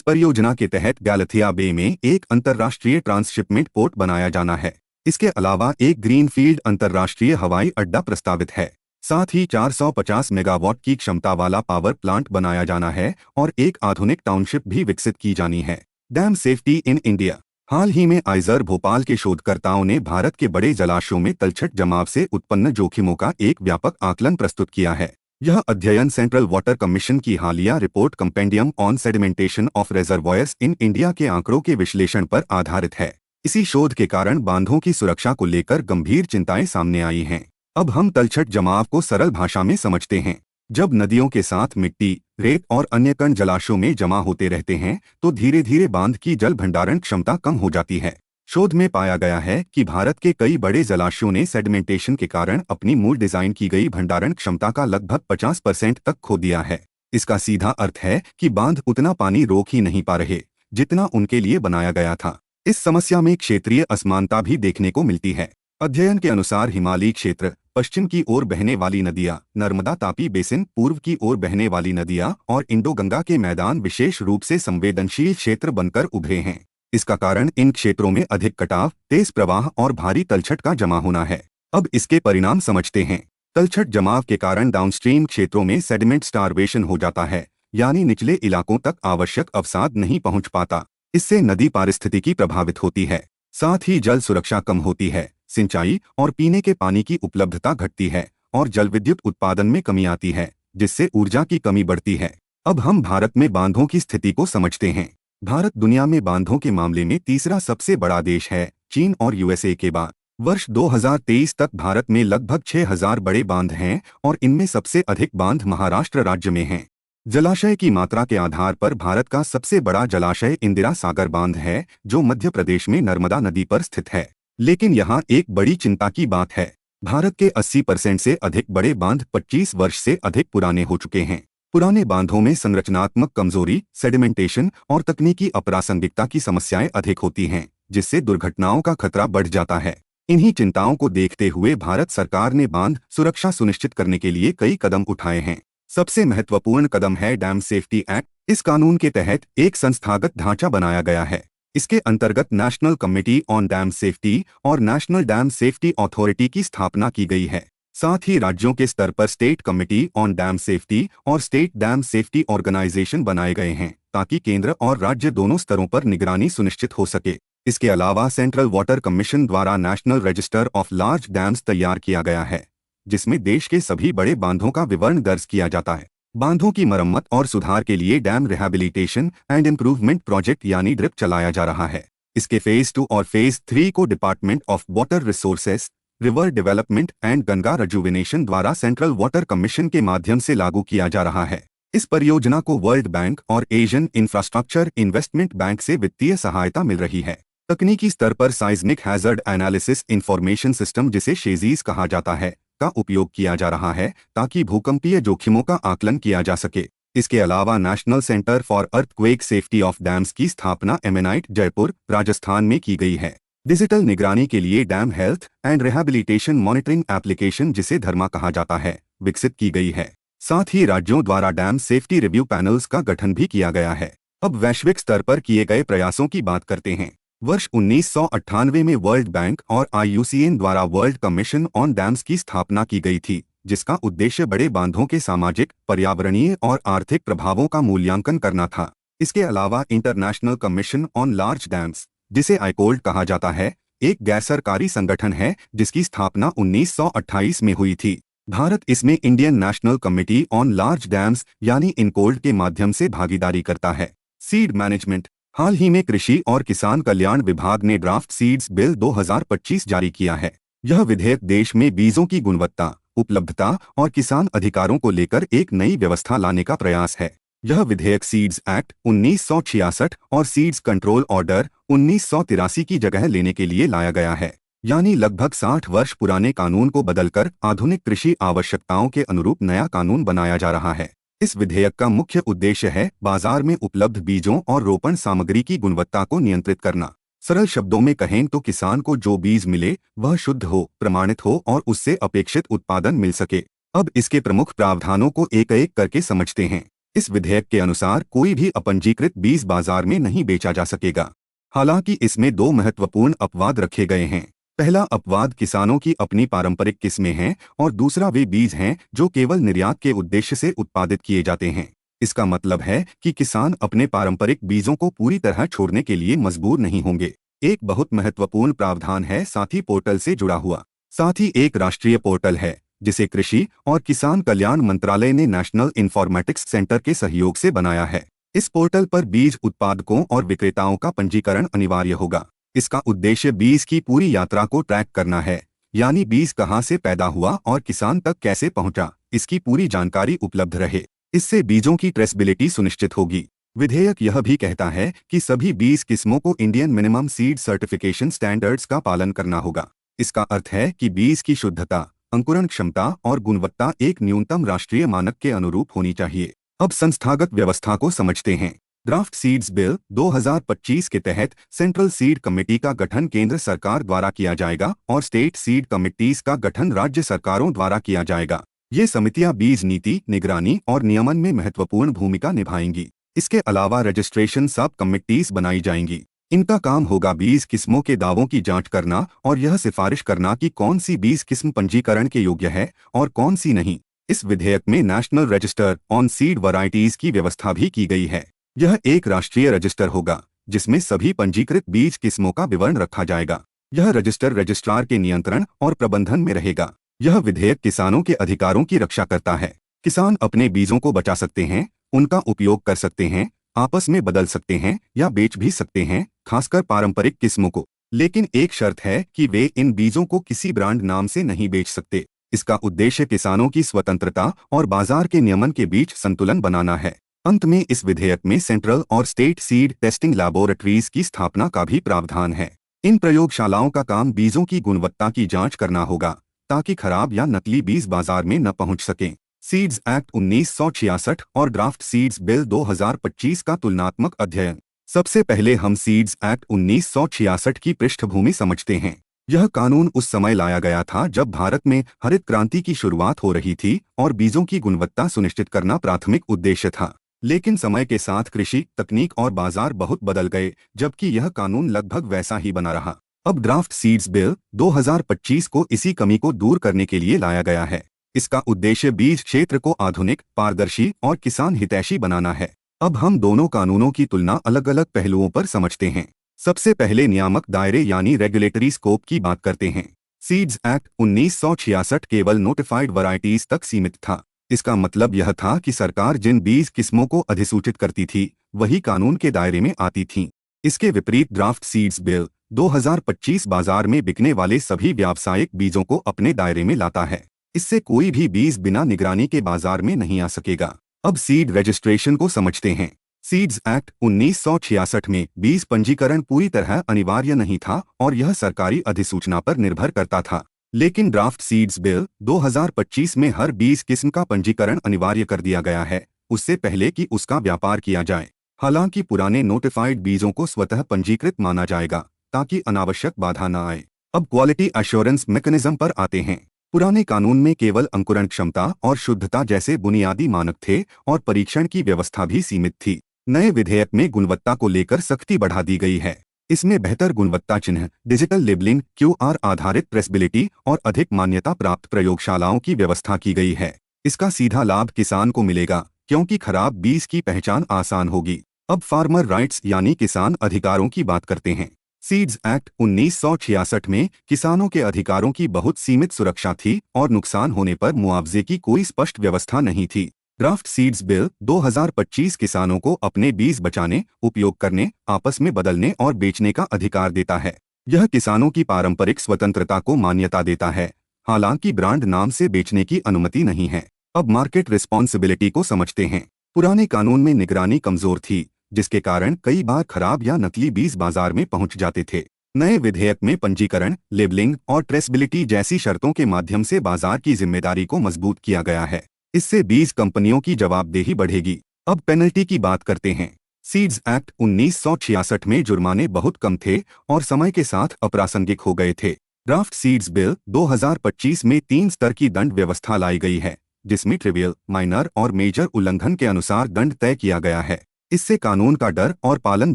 [SPEAKER 1] परियोजना के तहत गैलथिया बे में एक अंतर्राष्ट्रीय ट्रांसशिपमेंट पोर्ट बनाया जाना है। इसके अलावा एक ग्रीनफील्ड अंतर्राष्ट्रीय हवाई अड्डा प्रस्तावित है। साथ ही 450 मेगावाट की क्षमता वाला पावर प्लांट बनाया जाना है और एक आधुनिक टाउनशिप भी विकसित की जानी है। Dam safety in India. हाल ही में आइजर भोपाल के शोधकर्ताओं ने भारत के बड़े जलाशयों में तलछट जमाव से उत्पन्न जोखिमों का एक व्यापक आकलन प्रस्तुत किया है। यह अध्ययन सेंट्रल वाटर कमीशन की हालिया report compendium on sedimentation of reservoirs in India के आंकड़ों के विश्लेषण पर आधारित है। इसी शोध के कारण बांधों की सुरक्षा को लेकर गंभीर चिंताएं सामने आई हैं। अब हम तलछट जमाव को सरल भाषा में समझते हैं। जब नदियों के साथ मिट्टी, रेत और अन्य कण जलाशयों में जमा होते रहते हैं, तो धीरे धीरे बांध की जल भंडारण क्षमता कम हो जाती है। शोध में पाया गया है कि भारत के कई बड़े जलाशयों ने सेडिमेंटेशन के कारण अपनी मूल डिजाइन की गई भंडारण क्षमता का लगभग 50% तक खो दिया है। इसका सीधा अर्थ है कि बांध उतना पानी रोक ही नहीं पा रहे जितना उनके लिए बनाया गया था। इस समस्या में क्षेत्रीय असमानता भी देखने को मिलती है। अध्ययन के अनुसार हिमालयी क्षेत्र, पश्चिम की ओर बहने वाली नदियां, नर्मदा तापी बेसिन, पूर्व की ओर बहने वाली नदियां और इंडो गंगा के मैदान विशेष रूप से संवेदनशील क्षेत्र बनकर उभरे हैं। इसका कारण इन क्षेत्रों में अधिक कटाव, तेज प्रवाह और भारी तलछट का जमा होना है। अब इसके परिणाम समझते हैं। तलछट जमाव के कारण डाउनस्ट्रीम क्षेत्रों में सेडिमेंट स्टारवेशन हो जाता है, यानी निचले इलाकों तक आवश्यक अवसाद नहीं पहुंच पाता। इससे नदी पारिस्थितिकी प्रभावित होती है। साथ ही जल सुरक्षा कम होती है, सिंचाई और पीने के पानी की उपलब्धता घटती है और जल विद्युत उत्पादन में कमी आती है, जिससे ऊर्जा की कमी बढ़ती है। अब हम भारत में बांधों की स्थिति को समझते हैं। भारत दुनिया में बांधों के मामले में तीसरा सबसे बड़ा देश है, चीन और यूएसए के बाद। वर्ष 2023 तक भारत में लगभग 6,000 बड़े बांध हैं और इनमें सबसे अधिक बांध महाराष्ट्र राज्य में हैं। जलाशय की मात्रा के आधार पर भारत का सबसे बड़ा जलाशय इंदिरा सागर बांध है, जो मध्य प्रदेश में नर्मदा नदी पर स्थित है। लेकिन यहाँ एक बड़ी चिंता की बात है। भारत के 80% से अधिक बड़े बांध 25 वर्ष से अधिक पुराने हो चुके हैं। पुराने बांधों में संरचनात्मक कमजोरी, सेडिमेंटेशन और तकनीकी अप्रासंगिकता की समस्याएं अधिक होती हैं, जिससे दुर्घटनाओं का खतरा बढ़ जाता है। इन्हीं चिंताओं को देखते हुए भारत सरकार ने बांध सुरक्षा सुनिश्चित करने के लिए कई कदम उठाए हैं। सबसे महत्वपूर्ण कदम है डैम सेफ्टी एक्ट। इस कानून के तहत एक संस्थागत ढांचा बनाया गया है। इसके अंतर्गत national committee on dam safety और नेशनल डैम सेफ्टी अथॉरिटी की स्थापना की गई है। साथ ही राज्यों के स्तर पर state committee on dam safety और स्टेट डैम सेफ्टी ऑर्गेनाइजेशन बनाए गए हैं, ताकि केंद्र और राज्य दोनों स्तरों पर निगरानी सुनिश्चित हो सके। इसके अलावा सेंट्रल वाटर कमीशन द्वारा national register of large dams तैयार किया गया है, जिसमें देश के सभी बड़े बांधों का विवरण दर्ज किया जाता है। बांधों की मरम्मत और सुधार के लिए dam rehabilitation and improvement project यानी ड्रिप चलाया जा रहा है। इसके फेज 2 और फेज 3 को department of water resources, river development and Ganga rejuvenation द्वारा सेंट्रल वाटर कमीशन के माध्यम से लागू किया जा रहा है। इस परियोजना को वर्ल्ड बैंक और एशियन इंफ्रास्ट्रक्चर इन्वेस्टमेंट बैंक से वित्तीय सहायता मिल रही है। तकनीकी स्तर पर seismic hazard analysis information system, जिसे शेजीज कहा जाता है, का उपयोग किया जा रहा है, ताकि भूकंपीय जोखिमों का आकलन किया जा सके। इसके अलावा national centre for earthquake safety of dams की स्थापना एमएनआईटी जयपुर, राजस्थान में की गई है। डिजिटल निगरानी के लिए dam health and rehabilitation monitoring application, जिसे धर्मा कहा जाता है, विकसित की गई है। साथ ही राज्यों द्वारा डैम सेफ्टी रिव्यू पैनल्स का गठन भी किया गया है। अब वैश्विक स्तर पर किए गए प्रयासों की बात करते हैं। वर्ष 1998 में वर्ल्ड बैंक और IUCN द्वारा वर्ल्ड कमीशन ऑन डैम्स की स्थापना की गई थी, जिसका उद्देश्य बड़े बांधों के सामाजिक, पर्यावरणीय और आर्थिक प्रभावों का मूल्यांकन करना था। इसके अलावा international commission on large dams, जिसे आईकोल्ड कहा जाता है, एक गैर सरकारी संगठन है जिसकी स्थापना 1928 में हुई थी। भारत इसमें Indian national committee on large dams यानी इनकोल्ड के माध्यम से भागीदारी करता है। Seed management. हाल ही में कृषि और किसान कल्याण विभाग ने ड्राफ्ट सीड्स बिल 2025 जारी किया है। यह विधेयक देश में बीजों की गुणवत्ता, उपलब्धता और किसान अधिकारों को लेकर एक नई व्यवस्था लाने का प्रयास है। यह विधेयक सीड्स एक्ट 1966 और सीड्स कंट्रोल ऑर्डर 1983 की जगह लेने के लिए लाया गया है, यानी लगभग 60 वर्ष पुराने कानून को बदलकर आधुनिक कृषि आवश्यकताओं के अनुरूप नया कानून बनाया जा रहा है। इस विधेयक का मुख्य उद्देश्य है बाजार में उपलब्ध बीजों और रोपण सामग्री की गुणवत्ता को नियंत्रित करना। सरल शब्दों में कहें तो किसान को जो बीज मिले वह शुद्ध हो, प्रमाणित हो और उससे अपेक्षित उत्पादन मिल सके। अब इसके प्रमुख प्रावधानों को एक एक करके समझते हैं। इस विधेयक के अनुसार कोई भी अपंजीकृत बीज बाजार में नहीं बेचा जा सकेगा। हालांकि इसमें दो महत्वपूर्ण अपवाद रखे गए हैं। पहला अपवाद किसानों की अपनी पारंपरिक किस्में हैं और दूसरा वे बीज हैं जो केवल निर्यात के उद्देश्य से उत्पादित किए जाते हैं। इसका मतलब है कि किसान अपने पारंपरिक बीजों को पूरी तरह छोड़ने के लिए मजबूर नहीं होंगे। एक बहुत महत्वपूर्ण प्रावधान है साथी पोर्टल से जुड़ा हुआ। साथी एक राष्ट्रीय पोर्टल है जिसे कृषि और किसान कल्याण मंत्रालय ने नेशनल इन्फॉर्मेटिक्स सेंटर के सहयोग से बनाया है। इस पोर्टल पर बीज उत्पादकों और विक्रेताओं का पंजीकरण अनिवार्य होगा। इसका उद्देश्य बीज की पूरी यात्रा को ट्रैक करना है, यानी बीज कहां से पैदा हुआ और किसान तक कैसे पहुंचा, इसकी पूरी जानकारी उपलब्ध रहे। इससे बीजों की ट्रेसेबिलिटी सुनिश्चित होगी। विधेयक यह भी कहता है कि सभी बीज किस्मों को Indian minimum seed certification standards का पालन करना होगा। इसका अर्थ है कि बीज की शुद्धता, अंकुरण क्षमता और गुणवत्ता एक न्यूनतम राष्ट्रीय मानक के अनुरूप होनी चाहिए। अब संस्थागत व्यवस्था को समझते हैं। ड्राफ्ट सीड्स बिल 2025 के तहत सेंट्रल सीड कमेटी का गठन केंद्र सरकार द्वारा किया जाएगा और स्टेट सीड कमिटीज का गठन राज्य सरकारों द्वारा किया जाएगा। ये समितियां बीज नीति, निगरानी और नियमन में महत्वपूर्ण भूमिका निभाएंगी। इसके अलावा रजिस्ट्रेशन सब कमिटीज बनाई जाएंगी। इनका काम होगा बीज किस्मों के दावों की जांच करना और यह सिफारिश करना कि कौन सी बीज किस्म पंजीकरण के योग्य है और कौन सी नहीं। इस विधेयक में national register on seed varieties की व्यवस्था भी की गई है। यह एक राष्ट्रीय रजिस्टर होगा जिसमें सभी पंजीकृत बीज किस्मों का विवरण रखा जाएगा। यह रजिस्ट्रार के नियंत्रण और प्रबंधन में रहेगा। यह विधेयक किसानों के अधिकारों की रक्षा करता है। किसान अपने बीजों को बचा सकते हैं, उनका उपयोग कर सकते हैं, आपस में बदल सकते हैं या बेच भी सकते हैं, खासकर पारंपरिक किस्मों को। लेकिन एक शर्त है कि वे इन बीजों को किसी ब्रांड नाम से नहीं बेच सकते। इसका उद्देश्य किसानों की स्वतंत्रता और बाजार के नियमन के बीच संतुलन बनाना है। अंत में इस विधेयक में सेंट्रल और स्टेट सीड टेस्टिंग लैबोरेटरीज की स्थापना का भी प्रावधान है। इन प्रयोगशालाओं का काम बीजों की गुणवत्ता की जांच करना होगा ताकि खराब या नकली बीज बाजार में न पहुंच सकें। सीड्स एक्ट 1966 और ड्राफ्ट सीड्स बिल 2025 का तुलनात्मक अध्ययन। सबसे पहले हम सीड्स एक्ट 1966 की पृष्ठभूमि समझते हैं। यह कानून उस समय लाया गया था जब भारत में हरित क्रांति की शुरुआत हो रही थी और बीजों की गुणवत्ता सुनिश्चित करना प्राथमिक उद्देश्य था। लेकिन समय के साथ कृषि, तकनीक और बाजार बहुत बदल गए, जबकि यह कानून लगभग वैसा ही बना रहा। अब ड्राफ्ट सीड्स बिल 2025 को इसी कमी को दूर करने के लिए लाया गया है। इसका उद्देश्य बीज क्षेत्र को आधुनिक, पारदर्शी और किसान हितैषी बनाना है। अब हम दोनों कानूनों की तुलना अलग अलग पहलुओं पर समझते हैं। सबसे पहले नियामक दायरे यानी रेगुलेटरी स्कोप की बात करते हैं। सीड्स एक्ट 1966 केवल नोटिफाइड वैरायटीज तक सीमित था। इसका मतलब यह था कि सरकार जिन बीज किस्मों को अधिसूचित करती थी वही कानून के दायरे में आती थीं। इसके विपरीत ड्राफ्ट सीड्स बिल 2025 बाजार में बिकने वाले सभी व्यावसायिक बीजों को अपने दायरे में लाता है। इससे कोई भी बीज बिना निगरानी के बाजार में नहीं आ सकेगा। अब सीड रजिस्ट्रेशन को समझते हैं। सीड्स एक्ट 1966 में बीज पंजीकरण पूरी तरह अनिवार्य नहीं था और यह सरकारी अधिसूचना पर निर्भर करता था। लेकिन ड्राफ्ट सीड्स बिल 2025 में हर बीज किस्म का पंजीकरण अनिवार्य कर दिया गया है, उससे पहले कि उसका व्यापार किया जाए। हालांकि पुराने नोटिफाइड बीजों को स्वतः पंजीकृत माना जाएगा ताकि अनावश्यक बाधा न आए। अब क्वालिटी एश्योरेंस मैकेनिज्म पर आते हैं। पुराने कानून में केवल अंकुरण क्षमता और शुद्धता जैसे बुनियादी मानक थे और परीक्षण की व्यवस्था भी सीमित थी। नए विधेयक में गुणवत्ता को लेकर सख्ती बढ़ा दी गई है। इसमें बेहतर गुणवत्ता चिन्ह, डिजिटल लेबलिंग, QR आधारित ट्रेसेबिलिटी और अधिक मान्यता प्राप्त प्रयोगशालाओं की व्यवस्था की गई है। इसका सीधा लाभ किसान को मिलेगा क्योंकि खराब बीज की पहचान आसान होगी। अब फार्मर राइट्स यानी किसान अधिकारों की बात करते हैं। सीड्स एक्ट 1966 में किसानों के अधिकारों की बहुत सीमित सुरक्षा थी और नुकसान होने पर मुआवजे की कोई स्पष्ट व्यवस्था नहीं थी। ड्राफ्ट सीड्स बिल 2025 किसानों को अपने बीज बचाने, उपयोग करने, आपस में बदलने और बेचने का अधिकार देता है। यह किसानों की पारंपरिक स्वतंत्रता को मान्यता देता है, हालांकि ब्रांड नाम से बेचने की अनुमति नहीं है। अब मार्केट रिस्पॉन्सिबिलिटी को समझते हैं। पुराने कानून में निगरानी कमजोर थी, जिसके कारण कई बार खराब या नकली बीज बाजार में पहुंच जाते थे। नए विधेयक में पंजीकरण, लेबलिंग और ट्रेसेबिलिटी जैसी शर्तों के माध्यम से बाजार की जिम्मेदारी को मजबूत किया गया है। इससे बीज कंपनियों की जवाबदेही बढ़ेगी। अब पेनल्टी की बात करते हैं। सीड्स एक्ट 1966 में जुर्माने बहुत कम थे और समय के साथ अप्रासंगिक हो गए थे। ड्राफ्ट सीड्स बिल 2025 में 3 स्तर की दंड व्यवस्था लाई गई है, जिसमें ट्रिवियल, माइनर और मेजर उल्लंघन के अनुसार दंड तय किया गया है। इससे कानून का डर और पालन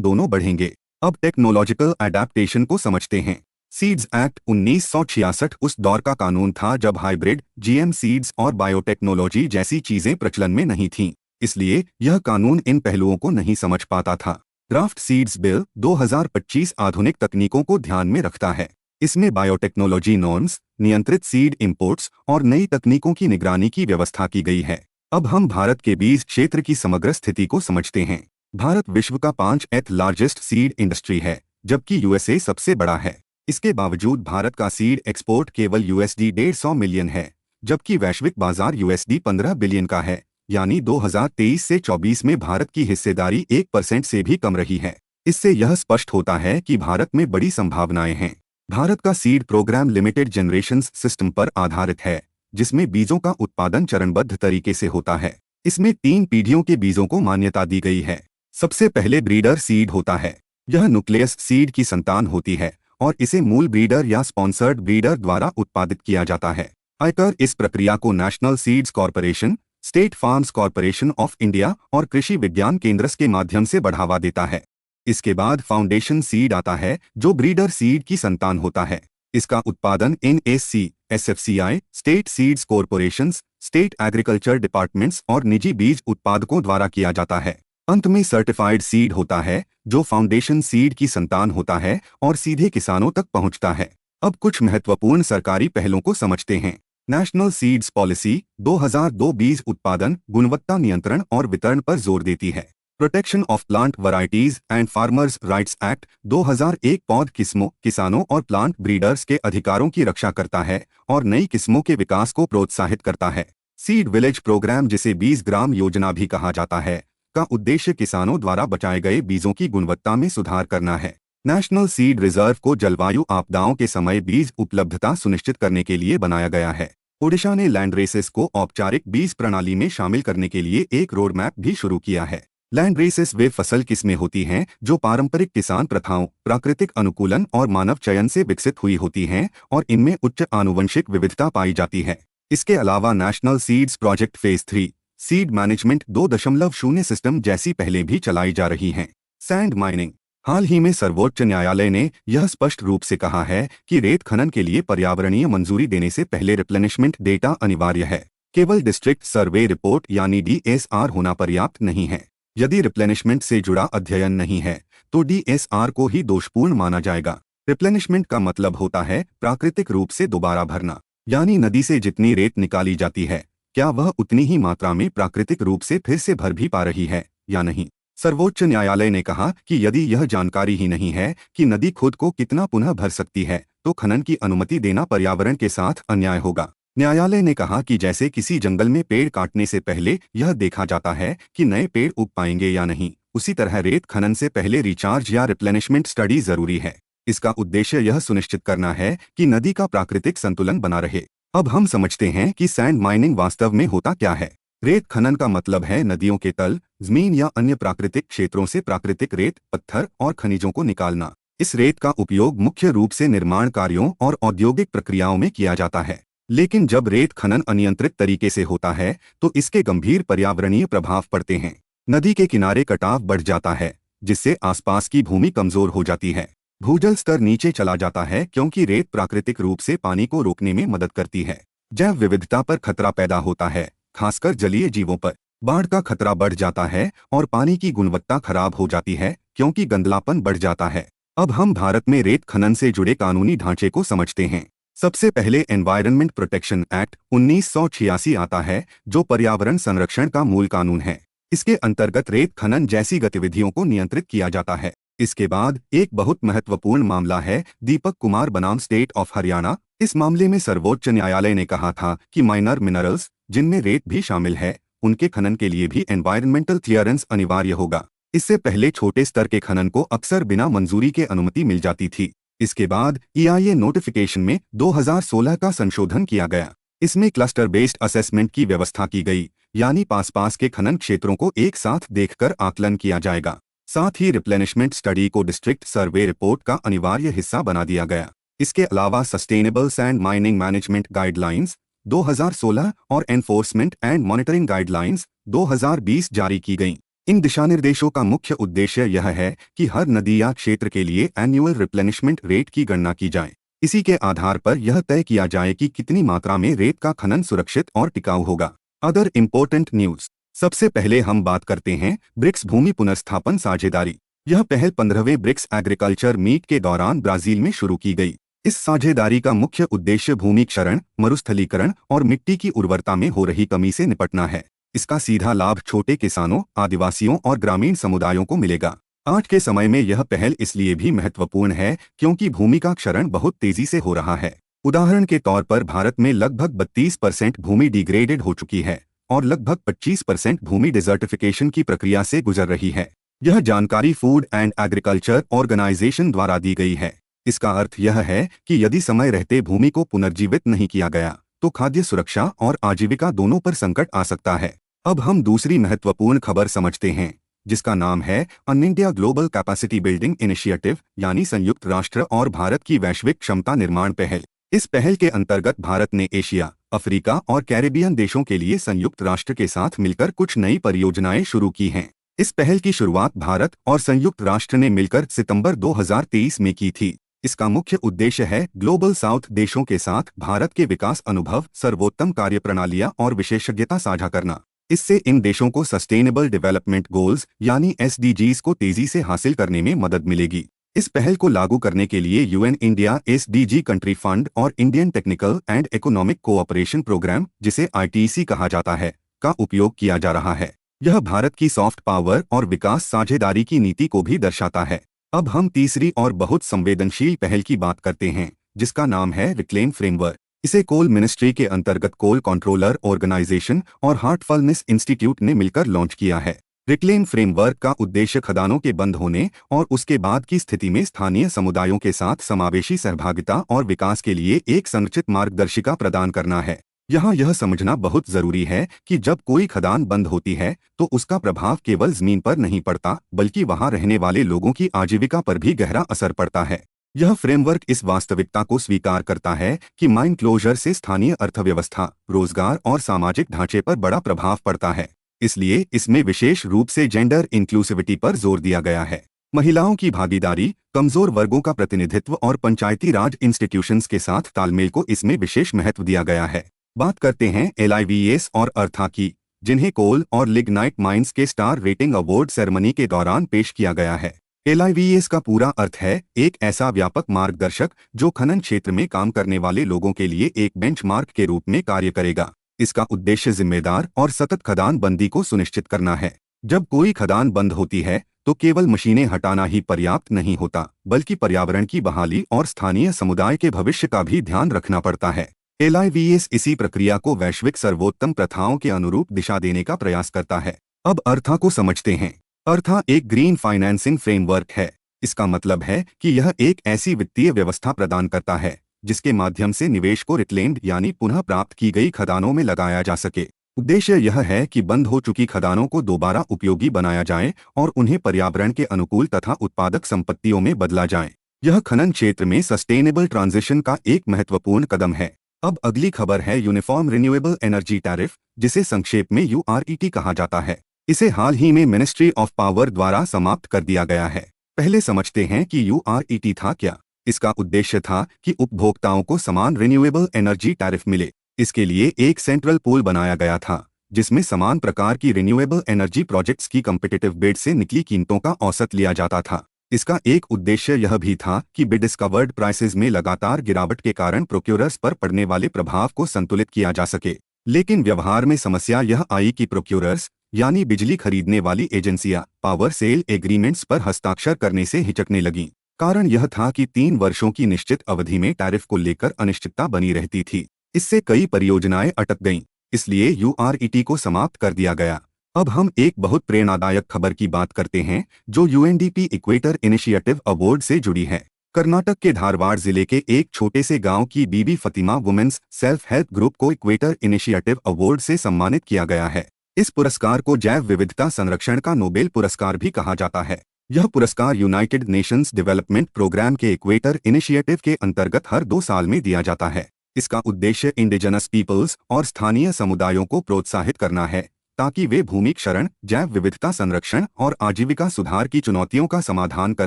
[SPEAKER 1] दोनों बढ़ेंगे। अब टेक्नोलॉजिकल एडेप्टेशन को समझते हैं। सीड्स एक्ट 1966 उस दौर का कानून था जब हाइब्रिड, GM सीड्स और बायोटेक्नोलॉजी जैसी चीजें प्रचलन में नहीं थीं। इसलिए यह कानून इन पहलुओं को नहीं समझ पाता था। ड्राफ्ट सीड्स बिल 2025 आधुनिक तकनीकों को ध्यान में रखता है। इसमें बायोटेक्नोलॉजी नॉर्म्स, नियंत्रित सीड इंपोर्ट्स और नई तकनीकों की निगरानी की व्यवस्था की गई है। अब हम भारत के बीज क्षेत्र की समग्र स्थिति को समझते हैं। भारत विश्व का 5th लार्जेस्ट सीड इंडस्ट्री है, जबकि USA सबसे बड़ा है। इसके बावजूद भारत का सीड एक्सपोर्ट केवल $150 मिलियन है, जबकि वैश्विक बाजार $15 बिलियन का है। यानी 2023 से 24 में भारत की हिस्सेदारी 1% से भी कम रही है। इससे यह स्पष्ट होता है कि भारत में बड़ी संभावनाएं हैं। भारत का seed programme limited generation system पर आधारित है, जिसमें बीजों का उत्पादन चरणबद्ध तरीके से होता है। इसमें 3 पीढ़ियों के बीजों को मान्यता दी गई है। सबसे पहले ब्रीडर सीड होता है। यह न्यूक्लियस सीड की संतान होती है और इसे मूल ब्रीडर या स्पॉन्सर्ड ब्रीडर द्वारा उत्पादित किया जाता है। आयकर इस प्रक्रिया को national seeds corporation, state farms corporation of India और कृषि विज्ञान केंद्र के माध्यम से बढ़ावा देता है। इसके बाद फाउंडेशन सीड आता है, जो ब्रीडर सीड की संतान होता है। इसका उत्पादन NSC, SFCI, state seeds corporations, state agriculture departments और निजी बीज उत्पादकों द्वारा किया जाता है। अंत में सर्टिफाइड सीड होता है, जो फाउंडेशन सीड की संतान होता है और सीधे किसानों तक पहुंचता है। अब कुछ महत्वपूर्ण सरकारी पहलों को समझते हैं। नेशनल सीड्स पॉलिसी 2002 बीज उत्पादन, गुणवत्ता नियंत्रण और वितरण पर जोर देती है। Protection of plant varieties and farmers rights act 2001 पौध किस्मों, किसानों और प्लांट ब्रीडर्स के अधिकारों की रक्षा करता है और नई किस्मों के विकास को प्रोत्साहित करता है। सीड विलेज प्रोग्राम, जिसे 20 ग्राम योजना भी कहा जाता है, का उद्देश्य किसानों द्वारा बचाए गए बीजों की गुणवत्ता में सुधार करना है। नेशनल सीड रिजर्व को जलवायु आपदाओं के समय बीज उपलब्धता सुनिश्चित करने के लिए बनाया गया है। ओडिशा ने लैंड रेसेस को औपचारिक बीज प्रणाली में शामिल करने के लिए एक रोड मैप भी शुरू किया है। लैंड रेसेस वे फसल किस्में होती हैं जो पारंपरिक किसान प्रथाओं, प्राकृतिक अनुकूलन और मानव चयन से विकसित हुई होती हैं और इनमें उच्च आनुवंशिक विविधता पाई जाती है। इसके अलावा national seeds project phase 3 seed management 2.0 system जैसी पहलें भी चलाई जा रही हैं। Sand mining. हाल ही में सर्वोच्च न्यायालय ने यह स्पष्ट रूप से कहा है कि रेत खनन के लिए पर्यावरणीय मंजूरी देने से पहले रिप्लेनिशमेंट डेटा अनिवार्य है। केवल डिस्ट्रिक्ट सर्वे रिपोर्ट यानी DSR होना पर्याप्त नहीं है। यदि रिप्लेनिशमेंट से जुड़ा अध्ययन नहीं है तो DSR को ही दोषपूर्ण माना जाएगा। रिप्लेनिशमेंट का मतलब होता है प्राकृतिक रूप से दोबारा भरना, यानी नदी से जितनी रेत निकाली जाती है, क्या वह उतनी ही मात्रा में प्राकृतिक रूप से फिर से भर भी पा रही है या नहीं। सर्वोच्च न्यायालय ने कहा कि यदि यह जानकारी ही नहीं है कि नदी खुद को कितना पुनः भर सकती है, तो खनन की अनुमति देना पर्यावरण के साथ अन्याय होगा। न्यायालय ने कहा कि जैसे किसी जंगल में पेड़ काटने से पहले यह देखा जाता है कि नए पेड़ उग पाएंगे या नहीं, उसी तरह रेत खनन से पहले रिचार्ज या रिप्लेनिशमेंट स्टडी जरूरी है। इसका उद्देश्य यह सुनिश्चित करना है कि नदी का प्राकृतिक संतुलन बना रहे। अब हम समझते हैं कि सैंड माइनिंग वास्तव में होता क्या है। रेत खनन का मतलब है नदियों के तल, जमीन या अन्य प्राकृतिक क्षेत्रों से प्राकृतिक रेत, पत्थर और खनिजों को निकालना। इस रेत का उपयोग मुख्य रूप से निर्माण कार्यों और औद्योगिक प्रक्रियाओं में किया जाता है। लेकिन जब रेत खनन अनियंत्रित तरीके से होता है तो इसके गंभीर पर्यावरणीय प्रभाव पड़ते हैं। नदी के किनारे कटाव बढ़ जाता है, जिससे आसपास की भूमि कमजोर हो जाती है। भूजल स्तर नीचे चला जाता है क्योंकि रेत प्राकृतिक रूप से पानी को रोकने में मदद करती है। जैव विविधता पर खतरा पैदा होता है, खासकर जलीय जीवों पर। बाढ़ का खतरा बढ़ जाता है और पानी की गुणवत्ता खराब हो जाती है क्योंकि गंदलापन बढ़ जाता है। अब हम भारत में रेत खनन से जुड़े कानूनी ढांचे को समझते हैं। सबसे पहले एनवायरनमेंट प्रोटेक्शन एक्ट 1986 आता है, जो पर्यावरण संरक्षण का मूल कानून है। इसके अंतर्गत रेत खनन जैसी गतिविधियों को नियंत्रित किया जाता है। इसके बाद एक बहुत महत्वपूर्ण मामला है दीपक कुमार बनाम स्टेट ऑफ हरियाणा। इस मामले में सर्वोच्च न्यायालय ने कहा था कि माइनर मिनरल्स, जिनमें रेत भी शामिल है, उनके खनन के लिए भी एनवायरमेंटल क्लियरेंस अनिवार्य होगा। इससे पहले छोटे स्तर के खनन को अक्सर बिना मंजूरी के अनुमति मिल जाती थी। इसके बाद EIA नोटिफिकेशन में 2016 का संशोधन किया गया। इसमें क्लस्टर बेस्ड असेसमेंट की व्यवस्था की गई, यानी पास के खनन क्षेत्रों को एक साथ देखकर आकलन किया जाएगा। साथ ही रिप्लेनिशमेंट स्टडी को डिस्ट्रिक्ट सर्वे रिपोर्ट का अनिवार्य हिस्सा बना दिया गया। इसके अलावा sustainable sand mining management guidelines 2016 और एनफोर्समेंट एंड मॉनिटरिंग गाइडलाइंस 2020 जारी की गईं। इन दिशानिर्देशों का मुख्य उद्देश्य यह है कि हर नदी या क्षेत्र के लिए एनुअल रिप्लेनिशमेंट रेट की गणना की जाए। इसी के आधार पर यह तय किया जाए कि कितनी मात्रा में रेत का खनन सुरक्षित और टिकाऊ होगा। Other important news. सबसे पहले हम बात करते हैं ब्रिक्स भूमि पुनर्स्थापन साझेदारी। यह पहल 15वें ब्रिक्स एग्रीकल्चर मीट के दौरान ब्राजील में शुरू की गई। इस साझेदारी का मुख्य उद्देश्य भूमि क्षरण, मरुस्थलीकरण और मिट्टी की उर्वरता में हो रही कमी से निपटना है। इसका सीधा लाभ छोटे किसानों, आदिवासियों और ग्रामीण समुदायों को मिलेगा। आज के समय में यह पहल इसलिए भी महत्वपूर्ण है क्योंकि भूमि का क्षरण बहुत तेजी से हो रहा है। उदाहरण के तौर पर भारत में लगभग 32% भूमि डिग्रेडेड हो चुकी है और लगभग 25% भूमि डिजर्टिफिकेशन की प्रक्रिया से गुजर रही है। यह जानकारी फूड एंड एग्रीकल्चर ऑर्गेनाइजेशन द्वारा दी गई है। इसका अर्थ यह है कि यदि समय रहते भूमि को पुनर्जीवित नहीं किया गया तो खाद्य सुरक्षा और आजीविका दोनों पर संकट आ सकता है। अब हम दूसरी महत्वपूर्ण खबर समझते हैं, जिसका नाम है UN India global capacity building initiative, यानी संयुक्त राष्ट्र और भारत की वैश्विक क्षमता निर्माण पहल। इस पहल के अंतर्गत भारत ने एशिया, अफ्रीका और कैरेबियन देशों के लिए संयुक्त राष्ट्र के साथ मिलकर कुछ नई परियोजनाएं शुरू की हैं। इस पहल की शुरुआत भारत और संयुक्त राष्ट्र ने मिलकर सितंबर 2023 में की थी। इसका मुख्य उद्देश्य है ग्लोबल साउथ देशों के साथ भारत के विकास अनुभव, सर्वोत्तम कार्यप्रणालियां और विशेषज्ञता साझा करना। इससे इन देशों को सस्टेनेबल डेवलपमेंट गोल्स यानी एसडीजीज को तेजी से हासिल करने में मदद मिलेगी। इस पहल को लागू करने के लिए UN India SDG country fund और Indian technical and economic cooperation programme, जिसे आईटीसी कहा जाता है, का उपयोग किया जा रहा है। यह भारत की सॉफ्ट पावर और विकास साझेदारी की नीति को भी दर्शाता है। अब हम तीसरी और बहुत संवेदनशील पहल की बात करते हैं, जिसका नाम है रिक्लेम फ्रेमवर्क। इसे कोल मिनिस्ट्री के अंतर्गत कोल कंट्रोलर ऑर्गेनाइजेशन और हार्टफुलनेस इंस्टीट्यूट ने मिलकर लॉन्च किया है। रिक्लेम फ्रेमवर्क का उद्देश्य खदानों के बंद होने और उसके बाद की स्थिति में स्थानीय समुदायों के साथ समावेशी सहभागिता और विकास के लिए एक संरचित मार्गदर्शिका प्रदान करना है। यहाँ यह समझना बहुत जरूरी है कि जब कोई खदान बंद होती है तो उसका प्रभाव केवल जमीन पर नहीं पड़ता, बल्कि वहाँ रहने वाले लोगों की आजीविका पर भी गहरा असर पड़ता है। यह फ्रेमवर्क इस वास्तविकता को स्वीकार करता है कि माइन क्लोजर से स्थानीय अर्थव्यवस्था, रोजगार और सामाजिक ढांचे पर बड़ा प्रभाव पड़ता है। इसलिए इसमें विशेष रूप से जेंडर इंक्लूसिविटी पर जोर दिया गया है। महिलाओं की भागीदारी, कमजोर वर्गों का प्रतिनिधित्व और पंचायती राज इंस्टीट्यूशंस के साथ तालमेल को इसमें विशेष महत्व दिया गया है। बात करते हैं एलआईवीएस और अर्था की, जिन्हें कोल और लिग्नाइट माइंस के स्टार रेटिंग अवार्ड सेरेमनी के दौरान पेश किया गया है। एलआईवीएस का पूरा अर्थ है एक ऐसा व्यापक मार्गदर्शक जो खनन क्षेत्र में काम करने वाले लोगों के लिए एक बेंचमार्क के रूप में कार्य करेगा। इसका उद्देश्य जिम्मेदार और सतत खदान बंदी को सुनिश्चित करना है। जब कोई खदान बंद होती है तो केवल मशीनें हटाना ही पर्याप्त नहीं होता, बल्कि पर्यावरण की बहाली और स्थानीय समुदाय के भविष्य का भी ध्यान रखना पड़ता है। एलआईवीएस इसी प्रक्रिया को वैश्विक सर्वोत्तम प्रथाओं के अनुरूप दिशा देने का प्रयास करता है। अब अर्था को समझते हैं। अर्था एक ग्रीन फाइनेंसिंग फ्रेमवर्क है। इसका मतलब है कि यह एक ऐसी वित्तीय व्यवस्था प्रदान करता है जिसके माध्यम से निवेश को रिक्लेम्ड यानी पुनः प्राप्त की गई खदानों में लगाया जा सके। उद्देश्य यह है कि बंद हो चुकी खदानों को दोबारा उपयोगी बनाया जाए और उन्हें पर्यावरण के अनुकूल तथा उत्पादक संपत्तियों में बदला जाए। यह खनन क्षेत्र में सस्टेनेबल ट्रांजिशन का एक महत्वपूर्ण कदम है। अब अगली खबर है यूनिफॉर्म रिन्यूएबल एनर्जी टैरिफ, जिसे संक्षेप में यूआरईटी कहा जाता है। इसे हाल ही में मिनिस्ट्री ऑफ पावर द्वारा समाप्त कर दिया गया है। पहले समझते हैं कि यूआरईटी था क्या। इसका उद्देश्य था कि उपभोक्ताओं को समान रिन्यूएबल एनर्जी टैरिफ मिले। इसके लिए एक सेंट्रल पूल बनाया गया था जिसमें समान प्रकार की रिन्यूएबल एनर्जी प्रोजेक्ट्स की कम्पिटिटिव बिड से निकली कीमतों का औसत लिया जाता था। इसका एक उद्देश्य यह भी था कि बिड डिस्कवर्ड प्राइसेस में लगातार गिरावट के कारण प्रोक्यूरर्स पर पड़ने वाले प्रभाव को संतुलित किया जा सके। लेकिन व्यवहार में समस्या यह आई कि प्रोक्यूरर्स यानी बिजली खरीदने वाली एजेंसियां पावर सेल एग्रीमेंट्स पर हस्ताक्षर करने से हिचकने लगीं। कारण यह था कि 3 वर्षों की निश्चित अवधि में टैरिफ को लेकर अनिश्चितता बनी रहती थी। इससे कई परियोजनाएं अटक गईं। इसलिए यूआरईटी को समाप्त कर दिया गया। अब हम एक बहुत प्रेरणादायक खबर की बात करते हैं जो यूएनडीपी इक्वेटर इनिशिएटिव अवार्ड से जुड़ी है। कर्नाटक के धारवाड़ जिले के एक छोटे से गांव की Bibi Fatima women's self help group को इक्वेटर इनिशिएटिव अवार्ड से सम्मानित किया गया है। इस पुरस्कार को जैव विविधता संरक्षण का नोबेल पुरस्कार भी कहा जाता है। यह पुरस्कार यूनाइटेड नेशंस डेवलपमेंट प्रोग्राम के इक्वेटर इनिशिएटिव के अंतर्गत हर 2 साल में दिया जाता है। इसका उद्देश्य इंडिजिनस पीपल्स और स्थानीय समुदायों को प्रोत्साहित करना है ताकि वे भूमि क्षरण, जैव विविधता संरक्षण और आजीविका सुधार की चुनौतियों का समाधान कर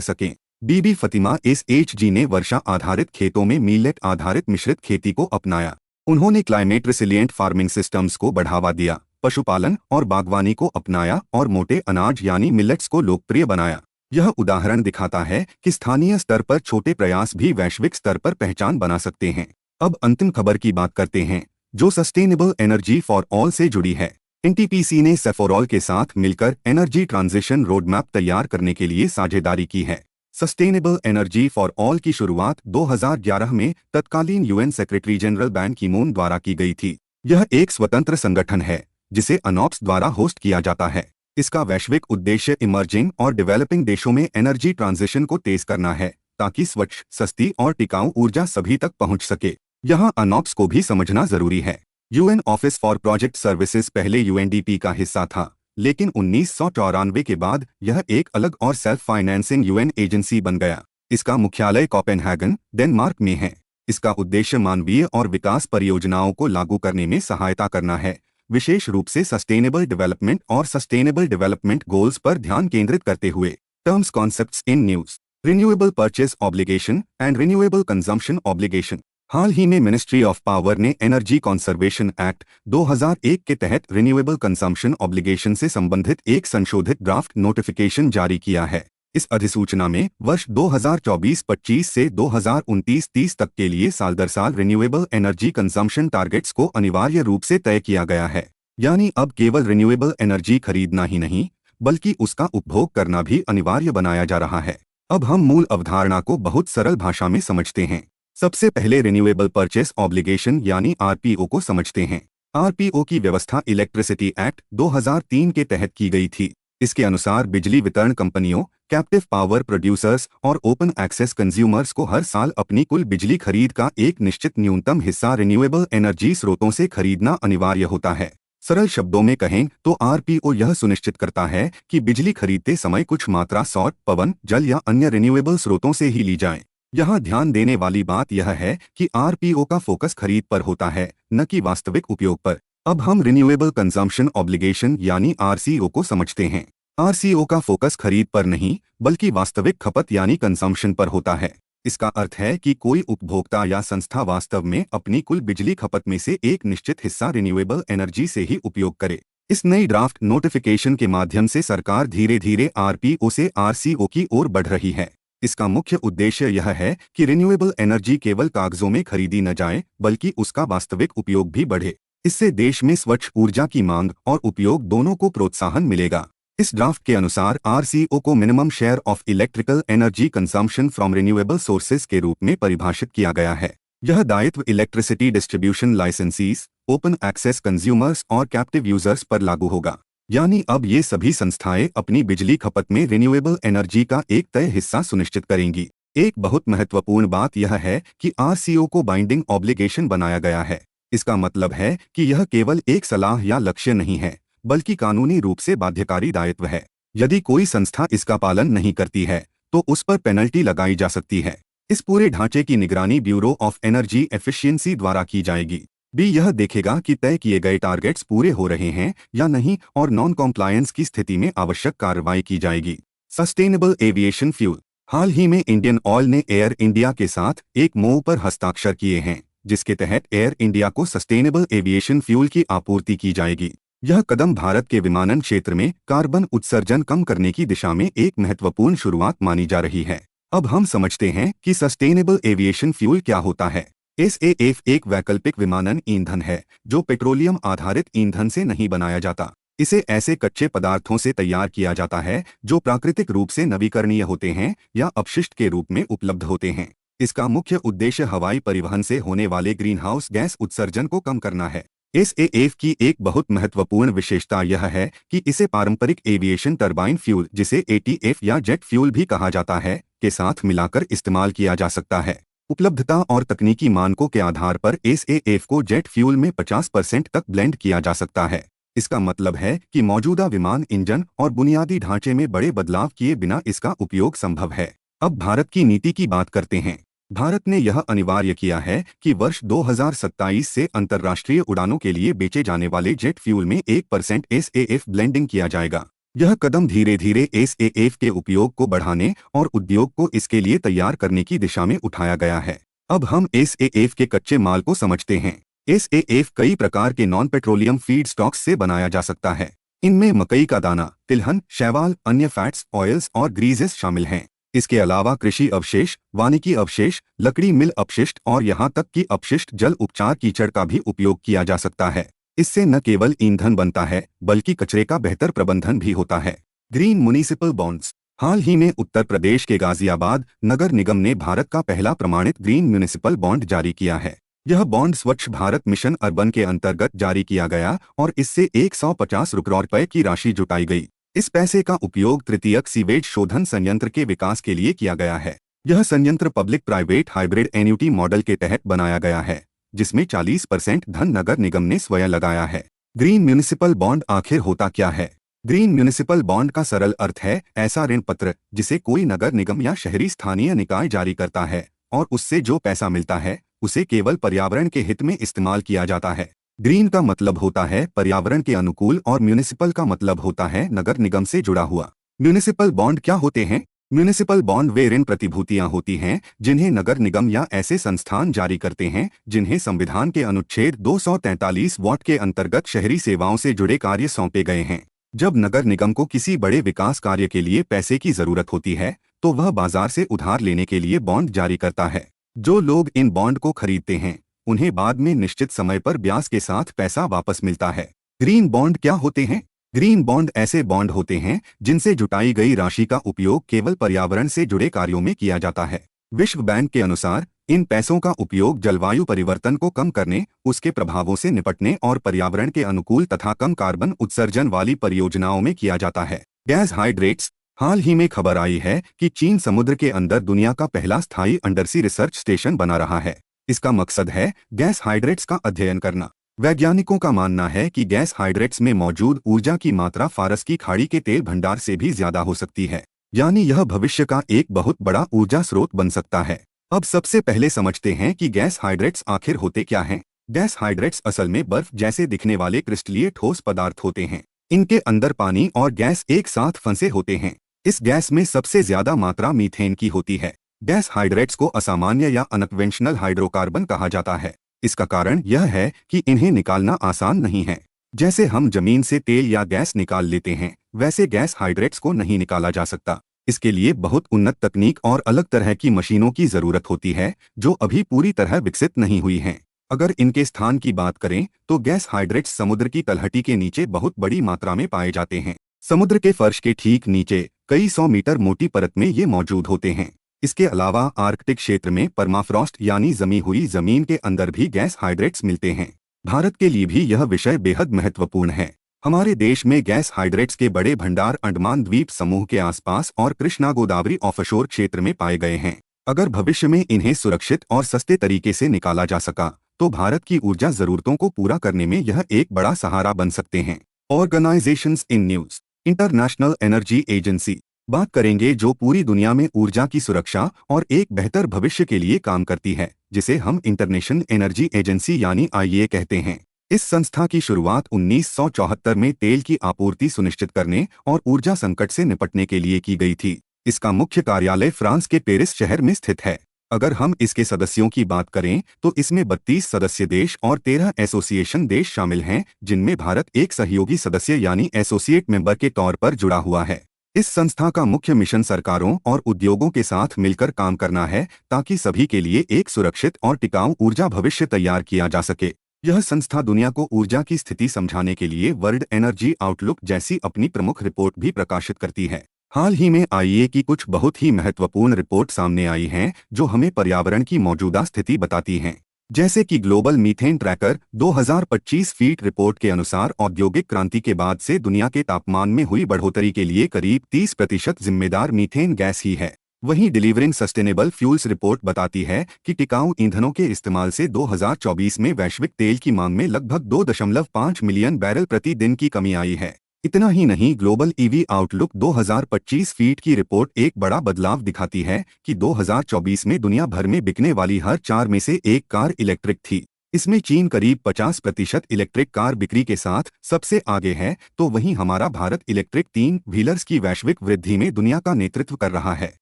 [SPEAKER 1] सकें। बीबी फतिमा एसएचजी ने वर्षा आधारित खेतों में मिलेट आधारित मिश्रित खेती को अपनाया। उन्होंने क्लाइमेट रिसिलिएंट फार्मिंग सिस्टम्स को बढ़ावा दिया, पशुपालन और बागवानी को अपनाया और मोटे अनाज यानी मिलेट्स को लोकप्रिय बनाया। यह उदाहरण दिखाता है कि स्थानीय स्तर पर छोटे प्रयास भी वैश्विक स्तर पर पहचान बना सकते हैं। अब अंतिम खबर की बात करते हैं जो सस्टेनेबल एनर्जी फॉर ऑल से जुड़ी है। एनटीपीसी ने सेफोरॉल के साथ मिलकर एनर्जी ट्रांजिशन रोडमैप तैयार करने के लिए साझेदारी की है। सस्टेनेबल एनर्जी फॉर ऑल की शुरुआत 2011 में तत्कालीन यूएन सेक्रेटरी जनरल बैन की मून द्वारा की गई थी। यह एक स्वतंत्र संगठन है जिसे अनॉप्स द्वारा होस्ट किया जाता है। इसका वैश्विक उद्देश्य इमर्जिंग और डेवलपिंग देशों में एनर्जी ट्रांजिशन को तेज करना है ताकि स्वच्छ, सस्ती और टिकाऊ ऊर्जा सभी तक पहुंच सके। यहाँ अनॉप्स को भी समझना जरूरी है। UN office for project services पहले यूएनडीपी का हिस्सा था, लेकिन 1994 के बाद यह एक अलग और सेल्फ फाइनेंसिंग यूएन एजेंसी बन गया। इसका मुख्यालय कोपेनहेगन, डेनमार्क में है। इसका उद्देश्य मानवीय और विकास परियोजनाओं को लागू करने में सहायता करना है, विशेष रूप से सस्टेनेबल डेवलपमेंट और सस्टेनेबल डेवलपमेंट गोल्स पर ध्यान केंद्रित करते हुए। Terms concepts in news, renewable purchase obligation and renewable consumption obligation. हाल ही में मिनिस्ट्री ऑफ पावर ने एनर्जी कंजर्वेशन एक्ट 2001 के तहत रिन्यूएबल कंजम्पशन ऑब्लिगेशन से संबंधित एक संशोधित ड्राफ्ट नोटिफिकेशन जारी किया है। इस अधिसूचना में वर्ष 2024-25 से 2029-30 तक के लिए साल दर साल रिन्यूएबल एनर्जी कंजम्पशन टारगेट्स को अनिवार्य रूप से तय किया गया है। यानी अब केवल रिन्यूएबल एनर्जी खरीदना ही नहीं बल्कि उसका उपभोग करना भी अनिवार्य बनाया जा रहा है। अब हम मूल अवधारणा को बहुत सरल भाषा में समझते हैं। सबसे पहले रिन्यूएबल परचेस ऑब्लिगेशन यानी आरपीओ को समझते हैं। आरपीओ की व्यवस्था इलेक्ट्रिसिटी एक्ट 2003 के तहत की गई थी। इसके अनुसार बिजली वितरण कंपनियों, कैप्टिव पावर प्रोड्यूसर्स और ओपन एक्सेस कंज्यूमर्स को हर साल अपनी कुल बिजली खरीद का एक निश्चित न्यूनतम हिस्सा रिन्यूएबल एनर्जी स्रोतों से खरीदना अनिवार्य होता है। सरल शब्दों में कहें तो आरपीओ यह सुनिश्चित करता है कि बिजली खरीदते समय कुछ मात्रा सौर, पवन, जल या अन्य रिन्यूएबल स्रोतों से ही ली जाए। यहाँ ध्यान देने वाली बात यह है कि आरपीओ का फोकस खरीद पर होता है, न कि वास्तविक उपयोग पर। अब हम रिन्यूएबल कंजम्पशन ऑब्लिगेशन यानी आरसीओ को समझते हैं। आरसीओ का फोकस खरीद पर नहीं बल्कि वास्तविक खपत यानी कंजम्पशन पर होता है। इसका अर्थ है कि कोई उपभोक्ता या संस्था वास्तव में अपनी कुल बिजली खपत में से एक निश्चित हिस्सा रिन्यूएबल एनर्जी से ही उपयोग करे। इस नई ड्राफ्ट नोटिफिकेशन के माध्यम से सरकार धीरे धीरे आरपीओ से आरसीओ की ओर बढ़ रही है। इसका मुख्य उद्देश्य यह है कि रिन्यूएबल एनर्जी केवल कागजों में खरीदी न जाए बल्कि उसका वास्तविक उपयोग भी बढ़े। इससे देश में स्वच्छ ऊर्जा की मांग और उपयोग दोनों को प्रोत्साहन मिलेगा। इस ड्राफ्ट के अनुसार आरसीओ को minimum share of electrical energy consumption from renewable sources के रूप में परिभाषित किया गया है। यह दायित्व electricity distribution licensees, open access consumers और कैप्टिव यूजर्स पर लागू होगा। यानी अब ये सभी संस्थाएं अपनी बिजली खपत में रिन्यूएबल एनर्जी का एक तय हिस्सा सुनिश्चित करेंगी। एक बहुत महत्वपूर्ण बात यह है कि आरसीओ को बाइंडिंग ऑब्लिगेशन बनाया गया है। इसका मतलब है कि यह केवल एक सलाह या लक्ष्य नहीं है बल्कि कानूनी रूप से बाध्यकारी दायित्व है। यदि कोई संस्था इसका पालन नहीं करती है तो उस पर पेनल्टी लगाई जा सकती है। इस पूरे ढांचे की निगरानी ब्यूरो ऑफ एनर्जी एफिशिएंसी द्वारा की जाएगी। यह देखेगा कि तय किए गए टारगेट्स पूरे हो रहे हैं या नहीं और नॉन कॉम्प्लायंस की स्थिति में आवश्यक कार्रवाई की जाएगी। Sustainable aviation fuel. हाल ही में इंडियन ऑयल ने एयर इंडिया के साथ एक MoU पर हस्ताक्षर किए हैं जिसके तहत एयर इंडिया को सस्टेनेबल एविएशन फ्यूल की आपूर्ति की जाएगी। यह कदम भारत के विमानन क्षेत्र में कार्बन उत्सर्जन कम करने की दिशा में एक महत्वपूर्ण शुरुआत मानी जा रही है। अब हम समझते हैं कि सस्टेनेबल एविएशन फ्यूल क्या होता है। SAF एक वैकल्पिक विमानन ईंधन है जो पेट्रोलियम आधारित ईंधन से नहीं बनाया जाता। इसे ऐसे कच्चे पदार्थों से तैयार किया जाता है जो प्राकृतिक रूप से नवीकरणीय होते हैं या अपशिष्ट के रूप में उपलब्ध होते हैं। इसका मुख्य उद्देश्य हवाई परिवहन से होने वाले ग्रीनहाउस गैस उत्सर्जन को कम करना है। SAF की एक बहुत महत्वपूर्ण विशेषता यह है कि इसे पारंपरिक एविएशन टरबाइन फ्यूल, जिसे ATF या जेट फ्यूल भी कहा जाता है, के साथ मिलाकर इस्तेमाल किया जा सकता है। उपलब्धता और तकनीकी मानकों के आधार पर SAF को जेट फ्यूल में 50% तक ब्लेंड किया जा सकता है। इसका मतलब है कि मौजूदा विमान इंजन और बुनियादी ढांचे में बड़े बदलाव किए बिना इसका उपयोग संभव है। अब भारत की नीति की बात करते हैं। भारत ने यह अनिवार्य किया है कि वर्ष 2027 से अंतर्राष्ट्रीय उड़ानों के लिए बेचे जाने वाले जेट फ्यूल में 1% SAF ब्लेंडिंग किया जाएगा। यह कदम धीरे धीरे SAF के उपयोग को बढ़ाने और उद्योग को इसके लिए तैयार करने की दिशा में उठाया गया है। अब हम SAF के कच्चे माल को समझते हैं। SAF कई प्रकार के नॉन पेट्रोलियम फीड स्टॉक्स से बनाया जा सकता है। इनमें मकई का दाना, तिलहन, शैवाल, अन्य फैट्स, ऑयल्स और ग्रीजेस शामिल हैं। इसके अलावा कृषि अवशेष, वानिकी अवशेष, लकड़ी मिल अपशिष्ट और यहाँ तक कि अपशिष्ट जल उपचार कीचड़ का भी उपयोग किया जा सकता है। इससे न केवल ईंधन बनता है बल्कि कचरे का बेहतर प्रबंधन भी होता है। Green municipal bonds. हाल ही में उत्तर प्रदेश के गाजियाबाद नगर निगम ने भारत का पहला प्रमाणित ग्रीन म्युनिसिपल बॉन्ड जारी किया है। यह बॉन्ड स्वच्छ भारत मिशन अर्बन के अंतर्गत जारी किया गया और इससे 150 करोड़ रुपए की राशि जुटाई गई। इस पैसे का उपयोग तृतीयक सीवेज शोधन संयंत्र के विकास के लिए किया गया है। यह संयंत्र public private hybrid annuity model के तहत बनाया गया है जिसमें 40% धन नगर निगम ने स्वयं लगाया है। ग्रीन म्युनिसिपल बॉन्ड आखिर होता क्या है? ग्रीन म्युनिसिपल बॉन्ड का सरल अर्थ है ऐसा ऋण पत्र जिसे कोई नगर निगम या शहरी स्थानीय निकाय जारी करता है और उससे जो पैसा मिलता है उसे केवल पर्यावरण के हित में इस्तेमाल किया जाता है। ग्रीन का मतलब होता है पर्यावरण के अनुकूल और म्युनिसिपल का मतलब होता है नगर निगम से जुड़ा हुआ। म्युनिसिपल बॉन्ड क्या होते हैं? म्युनिसिपल बॉन्ड वे ऋण प्रतिभूतियां होती हैं जिन्हें नगर निगम या ऐसे संस्थान जारी करते हैं जिन्हें संविधान के अनुच्छेद 243 वॉट के अंतर्गत शहरी सेवाओं से जुड़े कार्य सौंपे गए हैं। जब नगर निगम को किसी बड़े विकास कार्य के लिए पैसे की जरूरत होती है तो वह बाजार से उधार लेने के लिए बॉन्ड जारी करता है। जो लोग इन बॉन्ड को खरीदते हैं उन्हें बाद में निश्चित समय पर ब्याज के साथ पैसा वापस मिलता है। ग्रीन बॉन्ड क्या होते हैं? ग्रीन बॉन्ड ऐसे बॉन्ड होते हैं जिनसे जुटाई गई राशि का उपयोग केवल पर्यावरण से जुड़े कार्यों में किया जाता है। विश्व बैंक के अनुसार इन पैसों का उपयोग जलवायु परिवर्तन को कम करने, उसके प्रभावों से निपटने और पर्यावरण के अनुकूल तथा कम कार्बन उत्सर्जन वाली परियोजनाओं में किया जाता है। Gas hydrates. हाल ही में खबर आई है कि चीन समुद्र के अंदर दुनिया का पहला स्थायी अंडरसी रिसर्च स्टेशन बना रहा है। इसका मकसद है गैस हाइड्रेट्स का अध्ययन करना। वैज्ञानिकों का मानना है कि गैस हाइड्रेट्स में मौजूद ऊर्जा की मात्रा फारस की खाड़ी के तेल भंडार से भी ज्यादा हो सकती है, यानी यह भविष्य का एक बहुत बड़ा ऊर्जा स्रोत बन सकता है। अब सबसे पहले समझते हैं कि गैस हाइड्रेट्स आखिर होते क्या हैं। गैस हाइड्रेट्स असल में बर्फ जैसे दिखने वाले क्रिस्टलीय ठोस पदार्थ होते हैं। इनके अंदर पानी और गैस एक साथ फंसे होते हैं। इस गैस में सबसे ज्यादा मात्रा मीथेन की होती है। गैस हाइड्रेट्स को असामान्य या अनकन्वेंशनल हाइड्रोकार्बन कहा जाता है। इसका कारण यह है कि इन्हें निकालना आसान नहीं है। जैसे हम जमीन से तेल या गैस निकाल लेते हैं, वैसे गैस हाइड्रेट्स को नहीं निकाला जा सकता। इसके लिए बहुत उन्नत तकनीक और अलग तरह की मशीनों की जरूरत होती है जो अभी पूरी तरह विकसित नहीं हुई हैं। अगर इनके स्थान की बात करें तो गैस हाइड्रेट्स समुद्र की तलहटी के नीचे बहुत बड़ी मात्रा में पाए जाते हैं। समुद्र के फर्श के ठीक नीचे कई 100 मीटर मोटी परत में ये मौजूद होते हैं। इसके अलावा आर्कटिक क्षेत्र में परमाफ्रॉस्ट यानी जमी हुई जमीन के अंदर भी गैस हाइड्रेट्स मिलते हैं। भारत के लिए भी यह विषय बेहद महत्वपूर्ण है। हमारे देश में गैस हाइड्रेट्स के बड़े भंडार अंडमान द्वीप समूह के आसपास और कृष्णा गोदावरी ऑफशोर क्षेत्र में पाए गए हैं। अगर भविष्य में इन्हें सुरक्षित और सस्ते तरीके से निकाला जा सका तो भारत की ऊर्जा जरूरतों को पूरा करने में यह एक बड़ा सहारा बन सकते हैं। Organisations in news. International energy agency बात करेंगे जो पूरी दुनिया में ऊर्जा की सुरक्षा और एक बेहतर भविष्य के लिए काम करती है, जिसे हम इंटरनेशनल एनर्जी एजेंसी यानी आईईए कहते हैं। इस संस्था की शुरुआत 1974 में तेल की आपूर्ति सुनिश्चित करने और ऊर्जा संकट से निपटने के लिए की गई थी। इसका मुख्य कार्यालय फ्रांस के पेरिस शहर में स्थित है। अगर हम इसके सदस्यों की बात करें तो इसमें 32 सदस्य देश और 13 एसोसिएशन देश शामिल हैं, जिनमें भारत एक सहयोगी सदस्य यानी एसोसिएट मेंबर के तौर पर जुड़ा हुआ है। इस संस्था का मुख्य मिशन सरकारों और उद्योगों के साथ मिलकर काम करना है ताकि सभी के लिए एक सुरक्षित और टिकाऊ ऊर्जा भविष्य तैयार किया जा सके। यह संस्था दुनिया को ऊर्जा की स्थिति समझाने के लिए वर्ल्ड एनर्जी आउटलुक जैसी अपनी प्रमुख रिपोर्ट भी प्रकाशित करती है। हाल ही में आईईए की कुछ बहुत ही महत्वपूर्ण रिपोर्ट सामने आई हैं जो हमें पर्यावरण की मौजूदा स्थिति बताती हैं। जैसे कि global methane tracker 2025 feet report के अनुसार औद्योगिक क्रांति के बाद से दुनिया के तापमान में हुई बढ़ोतरी के लिए करीब 30% जिम्मेदार मीथेन गैस ही है। वहीं डिलीवरिंग सस्टेनेबल फ्यूल्स रिपोर्ट बताती है कि टिकाऊ ईंधनों के इस्तेमाल से 2024 में वैश्विक तेल की मांग में लगभग 2.5 मिलियन बैरल प्रति दिन की कमी आई है। इतना ही नहीं, ग्लोबल ईवी आउटलुक 2025 फीट की रिपोर्ट एक बड़ा बदलाव दिखाती है कि 2024 में दुनिया भर में बिकने वाली हर 4 में से एक कार इलेक्ट्रिक थी। इसमें चीन करीब 50% इलेक्ट्रिक कार बिक्री के साथ सबसे आगे है, तो वहीं हमारा भारत इलेक्ट्रिक 3 व्हीलर्स की वैश्विक वृद्धि में दुनिया का नेतृत्व कर रहा है।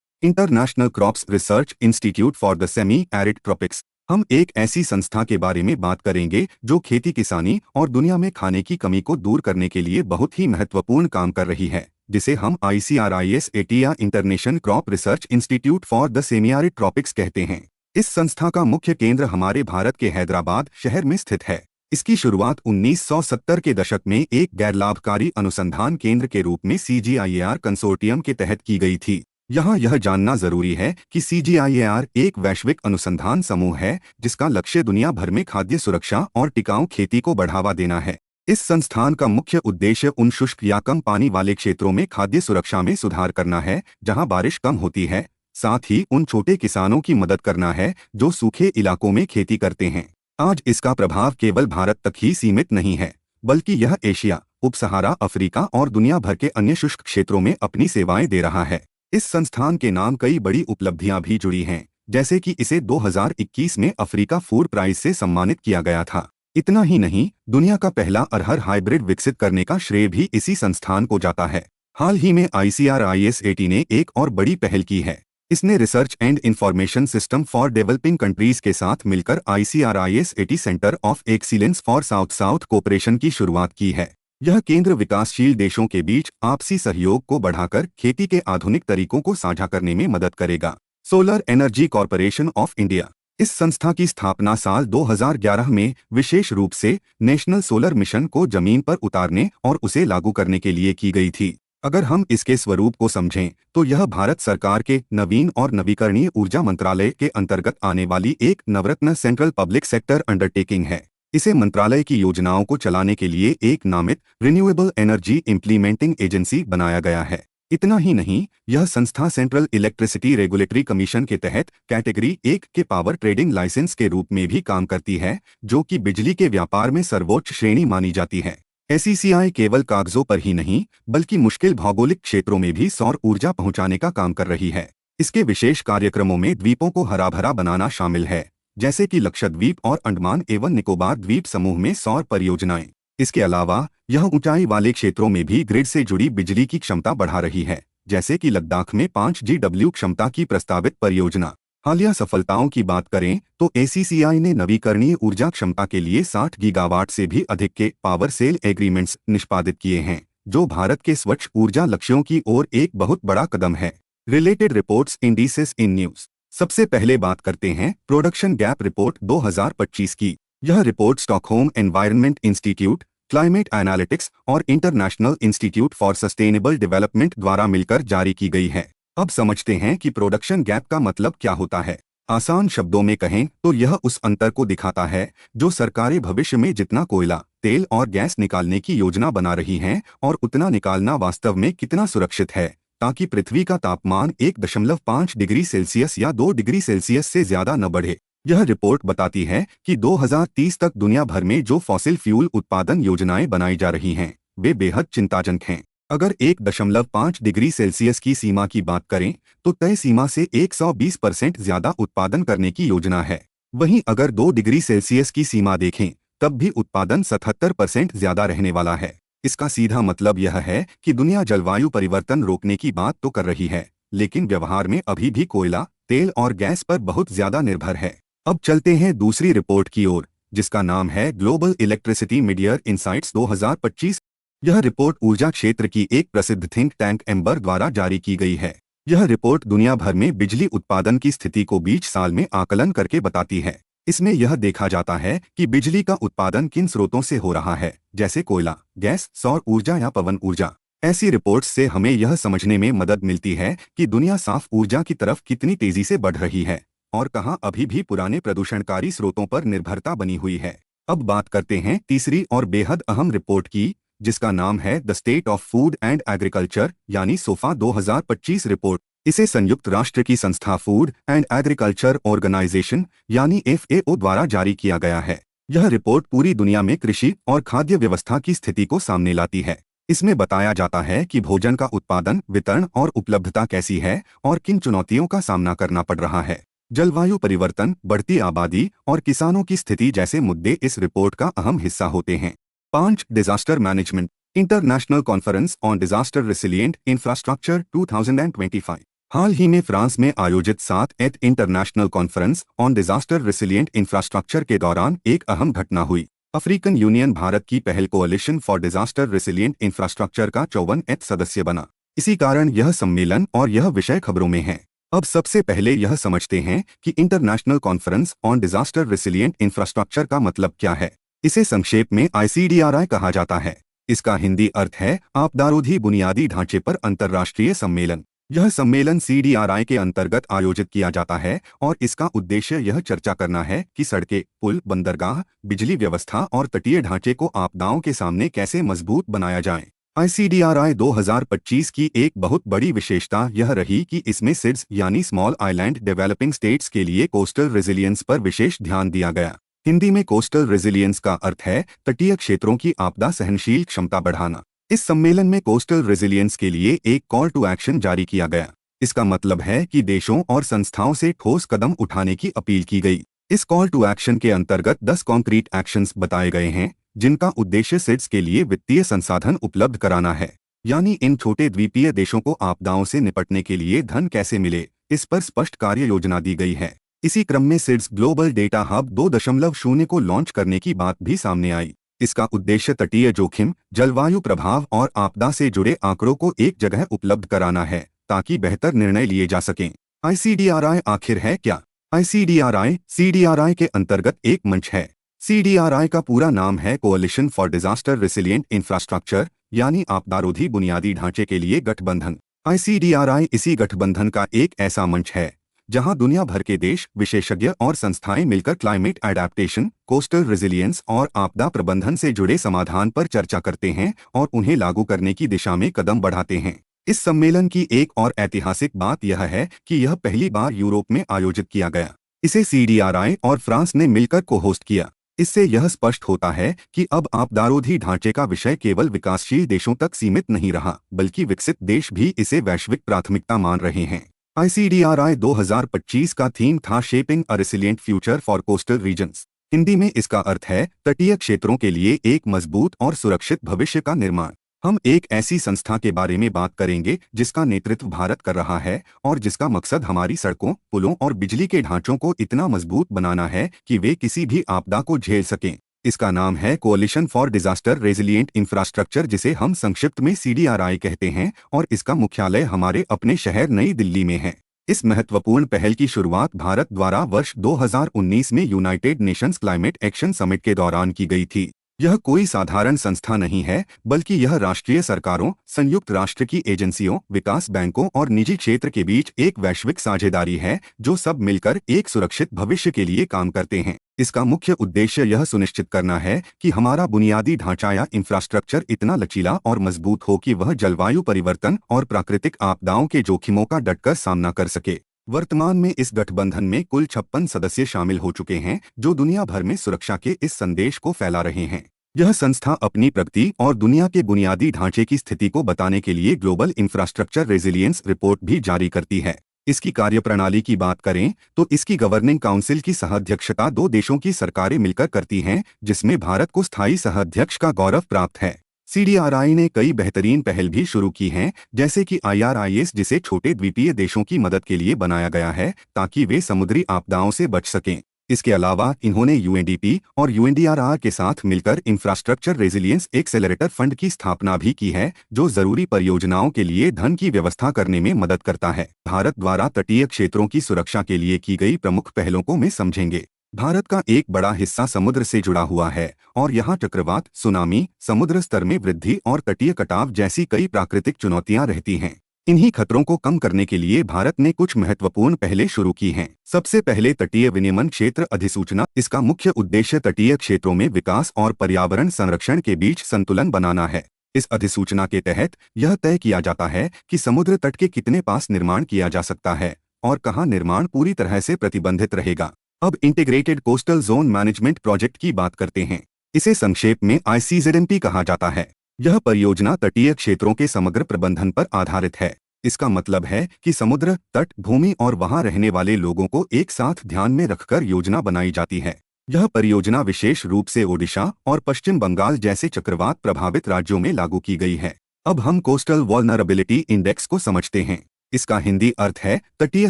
[SPEAKER 1] International crops research institute for the semi arid tropics. हम एक ऐसी संस्था के बारे में बात करेंगे जो खेती किसानी और दुनिया में खाने की कमी को दूर करने के लिए बहुत ही महत्वपूर्ण काम कर रही है, जिसे हम ICRIS-80 या international crop research institute for the semi arid tropics कहते हैं। इस संस्था का मुख्य केंद्र हमारे भारत के हैदराबाद शहर में स्थित है। इसकी शुरुआत 1970 के दशक में एक गैर लाभकारी अनुसंधान केंद्र के रूप में CGIAR कंसोर्टियम के तहत की गई थी। यहाँ यह जानना जरूरी है कि CGIAR एक वैश्विक अनुसंधान समूह है जिसका लक्ष्य दुनिया भर में खाद्य सुरक्षा और टिकाऊ खेती को बढ़ावा देना है। इस संस्थान का मुख्य उद्देश्य उन शुष्क या कम पानी वाले क्षेत्रों में खाद्य सुरक्षा में सुधार करना है जहाँ बारिश कम होती है, साथ ही उन छोटे किसानों की मदद करना है जो सूखे इलाकों में खेती करते हैं। आज इसका प्रभाव केवल भारत तक ही सीमित नहीं है, बल्कि यह एशिया, उप सहारा अफ्रीका और दुनिया भर के अन्य शुष्क क्षेत्रों में अपनी सेवाएं दे रहा है। इस संस्थान के नाम कई बड़ी उपलब्धियां भी जुड़ी हैं, जैसे कि इसे 2021 में अफ्रीका फूड प्राइज से सम्मानित किया गया था। इतना ही नहीं, दुनिया का पहला अरहर हाइब्रिड विकसित करने का श्रेय भी इसी संस्थान को जाता है। हाल ही में ICRIS-80 ने एक और बड़ी पहल की है। इसने research and information system for developing countries के साथ मिलकर ICRIS-80 centre of excellence for south south cooperation की शुरुआत की है। यह केंद्र विकासशील देशों के बीच आपसी सहयोग को बढ़ाकर खेती के आधुनिक तरीकों को साझा करने में मदद करेगा। Solar energy corporation of India, इस संस्था की स्थापना साल 2011 में विशेष रूप से नेशनल सोलर मिशन को जमीन पर उतारने और उसे लागू करने के लिए की गई थी। अगर हम इसके स्वरूप को समझें तो यह भारत सरकार के नवीन और नवीकरणीय ऊर्जा मंत्रालय के अंतर्गत आने वाली एक नवरत्न सेंट्रल पब्लिक सेक्टर अंडरटेकिंग है। इसे मंत्रालय की योजनाओं को चलाने के लिए एक नामित रिन्यूएबल एनर्जी इम्प्लीमेंटिंग एजेंसी बनाया गया है। इतना ही नहीं, यह संस्था सेंट्रल इलेक्ट्रिसिटी रेगुलेटरी कमीशन के तहत कैटेगरी 1 के पावर ट्रेडिंग लाइसेंस के रूप में भी काम करती है, जो कि बिजली के व्यापार में सर्वोच्च श्रेणी मानी जाती है। SECI केवल कागजों पर ही नहीं बल्कि मुश्किल भौगोलिक क्षेत्रों में भी सौर ऊर्जा पहुंचाने का काम कर रही है। इसके विशेष कार्यक्रमों में द्वीपों को हरा भरा बनाना शामिल है, जैसे कि लक्षद्वीप और अंडमान एवं निकोबार द्वीप समूह में सौर परियोजनाएं। इसके अलावा यह ऊंचाई वाले क्षेत्रों में भी ग्रिड से जुड़ी बिजली की क्षमता बढ़ा रही है, जैसे कि लद्दाख में 5 GW क्षमता की प्रस्तावित परियोजना। हालिया सफलताओं की बात करें तो ACCI ने नवीकरणीय ऊर्जा क्षमता के लिए 60 गीगावाट से भी अधिक के पावर सेल एग्रीमेंट्स निष्पादित किए हैं, जो भारत के स्वच्छ ऊर्जा लक्ष्यों की ओर एक बहुत बड़ा कदम है। Related reports indices in news. सबसे पहले बात करते हैं प्रोडक्शन गैप रिपोर्ट 2025 की। यह report Stockholm environment institute, climate analytics और international institute for sustainable development द्वारा मिलकर जारी की गई है। अब समझते हैं कि प्रोडक्शन गैप का मतलब क्या होता है। आसान शब्दों में कहें तो यह उस अंतर को दिखाता है जो सरकारें भविष्य में जितना कोयला, तेल और गैस निकालने की योजना बना रही हैं और उतना निकालना वास्तव में कितना सुरक्षित है, ताकि पृथ्वी का तापमान 1.5 डिग्री सेल्सियस या 2 डिग्री सेल्सियस से ज्यादा न बढ़े। यह रिपोर्ट बताती है कि 2030 तक दुनिया भर में जो फॉसिल फ्यूल उत्पादन योजनाएं बनाई जा रही हैं, वे बेहद चिंताजनक हैं। अगर 1.5 डिग्री सेल्सियस की सीमा की बात करें तो तय सीमा से 120% ज्यादा उत्पादन करने की योजना है। वहीं अगर 2 डिग्री सेल्सियस की सीमा देखें तब भी उत्पादन 77% ज्यादा रहने वाला है। इसका सीधा मतलब यह है कि दुनिया जलवायु परिवर्तन रोकने की बात तो कर रही है, लेकिन व्यवहार में अभी भी कोयला, तेल और गैस पर बहुत ज्यादा निर्भर है। अब चलते हैं दूसरी रिपोर्ट की ओर, जिसका नाम है ग्लोबल इलेक्ट्रिसिटी मीडियर इनसाइट्स 2025। यह रिपोर्ट ऊर्जा क्षेत्र की एक प्रसिद्ध थिंक टैंक एम्बर द्वारा जारी की गई है। यह रिपोर्ट दुनिया भर में बिजली उत्पादन की स्थिति को 20 साल में आकलन करके बताती है। इसमें यह देखा जाता है कि बिजली का उत्पादन किन स्रोतों से हो रहा है, जैसे कोयला, गैस, सौर ऊर्जा या पवन ऊर्जा। ऐसी रिपोर्ट्स से हमें यह समझने में मदद मिलती है कि दुनिया साफ ऊर्जा की तरफ कितनी तेजी से बढ़ रही है और कहां अभी भी पुराने प्रदूषणकारी स्रोतों पर निर्भरता बनी हुई है। अब बात करते हैं तीसरी और बेहद अहम रिपोर्ट की, जिसका नाम है the state of food and agriculture यानी सोफा 2025 रिपोर्ट। इसे संयुक्त राष्ट्र की संस्था फूड एंड एग्रीकल्चर ऑर्गेनाइजेशन यानी FAO द्वारा जारी किया गया है। यह रिपोर्ट पूरी दुनिया में कृषि और खाद्य व्यवस्था की स्थिति को सामने लाती है। इसमें बताया जाता है कि भोजन का उत्पादन, वितरण और उपलब्धता कैसी है और किन चुनौतियों का सामना करना पड़ रहा है। जलवायु परिवर्तन, बढ़ती आबादी और किसानों की स्थिति जैसे मुद्दे इस रिपोर्ट का अहम हिस्सा होते हैं। 5. Disaster management international conference on disaster resilient infrastructure 2025। हाल ही में फ्रांस में आयोजित 7th international conference on disaster resilient infrastructure के दौरान एक अहम घटना हुई। अफ्रीकन यूनियन भारत की पहल कोalition फॉर डिजास्टर रेसिलिएंट इंफ्रास्ट्रक्चर का 54वां सदस्य बना। इसी कारण यह सम्मेलन और यह विषय खबरों में है। अब सबसे पहले यह समझते हैं कि international conference on disaster resilient infrastructure का मतलब क्या है। इसे संक्षेप में ICDRI कहा जाता है। इसका हिंदी अर्थ है आपदारोधी बुनियादी ढांचे पर अंतर्राष्ट्रीय सम्मेलन। यह सम्मेलन CDRI के अंतर्गत आयोजित किया जाता है और इसका उद्देश्य यह चर्चा करना है कि सड़कें, पुल, बंदरगाह, बिजली व्यवस्था और तटीय ढांचे को आपदाओं के सामने कैसे मजबूत बनाया जाए। ICDRI 2025 की एक बहुत बड़ी विशेषता यह रही कि इसमें SIDS यानी स्मॉल आइलैंड डेवलपिंग स्टेट्स के लिए कोस्टल रेजिलियंस पर विशेष ध्यान दिया गया। हिंदी में कोस्टल रेजिलियंस का अर्थ है तटीय क्षेत्रों की आपदा सहनशील क्षमता बढ़ाना। इस सम्मेलन में कोस्टल रेजिलियंस के लिए एक कॉल टू एक्शन जारी किया गया। इसका मतलब है कि देशों और संस्थाओं से ठोस कदम उठाने की अपील की गई। इस कॉल टू एक्शन के अंतर्गत 10 कॉन्क्रीट एक्शंस बताए गए हैं, जिनका उद्देश्य SIDS के लिए वित्तीय संसाधन उपलब्ध कराना है। यानी इन छोटे द्वीपीय देशों को आपदाओं से निपटने के लिए धन कैसे मिले, इस पर स्पष्ट कार्य योजना दी गई है। इसी क्रम में सिड्स ग्लोबल डेटा हब 2.0 को लॉन्च करने की बात भी सामने आई। इसका उद्देश्य तटीय जोखिम, जलवायु प्रभाव और आपदा से जुड़े आंकड़ों को एक जगह उपलब्ध कराना है, ताकि बेहतर निर्णय लिए जा सकें। ICDRI आखिर है क्या? ICDRI CDRI के अंतर्गत एक मंच है। CDRI का पूरा नाम है coalition for disaster resilient infrastructure, यानी आपदारोधी बुनियादी ढांचे के लिए गठबंधन। ICDRI इसी गठबंधन का एक ऐसा मंच है जहां दुनिया भर के देश, विशेषज्ञ और संस्थाएं मिलकर क्लाइमेट एडेप्टेशन, कोस्टल रेजिलियंस और आपदा प्रबंधन से जुड़े समाधान पर चर्चा करते हैं और उन्हें लागू करने की दिशा में कदम बढ़ाते हैं। इस सम्मेलन की एक और ऐतिहासिक बात यह है कि यह पहली बार यूरोप में आयोजित किया गया। इसे CDRI और फ्रांस ने मिलकर को होस्ट किया। इससे यह स्पष्ट होता है कि अब आपदारोधी ढांचे का विषय केवल विकासशील देशों तक सीमित नहीं रहा, बल्कि विकसित देश भी इसे वैश्विक प्राथमिकता मान रहे हैं। ICDRI 2025 का थीम था shaping a resilient future for coastal regions. Hindi में इसका अर्थ है तटीय क्षेत्रों के लिए एक मजबूत और सुरक्षित भविष्य का निर्माण। हम एक ऐसी संस्था के बारे में बात करेंगे जिसका नेतृत्व भारत कर रहा है और जिसका मकसद हमारी सड़कों, पुलों और बिजली के ढांचों को इतना मजबूत बनाना है कि वे किसी भी आपदा को झेल सकें। इसका नाम है coalition for disaster resilient infrastructure, जिसे हम संक्षिप्त में CDRI कहते हैं, और इसका मुख्यालय हमारे अपने शहर नई दिल्ली में है। इस महत्वपूर्ण पहल की शुरुआत भारत द्वारा वर्ष 2019 में United Nations climate action summit के दौरान की गई थी। यह कोई साधारण संस्था नहीं है, बल्कि यह राष्ट्रीय सरकारों, संयुक्त राष्ट्र की एजेंसियों, विकास बैंकों और निजी क्षेत्र के बीच एक वैश्विक साझेदारी है जो सब मिलकर एक सुरक्षित भविष्य के लिए काम करते हैं। इसका मुख्य उद्देश्य यह सुनिश्चित करना है कि हमारा बुनियादी ढांचा या इंफ्रास्ट्रक्चर इतना लचीला और मजबूत हो कि वह जलवायु परिवर्तन और प्राकृतिक आपदाओं के जोखिमों का डटकर सामना कर सके। वर्तमान में इस गठबंधन में कुल 56 सदस्य शामिल हो चुके हैं जो दुनिया भर में सुरक्षा के इस संदेश को फैला रहे हैं। यह संस्था अपनी प्रगति और दुनिया के बुनियादी ढांचे की स्थिति को बताने के लिए ग्लोबल इंफ्रास्ट्रक्चर रेजिलियंस रिपोर्ट भी जारी करती है। इसकी कार्यप्रणाली की बात करें तो इसकी गवर्निंग काउंसिल की सह-अध्यक्षता 2 देशों की सरकारें मिलकर करती हैं, जिसमें भारत को स्थायी सह-अध्यक्ष का गौरव प्राप्त है। CDRI ने कई बेहतरीन पहल भी शुरू की हैं, जैसे कि IRIS, जिसे छोटे द्वीपीय देशों की मदद के लिए बनाया गया है ताकि वे समुद्री आपदाओं से बच सकें। इसके अलावा इन्होंने UNDP और UNDRR के साथ मिलकर इंफ्रास्ट्रक्चर रेजिलियंस एक्सेलरेटर फंड की स्थापना भी की है, जो जरूरी परियोजनाओं के लिए धन की व्यवस्था करने में मदद करता है। भारत द्वारा तटीय क्षेत्रों की सुरक्षा के लिए की गई प्रमुख पहलों को में समझेंगे। भारत का एक बड़ा हिस्सा समुद्र से जुड़ा हुआ है और यहाँ चक्रवात, सुनामी, समुद्र स्तर में वृद्धि और तटीय कटाव जैसी कई प्राकृतिक चुनौतियां रहती हैं। इन्हीं खतरों को कम करने के लिए भारत ने कुछ महत्वपूर्ण पहलें शुरू की हैं। सबसे पहले तटीय विनियमन क्षेत्र अधिसूचना। इसका मुख्य उद्देश्य तटीय क्षेत्रों में विकास और पर्यावरण संरक्षण के बीच संतुलन बनाना है। इस अधिसूचना के तहत यह तय किया जाता है कि समुद्र तट के कितने पास निर्माण किया जा सकता है और कहाँ निर्माण पूरी तरह से प्रतिबंधित रहेगा। अब integrated coastal zone management project की बात करते हैं। इसे संक्षेप में ICZMP कहा जाता है। यह परियोजना तटीय क्षेत्रों के समग्र प्रबंधन पर आधारित है। इसका मतलब है कि समुद्र, तट, भूमि और वहां रहने वाले लोगों को एक साथ ध्यान में रखकर योजना बनाई जाती है। यह परियोजना विशेष रूप से ओडिशा और पश्चिम बंगाल जैसे चक्रवात प्रभावित राज्यों में लागू की गई है। अब हम कोस्टल वल्नरेबिलिटी इंडेक्स को समझते हैं। इसका हिंदी अर्थ है तटीय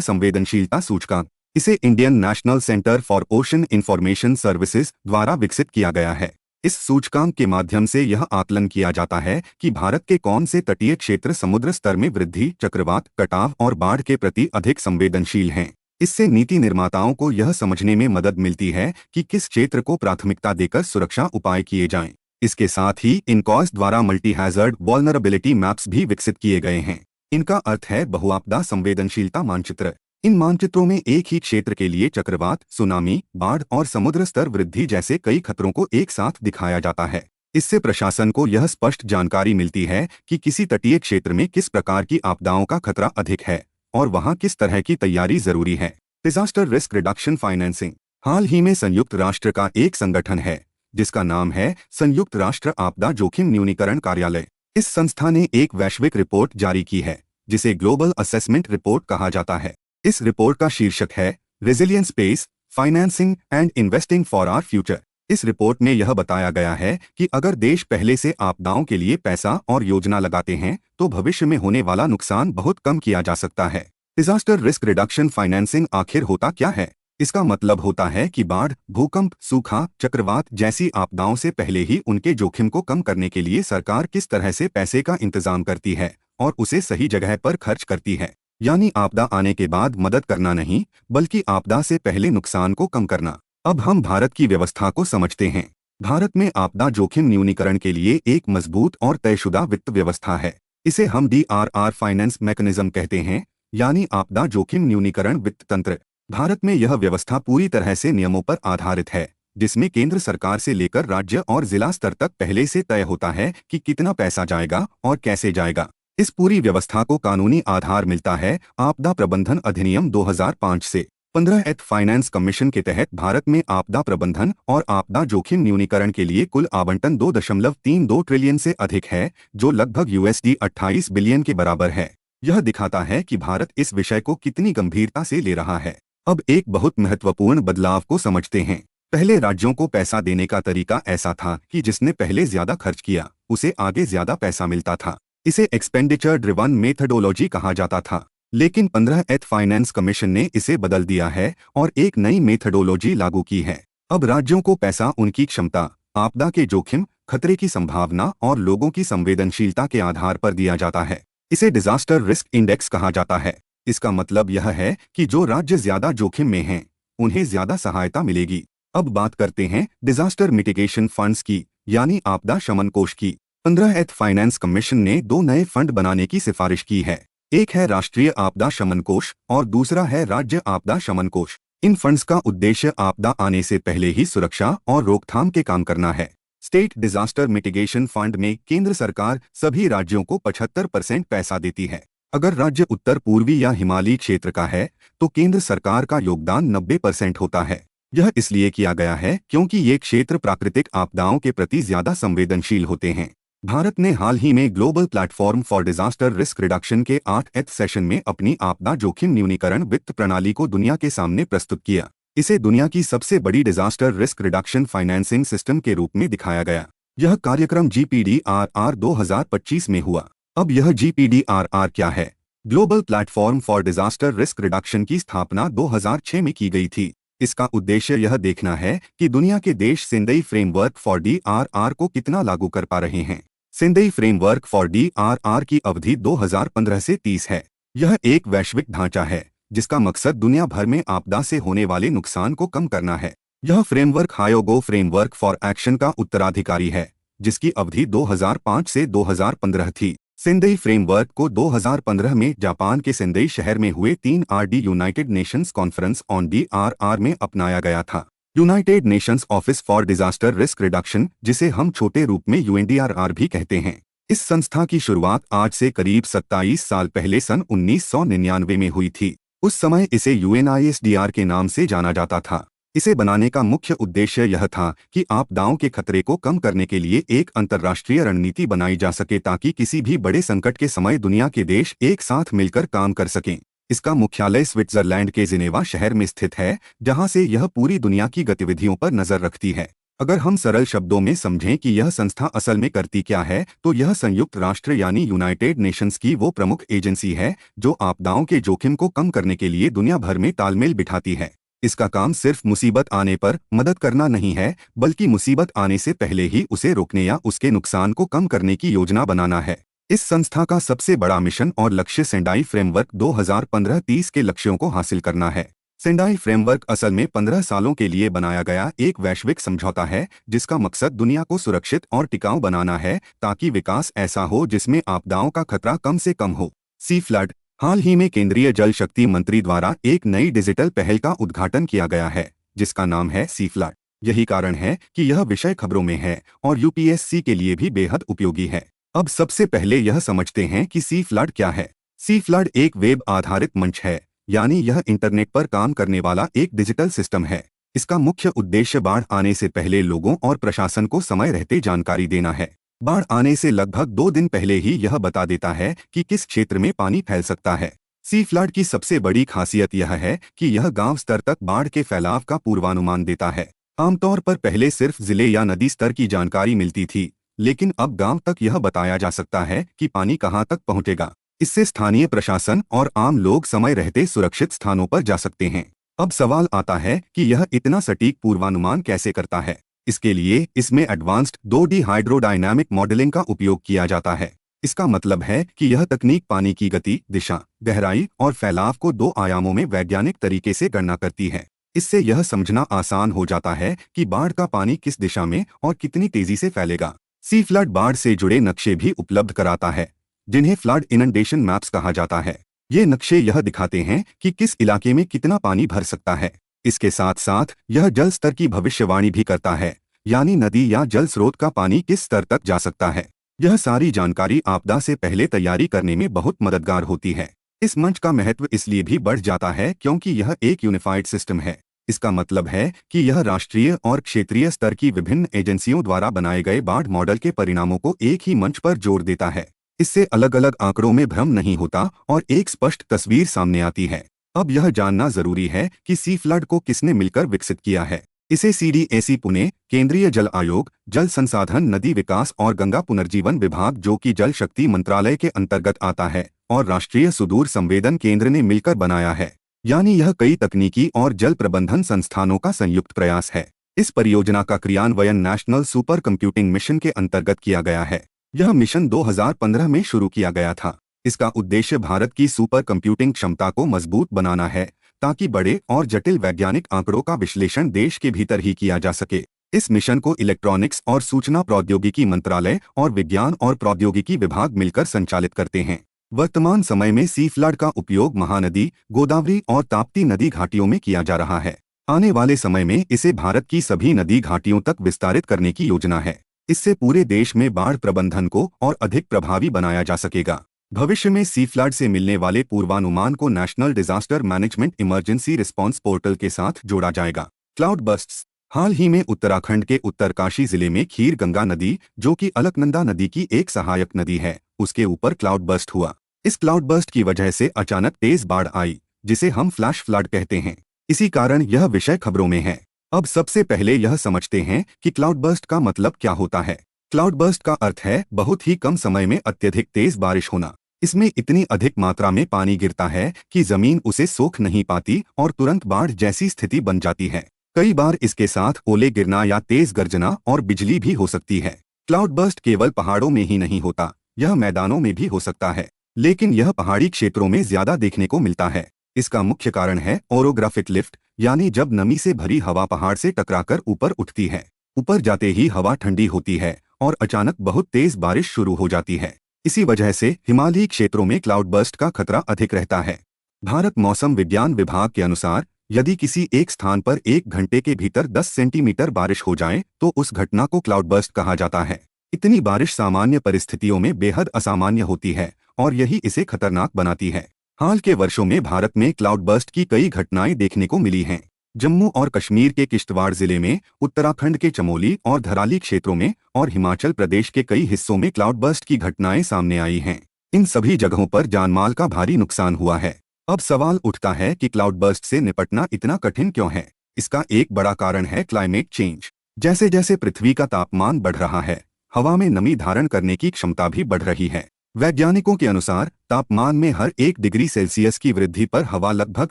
[SPEAKER 1] संवेदनशीलता सूचकांक। इसे Indian national centre for ocean information services द्वारा विकसित किया गया है। इस सूचकांक के माध्यम से यह आकलन किया जाता है कि भारत के कौन से तटीय क्षेत्र समुद्र स्तर में वृद्धि, चक्रवात, कटाव और बाढ़ के प्रति अधिक संवेदनशील हैं। इससे नीति निर्माताओं को यह समझने में मदद मिलती है कि किस क्षेत्र को प्राथमिकता देकर सुरक्षा उपाय किए जाएं। इसके साथ ही इनकॉस द्वारा मल्टी हैजर्ड वल्नरेबिलिटी मैप्स भी विकसित किए गए हैं। इनका अर्थ है बहुआपदा संवेदनशीलता मानचित्र। इन मानचित्रों में एक ही क्षेत्र के लिए चक्रवात, सुनामी, बाढ़ और समुद्र स्तर वृद्धि जैसे कई खतरों को एक साथ दिखाया जाता है। इससे प्रशासन को यह स्पष्ट जानकारी मिलती है कि किसी तटीय क्षेत्र में किस प्रकार की आपदाओं का खतरा अधिक है और वहां किस तरह की तैयारी जरूरी है। डिजास्टर रिस्क रिडक्शन फाइनेंसिंग हाल ही में संयुक्त राष्ट्र का एक संगठन है जिसका नाम है संयुक्त राष्ट्र आपदा जोखिम न्यूनीकरण कार्यालय। इस संस्था ने एक वैश्विक रिपोर्ट जारी की है जिसे ग्लोबल असेसमेंट रिपोर्ट कहा जाता है। इस रिपोर्ट का शीर्षक है resilience space, financing and investing for our future. इस रिपोर्ट में यह बताया गया है कि अगर देश पहले से आपदाओं के लिए पैसा और योजना लगाते हैं तो भविष्य में होने वाला नुकसान बहुत कम किया जा सकता है। डिजास्टर रिस्क रिडक्शन फाइनेंसिंग आखिर होता क्या है? इसका मतलब होता है कि बाढ़, भूकंप, सूखा, चक्रवात जैसी आपदाओं से पहले ही उनके जोखिम को कम करने के लिए सरकार किस तरह से पैसे का इंतजाम करती है और उसे सही जगह पर खर्च करती है। यानी आपदा आने के बाद मदद करना नहीं, बल्कि आपदा से पहले नुकसान को कम करना। अब हम भारत की व्यवस्था को समझते हैं। भारत में आपदा जोखिम न्यूनीकरण के लिए एक मजबूत और तयशुदा वित्त व्यवस्था है। इसे हम DRR फाइनेंस मैकेनिज्म कहते हैं, यानी आपदा जोखिम न्यूनीकरण वित्त तंत्र। भारत में यह व्यवस्था पूरी तरह से नियमों पर आधारित है, जिसमें केंद्र सरकार से लेकर राज्य और जिला स्तर तक पहले से तय होता है कि कितना पैसा जाएगा और कैसे जाएगा। इस पूरी व्यवस्था को कानूनी आधार मिलता है आपदा प्रबंधन अधिनियम 2005 से। 15th फाइनेंस कमीशन के तहत भारत में आपदा प्रबंधन और आपदा जोखिम न्यूनीकरण के लिए कुल आवंटन 2.32 ट्रिलियन से अधिक है, जो लगभग USD 28 बिलियन के बराबर है। यह दिखाता है कि भारत इस विषय को कितनी गंभीरता से ले रहा है। अब एक बहुत महत्वपूर्ण बदलाव को समझते हैं। पहले राज्यों को पैसा देने का तरीका ऐसा था कि जिसने पहले ज्यादा खर्च किया उसे आगे ज्यादा पैसा मिलता था। इसे एक्सपेंडिचर ड्रिवन मेथडोलॉजी कहा जाता था। लेकिन 15th फाइनेंस कमीशन ने इसे बदल दिया है और एक नई मेथडोलॉजी लागू की है। अब राज्यों को पैसा उनकी क्षमता, आपदा के जोखिम, खतरे की संभावना और लोगों की संवेदनशीलता के आधार पर दिया जाता है। इसे डिजास्टर रिस्क इंडेक्स कहा जाता है। इसका मतलब यह है कि जो राज्य ज्यादा जोखिम में हैं, उन्हें ज्यादा सहायता मिलेगी। अब बात करते हैं डिजास्टर मिटिगेशन फंड्स की, यानी आपदा शमन कोष की। 15th फाइनेंस कमीशन ने 2 नए फंड बनाने की सिफारिश की है। एक है राष्ट्रीय आपदा शमन कोष और दूसरा है राज्य आपदा शमन कोष। इन फंड्स का उद्देश्य आपदा आने से पहले ही सुरक्षा और रोकथाम के काम करना है। स्टेट डिजास्टर मिटिगेशन फंड में केंद्र सरकार सभी राज्यों को 75% पैसा देती है। अगर राज्य उत्तर पूर्वी या हिमालयी क्षेत्र का है तो केंद्र सरकार का योगदान 90% होता है। यह इसलिए किया गया है क्योंकि ये क्षेत्र प्राकृतिक आपदाओं के प्रति ज्यादा संवेदनशील होते हैं। भारत ने हाल ही में global platform for disaster risk reduction के 8th सेशन में अपनी आपदा जोखिम न्यूनीकरण वित्त प्रणाली को दुनिया के सामने प्रस्तुत किया। इसे दुनिया की सबसे बड़ी disaster risk reduction financing system के रूप में दिखाया गया। यह कार्यक्रम GPDRR 2025 में हुआ। अब यह GPDRR क्या है? Global platform for disaster risk reduction की स्थापना 2006 में की गई थी। इसका उद्देश्य यह देखना है कि दुनिया के देश सेंदई फ्रेमवर्क फॉर DRR को कितना लागू कर पा रहे हैं। सेंदई फ्रेमवर्क फॉर DRR की अवधि 2015 से 30 है। यह एक वैश्विक ढांचा है जिसका मकसद दुनिया भर में आपदा से होने वाले नुकसान को कम करना है। यह फ्रेमवर्क हायोगो फ्रेमवर्क फॉर एक्शन का उत्तराधिकारी है, जिसकी अवधि 2005 से 2015 थी। सेंदई फ्रेमवर्क को 2015 में जापान के सेंदई शहर में हुए 3rd United Nations conference on DRR में अपनाया गया था। United Nations office for disaster risk reduction, जिसे हम छोटे रूप में UNDRR भी कहते हैं, इस संस्था की शुरुआत आज से करीब 27 साल पहले सन 1999 में हुई थी। उस समय इसे UNISDR के नाम से जाना जाता था। इसे बनाने का मुख्य उद्देश्य यह था कि आपदाओं के खतरे को कम करने के लिए एक अंतर्राष्ट्रीय रणनीति बनाई जा सके ताकि किसी भी बड़े संकट के समय दुनिया के देश एक साथ मिलकर काम कर सकें। इसका मुख्यालय स्विट्जरलैंड के जिनेवा शहर में स्थित है, जहां से यह पूरी दुनिया की गतिविधियों पर नजर रखती है। अगर हम सरल शब्दों में समझें कि यह संस्था असल में करती क्या है, तो यह संयुक्त राष्ट्र यानी यूनाइटेड नेशंस की वो प्रमुख एजेंसी है जो आपदाओं के जोखिम को कम करने के लिए दुनिया भर में तालमेल बिठाती है। इसका काम सिर्फ मुसीबत आने पर मदद करना नहीं है, बल्कि मुसीबत आने से पहले ही उसे रोकने या उसके नुकसान को कम करने की योजना बनाना है। इस संस्था का सबसे बड़ा मिशन और लक्ष्य सेंडाई फ्रेमवर्क 2015-30 के लक्ष्यों को हासिल करना है। सेंडाई फ्रेमवर्क असल में 15 सालों के लिए बनाया गया एक वैश्विक समझौता है, जिसका मकसद दुनिया को सुरक्षित और टिकाऊ बनाना है ताकि विकास ऐसा हो जिसमें आपदाओं का खतरा कम से कम हो। सी फ्लड। हाल ही में केंद्रीय जल शक्ति मंत्री द्वारा एक नई डिजिटल पहल का उद्घाटन किया गया है, जिसका नाम है सी फ्लड। यही कारण है कि यह विषय खबरों में है और UPSC के लिए भी बेहद उपयोगी है। अब सबसे पहले यह समझते हैं कि सी फ्लड क्या है। सी फ्लड एक वेब आधारित मंच है, यानी यह इंटरनेट पर काम करने वाला एक डिजिटल सिस्टम है। इसका मुख्य उद्देश्य बाढ़ आने से पहले लोगों और प्रशासन को समय रहते जानकारी देना है। बाढ़ आने से लगभग 2 दिन पहले ही यह बता देता है कि किस क्षेत्र में पानी फैल सकता है। सी फ्लड की सबसे बड़ी खासियत यह है कि यह गांव स्तर तक बाढ़ के फैलाव का पूर्वानुमान देता है। आमतौर पर पहले सिर्फ जिले या नदी स्तर की जानकारी मिलती थी, लेकिन अब गांव तक यह बताया जा सकता है कि पानी कहां तक पहुंचेगा। इससे स्थानीय प्रशासन और आम लोग समय रहते सुरक्षित स्थानों पर जा सकते हैं। अब सवाल आता है कि यह इतना सटीक पूर्वानुमान कैसे करता है। इसके लिए इसमें एडवांस्ड 2D हाइड्रोडायनामिक मॉडलिंग का उपयोग किया जाता है। इसका मतलब है कि यह तकनीक पानी की गति, दिशा, गहराई और फैलाव को 2 आयामों में वैज्ञानिक तरीके से गणना करती है। इससे यह समझना आसान हो जाता है कि बाढ़ का पानी किस दिशा में और कितनी तेजी से फैलेगा। सी फ्लड बाढ़ से जुड़े नक्शे भी उपलब्ध कराता है, जिन्हें फ्लड इनंडेशन मैप्स कहा जाता है। ये नक्शे यह दिखाते हैं कि किस इलाके में कितना पानी भर सकता है। इसके साथ साथ यह जल स्तर की भविष्यवाणी भी करता है, यानी नदी या जल स्रोत का पानी किस स्तर तक जा सकता है। यह सारी जानकारी आपदा से पहले तैयारी करने में बहुत मददगार होती है। इस मंच का महत्व इसलिए भी बढ़ जाता है क्योंकि यह एक यूनिफाइड सिस्टम है। इसका मतलब है कि यह राष्ट्रीय और क्षेत्रीय स्तर की विभिन्न एजेंसियों द्वारा बनाए गए बाढ़ मॉडल के परिणामों को एक ही मंच पर जोड़ देता है। इससे अलग अलग आंकड़ों में भ्रम नहीं होता और एक स्पष्ट तस्वीर सामने आती है। अब यह जानना जरूरी है कि सी फ्लड को किसने मिलकर विकसित किया है। इसे CDAC पुणे, केंद्रीय जल आयोग, जल संसाधन नदी विकास और गंगा पुनर्जीवन विभाग जो कि जल शक्ति मंत्रालय के अंतर्गत आता है, और राष्ट्रीय सुदूर संवेदन केंद्र ने मिलकर बनाया है। यानी यह कई तकनीकी और जल प्रबंधन संस्थानों का संयुक्त प्रयास है। इस परियोजना का क्रियान्वयन नेशनल सुपर कंप्यूटिंग मिशन के अंतर्गत किया गया है। यह मिशन 2015 में शुरू किया गया था। इसका उद्देश्य भारत की सुपर कंप्यूटिंग क्षमता को मजबूत बनाना है, ताकि बड़े और जटिल वैज्ञानिक आंकड़ों का विश्लेषण देश के भीतर ही किया जा सके। इस मिशन को इलेक्ट्रॉनिक्स और सूचना प्रौद्योगिकी मंत्रालय और विज्ञान और प्रौद्योगिकी विभाग मिलकर संचालित करते हैं। वर्तमान समय में सी फ्लड का उपयोग महानदी, गोदावरी और ताप्ती नदी घाटियों में किया जा रहा है। आने वाले समय में इसे भारत की सभी नदी घाटियों तक विस्तारित करने की योजना है। इससे पूरे देश में बाढ़ प्रबंधन को और अधिक प्रभावी बनाया जा सकेगा। भविष्य में सी फ्लड से मिलने वाले पूर्वानुमान को national disaster management emergency response portal के साथ जोड़ा जाएगा। Cloud bursts. हाल ही में उत्तराखंड के उत्तरकाशी जिले में खीर गंगा नदी, जो कि अलकनंदा नदी की एक सहायक नदी है, उसके ऊपर क्लाउड बर्स्ट हुआ। इस क्लाउड बर्स्ट की वजह से अचानक तेज बाढ़ आई, जिसे हम फ्लैश फ्लड कहते हैं। इसी कारण यह विषय खबरों में है। अब सबसे पहले यह समझते हैं कि क्लाउड बर्स्ट का मतलब क्या होता है। क्लाउड बर्स्ट का अर्थ है बहुत ही कम समय में अत्यधिक तेज बारिश होना। इसमें इतनी अधिक मात्रा में पानी गिरता है कि जमीन उसे सोख नहीं पाती और तुरंत बाढ़ जैसी स्थिति बन जाती है। कई बार इसके साथ ओले गिरना या तेज गर्जना और बिजली भी हो सकती है। क्लाउड बर्स्ट केवल पहाड़ों में ही नहीं होता, यह मैदानों में भी हो सकता है, लेकिन यह पहाड़ी क्षेत्रों में ज्यादा देखने को मिलता है। इसका मुख्य कारण है ओरोग्राफिक लिफ्ट, यानी जब नमी से भरी हवा पहाड़ से टकराकर ऊपर उठती है। ऊपर जाते ही हवा ठंडी होती है और अचानक बहुत तेज बारिश शुरू हो जाती है। इसी वजह से हिमालयी क्षेत्रों में क्लाउड बर्स्ट का खतरा अधिक रहता है। भारत मौसम विज्ञान विभाग के अनुसार यदि किसी एक स्थान पर 1 घंटे के भीतर 10 सेंटीमीटर बारिश हो जाए तो उस घटना को क्लाउड बर्स्ट कहा जाता है। इतनी बारिश सामान्य परिस्थितियों में बेहद असामान्य होती है और यही इसे खतरनाक बनाती है। हाल के वर्षों में भारत में क्लाउड बर्स्ट की कई घटनाएं देखने को मिली हैं। जम्मू और कश्मीर के किश्तवाड़ जिले में, उत्तराखंड के चमोली और धराली क्षेत्रों में और हिमाचल प्रदेश के कई हिस्सों में क्लाउड बर्स्ट की घटनाएं सामने आई हैं। इन सभी जगहों पर जानमाल का भारी नुकसान हुआ है। अब सवाल उठता है कि क्लाउड बर्स्ट से निपटना इतना कठिन क्यों है। इसका एक बड़ा कारण है क्लाइमेट चेंज। जैसे जैसे पृथ्वी का तापमान बढ़ रहा है, हवा में नमी धारण करने की क्षमता भी बढ़ रही है। वैज्ञानिकों के अनुसार तापमान में हर 1 डिग्री सेल्सियस की वृद्धि पर हवा लगभग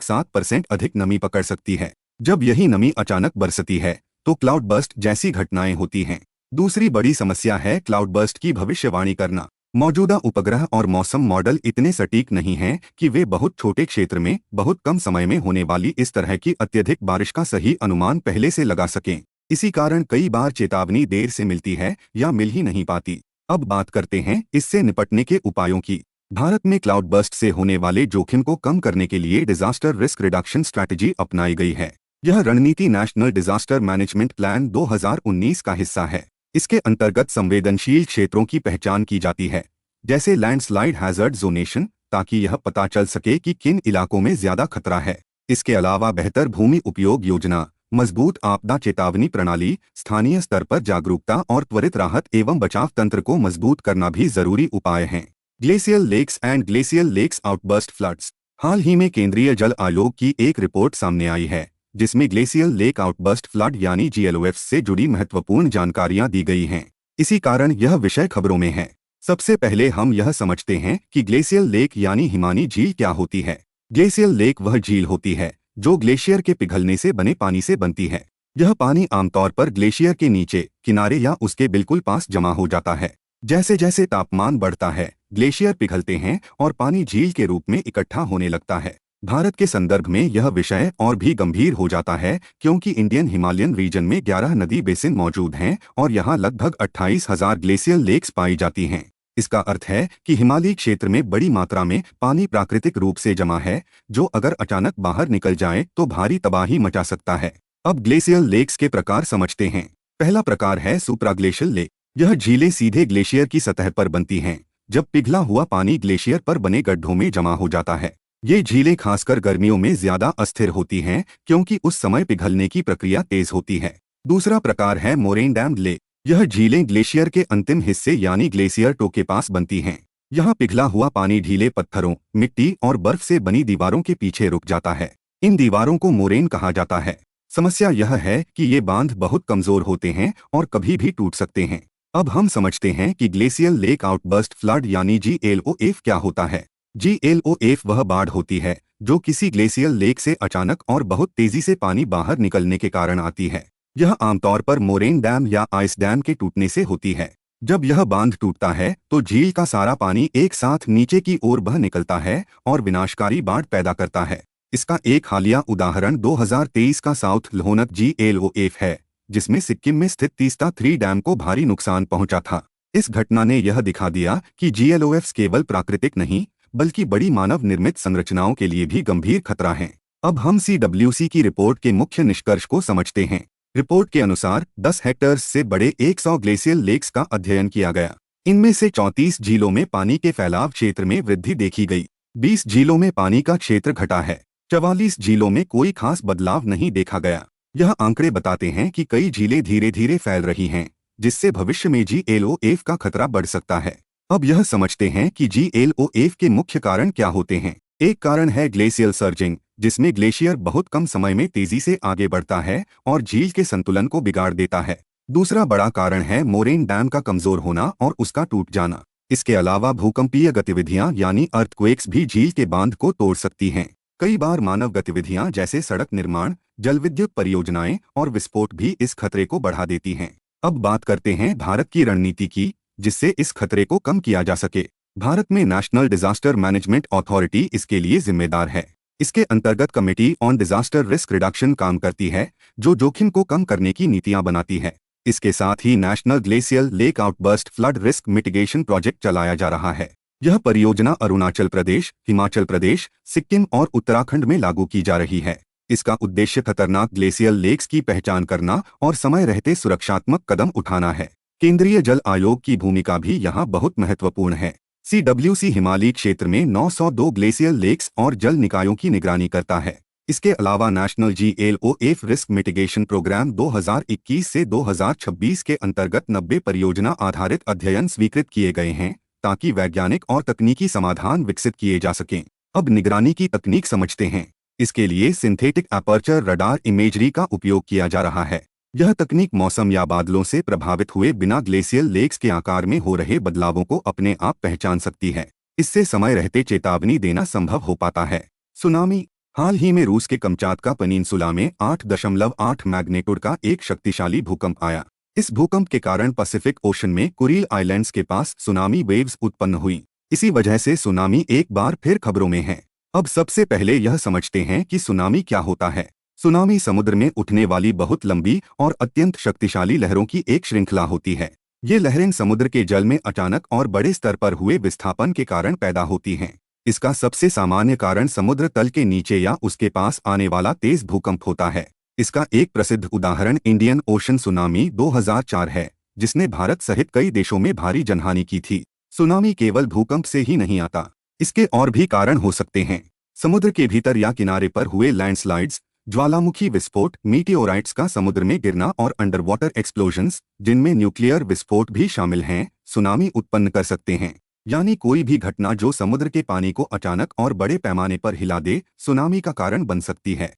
[SPEAKER 1] 7% अधिक नमी पकड़ सकती है। जब यही नमी अचानक बरसती है तो क्लाउड बर्स्ट जैसी घटनाएं होती हैं। दूसरी बड़ी समस्या है क्लाउड बर्स्ट की भविष्यवाणी करना। मौजूदा उपग्रह और मौसम मॉडल इतने सटीक नहीं हैं कि वे बहुत छोटे क्षेत्र में बहुत कम समय में होने वाली इस तरह की अत्यधिक बारिश का सही अनुमान पहले से लगा सकें। इसी कारण कई बार चेतावनी देर से मिलती है या मिल ही नहीं पाती। अब बात करते हैं इससे निपटने के उपायों की। भारत में क्लाउड बर्स्ट से होने वाले जोखिम को कम करने के लिए डिजास्टर रिस्क रिडक्शन स्ट्रैटेजी अपनाई गई है। यह रणनीति नेशनल डिजास्टर मैनेजमेंट प्लान 2019 का हिस्सा है। इसके अंतर्गत संवेदनशील क्षेत्रों की पहचान की जाती है, जैसे लैंडस्लाइड हैजर्ड जोनेशन, ताकि यह पता चल सके कि किन इलाकों में ज्यादा खतरा है। इसके अलावा बेहतर भूमि उपयोग योजना, मजबूत आपदा चेतावनी प्रणाली, स्थानीय स्तर पर जागरूकता और त्वरित राहत एवं बचाव तंत्र को मजबूत करना भी जरूरी उपाय हैं। Glacial lakes and glacial lakes outburst floods. हाल ही में केंद्रीय जल आयोग की एक रिपोर्ट सामने आई है, जिसमें ग्लेशियल लेक आउटबर्स्ट फ्लड यानी GLOF से जुड़ी महत्वपूर्ण जानकारियां दी गई हैं। इसी कारण यह विषय खबरों में है। सबसे पहले हम यह समझते हैं कि ग्लेशियल लेक यानी हिमानी झील क्या होती है। ग्लेशियल लेक वह झील होती है जो ग्लेशियर के पिघलने से बने पानी से बनती है। यह पानी आमतौर पर ग्लेशियर के नीचे, किनारे या उसके बिल्कुल पास जमा हो जाता है। जैसे जैसे तापमान बढ़ता है, ग्लेशियर पिघलते हैं और पानी झील के रूप में इकट्ठा होने लगता है। भारत के संदर्भ में यह विषय और भी गंभीर हो जाता है क्योंकि इंडियन हिमालयन रीजन में 11 नदी बेसिन मौजूद हैं और यहाँ लगभग 28,000 ग्लेशियल लेक्स पाई जाती हैं। इसका अर्थ है कि हिमालयी क्षेत्र में बड़ी मात्रा में पानी प्राकृतिक रूप से जमा है, जो अगर अचानक बाहर निकल जाए तो भारी तबाही मचा सकता है। अब ग्लेशियल लेक्स के प्रकार समझते हैं। पहला प्रकार है सुप्राग्लेशियल लेक। यह झीलें सीधे ग्लेशियर की सतह पर बनती हैं जब पिघला हुआ पानी ग्लेशियर पर बने गड्ढों में जमा हो जाता है। ये झीलें खासकर गर्मियों में ज्यादा अस्थिर होती हैं क्योंकि उस समय पिघलने की प्रक्रिया तेज होती है। दूसरा प्रकार है मोरेन डैम्ड लेक। यह झीलें ग्लेशियर के अंतिम हिस्से यानी ग्लेशियर टो के पास बनती हैं। यहाँ पिघला हुआ पानी ढीले पत्थरों, मिट्टी और बर्फ से बनी दीवारों के पीछे रुक जाता है। इन दीवारों को मोरेन कहा जाता है। समस्या यह है कि ये बांध बहुत कमजोर होते हैं और कभी भी टूट सकते हैं। अब हम समझते हैं कि ग्लेशियल लेक आउटबर्स्ट फ्लड यानी GLOF क्या होता है। GLOF वह बाढ़ होती है जो किसी ग्लेशियल लेक से अचानक और बहुत तेजी से पानी बाहर निकलने के कारण आती है। यह आमतौर पर मोरेन डैम या आइस डैम के टूटने से होती है। जब यह बांध टूटता है तो झील का सारा पानी एक साथ नीचे की ओर बह निकलता है और विनाशकारी बाढ़ पैदा करता है। इसका एक हालिया उदाहरण 2023 का साउथ लोहनक GLOF है, जिसमें सिक्किम में स्थित तीस्ता 3 डैम को भारी नुकसान पहुंचा था। इस घटना ने यह दिखा दिया कि GLOFs केवल प्राकृतिक नहीं बल्कि बड़ी मानव निर्मित संरचनाओं के लिए भी गंभीर खतरा हैं। अब हम CWC की रिपोर्ट के मुख्य निष्कर्ष को समझते हैं। रिपोर्ट के अनुसार 10 हेक्टेयर से बड़े 100 ग्लेशियल लेक्स का अध्ययन किया गया। इनमें से 34 झीलों में पानी के फैलाव क्षेत्र में वृद्धि देखी गई। 20 झीलों में पानी का क्षेत्र घटा है। 44 झीलों में कोई खास बदलाव नहीं देखा गया। यह आंकड़े बताते हैं कि कई झीलें धीरे धीरे फैल रही हैं, जिससे भविष्य में GLOF का खतरा बढ़ सकता है। अब यह समझते हैं कि GLOF के मुख्य कारण क्या होते हैं। एक कारण है ग्लेशियल सर्जिंग, जिसमें ग्लेशियर बहुत कम समय में तेजी से आगे बढ़ता है और झील के संतुलन को बिगाड़ देता है। दूसरा बड़ा कारण है मोरेन डैम का कमजोर होना और उसका टूट जाना। इसके अलावा भूकंपीय गतिविधियां यानी अर्थक्वेक्स भी झील के बांध को तोड़ सकती हैं। कई बार मानव गतिविधियां जैसे सड़क निर्माण, जलविद्युत परियोजनाएं और विस्फोट भी इस खतरे को बढ़ा देती हैं। अब बात करते हैं भारत की रणनीति की, जिससे इस खतरे को कम किया जा सके। भारत में नेशनल डिजास्टर मैनेजमेंट अथॉरिटी इसके लिए जिम्मेदार है। इसके अंतर्गत committee on disaster risk reduction काम करती है, जो जोखिम को कम करने की नीतियां बनाती है। इसके साथ ही national glacial lake outburst flood risk mitigation project चलाया जा रहा है। यह परियोजना अरुणाचल प्रदेश, हिमाचल प्रदेश, सिक्किम और उत्तराखंड में लागू की जा रही है। इसका उद्देश्य खतरनाक ग्लेशियल लेक्स की पहचान करना और समय रहते सुरक्षात्मक कदम उठाना है। केंद्रीय जल आयोग की भूमिका भी यहाँ बहुत महत्वपूर्ण है। CWC हिमालयी क्षेत्र में 902 ग्लेशियल लेक्स और जल निकायों की निगरानी करता है। इसके अलावा national GLOF risk mitigation programme 2021 से 2026 के अंतर्गत 90 परियोजना आधारित अध्ययन स्वीकृत किए गए हैं, ताकि वैज्ञानिक और तकनीकी समाधान विकसित किए जा सकें। अब निगरानी की तकनीक समझते हैं। इसके लिए सिंथेटिक एपर्चर रडार इमेजरी का उपयोग किया जा रहा है। यह तकनीक मौसम या बादलों से प्रभावित हुए बिना ग्लेशियल लेक्स के आकार में हो रहे बदलावों को अपने आप पहचान सकती है। इससे समय रहते चेतावनी देना संभव हो पाता है। सुनामी। हाल ही में रूस के कमचातका पेनिनसुला में 8.8 मैग्नीट्यूड का एक शक्तिशाली भूकंप आया। इस भूकंप के कारण पैसिफिक ओशन में कुरील आइलैंड्स के पास सुनामी वेव्स उत्पन्न हुई। इसी वजह से सुनामी एक बार फिर खबरों में है। अब सबसे पहले यह समझते हैं कि सुनामी क्या होता है। सुनामी समुद्र में उठने वाली बहुत लंबी और अत्यंत शक्तिशाली लहरों की एक श्रृंखला होती है। ये लहरें समुद्र के जल में अचानक और बड़े स्तर पर हुए विस्थापन के कारण पैदा होती हैं। इसका सबसे सामान्य कारण समुद्र तल के नीचे या उसके पास आने वाला तेज भूकंप होता है। इसका एक प्रसिद्ध उदाहरण इंडियन ओशन सुनामी 2004 है, जिसने भारत सहित कई देशों में भारी जनहानि की थी। सुनामी केवल भूकंप से ही नहीं आता, इसके और भी कारण हो सकते हैं। समुद्र के भीतर या किनारे पर हुए लैंडस्लाइड्स, ज्वालामुखी विस्फोट, मीटियोराइट्स का समुद्र में गिरना और अंडर वाटर एक्सप्लोजन्स, जिनमें न्यूक्लियर विस्फोट भी शामिल हैं, सुनामी उत्पन्न कर सकते हैं। यानी कोई भी घटना जो समुद्र के पानी को अचानक और बड़े पैमाने पर हिला दे, सुनामी का कारण बन सकती है।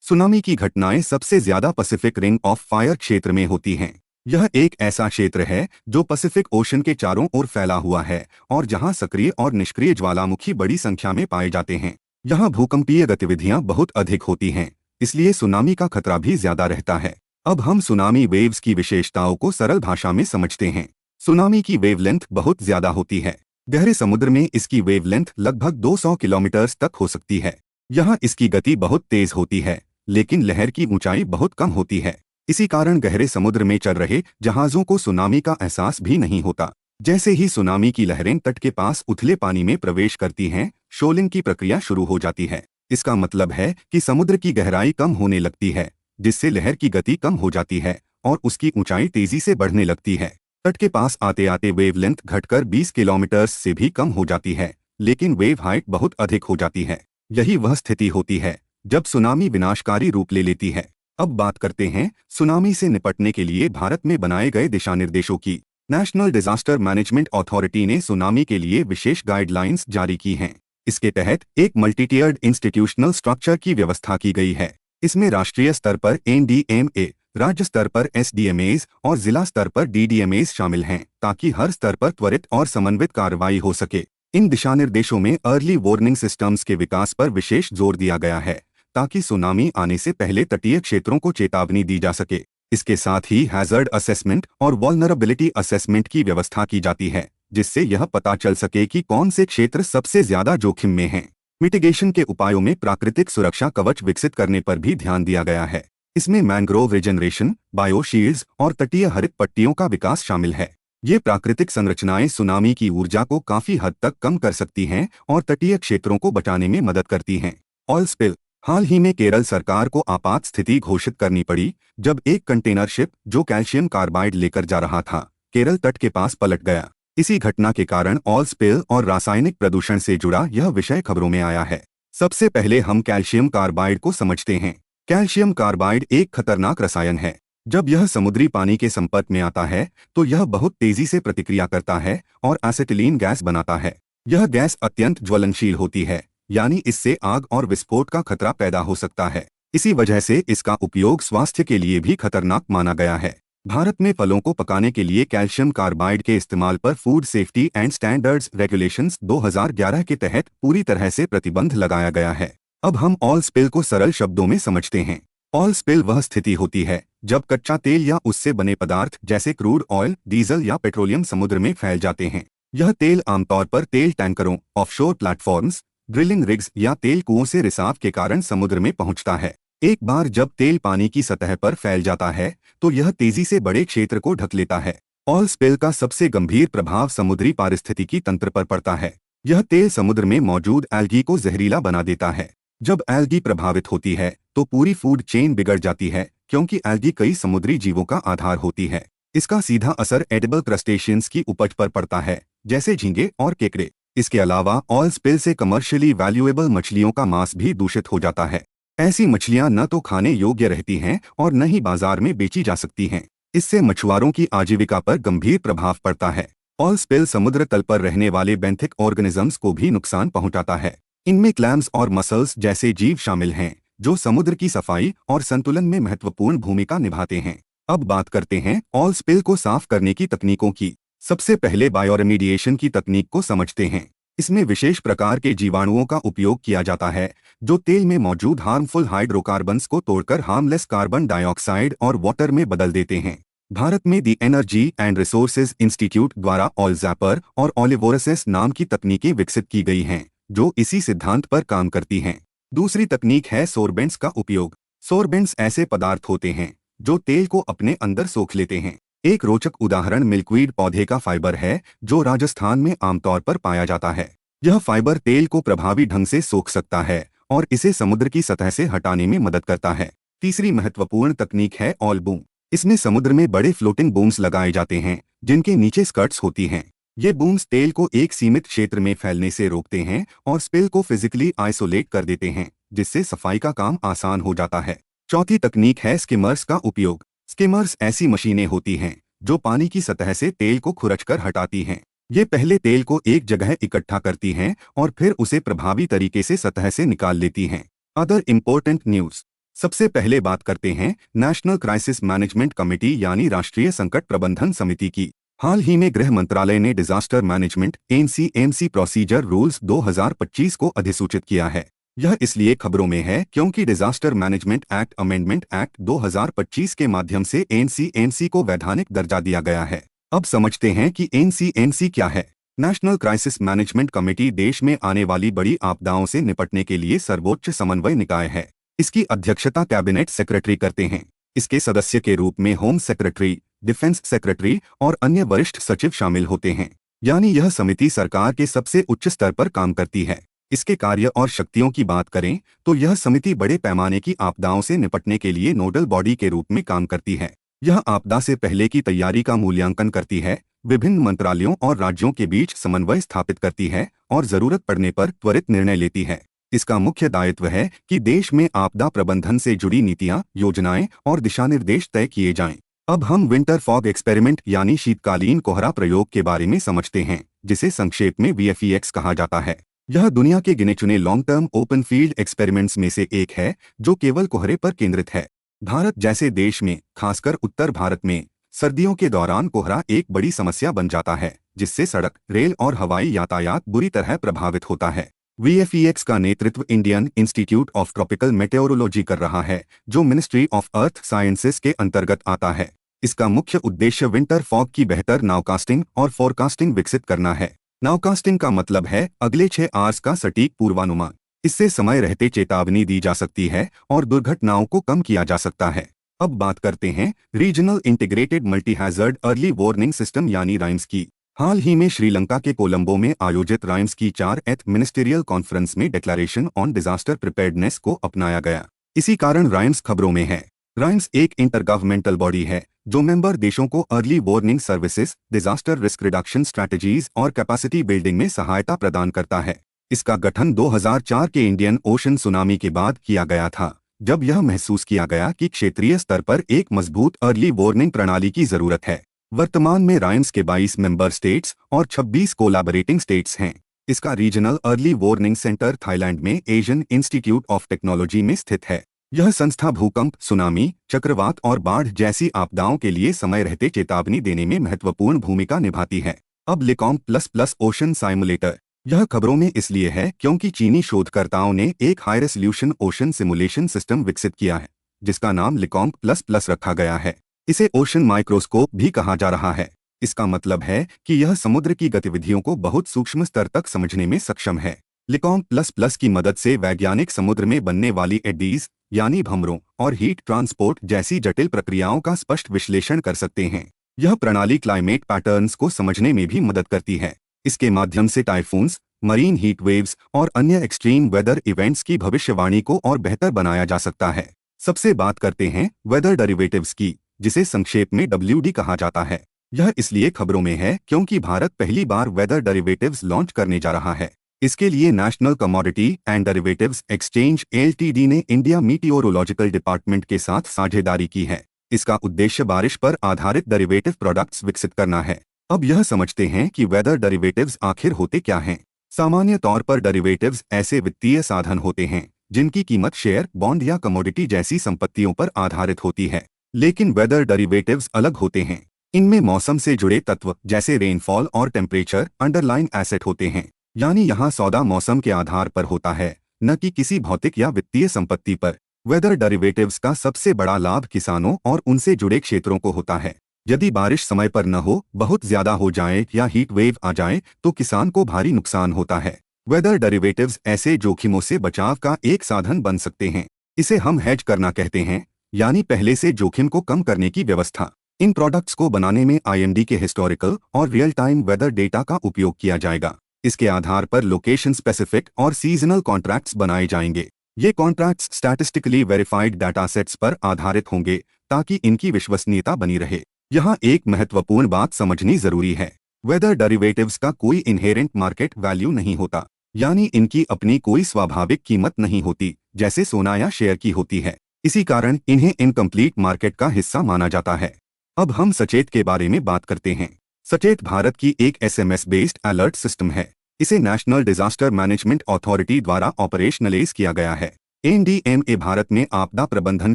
[SPEAKER 1] सुनामी की घटनाएं सबसे ज्यादा पैसिफिक रिंग ऑफ फायर क्षेत्र में होती हैं। यह एक ऐसा क्षेत्र है जो पैसिफिक ओशन के चारों ओर फैला हुआ है और जहां सक्रिय और निष्क्रिय ज्वालामुखी बड़ी संख्या में पाए जाते हैं। यहाँ भूकंपीय गतिविधियां बहुत अधिक होती हैं, इसलिए सुनामी का खतरा भी ज्यादा रहता है। अब हम सुनामी वेव्स की विशेषताओं को सरल भाषा में समझते हैं। सुनामी की वेवलेंथ बहुत ज्यादा होती है। गहरे समुद्र में इसकी वेवलेंथ लगभग 200 किलोमीटर तक हो सकती है। यहाँ इसकी गति बहुत तेज होती है, लेकिन लहर की ऊंचाई बहुत कम होती है। इसी कारण गहरे समुद्र में चल रहे जहाजों को सुनामी का एहसास भी नहीं होता। जैसे ही सुनामी की लहरें तट के पास उथले पानी में प्रवेश करती हैं, शोलिंग की प्रक्रिया शुरू हो जाती है। इसका मतलब है कि समुद्र की गहराई कम होने लगती है, जिससे लहर की गति कम हो जाती है और उसकी ऊंचाई तेजी से बढ़ने लगती है। तट के पास आते आते वेवलेंथ घटकर 20 किलोमीटर से भी कम हो जाती है, लेकिन वेव हाइट बहुत अधिक हो जाती है। यही वह स्थिति होती है जब सुनामी विनाशकारी रूप ले लेती है। अब बात करते हैं सुनामी से निपटने के लिए भारत में बनाए गए दिशा निर्देशों की। नेशनल डिजास्टर मैनेजमेंट अथॉरिटी ने सुनामी के लिए विशेष गाइडलाइंस जारी की हैं। इसके तहत एक मल्टी-टियर्ड इंस्टीट्यूशनल स्ट्रक्चर की व्यवस्था की गई है। इसमें राष्ट्रीय स्तर पर एनडीएमए, राज्य स्तर पर एसडीएमएज और जिला स्तर पर डीडीएमएज शामिल हैं, ताकि हर स्तर पर त्वरित और समन्वित कार्रवाई हो सके। इन दिशानिर्देशों में अर्ली वार्निंग सिस्टम्स के विकास पर विशेष जोर दिया गया है, ताकि सुनामी आने से पहले तटीय क्षेत्रों को चेतावनी दी जा सके। इसके साथ ही हैजर्ड असेसमेंट और वल्नरेबिलिटी असेसमेंट की व्यवस्था की जाती है, जिससे यह पता चल सके कि कौन से क्षेत्र सबसे ज्यादा जोखिम में हैं। मिटिगेशन के उपायों में प्राकृतिक सुरक्षा कवच विकसित करने पर भी ध्यान दिया गया है। इसमें मैंग्रोव रिजनरेशन, बायोशील्ड्स और तटीय हरित पट्टियों का विकास शामिल है। ये प्राकृतिक संरचनाएं सुनामी की ऊर्जा को काफी हद तक कम कर सकती हैं और तटीय क्षेत्रों को बचाने में मदद करती हैं। Oil spill. हाल ही में केरल सरकार को आपात स्थिति घोषित करनी पड़ी जब एक कंटेनर शिप जो कैल्शियम कार्बाइड लेकर जा रहा था, केरल तट के पास पलट गया। इसी घटना के कारण ऑयल स्पिल और रासायनिक प्रदूषण से जुड़ा यह विषय खबरों में आया है। सबसे पहले हम कैल्शियम कार्बाइड को समझते हैं। कैल्शियम कार्बाइड एक खतरनाक रसायन है। जब यह समुद्री पानी के संपर्क में आता है तो यह बहुत तेजी से प्रतिक्रिया करता है और एसिटिलीन गैस बनाता है। यह गैस अत्यंत ज्वलनशील होती है, यानी इससे आग और विस्फोट का खतरा पैदा हो सकता है। इसी वजह से इसका उपयोग स्वास्थ्य के लिए भी खतरनाक माना गया है। भारत में फलों को पकाने के लिए कैल्शियम कार्बाइड के इस्तेमाल पर food safety and standards regulations 2011 के तहत पूरी तरह से प्रतिबंध लगाया गया है। अब हम ऑयल स्पिल को सरल शब्दों में समझते हैं। ऑयल स्पिल वह स्थिति होती है जब कच्चा तेल या उससे बने पदार्थ जैसे क्रूड ऑयल, डीजल या पेट्रोलियम समुद्र में फैल जाते हैं। यह तेल आमतौर पर तेल टैंकरों, ऑफशोर प्लेटफॉर्म्स, ड्रिलिंग रिग्स या तेल कुओं से रिसाव के कारण समुद्र में पहुंचता है। एक बार जब तेल पानी की सतह पर फैल जाता है तो यह तेजी से बड़े क्षेत्र को ढक लेता है। ऑयल स्पिल का सबसे गंभीर प्रभाव समुद्री पारिस्थितिकी तंत्र पर पड़ता है। यह तेल समुद्र में मौजूद एल्गी को जहरीला बना देता है। जब एल्गी प्रभावित होती है तो पूरी फूड चेन बिगड़ जाती है, क्योंकि एल्गी कई समुद्री जीवों का आधार होती है। इसका सीधा असर एडिबल क्रस्टेशियंस की उपज पर पड़ता है, जैसे झींगे और केकड़े। इसके अलावा ऑयल स्पिल से कमर्शियली वैल्यूएबल मछलियों का मांस भी दूषित हो जाता है। ऐसी मछलियां न तो खाने योग्य रहती हैं और न ही बाजार में बेची जा सकती हैं। इससे मछुआरों की आजीविका पर गंभीर प्रभाव पड़ता है। ऑयल स्पिल समुद्र तल पर रहने वाले बेंथिक ऑर्गेनिजम्स को भी नुकसान पहुंचाता है। इनमें क्लैम्स और मसल्स जैसे जीव शामिल हैं, जो समुद्र की सफाई और संतुलन में महत्वपूर्ण भूमिका निभाते हैं। अब बात करते हैं ऑयल स्पिल को साफ करने की तकनीकों की। सबसे पहले बायोरेमिडिएशन की तकनीक को समझते हैं। इसमें विशेष प्रकार के जीवाणुओं का उपयोग किया जाता है जो तेल में मौजूद हार्मफुल हाइड्रोकार्बन्स को तोड़कर हार्मलेस कार्बन डाइऑक्साइड और वाटर में बदल देते हैं। भारत में दी एनर्जी एंड रिसोर्सेज इंस्टीट्यूट द्वारा ऑयल जैपर और ओलिवोरेसिस नाम की तकनीकें विकसित की गई हैं, जो इसी सिद्धांत पर काम करती हैं। दूसरी तकनीक है सोर्बेंट्स का उपयोग। सोर्बेंट्स ऐसे पदार्थ होते हैं जो तेल को अपने अंदर सोख लेते हैं। एक रोचक उदाहरण मिल्कवीड पौधे का फाइबर है, जो राजस्थान में आमतौर पर पाया जाता है। यह फाइबर तेल को प्रभावी ढंग से सोख सकता है और इसे समुद्र की सतह से हटाने में मदद करता है। तीसरी महत्वपूर्ण तकनीक है ऑयल बूम। इसमें समुद्र में बड़े फ्लोटिंग बूम्स लगाए जाते हैं, जिनके नीचे स्कर्ट्स होती हैं। ये बूम्स तेल को एक सीमित क्षेत्र में फैलने से रोकते हैं और स्पिल को फिजिकली आइसोलेट कर देते हैं, जिससे सफाई का काम आसान हो जाता है। चौथी तकनीक है स्किमर्स का उपयोग। स्किमर्स ऐसी मशीनें होती हैं जो पानी की सतह से तेल को खुरचकर हटाती हैं। ये पहले तेल को एक जगह इकट्ठा करती हैं और फिर उसे प्रभावी तरीके से सतह से निकाल लेती हैं। Other important news. सबसे पहले बात करते हैं नेशनल क्राइसिस मैनेजमेंट कमेटी यानी राष्ट्रीय संकट प्रबंधन समिति की। हाल ही में गृह मंत्रालय ने disaster management NCMC procedure rules 2025 को अधिसूचित किया है। यह इसलिए खबरों में है क्योंकि disaster management act amendment act 2025 के माध्यम से एनसीएमसी को वैधानिक दर्जा दिया गया है। अब समझते हैं कि एनसीएमसी क्या है। नेशनल क्राइसिस मैनेजमेंट कमेटी देश में आने वाली बड़ी आपदाओं से निपटने के लिए सर्वोच्च समन्वय निकाय है। इसकी अध्यक्षता कैबिनेट सेक्रेटरी करते हैं। इसके सदस्य के रूप में होम सेक्रेटरी, डिफेंस सेक्रेटरी और अन्य वरिष्ठ सचिव शामिल होते हैं। यानी यह समिति सरकार के सबसे उच्च स्तर पर काम करती है। इसके कार्य और शक्तियों की बात करें तो यह समिति बड़े पैमाने की आपदाओं से निपटने के लिए नोडल बॉडी के रूप में काम करती है। यह आपदा से पहले की तैयारी का मूल्यांकन करती है, विभिन्न मंत्रालयों और राज्यों के बीच समन्वय स्थापित करती है और जरूरत पड़ने पर त्वरित निर्णय लेती है। इसका मुख्य दायित्व है कि देश में आपदा प्रबंधन से जुड़ी नीतियां, योजनाएं और दिशानिर्देश तय किए जाएं। अब हम विंटर फॉग एक्सपेरिमेंट यानी शीतकालीन कोहरा प्रयोग के बारे में समझते हैं, जिसे संक्षेप में VFEX कहा जाता है। यह दुनिया के गिने चुने long term open field experiments में से एक है जो केवल कोहरे पर केंद्रित है। भारत जैसे देश में, खासकर उत्तर भारत में, सर्दियों के दौरान कोहरा एक बड़ी समस्या बन जाता है, जिससे सड़क, रेल और हवाई यातायात बुरी तरह प्रभावित होता है। VFEX का नेतृत्व इंडियन इंस्टीट्यूट ऑफ ट्रॉपिकल मेटेओरोलॉजी कर रहा है, जो मिनिस्ट्री ऑफ अर्थ साइंसेज के अंतर्गत आता है। इसका मुख्य उद्देश्य विंटर फॉग की बेहतर नाउकास्टिंग और फोरकास्टिंग विकसित करना है। नाउकास्टिंग का मतलब है अगले 6 आवर्स का सटीक पूर्वानुमान। इससे समय रहते चेतावनी दी जा सकती है और दुर्घटनाओं को कम किया जा सकता है। अब बात करते हैं regional integrated multi hazard early warning system यानी राइम्स की। हाल ही में श्रीलंका के कोलंबो में आयोजित राइम्स की 4th मिनिस्टीरियल कॉन्फ्रेंस में डिक्लेरेशन ऑन डिजास्टर प्रिपेयर्डनेस को अपनाया गया। इसी कारण राइम्स खबरों में है। राइम्स एक इंटरगवर्नमेंटल बॉडी है जो मेंबर देशों को early warning services, disaster risk reduction strategies और कैपेसिटी बिल्डिंग में सहायता प्रदान करता है। इसका गठन 2004 के इंडियन ओशन सुनामी के बाद किया गया था, जब यह महसूस किया गया कि क्षेत्रीय स्तर पर एक मजबूत अर्ली वार्निंग प्रणाली की जरूरत है। वर्तमान में राइम्स के 22 मेंबर स्टेट्स और 26 कोलैबोरेटिंग स्टेट्स हैं। इसका regional early warning centre Thailand में एशियन इंस्टीट्यूट ऑफ टेक्नोलॉजी में स्थित है। यह संस्था भूकंप, सुनामी, चक्रवात और बाढ़ जैसी आपदाओं के लिए समय रहते चेतावनी देने में महत्वपूर्ण भूमिका निभाती है। अब लिकॉम्प++ ओशन साइमुलेटर। यह खबरों में इसलिए है क्योंकि चीनी शोधकर्ताओं ने एक high resolution ocean simulation system विकसित किया है, जिसका नाम लिकॉम्प++ रखा गया है। इसे ओशन माइक्रोस्कोप भी कहा जा रहा है। इसका मतलब है कि यह समुद्र की गतिविधियों को बहुत सूक्ष्म स्तर तक समझने में सक्षम है। लिकॉम्प++ की मदद से वैज्ञानिक समुद्र में बनने वाली एडीज यानी भंवरों और हीट ट्रांसपोर्ट जैसी जटिल प्रक्रियाओं का स्पष्ट विश्लेषण कर सकते हैं। यह प्रणाली क्लाइमेट पैटर्न्स को समझने में भी मदद करती है। इसके माध्यम से टाइफून्स, मरीन हीट वेव्स और अन्य एक्सट्रीम वेदर इवेंट्स की भविष्यवाणी को और बेहतर बनाया जा सकता है। सबसे बात करते हैं वेदर डेरिवेटिव्स की, जिसे संक्षेप में WD कहा जाता है। यह इसलिए खबरों में है क्योंकि भारत पहली बार वेदर डेरिवेटिव्स लॉन्च करने जा रहा है। इसके लिए national commodity and derivatives exchange LTD ने इंडिया मीटियोरोलॉजिकल डिपार्टमेंट के साथ साझेदारी की है। इसका उद्देश्य बारिश पर आधारित डेरिवेटिव प्रोडक्ट्स विकसित करना है। अब यह समझते हैं कि वेदर डेरिवेटिव्स आखिर होते क्या हैं। सामान्य तौर पर डेरिवेटिव्स ऐसे वित्तीय साधन होते हैं जिनकी कीमत शेयर, बॉन्ड या कमोडिटी जैसी संपत्तियों पर आधारित होती है। लेकिन वेदर डेरिवेटिव्स अलग होते हैं। इनमें मौसम से जुड़े तत्व जैसे रेनफॉल और टेम्परेचर अंडरलाइन एसेट होते हैं। यानी यहाँ सौदा मौसम के आधार पर होता है, न कि किसी भौतिक या वित्तीय संपत्ति पर। वेदर डेरिवेटिव्स का सबसे बड़ा लाभ किसानों और उनसे जुड़े क्षेत्रों को होता है। यदि बारिश समय पर न हो, बहुत ज्यादा हो जाए या हीट वेव आ जाए तो किसान को भारी नुकसान होता है। वेदर डेरिवेटिव्स ऐसे जोखिमों से बचाव का एक साधन बन सकते हैं। इसे हम हेज करना कहते हैं, यानी पहले से जोखिम को कम करने की व्यवस्था। इन प्रोडक्ट्स को बनाने में IMD के हिस्टोरिकल और रियल टाइम वेदर डेटा का उपयोग किया जाएगा। इसके आधार पर लोकेशन स्पेसिफिक और सीजनल कॉन्ट्रैक्ट्स बनाए जाएंगे। ये contracts statistically verified data sets पर आधारित होंगे ताकि इनकी विश्वसनीयता बनी रहे। यहाँ एक महत्वपूर्ण बात समझनी जरूरी है। वेदर डेरिवेटिव्स का कोई इनहेरेंट मार्केट वैल्यू नहीं होता, यानी इनकी अपनी कोई स्वाभाविक कीमत नहीं होती जैसे सोना या शेयर की होती है। इसी कारण इन्हें इनकम्प्लीट मार्केट का हिस्सा माना जाता है। अब हम सचेत के बारे में बात करते हैं। सचेत भारत की एक SMS बेस्ड अलर्ट सिस्टम है। इसे नेशनल डिजास्टर मैनेजमेंट अथॉरिटी द्वारा ऑपरेशनलाइज किया गया है। एनडीएमए भारत में आपदा प्रबंधन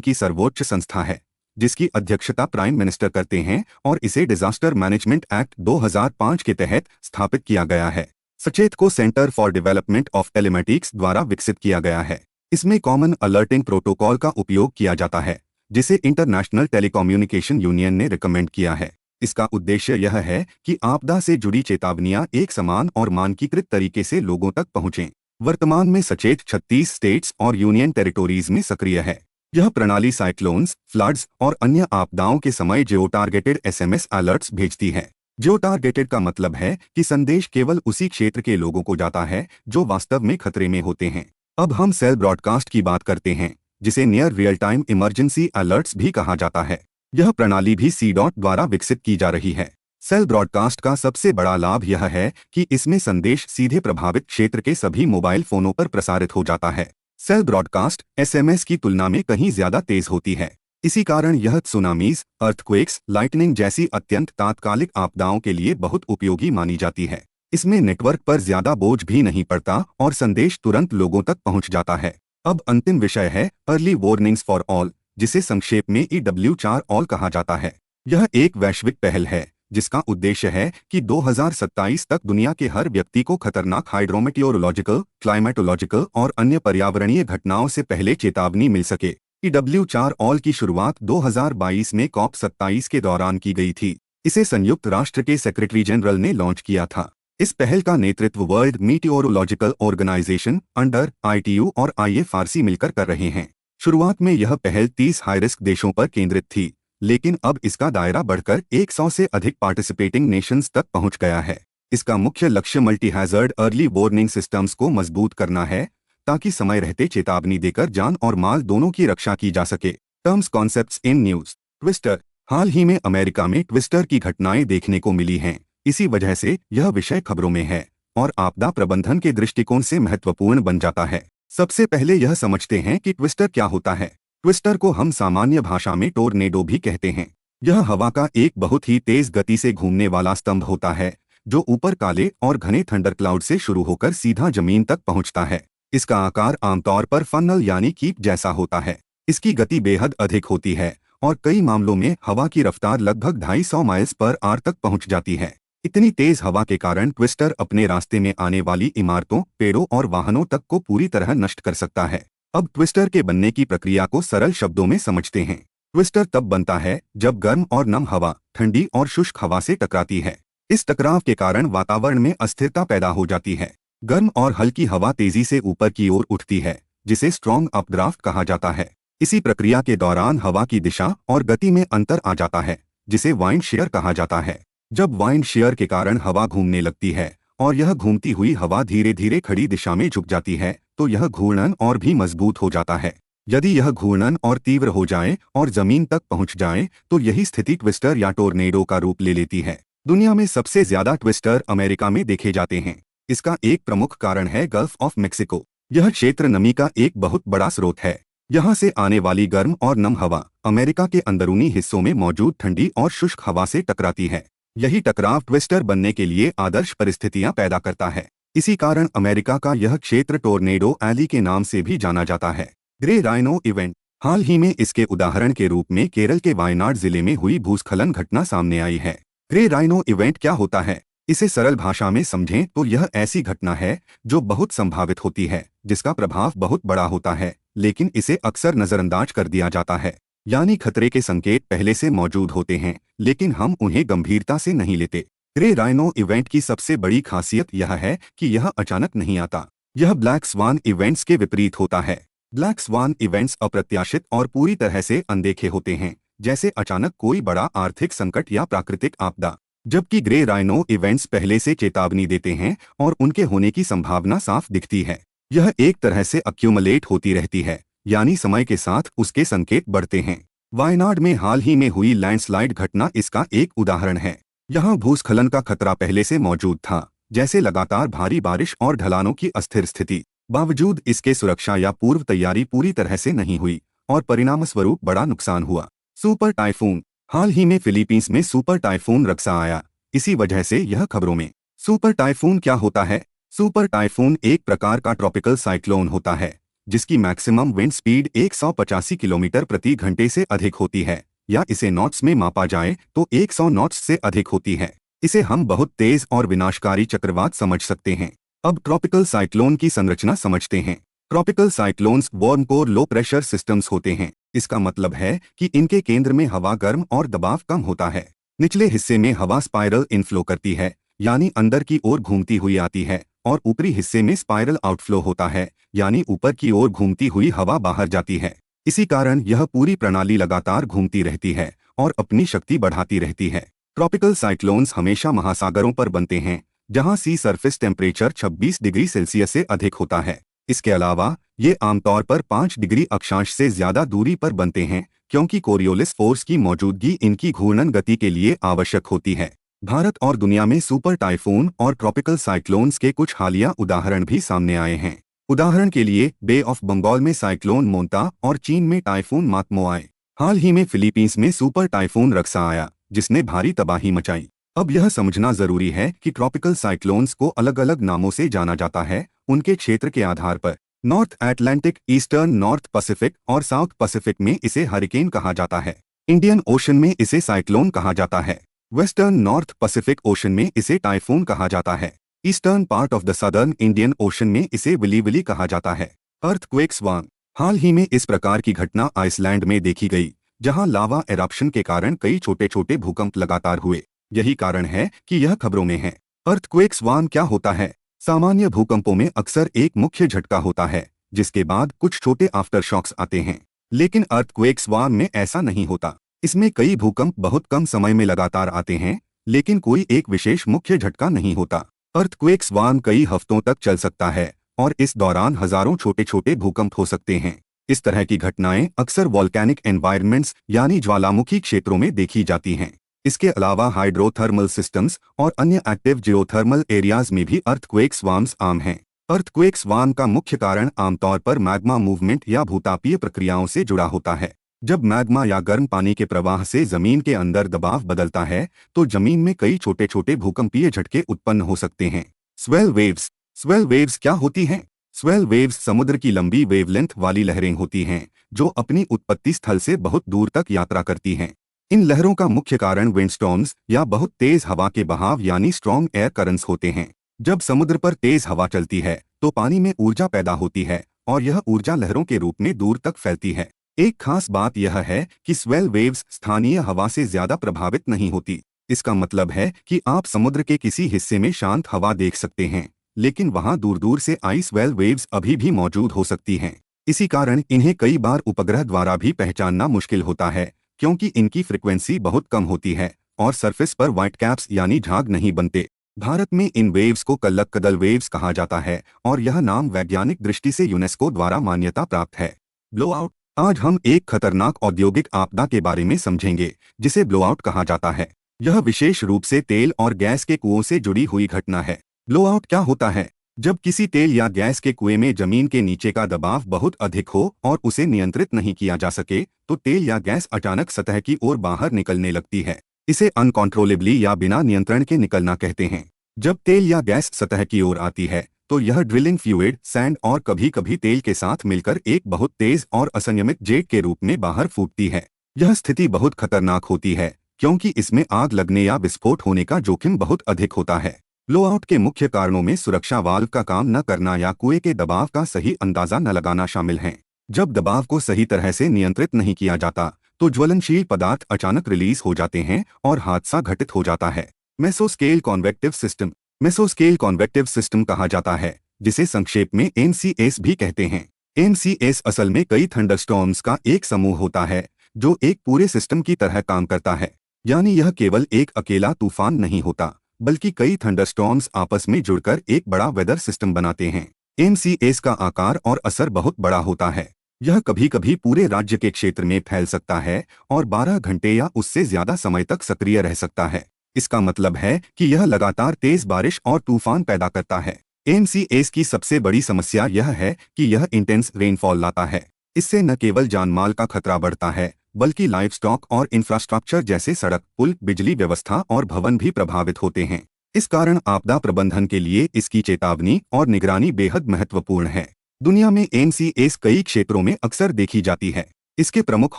[SPEAKER 1] की सर्वोच्च संस्था है, जिसकी अध्यक्षता प्राइम मिनिस्टर करते हैं और इसे डिजास्टर मैनेजमेंट एक्ट 2005 के तहत स्थापित किया गया है। सचेत को centre for development of telematics द्वारा विकसित किया गया है। इसमें कॉमन अलर्टिंग प्रोटोकॉल का उपयोग किया जाता है, जिसे इंटरनेशनल टेलीकम्युनिकेशन यूनियन ने रिकमेंड किया है। इसका उद्देश्य यह है कि आपदा से जुड़ी चेतावनियां एक समान और मानकीकृत तरीके से लोगों तक पहुंचें। वर्तमान में सचेत 36 स्टेट्स और यूनियन टेरिटोरीज में सक्रिय है। यह प्रणाली साइक्लोन्स, फ्लड्स और अन्य आपदाओं के समय जियो टारगेटेड एसएमएस अलर्ट्स भेजती है। जियो टारगेटेड का मतलब है कि संदेश केवल उसी क्षेत्र के लोगों को जाता है जो वास्तव में खतरे में होते हैं। अब हम सेल ब्रॉडकास्ट की बात करते हैं, जिसे near real time emergency alerts भी कहा जाता है। यह प्रणाली भी सी.डॉट द्वारा विकसित की जा रही है। सेल ब्रॉडकास्ट का सबसे बड़ा लाभ यह है कि इसमें संदेश सीधे प्रभावित क्षेत्र के सभी मोबाइल फोनों पर प्रसारित हो जाता है। सेल ब्रॉडकास्ट एसएमएस की तुलना में कहीं ज्यादा तेज होती है। इसी कारण यह सुनामीज, अर्थक्वेक्स, लाइटनिंग जैसी अत्यंत तात्कालिक आपदाओं के लिए बहुत उपयोगी मानी जाती है। इसमें नेटवर्क पर ज्यादा बोझ भी नहीं पड़ता और संदेश तुरंत लोगों तक पहुंच जाता है। अब अंतिम विषय है अर्ली वार्निंग्स फॉर ऑल, जिसे संक्षेप में EW4 ऑल कहा जाता है। यह एक वैश्विक पहल है जिसका उद्देश्य है कि 2027 तक दुनिया के हर व्यक्ति को खतरनाक हाइड्रोमेटियोरोलॉजिकल, क्लाइमेटोलॉजिकल और अन्य पर्यावरणीय घटनाओं से पहले चेतावनी मिल सके। EW4 ऑल की शुरुआत 2022 में COP27 के दौरान की गई थी। इसे संयुक्त राष्ट्र के सेक्रेटरी जनरल ने लॉन्च किया था। इस पहल का नेतृत्व world meteorological organisation under ITU और IFRC मिलकर कर रहे हैं। शुरुआत में यह पहल 30 हाई रिस्क देशों पर केंद्रित थी, लेकिन अब इसका दायरा बढ़कर 100 से अधिक पार्टिसिपेटिंग नेशंस तक पहुंच गया है। इसका मुख्य लक्ष्य multi hazard early warning systems को मजबूत करना है, ताकि समय रहते चेतावनी देकर जान और माल दोनों की रक्षा की जा सके। Terms concepts in news. Twister. हाल ही में अमेरिका में ट्विस्टर की घटनाएं देखने को मिली हैं। इसी वजह से यह विषय खबरों में है और आपदा प्रबंधन के दृष्टिकोण से महत्वपूर्ण बन जाता है। सबसे पहले यह समझते हैं कि ट्विस्टर क्या होता है। ट्विस्टर को हम सामान्य भाषा में टोर्नेडो भी कहते हैं। यह हवा का एक बहुत ही तेज गति से घूमने वाला स्तंभ होता है, जो ऊपर काले और घने थंडर क्लाउड से शुरू होकर सीधा जमीन तक पहुंचता है। इसका आकार आमतौर पर फनल यानी कीप जैसा होता है। इसकी गति बेहद अधिक होती है और कई मामलों में हवा की रफ्तार लगभग 250 माइल्स पर आवर तक पहुंच जाती है। इतनी तेज हवा के कारण ट्विस्टर अपने रास्ते में आने वाली इमारतों, पेड़ों और वाहनों तक को पूरी तरह नष्ट कर सकता है। अब ट्विस्टर के बनने की प्रक्रिया को सरल शब्दों में समझते हैं। ट्विस्टर तब बनता है जब गर्म और नम हवा ठंडी और शुष्क हवा से टकराती है। इस टकराव के कारण वातावरण में अस्थिरता पैदा हो जाती है। गर्म और हल्की हवा तेजी से ऊपर की ओर उठती है, जिसे स्ट्रॉन्ग अपड्राफ्ट कहा जाता है। इसी प्रक्रिया के दौरान हवा की दिशा और गति में अंतर आ जाता है, जिसे वाइंड शेयर कहा जाता है। जब वाइंड शेयर के कारण हवा घूमने लगती है और यह घूमती हुई हवा धीरे धीरे खड़ी दिशा में झुक जाती है, तो यह घूर्णन और भी मजबूत हो जाता है। यदि यह घूर्णन और तीव्र हो जाए और जमीन तक पहुंच जाए, तो यही स्थिति ट्विस्टर या टोर्नेडो का रूप ले लेती है। दुनिया में सबसे ज्यादा ट्विस्टर अमेरिका में देखे जाते हैं। इसका एक प्रमुख कारण है गल्फ ऑफ मेक्सिको। यह क्षेत्र नमी का एक बहुत बड़ा स्रोत है। यहाँ से आने वाली गर्म और नम हवा अमेरिका के अंदरूनी हिस्सों में मौजूद ठंडी और शुष्क हवा से टकराती है। यही टकराव ट्विस्टर बनने के लिए आदर्श परिस्थितियां पैदा करता है। इसी कारण अमेरिका का यह क्षेत्र टोर्नेडो एली के नाम से भी जाना जाता है। Grey rhino event. हाल ही में इसके उदाहरण के रूप में केरल के वायनाड जिले में हुई भूस्खलन घटना सामने आई है। ग्रे राइनो इवेंट क्या होता है? इसे सरल भाषा में समझें तो यह ऐसी घटना है जो बहुत संभावित होती है, जिसका प्रभाव बहुत बड़ा होता है, लेकिन इसे अक्सर नजरअंदाज कर दिया जाता है। यानी खतरे के संकेत पहले से मौजूद होते हैं, लेकिन हम उन्हें गंभीरता से नहीं लेते। ग्रे राइनो इवेंट की सबसे बड़ी खासियत यह है कि यह अचानक नहीं आता। यह ब्लैक स्वान इवेंट्स के विपरीत होता है। ब्लैक स्वान इवेंट्स अप्रत्याशित और पूरी तरह से अनदेखे होते हैं, जैसे अचानक कोई बड़ा आर्थिक संकट या प्राकृतिक आपदा। जबकि ग्रे राइनो इवेंट्स पहले से चेतावनी देते हैं और उनके होने की संभावना साफ दिखती है। यह एक तरह से अक्यूमुलेट होती रहती है, यानी समय के साथ उसके संकेत बढ़ते हैं। वायनाड में हाल ही में हुई लैंडस्लाइड घटना इसका एक उदाहरण है। यहाँ भूस्खलन का खतरा पहले से मौजूद था, जैसे लगातार भारी बारिश और ढलानों की अस्थिर स्थिति। बावजूद इसके सुरक्षा या पूर्व तैयारी पूरी तरह से नहीं हुई और परिणामस्वरूप बड़ा नुकसान हुआ। Super typhoon. हाल ही में फिलीपींस में सुपर टाइफून रक्सा आया, इसी वजह से यह खबरों में। सुपर टाइफून क्या होता है? सुपर टाइफून एक प्रकार का ट्रॉपिकल साइक्लोन होता है, जिसकी मैक्सिमम विंड स्पीड 185 किलोमीटर प्रति घंटे से अधिक होती है, या इसे नॉट्स में मापा जाए तो 100 नॉट्स से अधिक होती है। इसे हम बहुत तेज और विनाशकारी चक्रवात समझ सकते हैं। अब ट्रॉपिकल साइक्लोन की संरचना समझते हैं। Tropical cyclones warm core low pressure systems होते हैं। इसका मतलब है कि इनके केंद्र में हवा गर्म और दबाव कम होता है। निचले हिस्से में हवा स्पाइरल इनफ्लो करती है, यानी अंदर की ओर घूमती हुई आती है, और ऊपरी हिस्से में स्पाइरल आउटफ्लो होता है, यानी ऊपर की ओर घूमती हुई हवा बाहर जाती है। इसी कारण यह पूरी प्रणाली लगातार घूमती रहती है और अपनी शक्ति बढ़ाती रहती है। ट्रॉपिकल साइक्लोन्स हमेशा महासागरों पर बनते हैं, जहां सी सरफेस टेम्परेचर 26 डिग्री सेल्सियस से अधिक होता है। इसके अलावा ये आमतौर पर 5 डिग्री अक्षांश से ज्यादा दूरी पर बनते हैं, क्योंकि कोरियोलिस फोर्स की मौजूदगी इनकी घूर्णन गति के लिए आवश्यक होती है। भारत और दुनिया में सुपर टाइफून और ट्रॉपिकल साइक्लोन्स के कुछ हालिया उदाहरण भी सामने आए हैं। उदाहरण के लिए बे ऑफ बंगाल में साइक्लोन मोंता और चीन में टाइफून मातमो आए। हाल ही में फिलीपींस में सुपर टाइफून रक्सा आया, जिसने भारी तबाही मचाई। अब यह समझना जरूरी है कि ट्रॉपिकल साइक्लोन्स को अलग अलग नामों से जाना जाता है, उनके क्षेत्र के आधार पर। North Atlantic, eastern north Pacific और साउथ पैसिफिक में इसे हरिकेन कहा जाता है। इंडियन ओशन में इसे साइक्लोन कहा जाता है। वेस्टर्न नॉर्थ पैसिफिक ओशन में इसे टाइफून कहा जाता है। Eastern part of the southern Indian ocean में इसे विली कहा जाता है। अर्थक्वेक स्वान। हाल ही में इस प्रकार की घटना आइसलैंड में देखी गई, जहां लावा एरप्शन के कारण कई छोटे छोटे भूकंप लगातार हुए। यही कारण है कि यह खबरों में है। अर्थक्वेक स्वान क्या होता है? सामान्य भूकंपों में अक्सर एक मुख्य झटका होता है, जिसके बाद कुछ छोटे आफ्टर शॉक्स आते हैं। लेकिन अर्थक्वेक स्वान में ऐसा नहीं होता। इसमें कई भूकंप बहुत कम समय में लगातार आते हैं, लेकिन कोई एक विशेष मुख्य झटका नहीं होता। अर्थक्वेक स्वान कई हफ्तों तक चल सकता है और इस दौरान हजारों छोटे छोटे भूकंप हो सकते हैं। इस तरह की घटनाएं अक्सर वॉल्केनिक एनवायरनमेंट्स यानी ज्वालामुखी क्षेत्रों में देखी जाती हैं। इसके अलावा हाइड्रोथर्मल सिस्टम्स और अन्य एक्टिव जियोथर्मल एरियाज में भी अर्थक्वेक स्वार्म्स आम हैं। अर्थक्वेक स्वार्म का मुख्य कारण आमतौर पर मैग्मा मूवमेंट या भूतापीय प्रक्रियाओं से जुड़ा होता है। जब मैग्मा या गर्म पानी के प्रवाह से जमीन के अंदर दबाव बदलता है, तो जमीन में कई छोटे छोटे भूकंपीय झटके उत्पन्न हो सकते हैं। Swell waves. स्वेल वेव्स क्या होती हैं? स्वेल वेव्स समुद्र की लंबी वेवलेंथ वाली लहरें होती हैं, जो अपनी उत्पत्ति स्थल से बहुत दूर तक यात्रा करती हैं। इन लहरों का मुख्य कारण विंडस्टॉर्म्स या बहुत तेज हवा के बहाव यानी स्ट्रॉन्ग एयर करंट्स होते हैं। जब समुद्र पर तेज हवा चलती है, तो पानी में ऊर्जा पैदा होती है और यह ऊर्जा लहरों के रूप में दूर तक फैलती है। एक खास बात यह है कि स्वेल वेव्स स्थानीय हवा से ज्यादा प्रभावित नहीं होती। इसका मतलब है कि आप समुद्र के किसी हिस्से में शांत हवा देख सकते हैं, लेकिन वहां दूर दूर से आई स्वेल वेव्स अभी भी मौजूद हो सकती हैं। इसी कारण इन्हें कई बार उपग्रह द्वारा भी पहचानना मुश्किल होता है, क्योंकि इनकी फ्रिक्वेंसी बहुत कम होती है और सरफेस पर व्हाइट कैप्स यानी झाग नहीं बनते। भारत में इन वेव्स को कल्लक्कदल वेव्स कहा जाता है और यह नाम वैज्ञानिक दृष्टि से यूनेस्को द्वारा मान्यता प्राप्त है। ब्लोआउट। आज हम एक खतरनाक औद्योगिक आपदा के बारे में समझेंगे, जिसे ब्लोआउट कहा जाता है। यह विशेष रूप से तेल और गैस के कुओं से जुड़ी हुई घटना है। ब्लोआउट क्या होता है? जब किसी तेल या गैस के कुएं में जमीन के नीचे का दबाव बहुत अधिक हो और उसे नियंत्रित नहीं किया जा सके, तो तेल या गैस अचानक सतह की ओर बाहर निकलने लगती है। इसे अनकंट्रोलेबली या बिना नियंत्रण के निकलना कहते हैं। जब तेल या गैस सतह की ओर आती है, तो यह ड्रिलिंग फ्लूइड, सैंड और कभी कभी तेल के साथ मिलकर एक बहुत तेज और असंयमित जेट के रूप में बाहर फूटती है। यह स्थिति बहुत खतरनाक होती है, क्योंकि इसमें आग लगने या विस्फोट होने का जोखिम बहुत अधिक होता है। ब्लोआउट के मुख्य कारणों में सुरक्षा वाल्व का काम न करना या कुएं के दबाव का सही अंदाजा न लगाना शामिल हैं। जब दबाव को सही तरह से नियंत्रित नहीं किया जाता, तो ज्वलनशील पदार्थ अचानक रिलीज हो जाते हैं और हादसा घटित हो जाता है। Mesoscale convective system. Mesoscale convective system कहा जाता है, जिसे संक्षेप में MCS भी कहते हैं। MCS असल में कई थंडरस्टॉर्म्स का एक समूह होता है, जो एक पूरे सिस्टम की तरह काम करता है। यानी यह केवल एक अकेला तूफान नहीं होता, बल्कि कई थंडरस्टॉर्म्स आपस में जुड़कर एक बड़ा वेदर सिस्टम बनाते हैं। MCS का आकार और असर बहुत बड़ा होता है। यह कभी कभी पूरे राज्य के क्षेत्र में फैल सकता है और 12 घंटे या उससे ज्यादा समय तक सक्रिय रह सकता है। इसका मतलब है कि यह लगातार तेज बारिश और तूफान पैदा करता है। MCS की सबसे बड़ी समस्या यह है कि यह इंटेंस रेनफॉल लाता है। इससे न केवल जानमाल का खतरा बढ़ता है, बल्कि लाइवस्टॉक और इंफ्रास्ट्रक्चर जैसे सड़क, पुल, बिजली व्यवस्था और भवन भी प्रभावित होते हैं। इस कारण आपदा प्रबंधन के लिए इसकी चेतावनी और निगरानी बेहद महत्वपूर्ण है। दुनिया में NCS कई क्षेत्रों में अक्सर देखी जाती है। इसके प्रमुख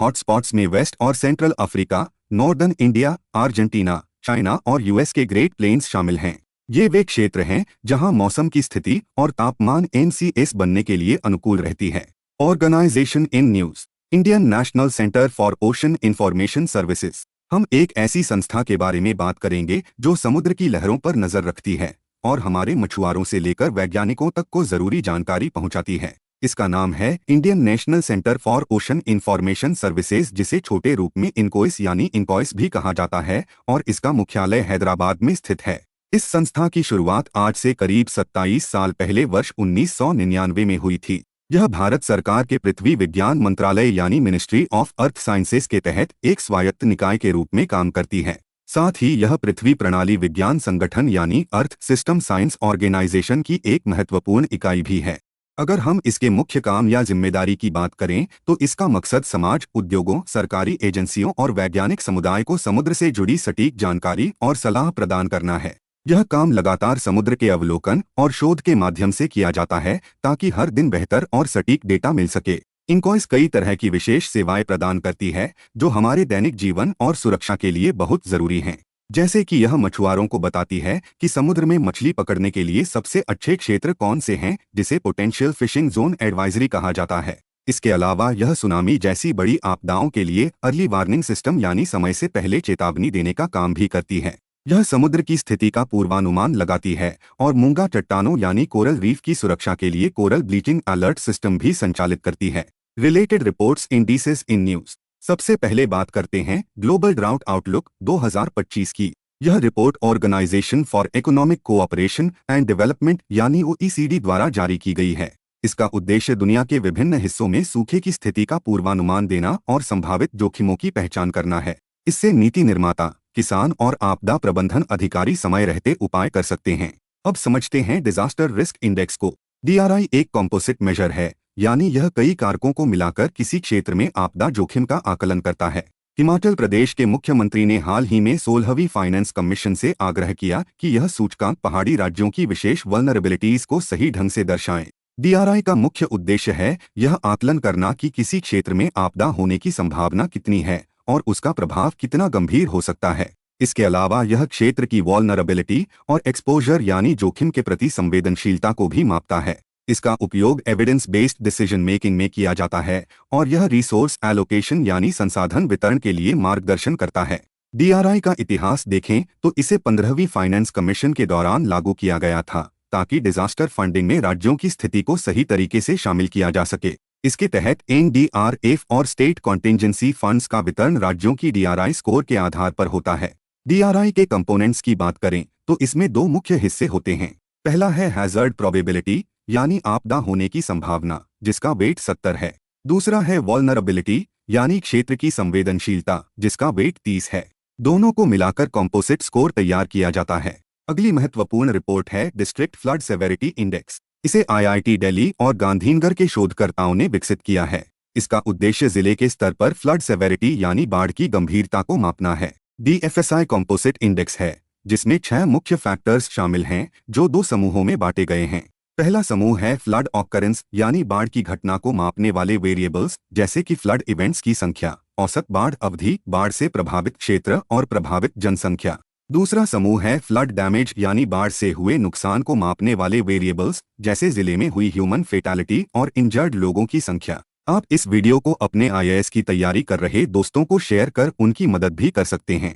[SPEAKER 1] हॉटस्पॉट्स में वेस्ट और central Africa, northern India, Argentina, China और यूएस के ग्रेट प्लेन्स शामिल हैं। ये वे क्षेत्र हैं जहां मौसम की स्थिति और तापमान NCS बनने के लिए अनुकूल रहती है। Organisation in news, Indian national centre for ocean information services. हम एक ऐसी संस्था के बारे में बात करेंगे जो समुद्र की लहरों पर नजर रखती है और हमारे मछुआरों से लेकर वैज्ञानिकों तक को जरूरी जानकारी पहुंचाती है। इसका नाम है Indian national centre for ocean information services, जिसे छोटे रूप में इनकोइस यानी इनकॉइस भी कहा जाता है, और इसका मुख्यालय हैदराबाद में स्थित है। इस संस्था की शुरुआत आज से करीब 27 साल पहले वर्ष 1999 में हुई थी। यह भारत सरकार के पृथ्वी विज्ञान मंत्रालय यानी मिनिस्ट्री ऑफ अर्थ साइंसेज के तहत एक स्वायत्त निकाय के रूप में काम करती है। साथ ही यह पृथ्वी प्रणाली विज्ञान संगठन यानी अर्थ सिस्टम साइंस ऑर्गेनाइजेशन की एक महत्वपूर्ण इकाई भी है। अगर हम इसके मुख्य काम या जिम्मेदारी की बात करें तो इसका मकसद समाज, उद्योगों, सरकारी एजेंसियों और वैज्ञानिक समुदाय को समुद्र से जुड़ी सटीक जानकारी और सलाह प्रदान करना है। यह काम लगातार समुद्र के अवलोकन और शोध के माध्यम से किया जाता है ताकि हर दिन बेहतर और सटीक डेटा मिल सके। इनकॉइस कई तरह की विशेष सेवाएं प्रदान करती है जो हमारे दैनिक जीवन और सुरक्षा के लिए बहुत जरूरी हैं। जैसे कि यह मछुआरों को बताती है कि समुद्र में मछली पकड़ने के लिए सबसे अच्छे क्षेत्र कौन से हैं, जिसे पोटेंशियल फिशिंग जोन एडवाइजरी कहा जाता है। इसके अलावा यह सुनामी जैसी बड़ी आपदाओं के लिए अर्ली वार्निंग सिस्टम यानी समय से पहले चेतावनी देने का काम भी करती है। यह समुद्र की स्थिति का पूर्वानुमान लगाती है और मूंगा चट्टानों यानी कोरल रीफ की सुरक्षा के लिए कोरल ब्लीचिंग अलर्ट सिस्टम भी संचालित करती है। Related reports indices in news. सबसे पहले बात करते हैं ग्लोबल ड्राउट आउटलुक 2025 की। यह report organisation for economic cooperation and development यानी OECD द्वारा जारी की गई है। इसका उद्देश्य दुनिया के विभिन्न हिस्सों में सूखे की स्थिति का पूर्वानुमान देना और संभावित जोखिमों की पहचान करना है। इससे नीति निर्माता, किसान और आपदा प्रबंधन अधिकारी समय रहते उपाय कर सकते हैं। अब समझते हैं डिजास्टर रिस्क इंडेक्स को। DRI एक कॉम्पोजिट मेजर है, यानी यह कई कारकों को मिलाकर किसी क्षेत्र में आपदा जोखिम का आकलन करता है। हिमाचल प्रदेश के मुख्यमंत्री ने हाल ही में 16वीं फाइनेंस कमीशन से आग्रह किया कि यह सूचकांक पहाड़ी राज्यों की विशेष वल्नरेबिलिटीज को सही ढंग से दर्शाएं। DRI का मुख्य उद्देश्य है यह आकलन करना कि किसी क्षेत्र में आपदा होने की संभावना कितनी है और उसका प्रभाव कितना गंभीर हो सकता है। इसके अलावा यह क्षेत्र की वल्नरेबिलिटी और एक्सपोजर यानी जोखिम के प्रति संवेदनशीलता को भी मापता है। इसका उपयोग एविडेंस बेस्ड डिसीजन मेकिंग में किया जाता है और यह रिसोर्स एलोकेशन यानी संसाधन वितरण के लिए मार्गदर्शन करता है। DRI का इतिहास देखें तो इसे 15वीं फाइनेंस कमीशन के दौरान लागू किया गया था ताकि डिजास्टर फंडिंग में राज्यों की स्थिति को सही तरीके से शामिल किया जा सके। इसके तहत NDRF और स्टेट कॉन्टिंजेंसी फंड्स का वितरण राज्यों की DRI स्कोर के आधार पर होता है। DRI के कंपोनेंट्स की बात करें तो इसमें दो मुख्य हिस्से होते हैं। पहला है हैजर्ड प्रोबेबिलिटी यानी आपदा होने की संभावना, जिसका वेट 70 है। दूसरा है वल्नरेबिलिटी यानी क्षेत्र की संवेदनशीलता, जिसका वेट 30 है। दोनों को मिलाकर कॉम्पोजिट स्कोर तैयार किया जाता है। अगली महत्वपूर्ण रिपोर्ट है डिस्ट्रिक्ट फ्लड सेवेरिटी इंडेक्स। इसे IIT दिल्ली और गांधीनगर के शोधकर्ताओं ने विकसित किया है। इसका उद्देश्य जिले के स्तर पर फ्लड सेवेरिटी यानी बाढ़ की गंभीरता को मापना है। DFSI कॉम्पोजिट इंडेक्स है जिसमें 6 मुख्य फैक्टर्स शामिल हैं जो 2 समूहों में बांटे गए हैं। पहला समूह है फ्लड ऑकरेंस यानी बाढ़ की घटना को मापने वाले वेरिएबल्स, जैसे कि फ्लड इवेंट्स की संख्या, औसत बाढ़ अवधि, बाढ़ से प्रभावित क्षेत्र और प्रभावित जनसंख्या। दूसरा समूह है फ्लड डैमेज यानी बाढ़ से हुए नुकसान को मापने वाले वेरिएबल्स, जैसे जिले में हुई ह्यूमन फेटालिटी और इंजर्ड लोगों की संख्या। आप इस वीडियो को अपने IAS की तैयारी कर रहे दोस्तों को शेयर कर उनकी मदद भी कर सकते हैं।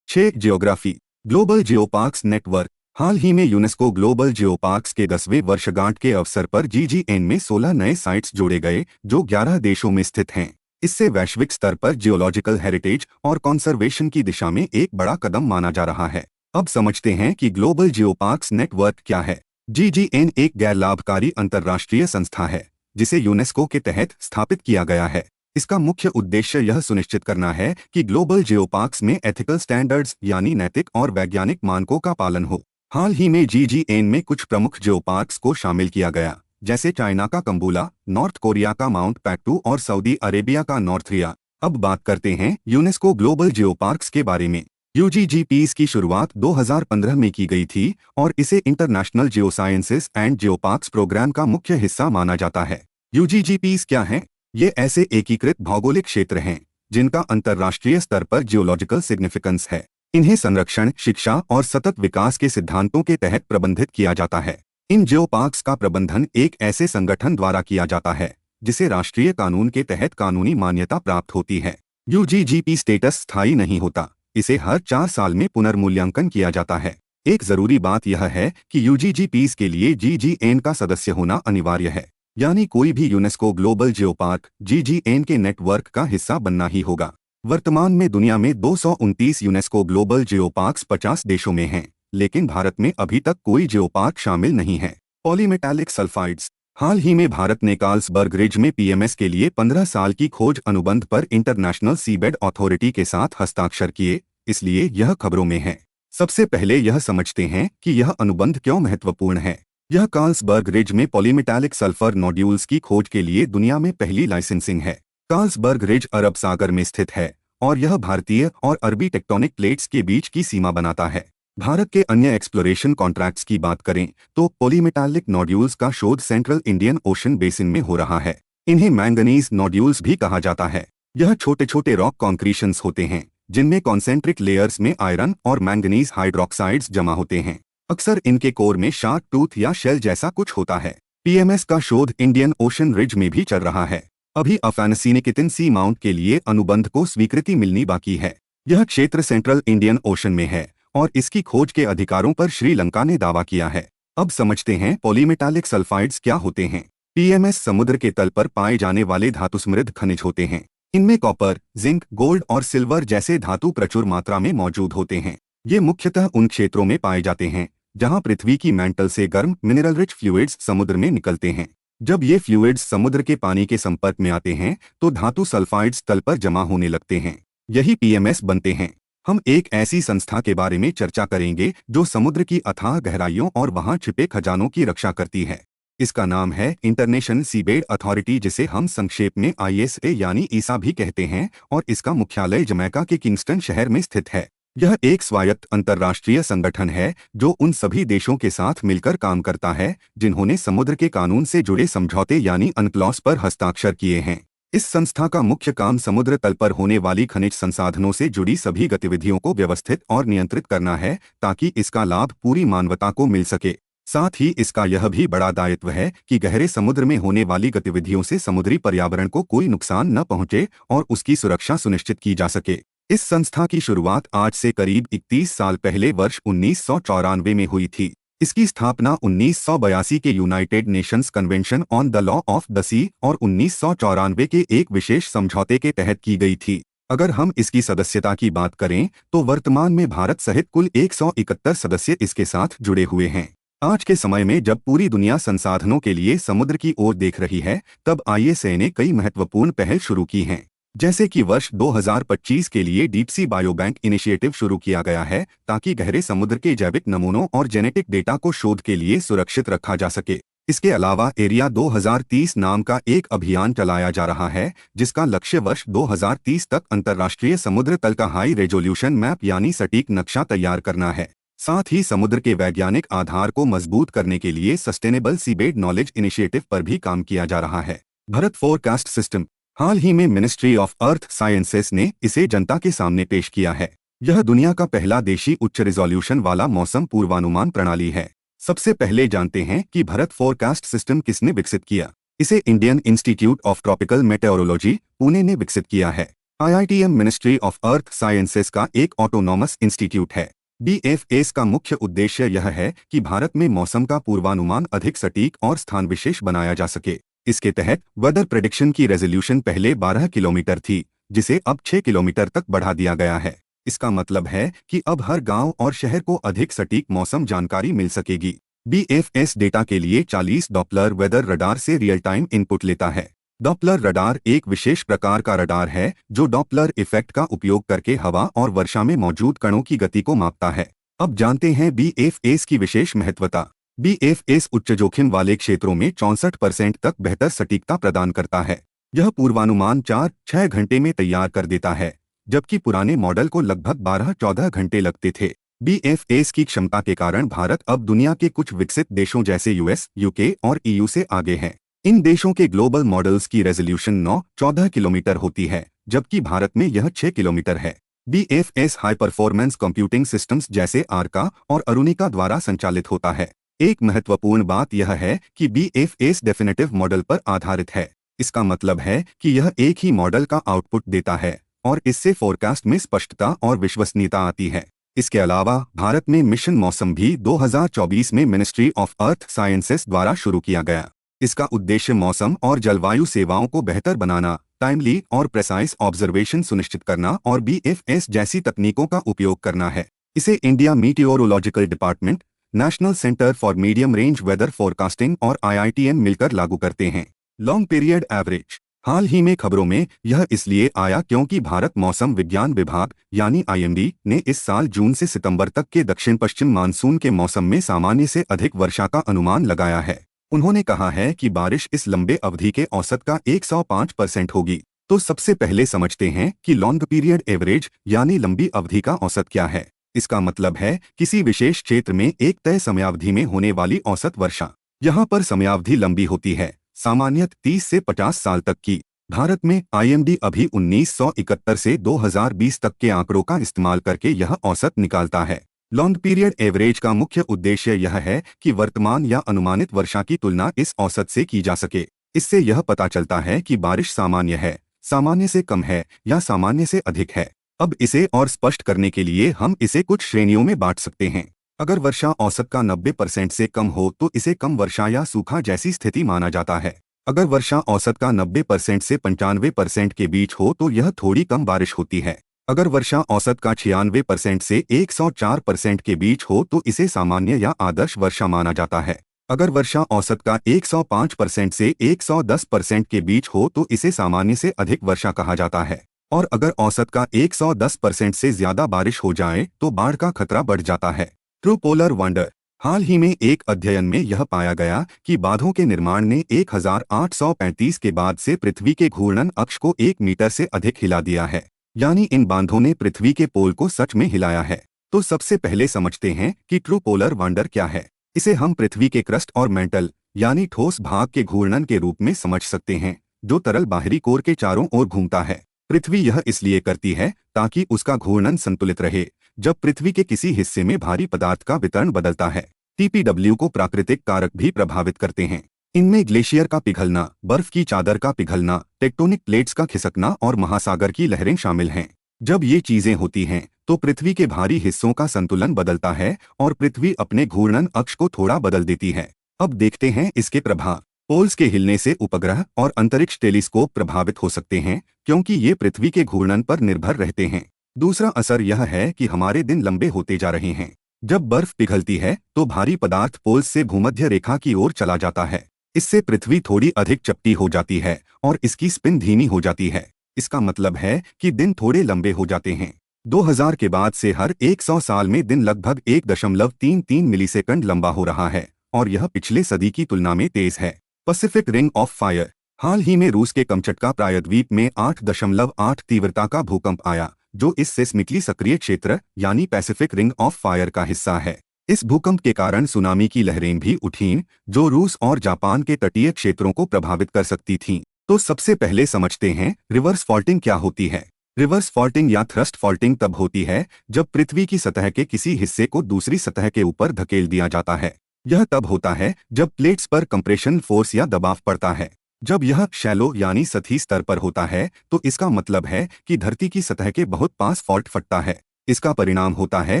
[SPEAKER 1] 6. जियोग्राफी। Global geoparks network. हाल ही में यूनेस्को ग्लोबल जियोपार्क्स के 10वें वर्षगांठ के अवसर पर GGN में 16 नए साइट्स जोड़े गए जो 11 देशों में स्थित हैं। इससे वैश्विक स्तर पर जियोलॉजिकल हेरिटेज और कंजर्वेशन की दिशा में एक बड़ा कदम माना जा रहा है। अब समझते हैं कि ग्लोबल जियोपार्क्स नेटवर्क क्या है। GGN एक गैर लाभकारी अंतर्राष्ट्रीय संस्था है जिसे यूनेस्को के तहत स्थापित किया गया है। इसका मुख्य उद्देश्य यह सुनिश्चित करना है कि ग्लोबल जियोपार्क्स में एथिकल स्टैंडर्ड्स यानी नैतिक और वैज्ञानिक मानकों का पालन हो। हाल ही में GGN में कुछ प्रमुख जियोपार्क्स को शामिल किया गया, जैसे चाइना का कंबुला, नॉर्थ कोरिया का माउंट पैक्टू और सऊदी अरेबिया का नॉर्थरिया। अब बात करते हैं यूनेस्को ग्लोबल जियोपार्क्स के बारे में। यूजीजीपीस की शुरुआत 2015 में की गई थी और इसे इंटरनेशनल जियोसाइंसेस एंड जियोपार्क्स प्रोग्राम का मुख्य हिस्सा माना जाता है। यूजीजीपीस क्या हैं? ये ऐसे एकीकृत भौगोलिक क्षेत्र हैं जिनका अंतर्राष्ट्रीय स्तर पर जियोलॉजिकल सिग्निफिकेंस है। इन्हें संरक्षण, शिक्षा और सतत विकास के सिद्धांतों के तहत प्रबंधित किया जाता है। इन जियोपार्क्स का प्रबंधन एक ऐसे संगठन द्वारा किया जाता है जिसे राष्ट्रीय कानून के तहत कानूनी मान्यता प्राप्त होती है। यूजीजीपी स्टेटस स्थायी नहीं होता, इसे हर 4 साल में पुनर्मूल्यांकन किया जाता है। एक जरूरी बात यह है कि यूजीजीपीस के लिए जीजीएन का सदस्य होना अनिवार्य है, यानी कोई भी यूनेस्को ग्लोबल जियोपार्क जीजीएन के नेटवर्क का हिस्सा बनना ही होगा। वर्तमान में दुनिया में 229 यूनेस्को ग्लोबल जियोपार्क्स 50 देशों में हैं, लेकिन भारत में अभी तक कोई जियोपार्क शामिल नहीं है। Polymetallic sulphides. हाल ही में भारत ने कार्ल्सबर्ग रिज में पीएमएस के लिए 15 साल की खोज अनुबंध पर इंटरनेशनल सीबेड अथॉरिटी के साथ हस्ताक्षर किए, इसलिए यह खबरों में है। सबसे पहले यह समझते हैं कि यह अनुबंध क्यों महत्वपूर्ण है। यह कार्ल्सबर्ग रिज में पॉलीमेटालिक सल्फर नोड्यूल्स की खोज के लिए दुनिया में पहली लाइसेंसिंग है। कार्ल्सबर्ग रिज अरब सागर में स्थित है और यह भारतीय और अरबी टेक्टोनिक प्लेट्स के बीच की सीमा बनाता है। भारत के अन्य एक्सप्लोरेशन कॉन्ट्रैक्ट्स की बात करें तो पॉलीमेटालिक नोड्यूल्स का शोध सेंट्रल इंडियन ओशन बेसिन में हो रहा है। इन्हें मैंगनीज नोड्यूल्स भी कहा जाता है। यह छोटे छोटे रॉक कॉन्क्रीशंस होते हैं जिनमें कॉन्सेंट्रिक लेयर्स में आयरन और मैंगनीज हाइड्रोक्साइड्स जमा होते हैं। अक्सर इनके कोर में शार्क टूथ या शेल जैसा कुछ होता है। पीएमएस का शोध इंडियन ओशन रिज में भी चल रहा है। अभी अफगानिस्तान सी माउंट के लिए अनुबंध को स्वीकृति मिलनी बाकी है। यह क्षेत्र सेंट्रल इंडियन ओशन में है और इसकी खोज के अधिकारों पर श्रीलंका ने दावा किया है। अब समझते हैं पॉलीमेटालिक सल्फाइड्स क्या होते हैं। पीएमएस समुद्र के तल पर पाए जाने वाले धातु समृद्ध खनिज होते हैं। इनमें कॉपर, जिंक, गोल्ड और सिल्वर जैसे धातु प्रचुर मात्रा में मौजूद होते हैं। ये मुख्यतः उन क्षेत्रों में पाए जाते हैं जहां पृथ्वी की मैंटल से गर्म मिनरल रिच फ्लूइड्स समुद्र में निकलते हैं। जब ये फ्लूइड्स समुद्र के पानी के संपर्क में आते हैं तो धातु सल्फाइड्स तल पर जमा होने लगते हैं। यही पीएमएस बनते हैं। हम एक ऐसी संस्था के बारे में चर्चा करेंगे जो समुद्र की अथाह गहराइयों और वहां छिपे खजानों की रक्षा करती है। इसका नाम है इंटरनेशनल सीबेड अथॉरिटी, जिसे हम संक्षेप में आईएसए यानी ईसा भी कहते हैं, और इसका मुख्यालय जमैका के किंगस्टन शहर में स्थित है। यह एक स्वायत्त अंतर्राष्ट्रीय संगठन है जो उन सभी देशों के साथ मिलकर काम करता है जिन्होंने समुद्र के कानून से जुड़े समझौते यानी अनक्लॉस पर हस्ताक्षर किए हैं। इस संस्था का मुख्य काम समुद्र तल पर होने वाली खनिज संसाधनों से जुड़ी सभी गतिविधियों को व्यवस्थित और नियंत्रित करना है ताकि इसका लाभ पूरी मानवता को मिल सके। साथ ही इसका यह भी बड़ा दायित्व है कि गहरे समुद्र में होने वाली गतिविधियों से समुद्री पर्यावरण को कोई नुकसान न पहुंचे और उसकी सुरक्षा सुनिश्चित की जा सके। इस संस्था की शुरुआत आज से करीब 31 साल पहले वर्ष 1994 में हुई थी। इसकी स्थापना 1982 के United Nations convention on the law of the sea और 1994 के एक विशेष समझौते के तहत की गई थी। अगर हम इसकी सदस्यता की बात करें तो वर्तमान में भारत सहित कुल 171 सदस्य इसके साथ जुड़े हुए हैं। आज के समय में जब पूरी दुनिया संसाधनों के लिए समुद्र की ओर देख रही है, तब आईएसए ने कई महत्वपूर्ण पहल शुरू की हैं। जैसे कि वर्ष 2025 के लिए डीप सी बायोबैंक इनिशिएटिव शुरू किया गया है ताकि गहरे समुद्र के जैविक नमूनों और जेनेटिक डेटा को शोध के लिए सुरक्षित रखा जा सके। इसके अलावा एरिया 2030 नाम का एक अभियान चलाया जा रहा है जिसका लक्ष्य वर्ष 2030 तक अंतर्राष्ट्रीय समुद्र तल का हाई रेजोल्यूशन मैप यानी सटीक नक्शा तैयार करना है। साथ ही समुद्र के वैज्ञानिक आधार को मजबूत करने के लिए सस्टेनेबल सीबेड नॉलेज इनिशिएटिव पर भी काम किया जा रहा है। Bharat forecast system. हाल ही में मिनिस्ट्री ऑफ अर्थ साइंसेस ने इसे जनता के सामने पेश किया है। यह दुनिया का पहला देशी उच्च रिजोल्यूशन वाला मौसम पूर्वानुमान प्रणाली है। सबसे पहले जानते हैं कि भारत फोरकास्ट सिस्टम किसने विकसित किया। इसे Indian institute of tropical meteorology, Pune ने विकसित किया है। IITM ministry of earth sciences का एक ऑटोनॉमस इंस्टीट्यूट है। बीएफएस का मुख्य उद्देश्य यह है कि भारत में मौसम का पूर्वानुमान अधिक सटीक और स्थान विशेष बनाया जा सके। इसके तहत वेदर प्रेडिक्शन की रेजोल्यूशन पहले 12 किलोमीटर थी, जिसे अब 6 किलोमीटर तक बढ़ा दिया गया है। इसका मतलब है कि अब हर गांव और शहर को अधिक सटीक मौसम जानकारी मिल सकेगी। बीएफएस डेटा के लिए 40 डॉपलर वेदर रडार से रियल टाइम इनपुट लेता है। डॉपलर रडार एक विशेष प्रकार का रडार है जो डॉपलर इफेक्ट का उपयोग करके हवा और वर्षा में मौजूद कणों की गति को मापता है। अब जानते हैं बीएफएस की विशेष महत्वता। बीएफएस उच्च जोखिम वाले क्षेत्रों में 64% तक बेहतर सटीकता प्रदान करता है। यह पूर्वानुमान 4-6 घंटे में तैयार कर देता है, जबकि पुराने मॉडल को लगभग 12-14 घंटे लगते थे। BFS की क्षमता के कारण भारत अब दुनिया के कुछ विकसित देशों जैसे US, UK और EU से आगे है। इन देशों के ग्लोबल मॉडल्स की रेजोल्यूशन 9-14 किलोमीटर होती है, जबकि भारत में यह 6 किलोमीटर है। BFS high performance computing systems जैसे आर्का और अरुणिका द्वारा संचालित होता है। एक महत्वपूर्ण बात यह है कि BFS डेफिनेटिव मॉडल पर आधारित है। इसका मतलब है कि यह एक ही मॉडल का आउटपुट देता है और इससे फोरकास्ट में स्पष्टता और विश्वसनीयता आती है। इसके अलावा भारत में मिशन मौसम भी 2024 में मिनिस्ट्री ऑफ अर्थ साइंसेस द्वारा शुरू किया गया। इसका उद्देश्य मौसम और जलवायु सेवाओं को बेहतर बनाना, टाइमली और प्रेसाइज ऑब्जर्वेशन सुनिश्चित करना और BFS जैसी तकनीकों का उपयोग करना है। इसे India meteorological department, national centre for medium range weather forecasting और IITM मिलकर लागू करते हैं। Long period average. हाल ही में खबरों में यह इसलिए आया क्योंकि भारत मौसम विज्ञान विभाग यानी IMD ने इस साल जून से सितंबर तक के दक्षिण पश्चिम मानसून के मौसम में सामान्य से अधिक वर्षा का अनुमान लगाया है। उन्होंने कहा है कि बारिश इस लंबे अवधि के औसत का 105% होगी। तो सबसे पहले समझते हैं कि लॉन्ग पीरियड एवरेज यानी लंबी अवधि का औसत क्या है। इसका मतलब है किसी विशेष क्षेत्र में एक तय समयावधि में होने वाली औसत वर्षा। यहाँ पर समयावधि लंबी होती है, सामान्यतः 30 से 50 साल तक की। भारत में IMD अभी 1971 से 2020 तक के आंकड़ों का इस्तेमाल करके यह औसत निकालता है। लॉन्ग पीरियड एवरेज का मुख्य उद्देश्य यह है कि वर्तमान या अनुमानित वर्षा की तुलना इस औसत से की जा सके। इससे यह पता चलता है कि बारिश सामान्य है, सामान्य से कम है या सामान्य से अधिक है। अब इसे और स्पष्ट करने के लिए हम इसे कुछ श्रेणियों में बांट सकते हैं। अगर वर्षा औसत का 90% से कम हो तो इसे कम वर्षा या सूखा जैसी स्थिति माना जाता है। अगर वर्षा औसत का 90% से 95% के बीच हो तो यह थोड़ी कम बारिश होती है। अगर वर्षा औसत का 96% से 104% के बीच हो तो इसे सामान्य या आदर्श वर्षा माना जाता है। अगर वर्षा औसत का 105% से 110% के बीच हो तो इसे सामान्य से अधिक वर्षा कहा जाता है। और अगर औसत का 110% से ज्यादा बारिश हो जाए तो बाढ़ का खतरा बढ़ जाता है। True polar wander. हाल ही में एक अध्ययन में यह पाया गया कि बांधों के निर्माण ने 1835 के बाद से पृथ्वी के घूर्णन अक्ष को 1 मीटर से अधिक हिला दिया है। यानी इन बांधों ने पृथ्वी के पोल को सच में हिलाया है। तो सबसे पहले समझते हैं कि ट्रू पोलर वंडर क्या है। इसे हम पृथ्वी के क्रस्ट और मेंटल यानी ठोस भाग के घूर्णन के रूप में समझ सकते हैं, जो तरल बाहरी कोर के चारों ओर घूमता है। पृथ्वी यह इसलिए करती है ताकि उसका घूर्णन संतुलित रहे। जब पृथ्वी के किसी हिस्से में भारी पदार्थ का वितरण बदलता है, TPW को प्राकृतिक कारक भी प्रभावित करते हैं। इनमें ग्लेशियर का पिघलना, बर्फ की चादर का पिघलना, टेक्टोनिक प्लेट्स का खिसकना और महासागर की लहरें शामिल हैं। जब ये चीजें होती हैं तो पृथ्वी के भारी हिस्सों का संतुलन बदलता है और पृथ्वी अपने घूर्णन अक्ष को थोड़ा बदल देती है। अब देखते हैं इसके प्रभाव। पोल्स के हिलने से उपग्रह और अंतरिक्ष टेलीस्कोप प्रभावित हो सकते हैं क्योंकि ये पृथ्वी के घूर्णन पर निर्भर रहते हैं। दूसरा असर यह है कि हमारे दिन लंबे होते जा रहे हैं। जब बर्फ पिघलती है तो भारी पदार्थ पोल्स से भूमध्य रेखा की ओर चला जाता है। इससे पृथ्वी थोड़ी अधिक चपटी हो जाती है और इसकी स्पिन धीमी हो जाती है। इसका मतलब है कि दिन थोड़े लंबे हो जाते हैं। 2000 के बाद से हर 100 साल में दिन लगभग 1.33 मिलीसेकंड लंबा हो रहा है और यह पिछले सदी की तुलना में तेज है। Pacific ring of fire. हाल ही में रूस के कमचटका प्रायद्वीप में 8.8 तीव्रता का भूकंप आया, जो इस सेस्मिकली सक्रिय क्षेत्र यानी पैसिफिक रिंग ऑफ फायर का हिस्सा है। इस भूकंप के कारण सुनामी की लहरें भी उठीं, जो रूस और जापान के तटीय क्षेत्रों को प्रभावित कर सकती थीं। तो सबसे पहले समझते हैं रिवर्स फॉल्टिंग क्या होती है। रिवर्स फॉल्टिंग या थ्रस्ट फॉल्टिंग तब होती है जब पृथ्वी की सतह के किसी हिस्से को दूसरी सतह के ऊपर धकेल दिया जाता है। यह तब होता है जब प्लेट्स पर कंप्रेशन फोर्स या दबाव पड़ता है। जब यह शैलो यानी सतही स्तर पर होता है तो इसका मतलब है कि धरती की सतह के बहुत पास फॉल्ट फटता है। इसका परिणाम होता है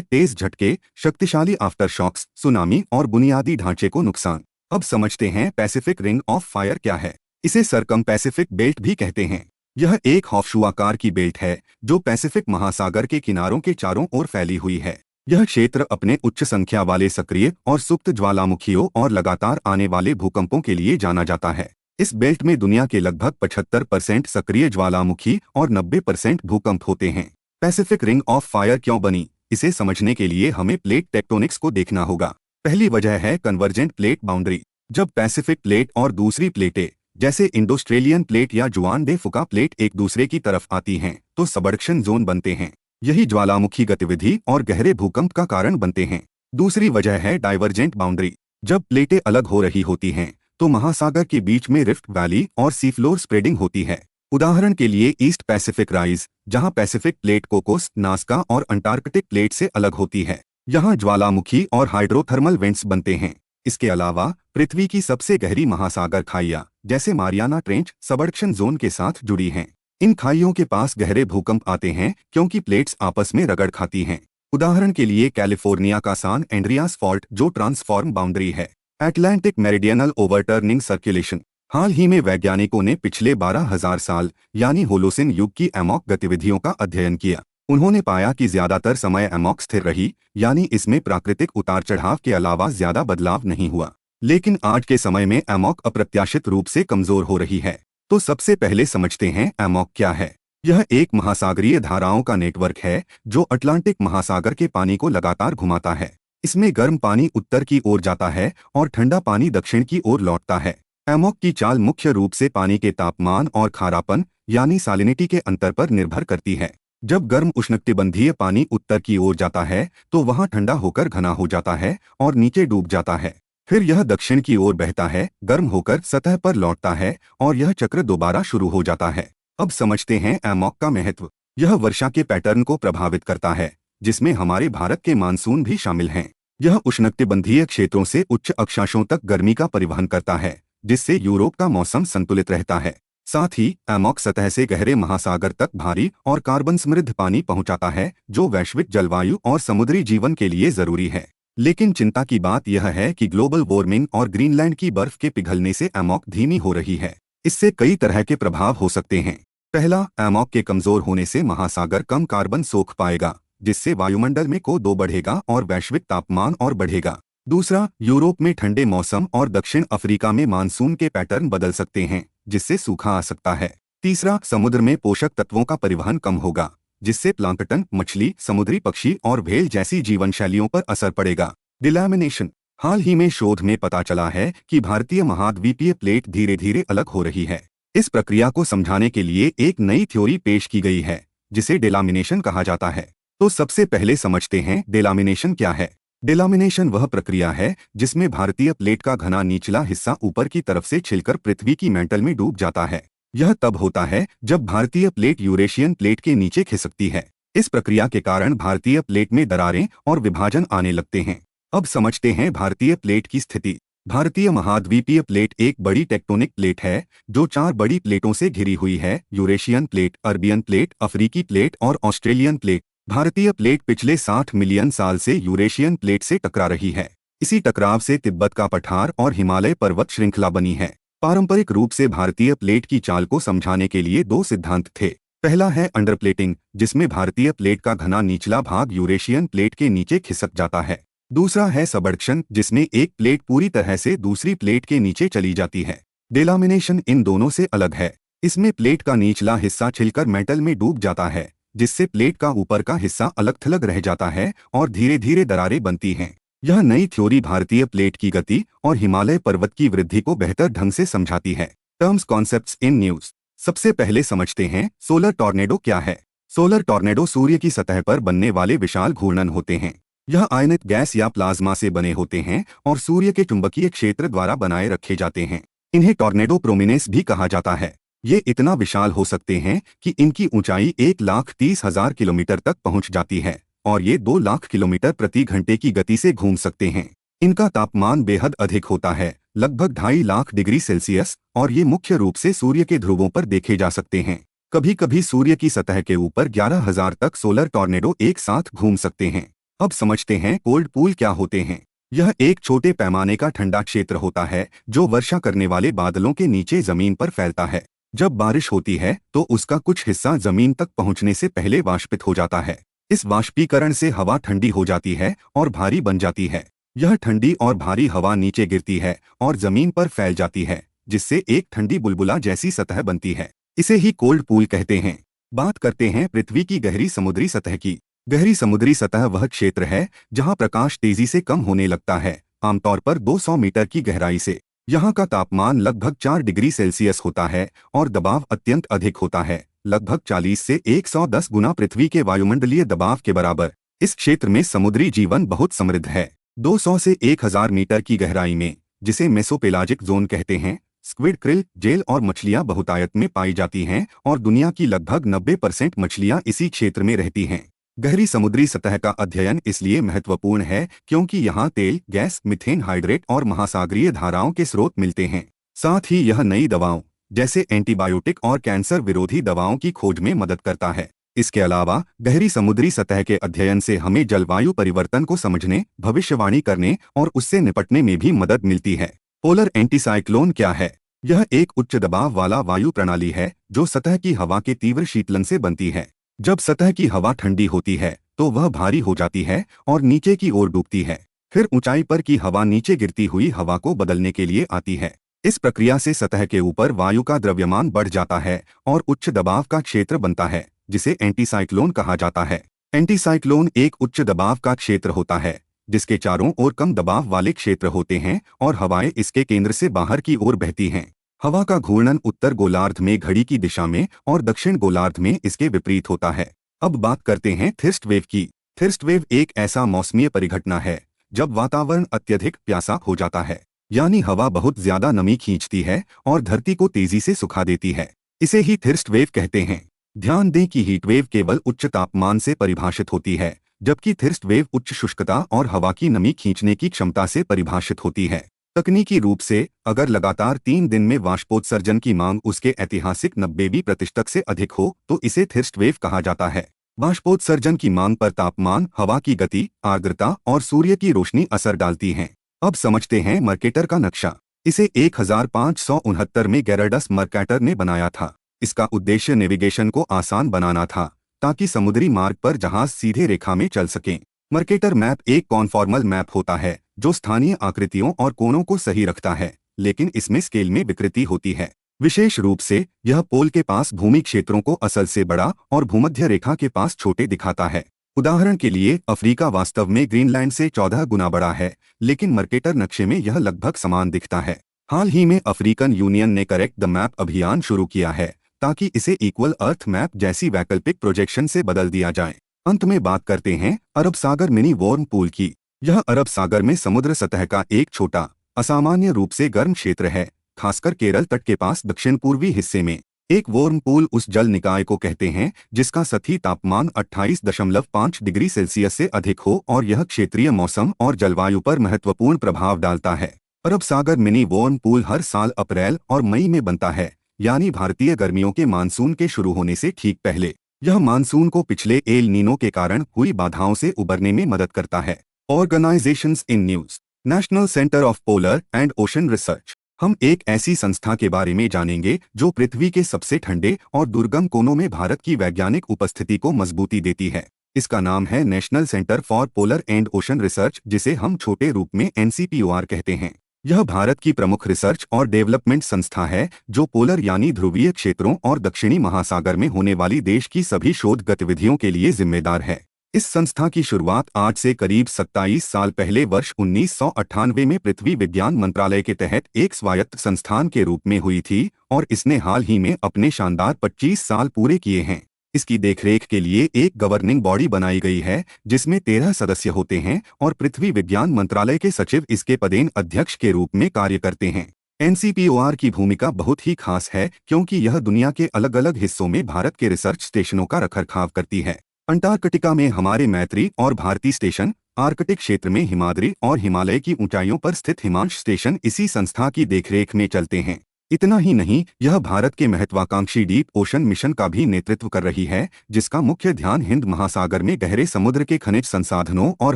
[SPEAKER 1] तेज झटके, शक्तिशाली आफ्टर शॉक्स, सुनामी और बुनियादी ढांचे को नुकसान। अब समझते हैं पैसिफिक रिंग ऑफ फायर क्या है। इसे सरकम पैसिफिक बेल्ट भी कहते हैं। यह एक हॉर्सशू आकार की बेल्ट है जो पैसिफिक महासागर के किनारों के चारों ओर फैली हुई है। यह क्षेत्र अपने उच्च संख्या वाले सक्रिय और सुप्त ज्वालामुखियों और लगातार आने वाले भूकंपों के लिए जाना जाता है। इस बेल्ट में दुनिया के लगभग 75% सक्रिय ज्वालामुखी और 90% भूकंप होते हैं। पैसिफिक रिंग ऑफ फायर क्यों बनी, इसे समझने के लिए हमें प्लेट टेक्टोनिक्स को देखना होगा। पहली वजह है कन्वर्जेंट प्लेट बाउंड्री। जब पैसिफिक प्लेट और दूसरी प्लेटें जैसे इंडोस्ट्रेलियन प्लेट या जुआन डे फुका प्लेट एक दूसरे की तरफ आती हैं तो सबडक्शन जोन बनते हैं। यही ज्वालामुखी गतिविधि और गहरे भूकंप का कारण बनते हैं। दूसरी वजह है डाइवर्जेंट बाउंड्री। जब प्लेटें अलग हो रही होती हैं तो महासागर के बीच में रिफ्ट वैली और सीफ्लोर स्प्रेडिंग होती है। उदाहरण के लिए ईस्ट पैसिफिक राइज, जहां पैसिफिक प्लेट कोकोस, नास्का और अंटार्कटिक प्लेट से अलग होती है। यहाँ ज्वालामुखी और हाइड्रोथर्मल वेंट्स बनते हैं। इसके अलावा पृथ्वी की सबसे गहरी महासागर खाइयां जैसे मारियाना ट्रेंच सबडक्शन जोन के साथ जुड़ी हैं। इन खाइयों के पास गहरे भूकंप आते हैं क्योंकि प्लेट्स आपस में रगड़ खाती हैं। उदाहरण के लिए कैलिफोर्निया का सान एंड्रियास फॉल्ट जो ट्रांसफॉर्म बाउंड्री है। Atlantic meridional overturning circulation. हाल ही में वैज्ञानिकों ने पिछले 12,000 साल यानी होलोसिन युग की एमॉक गतिविधियों का अध्ययन किया। उन्होंने पाया कि ज्यादातर समय एमॉक स्थिर रही, यानी इसमें प्राकृतिक उतार चढ़ाव के अलावा ज्यादा बदलाव नहीं हुआ। लेकिन आज के समय में एमॉक अप्रत्याशित रूप से कमजोर हो रही है। तो सबसे पहले समझते हैं एमॉक क्या है। यह एक महासागरीय धाराओं का नेटवर्क है जो अटलांटिक महासागर के पानी को लगातार घुमाता है। इसमें गर्म पानी उत्तर की ओर जाता है और ठंडा पानी दक्षिण की ओर लौटता है। एमॉक की चाल मुख्य रूप से पानी के तापमान और खारापन यानी सालिनिटी के अंतर पर निर्भर करती है। जब गर्म उष्णकटिबंधीय पानी उत्तर की ओर जाता है तो वहां ठंडा होकर घना हो जाता है और नीचे डूब जाता है। फिर यह दक्षिण की ओर बहता है, गर्म होकर सतह पर लौटता है और यह चक्र दोबारा शुरू हो जाता है। अब समझते हैं एमॉक का महत्व। यह वर्षा के पैटर्न को प्रभावित करता है, जिसमें हमारे भारत के मानसून भी शामिल हैं। यह उष्णकटिबंधीय क्षेत्रों से उच्च अक्षांशों तक गर्मी का परिवहन करता है, जिससे यूरोप का मौसम संतुलित रहता है। साथ ही एमॉक सतह से गहरे महासागर तक भारी और कार्बन समृद्ध पानी पहुंचाता है, जो वैश्विक जलवायु और समुद्री जीवन के लिए जरूरी है। लेकिन चिंता की बात यह है कि ग्लोबल वार्मिंग और ग्रीनलैंड की बर्फ के पिघलने से एमॉक धीमी हो रही है। इससे कई तरह के प्रभाव हो सकते हैं। पहला, एमॉक के कमजोर होने से महासागर कम कार्बन सोख पाएगा, जिससे वायुमंडल में CO2 बढ़ेगा और वैश्विक तापमान और बढ़ेगा। दूसरा, यूरोप में ठंडे मौसम और दक्षिण अफ्रीका में मानसून के पैटर्न बदल सकते हैं, जिससे सूखा आ सकता है। तीसरा, समुद्र में पोषक तत्वों का परिवहन कम होगा, जिससे प्लांकटन, मछली, समुद्री पक्षी और व्हेल जैसी जीवन शैलियों पर असर पड़ेगा। डिलैमिनेशन। हाल ही में शोध में पता चला है कि भारतीय महाद्वीपीय प्लेट धीरे धीरे अलग हो रही है। इस प्रक्रिया को समझाने के लिए एक नई थ्योरी पेश की गई है, जिसे डेलामिनेशन कहा जाता है। तो सबसे पहले समझते हैं डेलामिनेशन क्या है। डेलामिनेशन वह प्रक्रिया है जिसमें भारतीय प्लेट का घना निचला हिस्सा ऊपर की तरफ से छिलकर पृथ्वी की मेंटल में डूब जाता है। यह तब होता है जब भारतीय प्लेट यूरेशियन प्लेट के नीचे खिसकती है। इस प्रक्रिया के कारण भारतीय प्लेट में दरारें और विभाजन आने लगते हैं। अब समझते हैं भारतीय प्लेट की स्थिति। भारतीय महाद्वीपीय प्लेट एक बड़ी टेक्टोनिक प्लेट है जो 4 बड़ी प्लेटों से घिरी हुई है: यूरेशियन प्लेट, अरबियन प्लेट, अफ्रीकी प्लेट और ऑस्ट्रेलियन प्लेट। भारतीय प्लेट पिछले 60 मिलियन साल से यूरेशियन प्लेट से टकरा रही है। इसी टकराव से तिब्बत का पठार और हिमालय पर्वत श्रृंखला बनी है। पारंपरिक रूप से भारतीय प्लेट की चाल को समझाने के लिए 2 सिद्धांत थे। पहला है अंडरप्लेटिंग, जिसमें भारतीय प्लेट का घना निचला भाग यूरेशियन प्लेट के नीचे खिसक जाता है। दूसरा है सबडक्शन, जिसमें एक प्लेट पूरी तरह से दूसरी प्लेट के नीचे चली जाती है। डेलामिनेशन इन दोनों से अलग है। इसमें प्लेट का निचला हिस्सा छिलकर मेटल में डूब जाता है, जिससे प्लेट का ऊपर का हिस्सा अलग थलग रह जाता है और धीरे धीरे दरारें बनती हैं। यह नई थ्योरी भारतीय प्लेट की गति और हिमालय पर्वत की वृद्धि को बेहतर ढंग से समझाती है। Terms concepts in news. सबसे पहले समझते हैं सोलर टॉर्नेडो क्या है। सोलर टॉर्नेडो सूर्य की सतह पर बनने वाले विशाल घूर्णन होते हैं। यह आयनित गैस या प्लाज्मा से बने होते हैं और सूर्य के चुंबकीय क्षेत्र द्वारा बनाए रखे जाते हैं। इन्हें टॉर्नेडो प्रोमिनेंस भी कहा जाता है। ये इतना विशाल हो सकते हैं कि इनकी ऊंचाई 1,30,000 किलोमीटर तक पहुंच जाती है और ये 2 लाख किलोमीटर प्रति घंटे की गति से घूम सकते हैं। इनका तापमान बेहद अधिक होता है, लगभग 2.5 लाख डिग्री सेल्सियस, और ये मुख्य रूप से सूर्य के ध्रुवों पर देखे जा सकते हैं। कभी कभी सूर्य की सतह के ऊपर 11,000 तक सोलर टॉर्नेडो एक साथ घूम सकते हैं। अब समझते हैं कोल्ड पूल क्या होते हैं। यह एक छोटे पैमाने का ठंडा क्षेत्र होता है जो वर्षा करने वाले बादलों के नीचे जमीन पर फैलता है। जब बारिश होती है तो उसका कुछ हिस्सा जमीन तक पहुंचने से पहले वाष्पित हो जाता है। इस वाष्पीकरण से हवा ठंडी हो जाती है और भारी बन जाती है। यह ठंडी और भारी हवा नीचे गिरती है और जमीन पर फैल जाती है, जिससे एक ठंडी बुलबुला जैसी सतह बनती है। इसे ही कोल्ड पूल कहते हैं। बात करते हैं पृथ्वी की गहरी समुद्री सतह की। गहरी समुद्री सतह वह क्षेत्र है जहां प्रकाश तेजी से कम होने लगता है, आमतौर पर 200 मीटर की गहराई से। यहाँ का तापमान लगभग 4 डिग्री सेल्सियस होता है और दबाव अत्यंत अधिक होता है, लगभग 40 से 110 गुना पृथ्वी के वायुमंडलीय दबाव के बराबर। इस क्षेत्र में समुद्री जीवन बहुत समृद्ध है। 200 से 1000 मीटर की गहराई में, जिसे मेसोपेलाजिक जोन कहते हैं, स्क्विड, क्रिल, जेल और मछलियां बहुतायत में पाई जाती हैं और दुनिया की लगभग 90% मछलियां इसी क्षेत्र में रहती हैं। गहरी समुद्री सतह का अध्ययन इसलिए महत्वपूर्ण है क्योंकि यहाँ तेल, गैस, मीथेन हाइड्रेट और महासागरीय धाराओं के स्रोत मिलते हैं। साथ ही यह नई दवाओं जैसे एंटीबायोटिक और कैंसर विरोधी दवाओं की खोज में मदद करता है। इसके अलावा गहरी समुद्री सतह के अध्ययन से हमें जलवायु परिवर्तन को समझने, भविष्यवाणी करने और उससे निपटने में भी मदद मिलती है। पोलर एंटीसाइक्लोन क्या है? यह एक उच्च दबाव वाला वायु प्रणाली है जो सतह की हवा के तीव्र शीतलन से बनती है। जब सतह की हवा ठंडी होती है तो वह भारी हो जाती है और नीचे की ओर डूबती है। फिर ऊंचाई पर की हवा नीचे गिरती हुई हवा को बदलने के लिए आती है। इस प्रक्रिया से सतह के ऊपर वायु का द्रव्यमान बढ़ जाता है और उच्च दबाव का क्षेत्र बनता है, जिसे एंटीसाइक्लोन कहा जाता है। एंटीसाइक्लोन एक उच्च दबाव का क्षेत्र होता है जिसके चारों ओर कम दबाव वाले क्षेत्र होते हैं और हवाएं इसके केंद्र से बाहर की ओर बहती हैं। हवा का घूर्णन उत्तर गोलार्ध में घड़ी की दिशा में और दक्षिण गोलार्ध में इसके विपरीत होता है। अब बात करते हैं थर्स्ट वेव की। थर्स्ट वेव एक ऐसा मौसमीय परिघटना है जब वातावरण अत्यधिक प्यासा हो जाता है, यानी हवा बहुत ज्यादा नमी खींचती है और धरती को तेजी से सुखा देती है। इसे ही थर्स्ट वेव कहते हैं। ध्यान दें कि हीट वेव केवल उच्च तापमान से परिभाषित होती है, जबकि थर्स्ट वेव उच्च शुष्कता और हवा की नमी खींचने की क्षमता से परिभाषित होती है। तकनीकी रूप से अगर लगातार 3 दिन में वाष्पोत्सर्जन की मांग उसके ऐतिहासिक 90% से अधिक हो तो इसे थर्स्ट वेव कहा जाता है। वाष्पोत्सर्जन की मांग पर तापमान, हवा की गति, आर्द्रता और सूर्य की रोशनी असर डालती हैं। अब समझते हैं मर्केटर का नक्शा। इसे 1569 में गेरल्डस मर्केटर ने बनाया था। इसका उद्देश्य नेविगेशन को आसान बनाना था ताकि समुद्री मार्ग पर जहाज सीधे रेखा में चल सकें। मर्केटर मैप एक कॉन्फॉर्मल मैप होता है जो स्थानीय आकृतियों और कोणों को सही रखता है, लेकिन इसमें स्केल में विकृति होती है। विशेष रूप से यह पोल के पास भूमि क्षेत्रों को असल से बड़ा और भूमध्य रेखा के पास छोटे दिखाता है। उदाहरण के लिए अफ्रीका वास्तव में ग्रीनलैंड से 14 गुना बड़ा है, लेकिन मर्केटर नक्शे में यह लगभग समान दिखता है। हाल ही में अफ्रीकन यूनियन ने करेक्ट द मैप अभियान शुरू किया है ताकि इसे इक्वल अर्थ मैप जैसी वैकल्पिक प्रोजेक्शन से बदल दिया जाए। अंत में बात करते हैं अरब सागर मिनी वॉर्म पूल की। यह अरब सागर में समुद्र सतह का एक छोटा, असामान्य रूप से गर्म क्षेत्र है, खासकर केरल तट के पास दक्षिण पूर्वी हिस्से में। एक वॉर्म पूल उस जल निकाय को कहते हैं जिसका सतही तापमान 28.5 डिग्री सेल्सियस से अधिक हो और यह क्षेत्रीय मौसम और जलवायु पर महत्वपूर्ण प्रभाव डालता है। अरब सागर मिनी वॉर्म पूल हर साल अप्रैल और मई में बनता है, यानी भारतीय गर्मियों के मानसून के शुरू होने से ठीक पहले। यह मानसून को पिछले एल नीनो के कारण हुई बाधाओं से उबरने में मदद करता है। Organisations in news. National centre of polar and ocean research. हम एक ऐसी संस्था के बारे में जानेंगे जो पृथ्वी के सबसे ठंडे और दुर्गम कोनों में भारत की वैज्ञानिक उपस्थिति को मजबूती देती है। इसका नाम है national centre for polar and ocean research, जिसे हम छोटे रूप में NCPOR कहते हैं। यह भारत की प्रमुख रिसर्च और डेवलपमेंट संस्था है जो पोलर यानी ध्रुवीय क्षेत्रों और दक्षिणी महासागर में होने वाली देश की सभी शोध गतिविधियों के लिए जिम्मेदार है। इस संस्था की शुरुआत आज से करीब 27 साल पहले वर्ष 1998 में पृथ्वी विज्ञान मंत्रालय के तहत एक स्वायत्त संस्थान के रूप में हुई थी और इसने हाल ही में अपने शानदार 25 साल पूरे किए हैं। इसकी देखरेख के लिए एक गवर्निंग बॉडी बनाई गई है जिसमें 13 सदस्य होते हैं और पृथ्वी विज्ञान मंत्रालय के सचिव इसके पदेन अध्यक्ष के रूप में कार्य करते हैं। NCPOR की भूमिका बहुत ही खास है क्योंकि यह दुनिया के अलग अलग हिस्सों में भारत के रिसर्च स्टेशनों का रखरखाव करती है। अंटार्कटिका में हमारे मैत्री और भारती स्टेशन, आर्कटिक क्षेत्र में हिमाद्री और हिमालय की ऊंचाइयों पर स्थित हिमांश स्टेशन इसी संस्था की देखरेख में चलते हैं। इतना ही नहीं, यह भारत के महत्वाकांक्षी डीप ओशन मिशन का भी नेतृत्व कर रही है, जिसका मुख्य ध्यान हिंद महासागर में गहरे समुद्र के खनिज संसाधनों और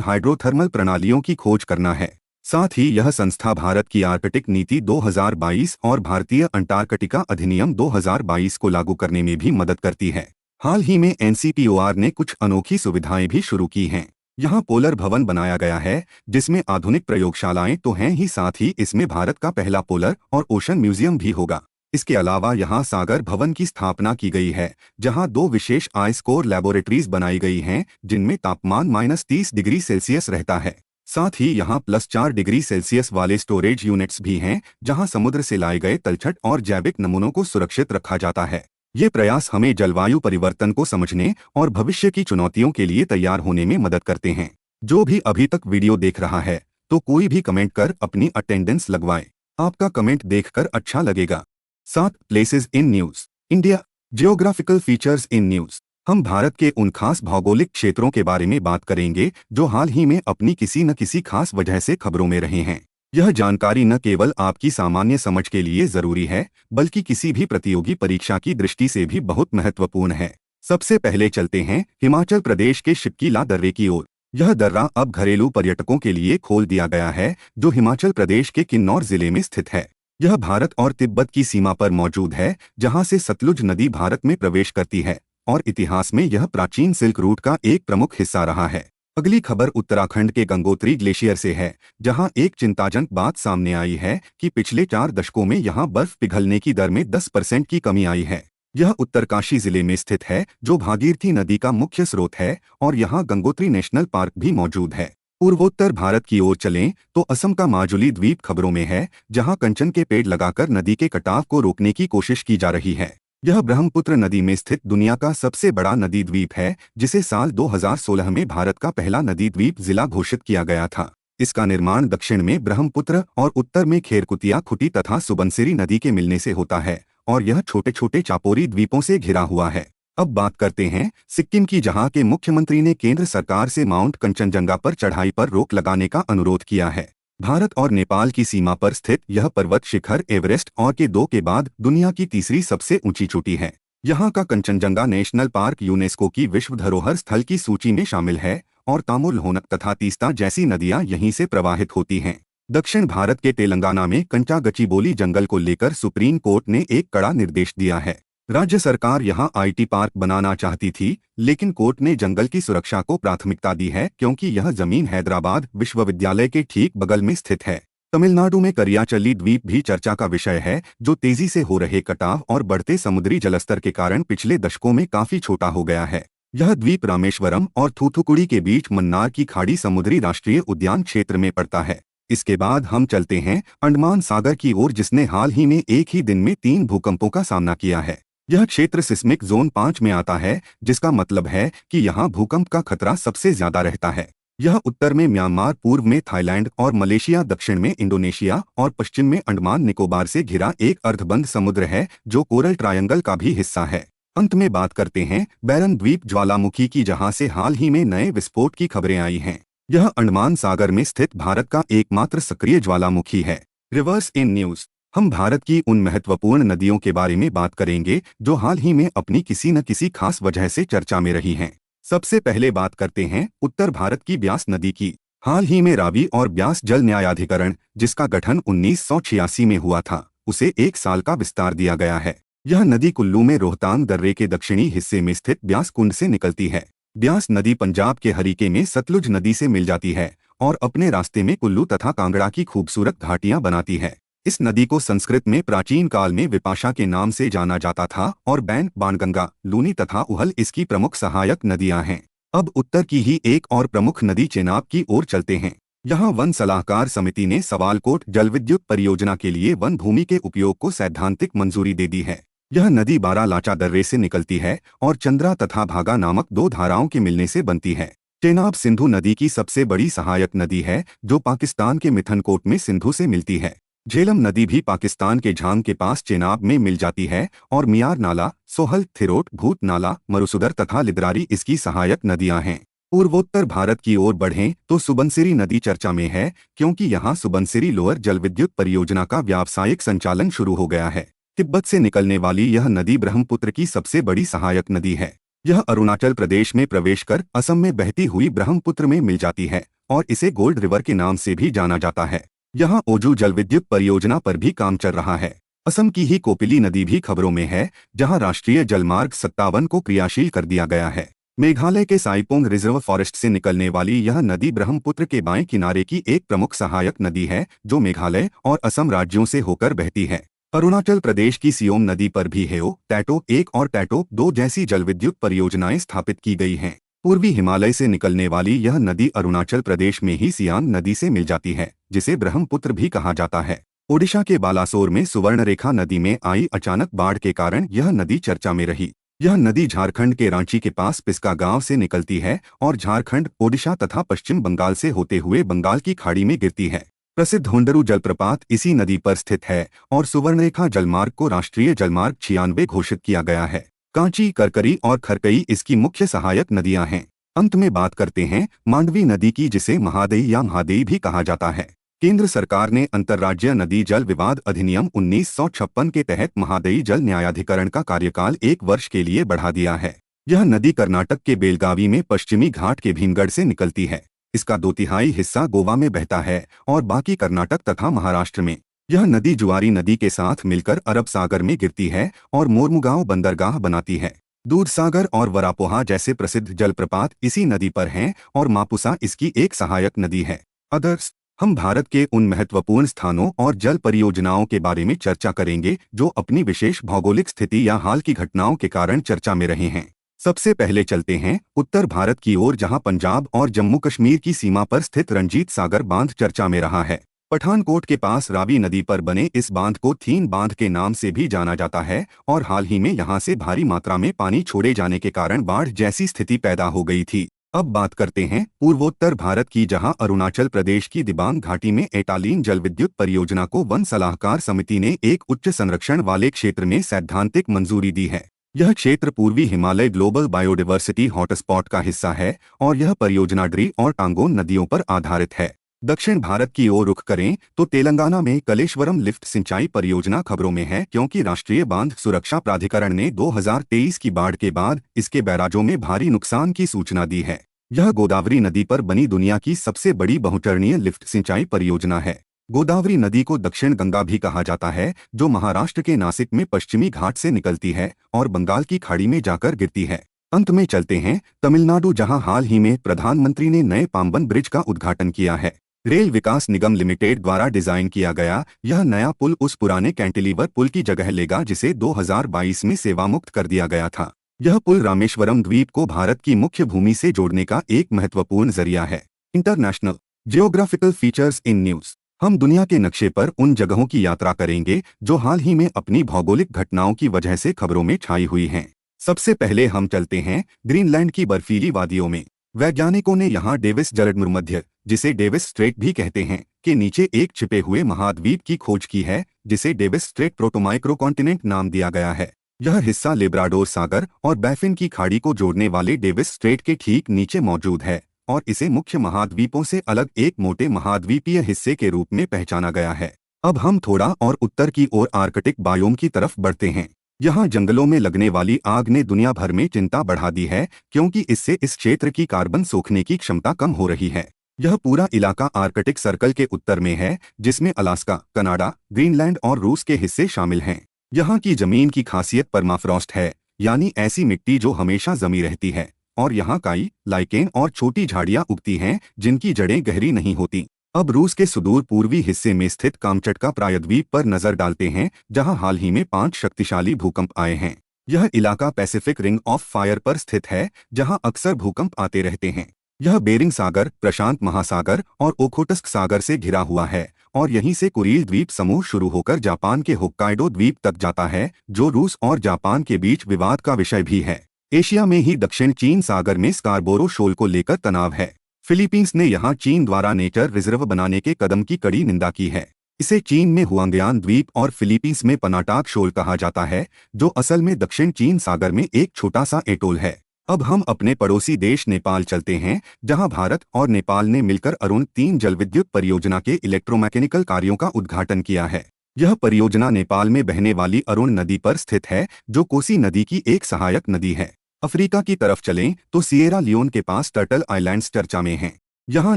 [SPEAKER 1] हाइड्रोथर्मल प्रणालियों की खोज करना है। साथ ही यह संस्था भारत की आर्कटिक नीति 2022 और भारतीय अंटार्कटिका अधिनियम 2022 को लागू करने में भी मदद करती है। हाल ही में NCPOR ने कुछ अनोखी सुविधाएं भी शुरू की हैं। यहाँ पोलर भवन बनाया गया है जिसमें आधुनिक प्रयोगशालाएं तो हैं ही, साथ ही इसमें भारत का पहला पोलर और ओशन म्यूजियम भी होगा। इसके अलावा यहाँ सागर भवन की स्थापना की गई है जहाँ 2 विशेष आइस कोर लैबोरेटरीज बनाई गई हैं जिनमें तापमान -30 डिग्री सेल्सियस रहता है। साथ ही यहाँ +4 डिग्री सेल्सियस वाले स्टोरेज यूनिट्स भी हैं, जहाँ समुद्र से लाए गए तलछट और जैविक नमूनों को सुरक्षित रखा जाता है। ये प्रयास हमें जलवायु परिवर्तन को समझने और भविष्य की चुनौतियों के लिए तैयार होने में मदद करते हैं। जो भी अभी तक वीडियो देख रहा है, तो कोई भी कमेंट कर अपनी अटेंडेंस लगवाए। आपका कमेंट देखकर अच्छा लगेगा। 7 places in news India. Geographical features in news. हम भारत के उन खास भौगोलिक क्षेत्रों के बारे में बात करेंगे जो हाल ही में अपनी किसी न किसी खास वजह से खबरों में रहे हैं। यह जानकारी न केवल आपकी सामान्य समझ के लिए जरूरी है, बल्कि किसी भी प्रतियोगी परीक्षा की दृष्टि से भी बहुत महत्वपूर्ण है। सबसे पहले चलते हैं हिमाचल प्रदेश के शिप्कीला दर्रे की ओर। यह दर्रा अब घरेलू पर्यटकों के लिए खोल दिया गया है, जो हिमाचल प्रदेश के किन्नौर जिले में स्थित है। यह भारत और तिब्बत की सीमा पर मौजूद है, जहां से सतलुज नदी भारत में प्रवेश करती है और इतिहास में यह प्राचीन सिल्क रूट का एक प्रमुख हिस्सा रहा है। अगली खबर उत्तराखंड के गंगोत्री ग्लेशियर से है, जहां एक चिंताजनक बात सामने आई है कि पिछले 4 दशकों में यहां बर्फ पिघलने की दर में 10% की कमी आई है। यह उत्तरकाशी जिले में स्थित है, जो भागीरथी नदी का मुख्य स्रोत है, और यहां गंगोत्री नेशनल पार्क भी मौजूद है। पूर्वोत्तर भारत की ओर चलें तो असम का माजुली द्वीप खबरों में है, जहां कंचन के पेड़ लगाकर नदी के कटाव को रोकने की कोशिश की जा रही है। यह ब्रह्मपुत्र नदी में स्थित दुनिया का सबसे बड़ा नदी द्वीप है, जिसे साल 2016 में भारत का पहला नदी द्वीप जिला घोषित किया गया था। इसका निर्माण दक्षिण में ब्रह्मपुत्र और उत्तर में खेरकुतिया खुटी तथा सुबनसिरी नदी के मिलने से होता है, और यह छोटे छोटे चापोरी द्वीपों से घिरा हुआ है। अब बात करते हैं सिक्किम की, जहां के मुख्यमंत्री ने केंद्र सरकार से माउंट कंचनजंगा पर चढ़ाई पर रोक लगाने का अनुरोध किया है। भारत और नेपाल की सीमा पर स्थित यह पर्वत शिखर एवरेस्ट और के 2 के बाद दुनिया की तीसरी सबसे ऊंची चोटी है। यहाँ का कंचनजंगा नेशनल पार्क यूनेस्को की विश्व धरोहर स्थल की सूची में शामिल है, और तामुल होनक तथा तीस्ता जैसी नदियां यहीं से प्रवाहित होती हैं। दक्षिण भारत के तेलंगाना में कंचागचिबोली जंगल को लेकर सुप्रीम कोर्ट ने एक कड़ा निर्देश दिया है। राज्य सरकार यहां IT पार्क बनाना चाहती थी, लेकिन कोर्ट ने जंगल की सुरक्षा को प्राथमिकता दी है, क्योंकि यह जमीन हैदराबाद विश्वविद्यालय के ठीक बगल में स्थित है। तमिलनाडु में करियाचल्ली द्वीप भी चर्चा का विषय है, जो तेजी से हो रहे कटाव और बढ़ते समुद्री जलस्तर के कारण पिछले दशकों में काफी छोटा हो गया है। यह द्वीप रामेश्वरम और थूथुकुड़ी के बीच मन्नार की खाड़ी समुद्री राष्ट्रीय उद्यान क्षेत्र में पड़ता है। इसके बाद हम चलते हैं अंडमान सागर की ओर, जिसने हाल ही में एक ही दिन में 3 भूकंपों का सामना किया है। यह क्षेत्र सिस्मिक जोन 5 में आता है, जिसका मतलब है कि यहाँ भूकंप का खतरा सबसे ज्यादा रहता है। यह उत्तर में म्यांमार, पूर्व में थाईलैंड और मलेशिया, दक्षिण में इंडोनेशिया और पश्चिम में अंडमान निकोबार से घिरा एक अर्धबंद समुद्र है, जो कोरल ट्रायंगल का भी हिस्सा है। अंत में बात करते हैं बैरन द्वीप ज्वालामुखी की, जहां से हाल ही में नए विस्फोट की खबरें आई हैं। यह अंडमान सागर में स्थित भारत का एकमात्र सक्रिय ज्वालामुखी है। Reverse in news. हम भारत की उन महत्वपूर्ण नदियों के बारे में बात करेंगे जो हाल ही में अपनी किसी न किसी खास वजह से चर्चा में रही हैं। सबसे पहले बात करते हैं उत्तर भारत की ब्यास नदी की। हाल ही में रावी और ब्यास जल न्यायाधिकरण, जिसका गठन 1986 में हुआ था, उसे 1 साल का विस्तार दिया गया है। यह नदी कुल्लू में रोहतांग दर्रे के दक्षिणी हिस्से में स्थित ब्यास कुंड से निकलती है। ब्यास नदी पंजाब के हरीके में सतलुज नदी से मिल जाती है और अपने रास्ते में कुल्लू तथा कांगड़ा की खूबसूरत घाटियां बनाती है। इस नदी को संस्कृत में प्राचीन काल में विपाशा के नाम से जाना जाता था, और बैन, बाणगंगा, लूनी तथा उहल इसकी प्रमुख सहायक नदियां हैं। अब उत्तर की ही एक और प्रमुख नदी चेनाब की ओर चलते हैं। यहाँ वन सलाहकार समिति ने सवालकोट जलविद्युत परियोजना के लिए वन भूमि के उपयोग को सैद्धांतिक मंजूरी दे दी है। यह नदी बारालाचा दर्रे से निकलती है और चंद्रा तथा भागा नामक 2 धाराओं के मिलने से बनती है। चेनाब सिंधु नदी की सबसे बड़ी सहायक नदी है, जो पाकिस्तान के मिथनकोट में सिंधु से मिलती है। झेलम नदी भी पाकिस्तान के झांग के पास चेनाब में मिल जाती है, और मियार नाला, सोहल, थिरोट, भूत नाला, मरुसुदर तथा लिद्रारी इसकी सहायक नदियां हैं। पूर्वोत्तर भारत की ओर बढ़ें तो सुबनसिरी नदी चर्चा में है, क्योंकि यहाँ सुबनसिरी लोअर जलविद्युत परियोजना का व्यावसायिक संचालन शुरू हो गया है। तिब्बत से निकलने वाली यह नदी ब्रह्मपुत्र की सबसे बड़ी सहायक नदी है। यह अरुणाचल प्रदेश में प्रवेश कर असम में बहती हुई ब्रह्मपुत्र में मिल जाती है, और इसे गोल्ड रिवर के नाम से भी जाना जाता है। यहाँ ओजू जलविद्युत परियोजना पर भी काम चल रहा है। असम की ही कोपिली नदी भी खबरों में है, जहाँ राष्ट्रीय जलमार्ग 57 को क्रियाशील कर दिया गया है। मेघालय के साइपोंग रिजर्व फॉरेस्ट से निकलने वाली यह नदी ब्रह्मपुत्र के बाएं किनारे की एक प्रमुख सहायक नदी है, जो मेघालय और असम राज्यों से होकर बहती है। अरुणाचल प्रदेश की सियोम नदी पर भी हेओ, टैटो 1 और टैटो 2 जैसी जलविद्युत परियोजनाएं स्थापित की गई हैं। पूर्वी हिमालय से निकलने वाली यह नदी अरुणाचल प्रदेश में ही सियांग नदी से मिल जाती है, जिसे ब्रह्मपुत्र भी कहा जाता है। ओडिशा के बालासोर में सुवर्णरेखा नदी में आई अचानक बाढ़ के कारण यह नदी चर्चा में रही। यह नदी झारखंड के रांची के पास पिस्का गांव से निकलती है और झारखंड, ओडिशा तथा पश्चिम बंगाल से होते हुए बंगाल की खाड़ी में गिरती है। प्रसिद्ध होंडरू जलप्रपात इसी नदी पर स्थित है और सुवर्णरेखा जलमार्ग को राष्ट्रीय जलमार्ग 96 घोषित किया गया है। कांची, करकरी और खरकई इसकी मुख्य सहायक नदियां हैं। अंत में बात करते हैं मांडवी नदी की, जिसे महादेई या महादेई भी कहा जाता है। केंद्र सरकार ने अंतर्राज्यीय नदी जल विवाद अधिनियम 1956 के तहत महादेई जल न्यायाधिकरण का कार्यकाल 1 वर्ष के लिए बढ़ा दिया है। यह नदी कर्नाटक के बेलगावी में पश्चिमी घाट के भीमगढ़ से निकलती है। इसका 2/3 हिस्सा गोवा में बहता है और बाकी कर्नाटक तथा महाराष्ट्र में। यह नदी जुआरी नदी के साथ मिलकर अरब सागर में गिरती है और मोरमुगांव बंदरगाह बनाती है। दूधसागर और वरापोहा जैसे प्रसिद्ध जलप्रपात इसी नदी पर हैं और मापुसा इसकी एक सहायक नदी है। अदर्स, हम भारत के उन महत्वपूर्ण स्थानों और जल परियोजनाओं के बारे में चर्चा करेंगे जो अपनी विशेष भौगोलिक स्थिति या हाल की घटनाओं के कारण चर्चा में रहे हैं। सबसे पहले चलते हैं उत्तर भारत की ओर, जहां पंजाब और जम्मू कश्मीर की सीमा पर स्थित रंजीत सागर बांध चर्चा में रहा है। पठानकोट के पास रावी नदी पर बने इस बांध को थीन बांध के नाम से भी जाना जाता है और हाल ही में यहां से भारी मात्रा में पानी छोड़े जाने के कारण बाढ़ जैसी स्थिति पैदा हो गई थी। अब बात करते हैं पूर्वोत्तर भारत की, जहां अरुणाचल प्रदेश की दिबांग घाटी में एटालीन जलविद्युत परियोजना को वन सलाहकार समिति ने एक उच्च संरक्षण वाले क्षेत्र में सैद्धांतिक मंजूरी दी है। यह क्षेत्र पूर्वी हिमालय ग्लोबल बायोडायवर्सिटी हॉटस्पॉट का हिस्सा है और यह परियोजना ड्री और टांगोन नदियों पर आधारित है। दक्षिण भारत की ओर रुख करें तो तेलंगाना में कलेश्वरम लिफ्ट सिंचाई परियोजना खबरों में है, क्योंकि राष्ट्रीय बांध सुरक्षा प्राधिकरण ने 2023 की बाढ़ के बाद इसके बैराजों में भारी नुकसान की सूचना दी है। यह गोदावरी नदी पर बनी दुनिया की सबसे बड़ी बहुचरणीय लिफ्ट सिंचाई परियोजना है। गोदावरी नदी को दक्षिण गंगा भी कहा जाता है, जो महाराष्ट्र के नासिक में पश्चिमी घाट से निकलती है और बंगाल की खाड़ी में जाकर गिरती है। अंत में चलते हैं तमिलनाडु, जहां हाल ही में प्रधानमंत्री ने नए पाम्बन ब्रिज का उद्घाटन किया है। रेल विकास निगम लिमिटेड द्वारा डिजाइन किया गया यह नया पुल उस पुराने कैंटिलीवर पुल की जगह लेगा जिसे 2022 में सेवामुक्त कर दिया गया था। यह पुल रामेश्वरम द्वीप को भारत की मुख्य भूमि से जोड़ने का एक महत्वपूर्ण जरिया है। International geographical features in news, हम दुनिया के नक्शे पर उन जगहों की यात्रा करेंगे जो हाल ही में अपनी भौगोलिक घटनाओं की वजह से खबरों में छाई हुई हैं। सबसे पहले हम चलते हैं ग्रीनलैंड की बर्फीली वादियों में। वैज्ञानिकों ने यहाँ डेविस जलभूमध्य, जिसे डेविस स्ट्रेट भी कहते हैं, के नीचे एक छिपे हुए महाद्वीप की खोज की है, जिसे डेविस स्ट्रेट प्रोटोमाइक्रोकॉन्टिनेंट नाम दिया गया है। यह हिस्सा लेब्राडोर सागर और बैफिन की खाड़ी को जोड़ने वाले डेविस स्ट्रेट के ठीक नीचे मौजूद है और इसे मुख्य महाद्वीपों से अलग एक मोटे महाद्वीपीय हिस्से के रूप में पहचाना गया है। अब हम थोड़ा और उत्तर की ओर आर्कटिक बायोम की तरफ बढ़ते हैं। यहाँ जंगलों में लगने वाली आग ने दुनिया भर में चिंता बढ़ा दी है, क्योंकि इससे इस क्षेत्र की कार्बन सोखने की क्षमता कम हो रही है। यह पूरा इलाका आर्कटिक सर्कल के उत्तर में है, जिसमें अलास्का, कनाडा, ग्रीनलैंड और रूस के हिस्से शामिल हैं। यहाँ की जमीन की खासियत परमाफ्रॉस्ट है, यानी ऐसी मिट्टी जो हमेशा जमी रहती है, और यहाँ काई, लाइकेन और छोटी झाड़ियाँ उगती हैं जिनकी जड़ें गहरी नहीं होती। अब रूस के सुदूर पूर्वी हिस्से में स्थित कामचटका प्रायद्वीप पर नजर डालते हैं, जहां हाल ही में 5 शक्तिशाली भूकंप आए हैं। यह इलाका पैसिफिक रिंग ऑफ फायर पर स्थित है, जहां अक्सर भूकंप आते रहते हैं। यह बेरिंग सागर, प्रशांत महासागर और ओखोटस्क सागर से घिरा हुआ है और यहीं से कुरील द्वीप समूह शुरू होकर जापान के होक्काइडो द्वीप तक जाता है, जो रूस और जापान के बीच विवाद का विषय भी है। एशिया में ही दक्षिण चीन सागर में स्कारबोरो शोल को लेकर तनाव है। फिलीपींस ने यहां चीन द्वारा नेचर रिजर्व बनाने के कदम की कड़ी निंदा की है। इसे चीन में हुआंग्यान द्वीप और फिलीपींस में पनाटाक शोल कहा जाता है, जो असल में दक्षिण चीन सागर में एक छोटा सा एटोल है। अब हम अपने पड़ोसी देश नेपाल चलते हैं, जहां भारत और नेपाल ने मिलकर अरुण 3 जलविद्युत परियोजना के इलेक्ट्रोमैकेनिकल कार्यों का उद्घाटन किया है। यह परियोजना नेपाल में बहने वाली अरुण नदी पर स्थित है, जो कोसी नदी की एक सहायक नदी है। अफ्रीका की तरफ चलें तो सिएरा लियोन के पास टर्टल आइलैंड्स चर्चा में हैं। यहाँ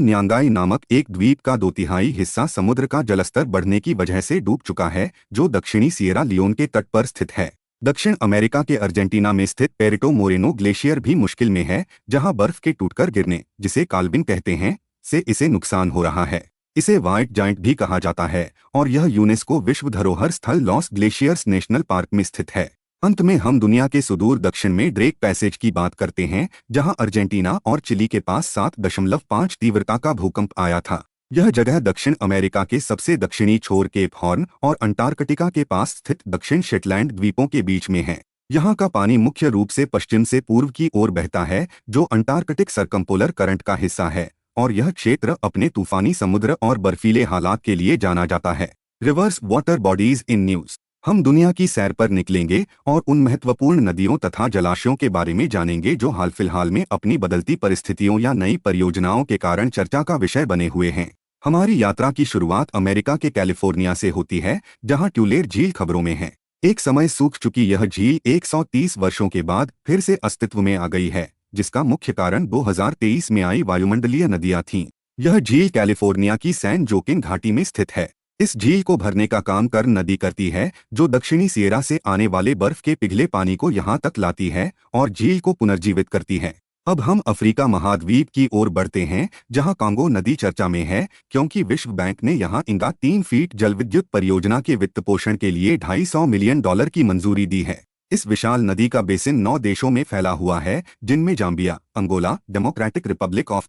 [SPEAKER 1] न्यांगाई नामक एक द्वीप का 2/3 हिस्सा समुद्र का जलस्तर बढ़ने की वजह से डूब चुका है, जो दक्षिणी सिएरा लियोन के तट पर स्थित है। दक्षिण अमेरिका के अर्जेंटीना में स्थित पेरिटो मोरेनो ग्लेशियर भी मुश्किल में है, जहाँ बर्फ के टूटकर गिरने, जिसे काल्विन कहते हैं, से इसे नुकसान हो रहा है। इसे व्हाइट जाइंट भी कहा जाता है और यह यूनेस्को विश्व धरोहर स्थल लॉस ग्लेशियर्स नेशनल पार्क में स्थित है। अंत में हम दुनिया के सुदूर दक्षिण में ड्रेक पैसेज की बात करते हैं, जहां अर्जेंटीना और चिली के पास 7.5 तीव्रता का भूकंप आया था। यह जगह दक्षिण अमेरिका के सबसे दक्षिणी छोर केप हॉर्न और अंटार्कटिका के पास स्थित दक्षिण शेटलैंड द्वीपों के बीच में है। यहाँ का पानी मुख्य रूप से पश्चिम से पूर्व की ओर बहता है, जो अंटार्कटिक सरकमपोलर करंट का हिस्सा है, और यह क्षेत्र अपने तूफानी समुद्र और बर्फीले हालात के लिए जाना जाता है। Reverse water bodies in news. हम दुनिया की सैर पर निकलेंगे और उन महत्वपूर्ण नदियों तथा जलाशयों के बारे में जानेंगे जो हाल फिलहाल में अपनी बदलती परिस्थितियों या नई परियोजनाओं के कारण चर्चा का विषय बने हुए हैं। हमारी यात्रा की शुरुआत अमेरिका के कैलिफोर्निया से होती है, जहां ट्यूलेर झील खबरों में है। एक समय सूख चुकी यह झील 130 वर्षों के बाद फिर से अस्तित्व में आ गई है, जिसका मुख्य कारण 2023 में आई वायुमंडलीय नदियां थीं। यह झील कैलिफोर्निया की सैन जोकिन घाटी में स्थित है। इस झील को भरने का काम कर्न नदी करती है, जो दक्षिणी सियरा से आने वाले बर्फ के पिघले पानी को यहां तक लाती है और झील को पुनर्जीवित करती है। अब हम अफ्रीका महाद्वीप की ओर बढ़ते हैं, जहां कांगो नदी चर्चा में है, क्योंकि विश्व बैंक ने यहां इंगा 3 फीट जलविद्युत परियोजना के वित्त पोषण के लिए $250 मिलियन की मंजूरी दी है। इस विशाल नदी का बेसिन 9 देशों में फैला हुआ है, जिनमें Zambia, Angola, Democratic Republic of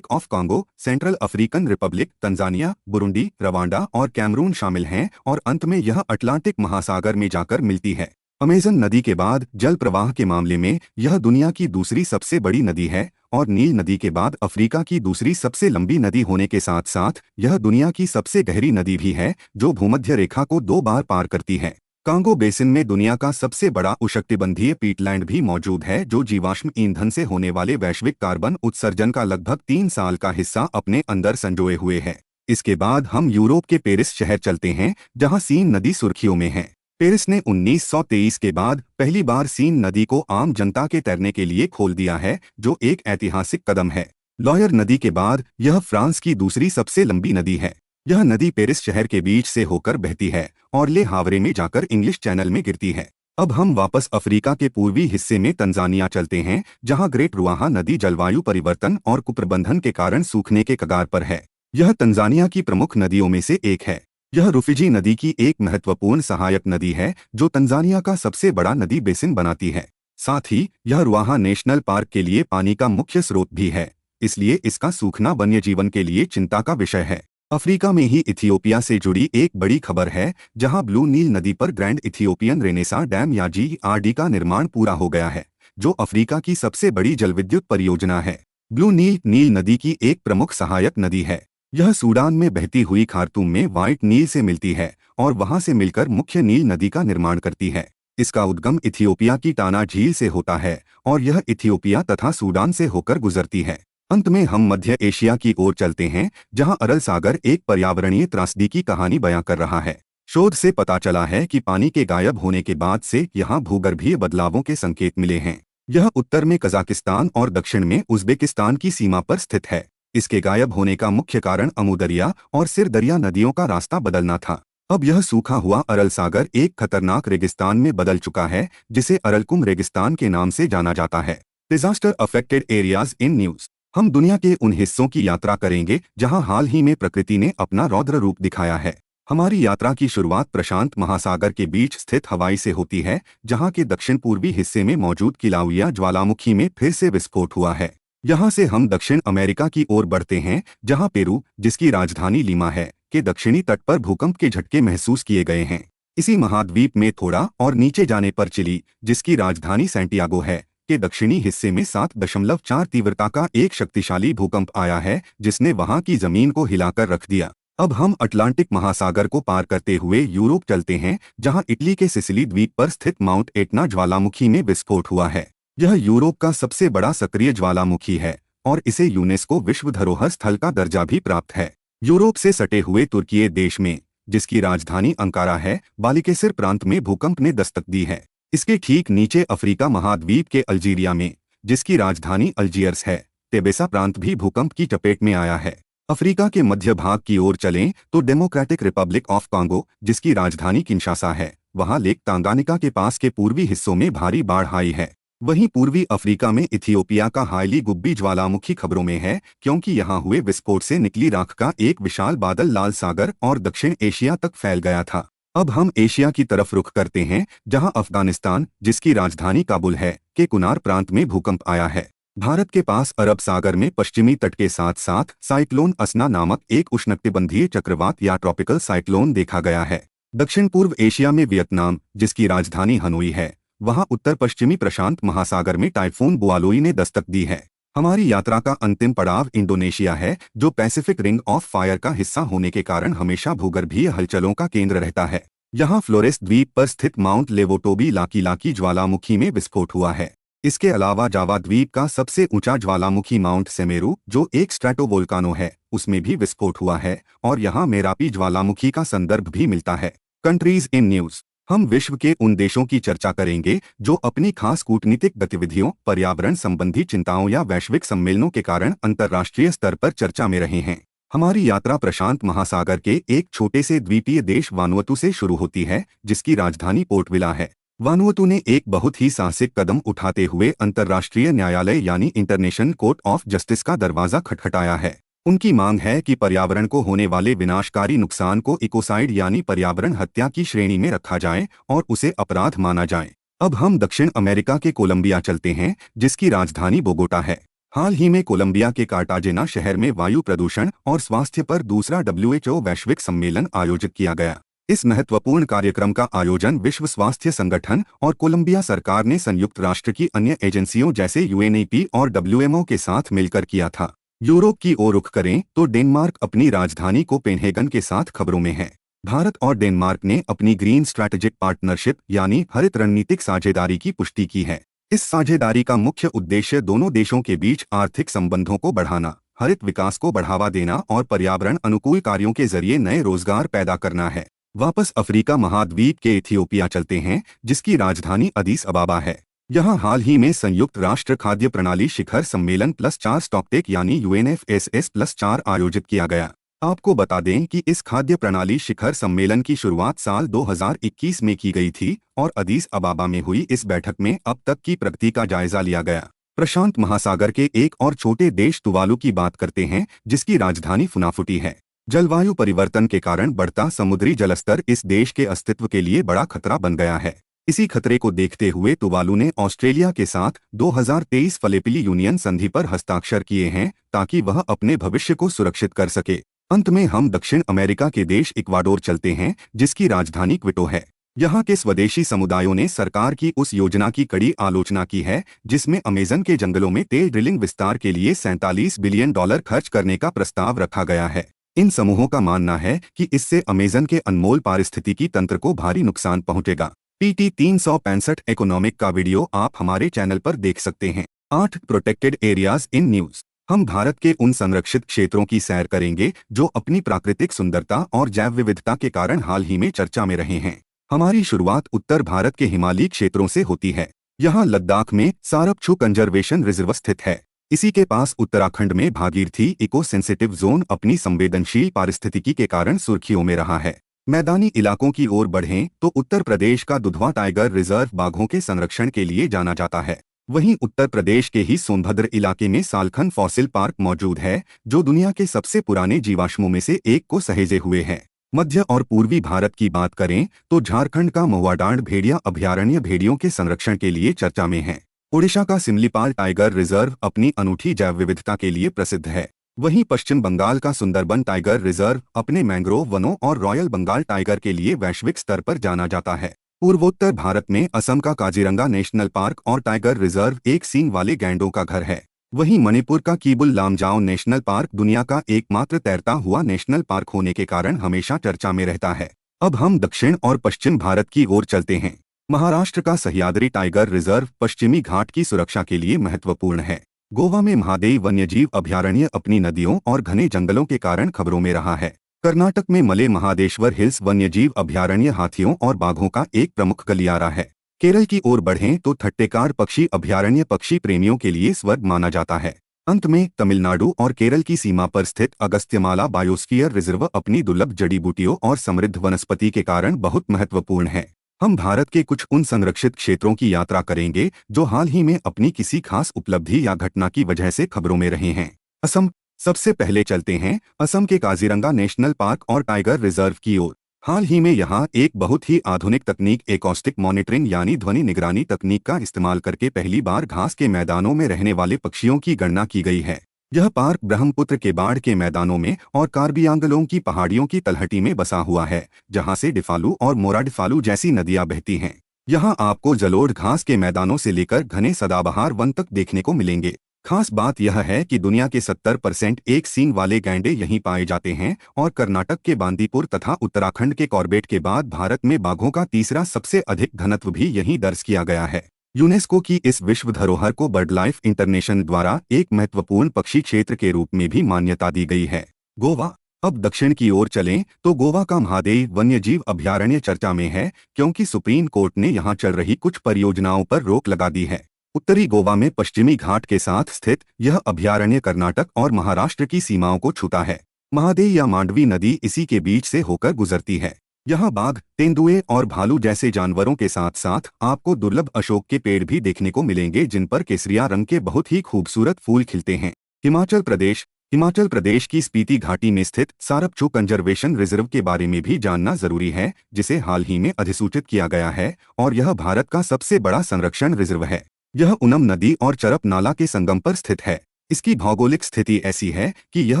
[SPEAKER 1] Congo, Central African Republic, Tanzania, Burundi, Rwanda और कैमरून शामिल हैं, और अंत में यह अटलांटिक महासागर में जाकर मिलती है। अमेज़न नदी के बाद जल प्रवाह के मामले में यह दुनिया की दूसरी सबसे बड़ी नदी है, और नील नदी के बाद अफ्रीका की दूसरी सबसे लंबी नदी होने के साथ साथ यह दुनिया की सबसे गहरी नदी भी है, जो भूमध्य रेखा को 2 बार पार करती है। कांगो बेसिन में दुनिया का सबसे बड़ा उष्णकटिबंधीय पीटलैंड भी मौजूद है, जो जीवाश्म ईंधन से होने वाले वैश्विक कार्बन उत्सर्जन का लगभग 3 साल का हिस्सा अपने अंदर संजोए हुए है। इसके बाद हम यूरोप के पेरिस शहर चलते हैं, जहां सीन नदी सुर्खियों में है। पेरिस ने 1923 के बाद पहली बार सीन नदी को आम जनता के तैरने के लिए खोल दिया है, जो एक ऐतिहासिक कदम है। लॉयर नदी के बाद यह फ्रांस की दूसरी सबसे लंबी नदी है। यह नदी पेरिस शहर के बीच से होकर बहती है और ले हावरे में जाकर इंग्लिश चैनल में गिरती है। अब हम वापस अफ्रीका के पूर्वी हिस्से में तंजानिया चलते हैं, जहां ग्रेट रुआहा नदी जलवायु परिवर्तन और कुप्रबंधन के कारण सूखने के कगार पर है। यह तंजानिया की प्रमुख नदियों में से एक है। यह रुफिजी नदी की एक महत्वपूर्ण सहायक नदी है, जो तंजानिया का सबसे बड़ा नदी बेसिन बनाती है। साथ ही यह रुआहा नेशनल पार्क के लिए पानी का मुख्य स्रोत भी है, इसलिए इसका सूखना वन्य जीवन के लिए चिंता का विषय है। अफ्रीका में ही इथियोपिया से जुड़ी एक बड़ी खबर है, जहां ब्लू नील नदी पर ग्रैंड इथियोपियन रेनेसा डैम या GERD का निर्माण पूरा हो गया है, जो अफ्रीका की सबसे बड़ी जलविद्युत परियोजना है। ब्लू नील नील नदी की एक प्रमुख सहायक नदी है। यह सूडान में बहती हुई खार्तूम में व्हाइट नील से मिलती है और वहां से मिलकर मुख्य नील नदी का निर्माण करती है। इसका उद्गम इथियोपिया की टाना झील से होता है और यह इथियोपिया तथा सूडान से होकर गुजरती है। अंत में हम मध्य एशिया की ओर चलते हैं, जहां अरल सागर एक पर्यावरणीय त्रासदी की कहानी बयां कर रहा है। शोध से पता चला है कि पानी के गायब होने के बाद से यहां भूगर्भीय बदलावों के संकेत मिले हैं। यह उत्तर में कजाकिस्तान और दक्षिण में उज़्बेकिस्तान की सीमा पर स्थित है। इसके गायब होने का मुख्य कारण अमू दरिया और सिर दरिया नदियों का रास्ता बदलना था। अब यह सूखा हुआ अरल सागर एक खतरनाक रेगिस्तान में बदल चुका है, जिसे अरलकुम रेगिस्तान के नाम से जाना जाता है। Disaster affected areas in news. हम दुनिया के उन हिस्सों की यात्रा करेंगे जहां हाल ही में प्रकृति ने अपना रौद्र रूप दिखाया है। हमारी यात्रा की शुरुआत प्रशांत महासागर के बीच स्थित हवाई से होती है, जहां के दक्षिण पूर्वी हिस्से में मौजूद किलाउया ज्वालामुखी में फिर से विस्फोट हुआ है। यहां से हम दक्षिण अमेरिका की ओर बढ़ते हैं, जहां पेरू, जिसकी राजधानी लीमा है, के दक्षिणी तट पर भूकंप के झटके महसूस किए गए हैं। इसी महाद्वीप में थोड़ा और नीचे जाने पर चिली, जिसकी राजधानी सैंटियागो है, के दक्षिणी हिस्से में 7.4 तीव्रता का एक शक्तिशाली भूकंप आया है, जिसने वहां की जमीन को हिलाकर रख दिया। अब हम अटलांटिक महासागर को पार करते हुए यूरोप चलते हैं, जहां इटली के सिसिली द्वीप पर स्थित माउंट एटना ज्वालामुखी में विस्फोट हुआ है। यह यूरोप का सबसे बड़ा सक्रिय ज्वालामुखी है और इसे यूनेस्को विश्व धरोहर स्थल का दर्जा भी प्राप्त है। यूरोप से सटे हुए तुर्की देश में, जिसकी राजधानी अंकारा है, बालिकेसिर प्रांत में भूकंप ने दस्तक दी है। इसके ठीक नीचे अफ्रीका महाद्वीप के अल्जीरिया में, जिसकी राजधानी अल्जीयर्स है, टेबेसा प्रांत भी भूकंप की चपेट में आया है। अफ्रीका के मध्य भाग की ओर चलें तो डेमोक्रेटिक रिपब्लिक ऑफ कांगो, जिसकी राजधानी किंशासा है, वहां लेक तांगानिका के पास के पूर्वी हिस्सों में भारी बाढ़ आई है। वहीं पूर्वी अफ्रीका में इथियोपिया का हाईली गुब्बी ज्वालामुखी खबरों में है, क्योंकि यहां हुए विस्फोट से निकली राख का एक विशाल बादल लाल सागर और दक्षिण एशिया तक फैल गया था। अब हम एशिया की तरफ रुख करते हैं, जहां अफगानिस्तान, जिसकी राजधानी काबुल है, के कुनार प्रांत में भूकंप आया है। भारत के पास अरब सागर में पश्चिमी तट के साथ साथ साइक्लोन असना नामक एक उष्णकटिबंधीय चक्रवात या ट्रॉपिकल साइक्लोन देखा गया है। दक्षिण पूर्व एशिया में वियतनाम, जिसकी राजधानी हनोई है, वहां उत्तर पश्चिमी प्रशांत महासागर में टाइफून बुआलोई ने दस्तक दी है। हमारी यात्रा का अंतिम पड़ाव इंडोनेशिया है, जो पैसिफिक रिंग ऑफ फायर का हिस्सा होने के कारण हमेशा भूगर्भीय हलचलों का केंद्र रहता है। यहाँ फ्लोरेस द्वीप पर स्थित माउंट लेवोटोबी लाकी लाकी ज्वालामुखी में विस्फोट हुआ है। इसके अलावा जावा द्वीप का सबसे ऊंचा ज्वालामुखी माउंट सेमेरू, जो एक स्ट्रैटोवोल्कानो है, उसमें भी विस्फोट हुआ है और यहाँ मेरापी ज्वालामुखी का संदर्भ भी मिलता है। Countries in news. हम विश्व के उन देशों की चर्चा करेंगे जो अपनी खास कूटनीतिक गतिविधियों, पर्यावरण संबंधी चिंताओं या वैश्विक सम्मेलनों के कारण अंतर्राष्ट्रीय स्तर पर चर्चा में रहे हैं। हमारी यात्रा प्रशांत महासागर के एक छोटे से द्वीपीय देश वानुअतु से शुरू होती है, जिसकी राजधानी पोर्ट विला है। वानुअतु ने एक बहुत ही साहसिक कदम उठाते हुए अंतर्राष्ट्रीय न्यायालय यानी इंटरनेशनल कोर्ट ऑफ जस्टिस का दरवाजा खटखटाया है। उनकी मांग है कि पर्यावरण को होने वाले विनाशकारी नुकसान को इकोसाइड यानी पर्यावरण हत्या की श्रेणी में रखा जाए और उसे अपराध माना जाए। अब हम दक्षिण अमेरिका के कोलंबिया चलते हैं, जिसकी राजधानी बोगोटा है। हाल ही में कोलंबिया के कार्टाजेना शहर में वायु प्रदूषण और स्वास्थ्य पर दूसरा WHO वैश्विक सम्मेलन आयोजित किया गया। इस महत्वपूर्ण कार्यक्रम का आयोजन विश्व स्वास्थ्य संगठन और कोलंबिया सरकार ने संयुक्त राष्ट्र की अन्य एजेंसियों जैसे UNEP और WMO के साथ मिलकर किया था। यूरोप की ओर रुख करें तो डेनमार्क अपनी राजधानी कोपेनहेगन के साथ खबरों में है। भारत और डेनमार्क ने अपनी ग्रीन स्ट्रैटेजिक पार्टनरशिप यानी हरित रणनीतिक साझेदारी की पुष्टि की है। इस साझेदारी का मुख्य उद्देश्य दोनों देशों के बीच आर्थिक संबंधों को बढ़ाना, हरित विकास को बढ़ावा देना और पर्यावरण अनुकूल कार्यों के जरिए नए रोजगार पैदा करना है। वापस अफ्रीका महाद्वीप के इथियोपिया चलते हैं, जिसकी राजधानी अदीस अबाबा है। यहाँ हाल ही में संयुक्त राष्ट्र खाद्य प्रणाली शिखर सम्मेलन +4 स्टॉकटेक यानी UNFSS +4 आयोजित किया गया। आपको बता दें कि इस खाद्य प्रणाली शिखर सम्मेलन की शुरुआत साल 2021 में की गई थी और अदीस अबाबा में हुई इस बैठक में अब तक की प्रगति का जायजा लिया गया। प्रशांत महासागर के एक और छोटे देश तुवालू की बात करते हैं, जिसकी राजधानी फुनाफुटी है। जलवायु परिवर्तन के कारण बढ़ता समुद्री जलस्तर इस देश के अस्तित्व के लिए बड़ा खतरा बन गया है। इसी खतरे को देखते हुए तुवालू ने ऑस्ट्रेलिया के साथ 2023 फलेपिली यूनियन संधि पर हस्ताक्षर किए हैं, ताकि वह अपने भविष्य को सुरक्षित कर सके। अंत में हम दक्षिण अमेरिका के देश इक्वाडोर चलते हैं, जिसकी राजधानी क्विटो है। यहाँ के स्वदेशी समुदायों ने सरकार की उस योजना की कड़ी आलोचना की है, जिसमें अमेजन के जंगलों में तेल ड्रिलिंग विस्तार के लिए $47 बिलियन खर्च करने का प्रस्ताव रखा गया है। इन समूहों का मानना है कि इससे अमेजन के अनमोल पारिस्थितिकी तंत्र को भारी नुकसान पहुंचेगा। PT 365 इकोनॉमिक का वीडियो आप हमारे चैनल पर देख सकते हैं। 8 प्रोटेक्टेड एरियाज इन न्यूज। हम भारत के उन संरक्षित क्षेत्रों की सैर करेंगे जो अपनी प्राकृतिक सुंदरता और जैव विविधता के कारण हाल ही में चर्चा में रहे हैं। हमारी शुरुआत उत्तर भारत के हिमालयी क्षेत्रों से होती है। यहाँ लद्दाख में सारपछू कंजर्वेशन रिजर्व स्थित है। इसी के पास उत्तराखंड में भागीरथी इको सेंसिटिव जोन अपनी संवेदनशील पारिस्थितिकी के कारण सुर्खियों में रहा है। मैदानी इलाकों की ओर बढ़ें तो उत्तर प्रदेश का दुधवा टाइगर रिजर्व बाघों के संरक्षण के लिए जाना जाता है। वहीं उत्तर प्रदेश के ही सोनभद्र इलाके में सालखन फॉसिल पार्क मौजूद है, जो दुनिया के सबसे पुराने जीवाश्मों में से एक को सहेजे हुए है। मध्य और पूर्वी भारत की बात करें तो झारखंड का महुआडांड भेड़िया अभयारण्य भेड़ियों के संरक्षण के लिए चर्चा में है। ओडिशा का सिमलीपाल टाइगर रिजर्व अपनी अनूठी जैव विविधता के लिए प्रसिद्ध है। वहीं पश्चिम बंगाल का सुंदरबन टाइगर रिजर्व अपने मैंग्रोव वनों और रॉयल बंगाल टाइगर के लिए वैश्विक स्तर पर जाना जाता है। पूर्वोत्तर भारत में असम का काजीरंगा नेशनल पार्क और टाइगर रिजर्व एक सींग वाले गैंडों का घर है। वहीं मणिपुर का कीबुल लामजाओ नेशनल पार्क दुनिया का एकमात्र तैरता हुआ नेशनल पार्क होने के कारण हमेशा चर्चा में रहता है। अब हम दक्षिण और पश्चिम भारत की ओर चलते हैं। महाराष्ट्र का सह्याद्री टाइगर रिजर्व पश्चिमी घाट की सुरक्षा के लिए महत्वपूर्ण है। गोवा में महादेई वन्यजीव अभयारण्य अपनी नदियों और घने जंगलों के कारण खबरों में रहा है। कर्नाटक में मले महादेश्वर हिल्स वन्यजीव अभयारण्य हाथियों और बाघों का एक प्रमुख गलियारा है। केरल की ओर बढ़ें तो थट्टेकार पक्षी अभयारण्य पक्षी प्रेमियों के लिए स्वर्ग माना जाता है। अंत में तमिलनाडु और केरल की सीमा पर स्थित अगस्त्यमाला बायोस्फीयर रिजर्व अपनी दुर्लभ जड़ी बूटियों और समृद्ध वनस्पति के कारण बहुत महत्वपूर्ण है। हम भारत के कुछ उन संरक्षित क्षेत्रों की यात्रा करेंगे जो हाल ही में अपनी किसी खास उपलब्धि या घटना की वजह से खबरों में रहे हैं। असम। सबसे पहले चलते हैं असम के काजीरंगा नेशनल पार्क और टाइगर रिजर्व की ओर। हाल ही में यहाँ एक बहुत ही आधुनिक तकनीक एकॉस्टिक मॉनिटरिंग यानी ध्वनि निगरानी तकनीक का इस्तेमाल करके पहली बार घास के मैदानों में रहने वाले पक्षियों की गणना की गई है। यह पार्क ब्रह्मपुत्र के बाढ़ के मैदानों में और कार्बी आंगलों की पहाड़ियों की तलहटी में बसा हुआ है, जहाँ से डिफालू और मोराडिफालू जैसी नदियाँ बहती हैं। यहाँ आपको जलोढ़ घास के मैदानों से लेकर घने सदाबहार वन तक देखने को मिलेंगे। खास बात यह है कि दुनिया के 70% एक सींग वाले गैंडे यहीं पाए जाते हैं और कर्नाटक के बांदीपुर तथा उत्तराखंड के कॉर्बेट के बाद भारत में बाघों का तीसरा सबसे अधिक घनत्व भी यहीं दर्ज किया गया है। यूनेस्को की इस विश्व धरोहर को बर्ड लाइफ इंटरनेशनल द्वारा एक महत्वपूर्ण पक्षी क्षेत्र के रूप में भी मान्यता दी गई है। गोवा। अब दक्षिण की ओर चलें तो गोवा का महादेव वन्यजीव अभयारण्य चर्चा में है, क्योंकि सुप्रीम कोर्ट ने यहां चल रही कुछ परियोजनाओं पर रोक लगा दी है। उत्तरी गोवा में पश्चिमी घाट के साथ स्थित यह अभयारण्य कर्नाटक और महाराष्ट्र की सीमाओं को छूता है। महादेव या मांडवी नदी इसी के बीच से होकर गुजरती है। यहाँ बाघ, तेंदुए और भालू जैसे जानवरों के साथ साथ आपको दुर्लभ अशोक के पेड़ भी देखने को मिलेंगे, जिन पर केसरिया रंग के बहुत ही खूबसूरत फूल खिलते हैं। हिमाचल प्रदेश की स्पीति घाटी में स्थित सारपचू कंजर्वेशन रिजर्व के बारे में भी जानना जरूरी है, जिसे हाल ही में अधिसूचित किया गया है और यह भारत का सबसे बड़ा संरक्षण रिजर्व है। यह उनम नदी और चरप नाला के संगम पर स्थित है। इसकी भौगोलिक स्थिति ऐसी है कि यह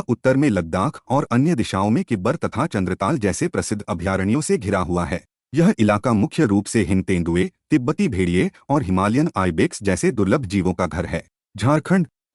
[SPEAKER 1] उत्तर में लद्दाख और अन्य दिशाओं में किब्बर तथा चंद्रताल जैसे प्रसिद्ध अभयारण्यों से घिरा हुआ है। यह इलाका मुख्य रूप से हिम तेंदुए, तिब्बती भेड़िए और हिमालयन आइबेक्स जैसे दुर्लभ जीवों का घर है।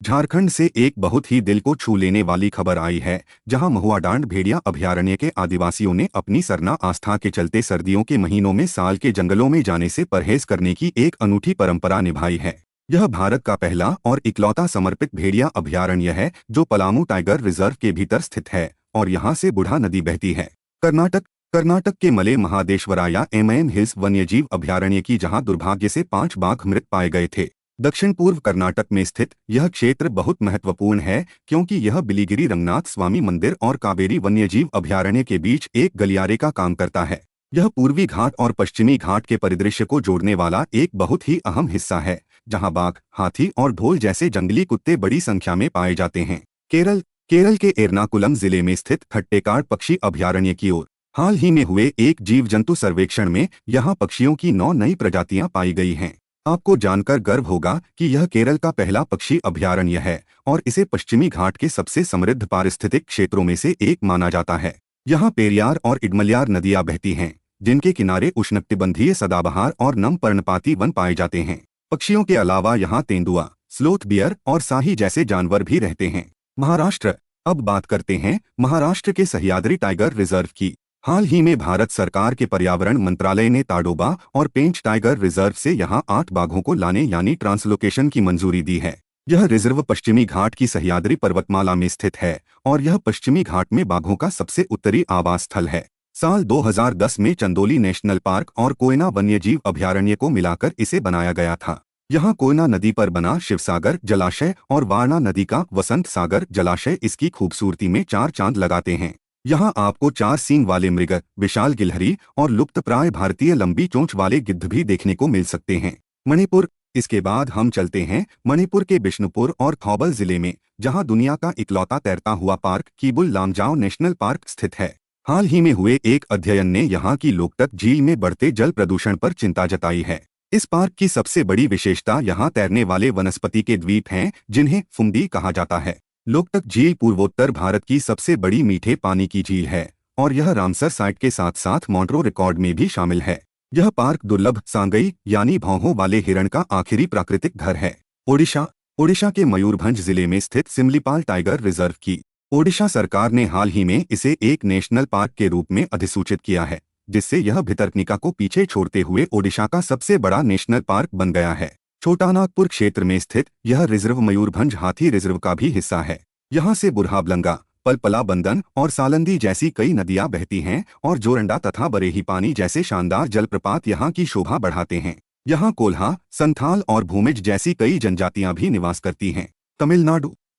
[SPEAKER 1] झारखंड से एक बहुत ही दिल को छू लेने वाली खबर आई है, जहां महुआ डांड भेड़िया अभयारण्य के आदिवासियों ने अपनी सरना आस्था के चलते सर्दियों के महीनों में साल के जंगलों में जाने से परहेज करने की एक अनूठी परंपरा निभाई है। यह भारत का पहला और इकलौता समर्पित भेड़िया अभयारण्य है जो पलामू टाइगर रिजर्व के भीतर स्थित है और यहाँ से बुढ़ा नदी बहती है। कर्नाटक के मले महादेश्वराया एमएम हिल्स वन्यजीव अभयारण्य की जहाँ दुर्भाग्य से 5 बाघ मृत पाए गए थे। दक्षिण पूर्व कर्नाटक में स्थित यह क्षेत्र बहुत महत्वपूर्ण है, क्योंकि यह बिलीगिरी रंगनाथ स्वामी मंदिर और कावेरी वन्यजीव अभयारण्य के बीच एक गलियारे का काम करता है। यह पूर्वी घाट और पश्चिमी घाट के परिदृश्य को जोड़ने वाला एक बहुत ही अहम हिस्सा है, जहां बाघ, हाथी और ढोल जैसे जंगली कुत्ते बड़ी संख्या में पाए जाते हैं। केरल के एर्नाकुलम जिले में स्थित थट्टेकाड पक्षी अभयारण्य की ओर हाल ही में हुए एक जीव जंतु सर्वेक्षण में यहाँ पक्षियों की 9 नई प्रजातियां पाई गई हैं। आपको जानकर गर्व होगा कि यह केरल का पहला पक्षी अभयारण्य है और इसे पश्चिमी घाट के सबसे समृद्ध पारिस्थितिक क्षेत्रों में से एक माना जाता है। यहाँ पेरियार और इडमलियार नदियां बहती हैं, जिनके किनारे उष्णकटिबंधीय सदाबहार और नम पर्णपाती वन पाए जाते हैं। पक्षियों के अलावा यहाँ तेंदुआ, स्लोथ बियर और साही जैसे जानवर भी रहते हैं। महाराष्ट्र। अब बात करते हैं महाराष्ट्र के सह्याद्री टाइगर रिजर्व की। हाल ही में भारत सरकार के पर्यावरण मंत्रालय ने ताडोबा और पेंच टाइगर रिजर्व से यहां 8 बाघों को लाने यानी ट्रांसलोकेशन की मंजूरी दी है। यह रिजर्व पश्चिमी घाट की सह्याद्री पर्वतमाला में स्थित है और यह पश्चिमी घाट में बाघों का सबसे उत्तरी आवास स्थल है। साल 2010 में चंदोली नेशनल पार्क और कोयना वन्यजीव अभयारण्य को मिलाकर इसे बनाया गया था। यहाँ कोयना नदी पर बना शिवसागर जलाशय और वारणा नदी का वसंत सागर जलाशय इसकी खूबसूरती में 4 चांद लगाते हैं। यहाँ आपको 4 सींग वाले मृग, विशाल गिलहरी और लुप्तप्राय भारतीय लंबी चोंच वाले गिद्ध भी देखने को मिल सकते हैं। मणिपुर। इसके बाद हम चलते हैं मणिपुर के बिष्णुपुर और थौबल जिले में, जहाँ दुनिया का इकलौता तैरता हुआ park Keibul Lamjao national park स्थित है। हाल ही में हुए एक अध्ययन ने यहाँ की लोकटक झील में बढ़ते जल प्रदूषण पर चिंता जताई है। इस पार्क की सबसे बड़ी विशेषता यहाँ तैरने वाले वनस्पति के द्वीप हैं, जिन्हें फुमदी कहा जाता है। लोकटक झील पूर्वोत्तर भारत की सबसे बड़ी मीठे पानी की झील है और यह रामसर साइट के साथ साथ मॉन्ट्रो रिकॉर्ड में भी शामिल है। यह पार्क दुर्लभ सांगई यानी भौहों वाले हिरण का आखिरी प्राकृतिक घर है। ओडिशा के मयूरभंज जिले में स्थित सिमलीपाल टाइगर रिजर्व की ओडिशा सरकार ने हाल ही में इसे एक नेशनल पार्क के रूप में अधिसूचित किया है, जिससे यह भितरकनिका को पीछे छोड़ते हुए ओडिशा का सबसे बड़ा नेशनल पार्क बन गया है। छोटानागपुर क्षेत्र में स्थित यह रिजर्व मयूरभंज हाथी रिजर्व का भी हिस्सा है। यहाँ से बुरहाबलंगा, पलपला बंदन और सालंदी जैसी कई नदियां बहती हैं और जोरंडा तथा बरेही पानी जैसे शानदार जलप्रपात यहाँ की शोभा बढ़ाते हैं। यहाँ कोल्हा, संथाल और भूमिज जैसी कई जनजातियां भी निवास करती हैं।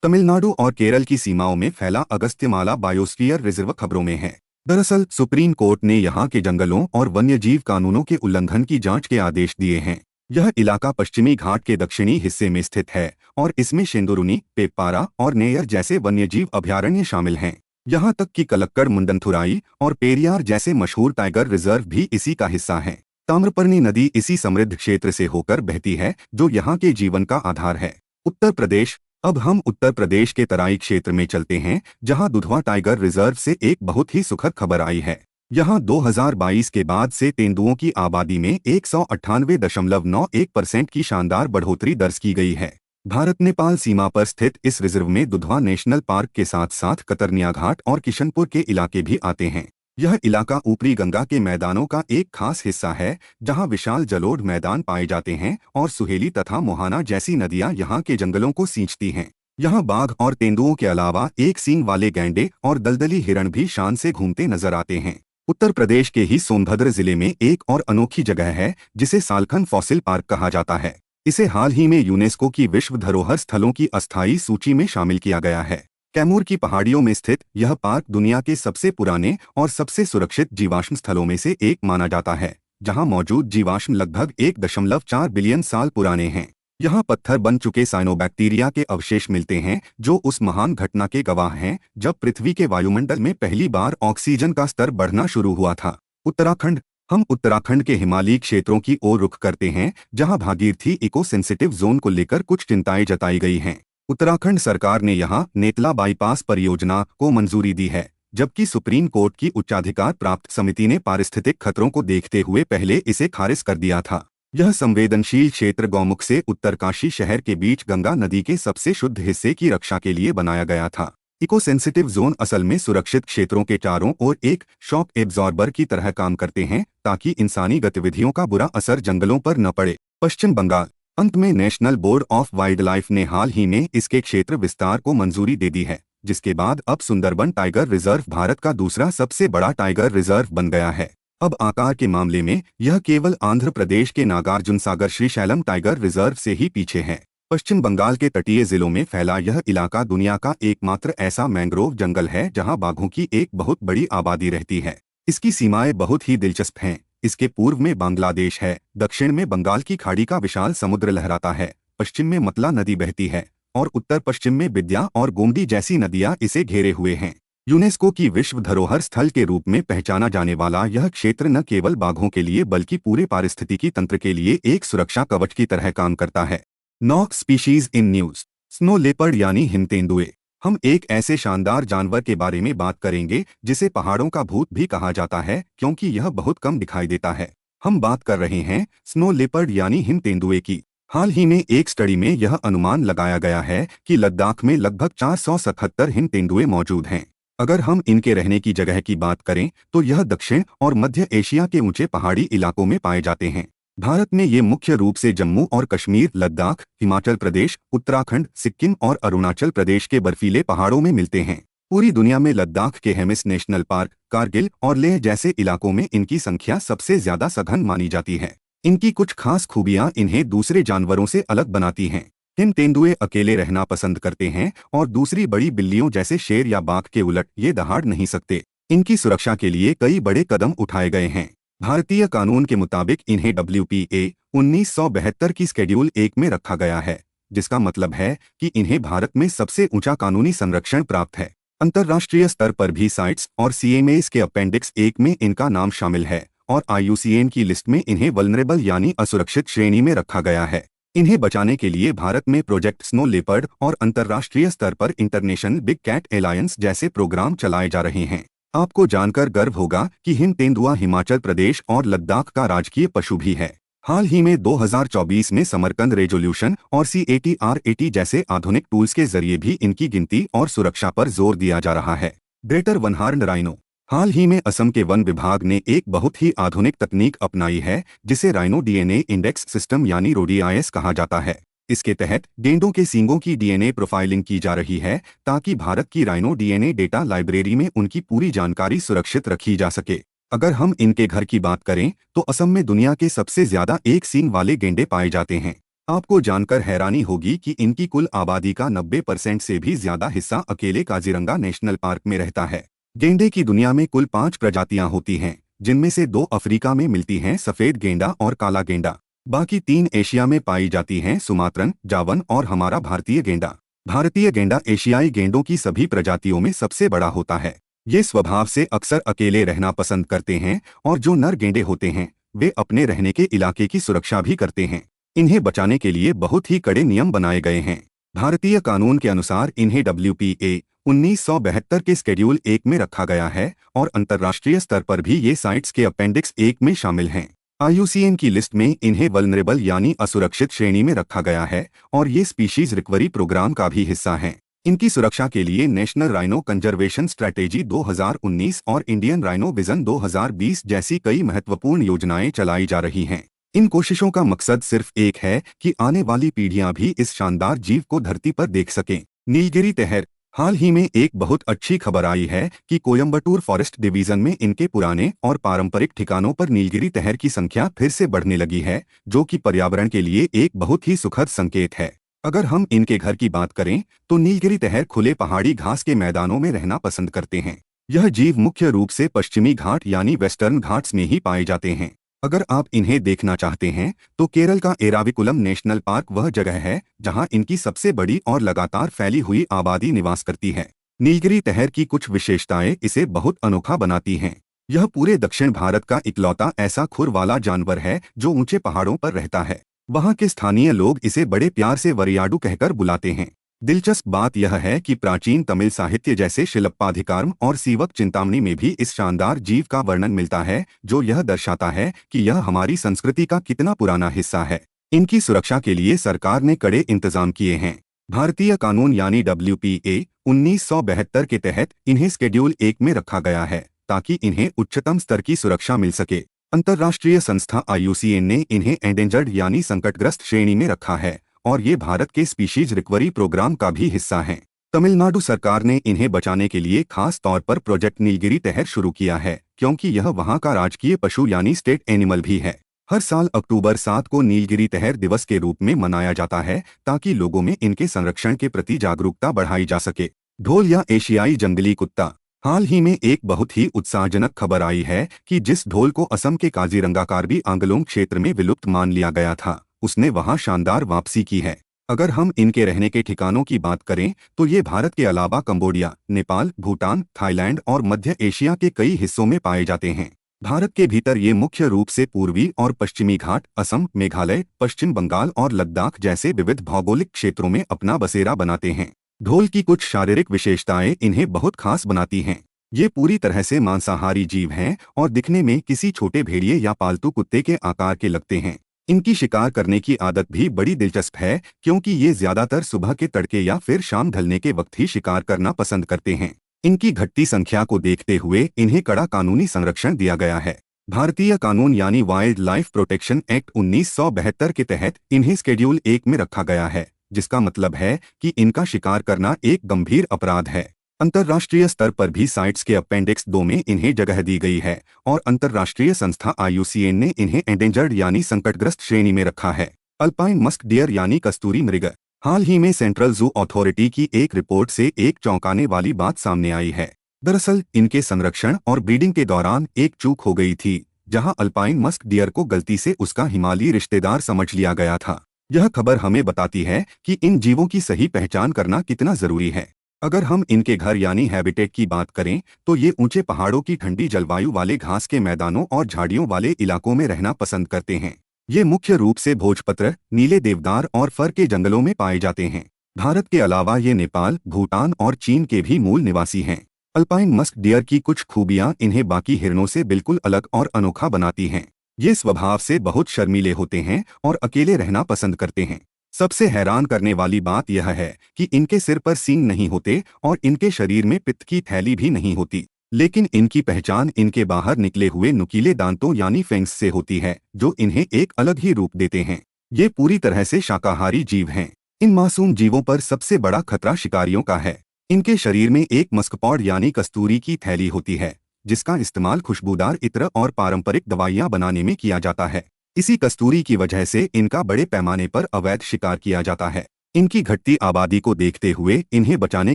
[SPEAKER 1] तमिलनाडु और केरल की सीमाओं में फैला अगस्त्यमाला बायोस्फीयर रिजर्व खबरों में है। दरअसल सुप्रीम कोर्ट ने यहाँ के जंगलों और वन्यजीव कानूनों के उल्लंघन की जांच के आदेश दिए हैं। यह इलाका पश्चिमी घाट के दक्षिणी हिस्से में स्थित है और इसमें शेंदुरुनी, पेप्पारा और नेयर जैसे वन्यजीव अभयारण्य शामिल हैं। यहाँ तक कि कलक्कड़, मुंडनथुराई और पेरियार जैसे मशहूर टाइगर रिजर्व भी इसी का हिस्सा हैं। ताम्रपर्णी नदी इसी समृद्ध क्षेत्र से होकर बहती है जो यहाँ के जीवन का आधार है। उत्तर प्रदेश। अब हम उत्तर प्रदेश के तराई क्षेत्र में चलते हैं, जहाँ दुधवा टाइगर रिजर्व से एक बहुत ही सुखद खबर आई है। यहाँ 2022 के बाद से तेंदुओं की आबादी में 198.91% की शानदार बढ़ोतरी दर्ज की गई है। भारत नेपाल सीमा पर स्थित इस रिजर्व में दुधवा नेशनल पार्क के साथ साथ कतरनिया घाट और किशनपुर के इलाके भी आते हैं। यह इलाका ऊपरी गंगा के मैदानों का एक खास हिस्सा है, जहां विशाल जलोढ़ मैदान पाए जाते हैं और सुहेली तथा मोहाना जैसी नदियां यहां के जंगलों को सींचती हैं। यहां बाघ और तेंदुओं के अलावा एक सींग वाले गैंडे और दलदली हिरण भी शान से घूमते नजर आते हैं। उत्तर प्रदेश के ही सोनभद्र जिले में एक और अनोखी जगह है, जिसे सालखन फॉसिल पार्क कहा जाता है। इसे हाल ही में यूनेस्को की विश्व धरोहर स्थलों की अस्थायी सूची में शामिल किया गया है। कैमूर की पहाड़ियों में स्थित यह पार्क दुनिया के सबसे पुराने और सबसे सुरक्षित जीवाश्म स्थलों में से एक माना जाता है, जहां मौजूद जीवाश्म लगभग 1.4 बिलियन साल पुराने हैं। यहाँ पत्थर बन चुके साइनोबैक्टीरिया के अवशेष मिलते हैं, जो उस महान घटना के गवाह हैं जब पृथ्वी के वायुमंडल में पहली बार ऑक्सीजन का स्तर बढ़ना शुरू हुआ था। उत्तराखंड। हम उत्तराखंड के हिमालयी क्षेत्रों की ओर रुख करते हैं, जहां भागीरथी इको सेंसिटिव जोन को लेकर कुछ चिंताएं जताई गई हैं। उत्तराखंड सरकार ने यहां नेतला बाईपास परियोजना को मंजूरी दी है, जबकि सुप्रीम कोर्ट की उच्चाधिकार प्राप्त समिति ने पारिस्थितिक खतरों को देखते हुए पहले इसे खारिज कर दिया था। यह संवेदनशील क्षेत्र गौमुख से उत्तरकाशी शहर के बीच गंगा नदी के सबसे शुद्ध हिस्से की रक्षा के लिए बनाया गया था। इको सेंसिटिव जोन असल में सुरक्षित क्षेत्रों के चारों ओर एक शॉक एब्जॉर्बर की तरह काम करते हैं, ताकि इंसानी गतिविधियों का बुरा असर जंगलों पर न पड़े। पश्चिम बंगाल। अंत में national board of wild life ने हाल ही में इसके क्षेत्र विस्तार को मंजूरी दे दी है, जिसके बाद अब सुंदरबन टाइगर रिजर्व भारत का दूसरा सबसे बड़ा टाइगर रिजर्व बन गया है। अब आकार के मामले में यह केवल आंध्र प्रदेश के नागार्जुन सागर श्रीशैलम टाइगर रिजर्व से ही पीछे है। पश्चिम बंगाल के तटीय जिलों में फैला यह इलाका दुनिया का एकमात्र ऐसा मैंग्रोव जंगल है जहां बाघों की एक बहुत बड़ी आबादी रहती है। इसकी सीमाएं बहुत ही दिलचस्प हैं। इसके पूर्व में बांग्लादेश है, दक्षिण में बंगाल की खाड़ी का विशाल समुद्र लहराता है, पश्चिम में मतला नदी बहती है और उत्तर पश्चिम में विद्या और गोमती जैसी नदियां इसे घेरे हुए हैं। यूनेस्को की विश्व धरोहर स्थल के रूप में पहचाना जाने वाला यह क्षेत्र न केवल बाघों के लिए बल्कि पूरे पारिस्थितिकी तंत्र के लिए एक सुरक्षा कवच की तरह काम करता है। 9 species in news. Snow leopard यानी हिम तेंदुए। हम एक ऐसे शानदार जानवर के बारे में बात करेंगे जिसे पहाड़ों का भूत भी कहा जाता है, क्योंकि यह बहुत कम दिखाई देता है। हम बात कर रहे हैं स्नो लेपर्ड यानी हिम तेंदुए की। हाल ही में एक स्टडी में यह अनुमान लगाया गया है कि लद्दाख में लगभग 477 हिम तेंदुए मौजूद हैं। अगर हम इनके रहने की जगह की बात करें तो यह दक्षिण और मध्य एशिया के ऊंचे पहाड़ी इलाकों में पाए जाते हैं। भारत में ये मुख्य रूप से जम्मू और कश्मीर, लद्दाख, हिमाचल प्रदेश, उत्तराखंड, सिक्किम और अरुणाचल प्रदेश के बर्फीले पहाड़ों में मिलते हैं। पूरी दुनिया में लद्दाख के हेमिस नेशनल पार्क, कारगिल और लेह जैसे इलाकों में इनकी संख्या सबसे ज्यादा सघन मानी जाती है। इनकी कुछ खास खूबियां इन्हें दूसरे जानवरों से अलग बनाती हैं। हिम तेंदुए अकेले रहना पसंद करते हैं और दूसरी बड़ी बिल्लियों जैसे शेर या बाघ के उलट ये दहाड़ नहीं सकते। इनकी सुरक्षा के लिए कई बड़े कदम उठाए गए हैं। भारतीय कानून के मुताबिक इन्हें WPA 1972 की शेड्यूल 1 में रखा गया है, जिसका मतलब है कि इन्हें भारत में सबसे ऊंचा कानूनी संरक्षण प्राप्त है। अंतर्राष्ट्रीय स्तर पर भी साइट्स और CMAs के अपेंडिक्स 1 में इनका नाम शामिल है और IUCN की लिस्ट में इन्हें वल्नरेबल यानी असुरक्षित श्रेणी में रखा गया है। इन्हें बचाने के लिए भारत में प्रोजेक्ट स्नो लेपर्ड और अंतर्राष्ट्रीय स्तर पर इंटरनेशनल बिग कैट एलायंस जैसे प्रोग्राम चलाए जा रहे हैं। आपको जानकर गर्व होगा कि हिम तेंदुआ हिमाचल प्रदेश और लद्दाख का राजकीय पशु भी है। हाल ही में 2024 में समरकंद रेजोल्यूशन और CATR80 जैसे आधुनिक टूल्स के जरिए भी इनकी गिनती और सुरक्षा पर जोर दिया जा रहा है। Greater one horned rhino. हाल ही में असम के वन विभाग ने एक बहुत ही आधुनिक तकनीक अपनाई है, जिसे राइनो DNA इंडेक्स सिस्टम यानी RODIS कहा जाता है। इसके तहत गेंडों के सींगों की DNA प्रोफाइलिंग की जा रही है, ताकि भारत की राइनो DNA डेटा लाइब्रेरी में उनकी पूरी जानकारी सुरक्षित रखी जा सके। अगर हम इनके घर की बात करें तो असम में दुनिया के सबसे ज्यादा एक सींग वाले गेंडे पाए जाते हैं। आपको जानकर हैरानी होगी कि इनकी कुल आबादी का 90% से भी ज्यादा हिस्सा अकेले काजीरंगा नेशनल पार्क में रहता है। गेंडे की दुनिया में कुल 5 प्रजातियां होती हैं, जिनमें से 2 अफ्रीका में मिलती हैं, सफेद गेंडा और काला गेंडा। बाकी 3 एशिया में पाई जाती हैं, सुमात्रन, जावन और हमारा भारतीय गेंडा। भारतीय गेंडा एशियाई गेंडों की सभी प्रजातियों में सबसे बड़ा होता है। ये स्वभाव से अक्सर अकेले रहना पसंद करते हैं और जो नर गेंडे होते हैं वे अपने रहने के इलाके की सुरक्षा भी करते हैं। इन्हें बचाने के लिए बहुत ही कड़े नियम बनाए गए हैं। भारतीय कानून के अनुसार इन्हें WPA 1972 के शेड्यूल 1 में रखा गया है और अंतर्राष्ट्रीय स्तर पर भी ये साइट्स के अपेंडिक्स 1 में शामिल हैं। IUCN की लिस्ट में इन्हें वल्नरेबल यानी असुरक्षित श्रेणी में रखा गया है और ये स्पीशीज रिकवरी प्रोग्राम का भी हिस्सा हैं। इनकी सुरक्षा के लिए नेशनल राइनो कंजर्वेशन स्ट्रैटेजी 2019 और इंडियन राइनो विजन 2020 जैसी कई महत्वपूर्ण योजनाएं चलाई जा रही हैं। इन कोशिशों का मकसद सिर्फ एक है कि आने वाली पीढ़ियां भी इस शानदार जीव को धरती पर देख सकें। नीलगिरी तहर। हाल ही में एक बहुत अच्छी खबर आई है कि कोयम्बटूर फॉरेस्ट डिवीजन में इनके पुराने और पारंपरिक ठिकानों पर नीलगिरी तहर की संख्या फिर से बढ़ने लगी है, जो कि पर्यावरण के लिए एक बहुत ही सुखद संकेत है। अगर हम इनके घर की बात करें तो नीलगिरी तहर खुले पहाड़ी घास के मैदानों में रहना पसंद करते हैं। यह जीव मुख्य रूप से पश्चिमी घाट यानी वेस्टर्न घाट्स में ही पाए जाते हैं। अगर आप इन्हें देखना चाहते हैं तो केरल का एराविकुलम नेशनल पार्क वह जगह है जहां इनकी सबसे बड़ी और लगातार फैली हुई आबादी निवास करती है। नीलगिरी तहर की कुछ विशेषताएं इसे बहुत अनोखा बनाती हैं। यह पूरे दक्षिण भारत का इकलौता ऐसा खुर वाला जानवर है जो ऊंचे पहाड़ों पर रहता है। वहां के स्थानीय लोग इसे बड़े प्यार से वरियाडू कहकर बुलाते हैं। दिलचस्प बात यह है कि प्राचीन तमिल साहित्य जैसे शिल्पाधिकारम और सीवक चिंतामणि में भी इस शानदार जीव का वर्णन मिलता है, जो यह दर्शाता है कि यह हमारी संस्कृति का कितना पुराना हिस्सा है। इनकी सुरक्षा के लिए सरकार ने कड़े इंतजाम किए हैं। भारतीय कानून यानी WPA 1972 के तहत इन्हें शेड्यूल 1 में रखा गया है ताकि इन्हें उच्चतम स्तर की सुरक्षा मिल सके। अंतर्राष्ट्रीय संस्था IUCN ने इन्हें एंडेंजर्ड यानी संकटग्रस्त श्रेणी में रखा है और ये भारत के स्पीशीज रिकवरी प्रोग्राम का भी हिस्सा हैं। तमिलनाडु सरकार ने इन्हें बचाने के लिए खास तौर पर प्रोजेक्ट नीलगिरी तहर शुरू किया है, क्योंकि यह वहां का राजकीय पशु यानी स्टेट एनिमल भी है। हर साल अक्टूबर 7 को नीलगिरी तहर दिवस के रूप में मनाया जाता है ताकि लोगों में इनके संरक्षण के प्रति जागरूकता बढ़ाई जा सके। ढोल या एशियाई जंगली कुत्ता। हाल ही में एक बहुत ही उत्साहजनक खबर आई है कि जिस ढोल को असम के काजीरंगा कार्बी आंगलोंग क्षेत्र में विलुप्त मान लिया गया था, उसने वहां शानदार वापसी की है। अगर हम इनके रहने के ठिकानों की बात करें तो ये भारत के अलावा कंबोडिया, नेपाल, भूटान, थाईलैंड और मध्य एशिया के कई हिस्सों में पाए जाते हैं। भारत के भीतर ये मुख्य रूप से पूर्वी और पश्चिमी घाट, असम, मेघालय, पश्चिम बंगाल और लद्दाख जैसे विविध भौगोलिक क्षेत्रों में अपना बसेरा बनाते हैं। ढोल की कुछ शारीरिक विशेषताएं इन्हें बहुत खास बनाती हैं। ये पूरी तरह से मांसाहारी जीव हैं और दिखने में किसी छोटे भेड़िए या पालतू कुत्ते के आकार के लगते हैं। इनकी शिकार करने की आदत भी बड़ी दिलचस्प है, क्योंकि ये ज्यादातर सुबह के तड़के या फिर शाम ढलने के वक्त ही शिकार करना पसंद करते हैं। इनकी घटती संख्या को देखते हुए इन्हें कड़ा कानूनी संरक्षण दिया गया है। भारतीय कानून यानी वाइल्ड लाइफ प्रोटेक्शन एक्ट 1972 के तहत इन्हें शेड्यूल 1 में रखा गया है, जिसका मतलब है कि इनका शिकार करना एक गंभीर अपराध है। अंतर्राष्ट्रीय स्तर पर भी साइट्स के अपेंडिक्स 2 में इन्हें जगह दी गई है और अंतर्राष्ट्रीय संस्था IUCN ने इन्हें एंडेंजर्ड यानी संकटग्रस्त श्रेणी में रखा है। अल्पाइन मस्क डियर यानी कस्तूरी मृग। हाल ही में सेंट्रल जू अथॉरिटी की एक रिपोर्ट से एक चौंकाने वाली बात सामने आई है। दरअसल इनके संरक्षण और ब्रीडिंग के दौरान एक चूक हो गई थी, जहां अल्पाइन मस्क डियर को गलती से उसका हिमालयी रिश्तेदार समझ लिया गया था। यह खबर हमें बताती है कि इन जीवों की सही पहचान करना कितना जरूरी है। अगर हम इनके घर यानी हैबिटेट की बात करें तो ये ऊंचे पहाड़ों की ठंडी जलवायु वाले घास के मैदानों और झाड़ियों वाले इलाकों में रहना पसंद करते हैं। ये मुख्य रूप से भोजपत्र, नीले देवदार और फर के जंगलों में पाए जाते हैं। भारत के अलावा ये नेपाल, भूटान और चीन के भी मूल निवासी हैं। अल्पाइन मस्क डियर की कुछ खूबियां इन्हें बाकी हिरणों से बिल्कुल अलग और अनोखा बनाती हैं। ये स्वभाव से बहुत शर्मीले होते हैं और अकेले रहना पसंद करते हैं। सबसे हैरान करने वाली बात यह है कि इनके सिर पर सींग नहीं होते और इनके शरीर में पित्त की थैली भी नहीं होती, लेकिन इनकी पहचान इनके बाहर निकले हुए नुकीले दांतों यानी फैंग्स से होती है, जो इन्हें एक अलग ही रूप देते हैं। ये पूरी तरह से शाकाहारी जीव हैं। इन मासूम जीवों पर सबसे बड़ा खतरा शिकारियों का है। इनके शरीर में एक मस्कपॉड यानी कस्तूरी की थैली होती है, जिसका इस्तेमाल खुशबूदार इत्र और पारंपरिक दवाइयां बनाने में किया जाता है। इसी कस्तूरी की वजह से इनका बड़े पैमाने पर अवैध शिकार किया जाता है। इनकी घटती आबादी को देखते हुए इन्हें बचाने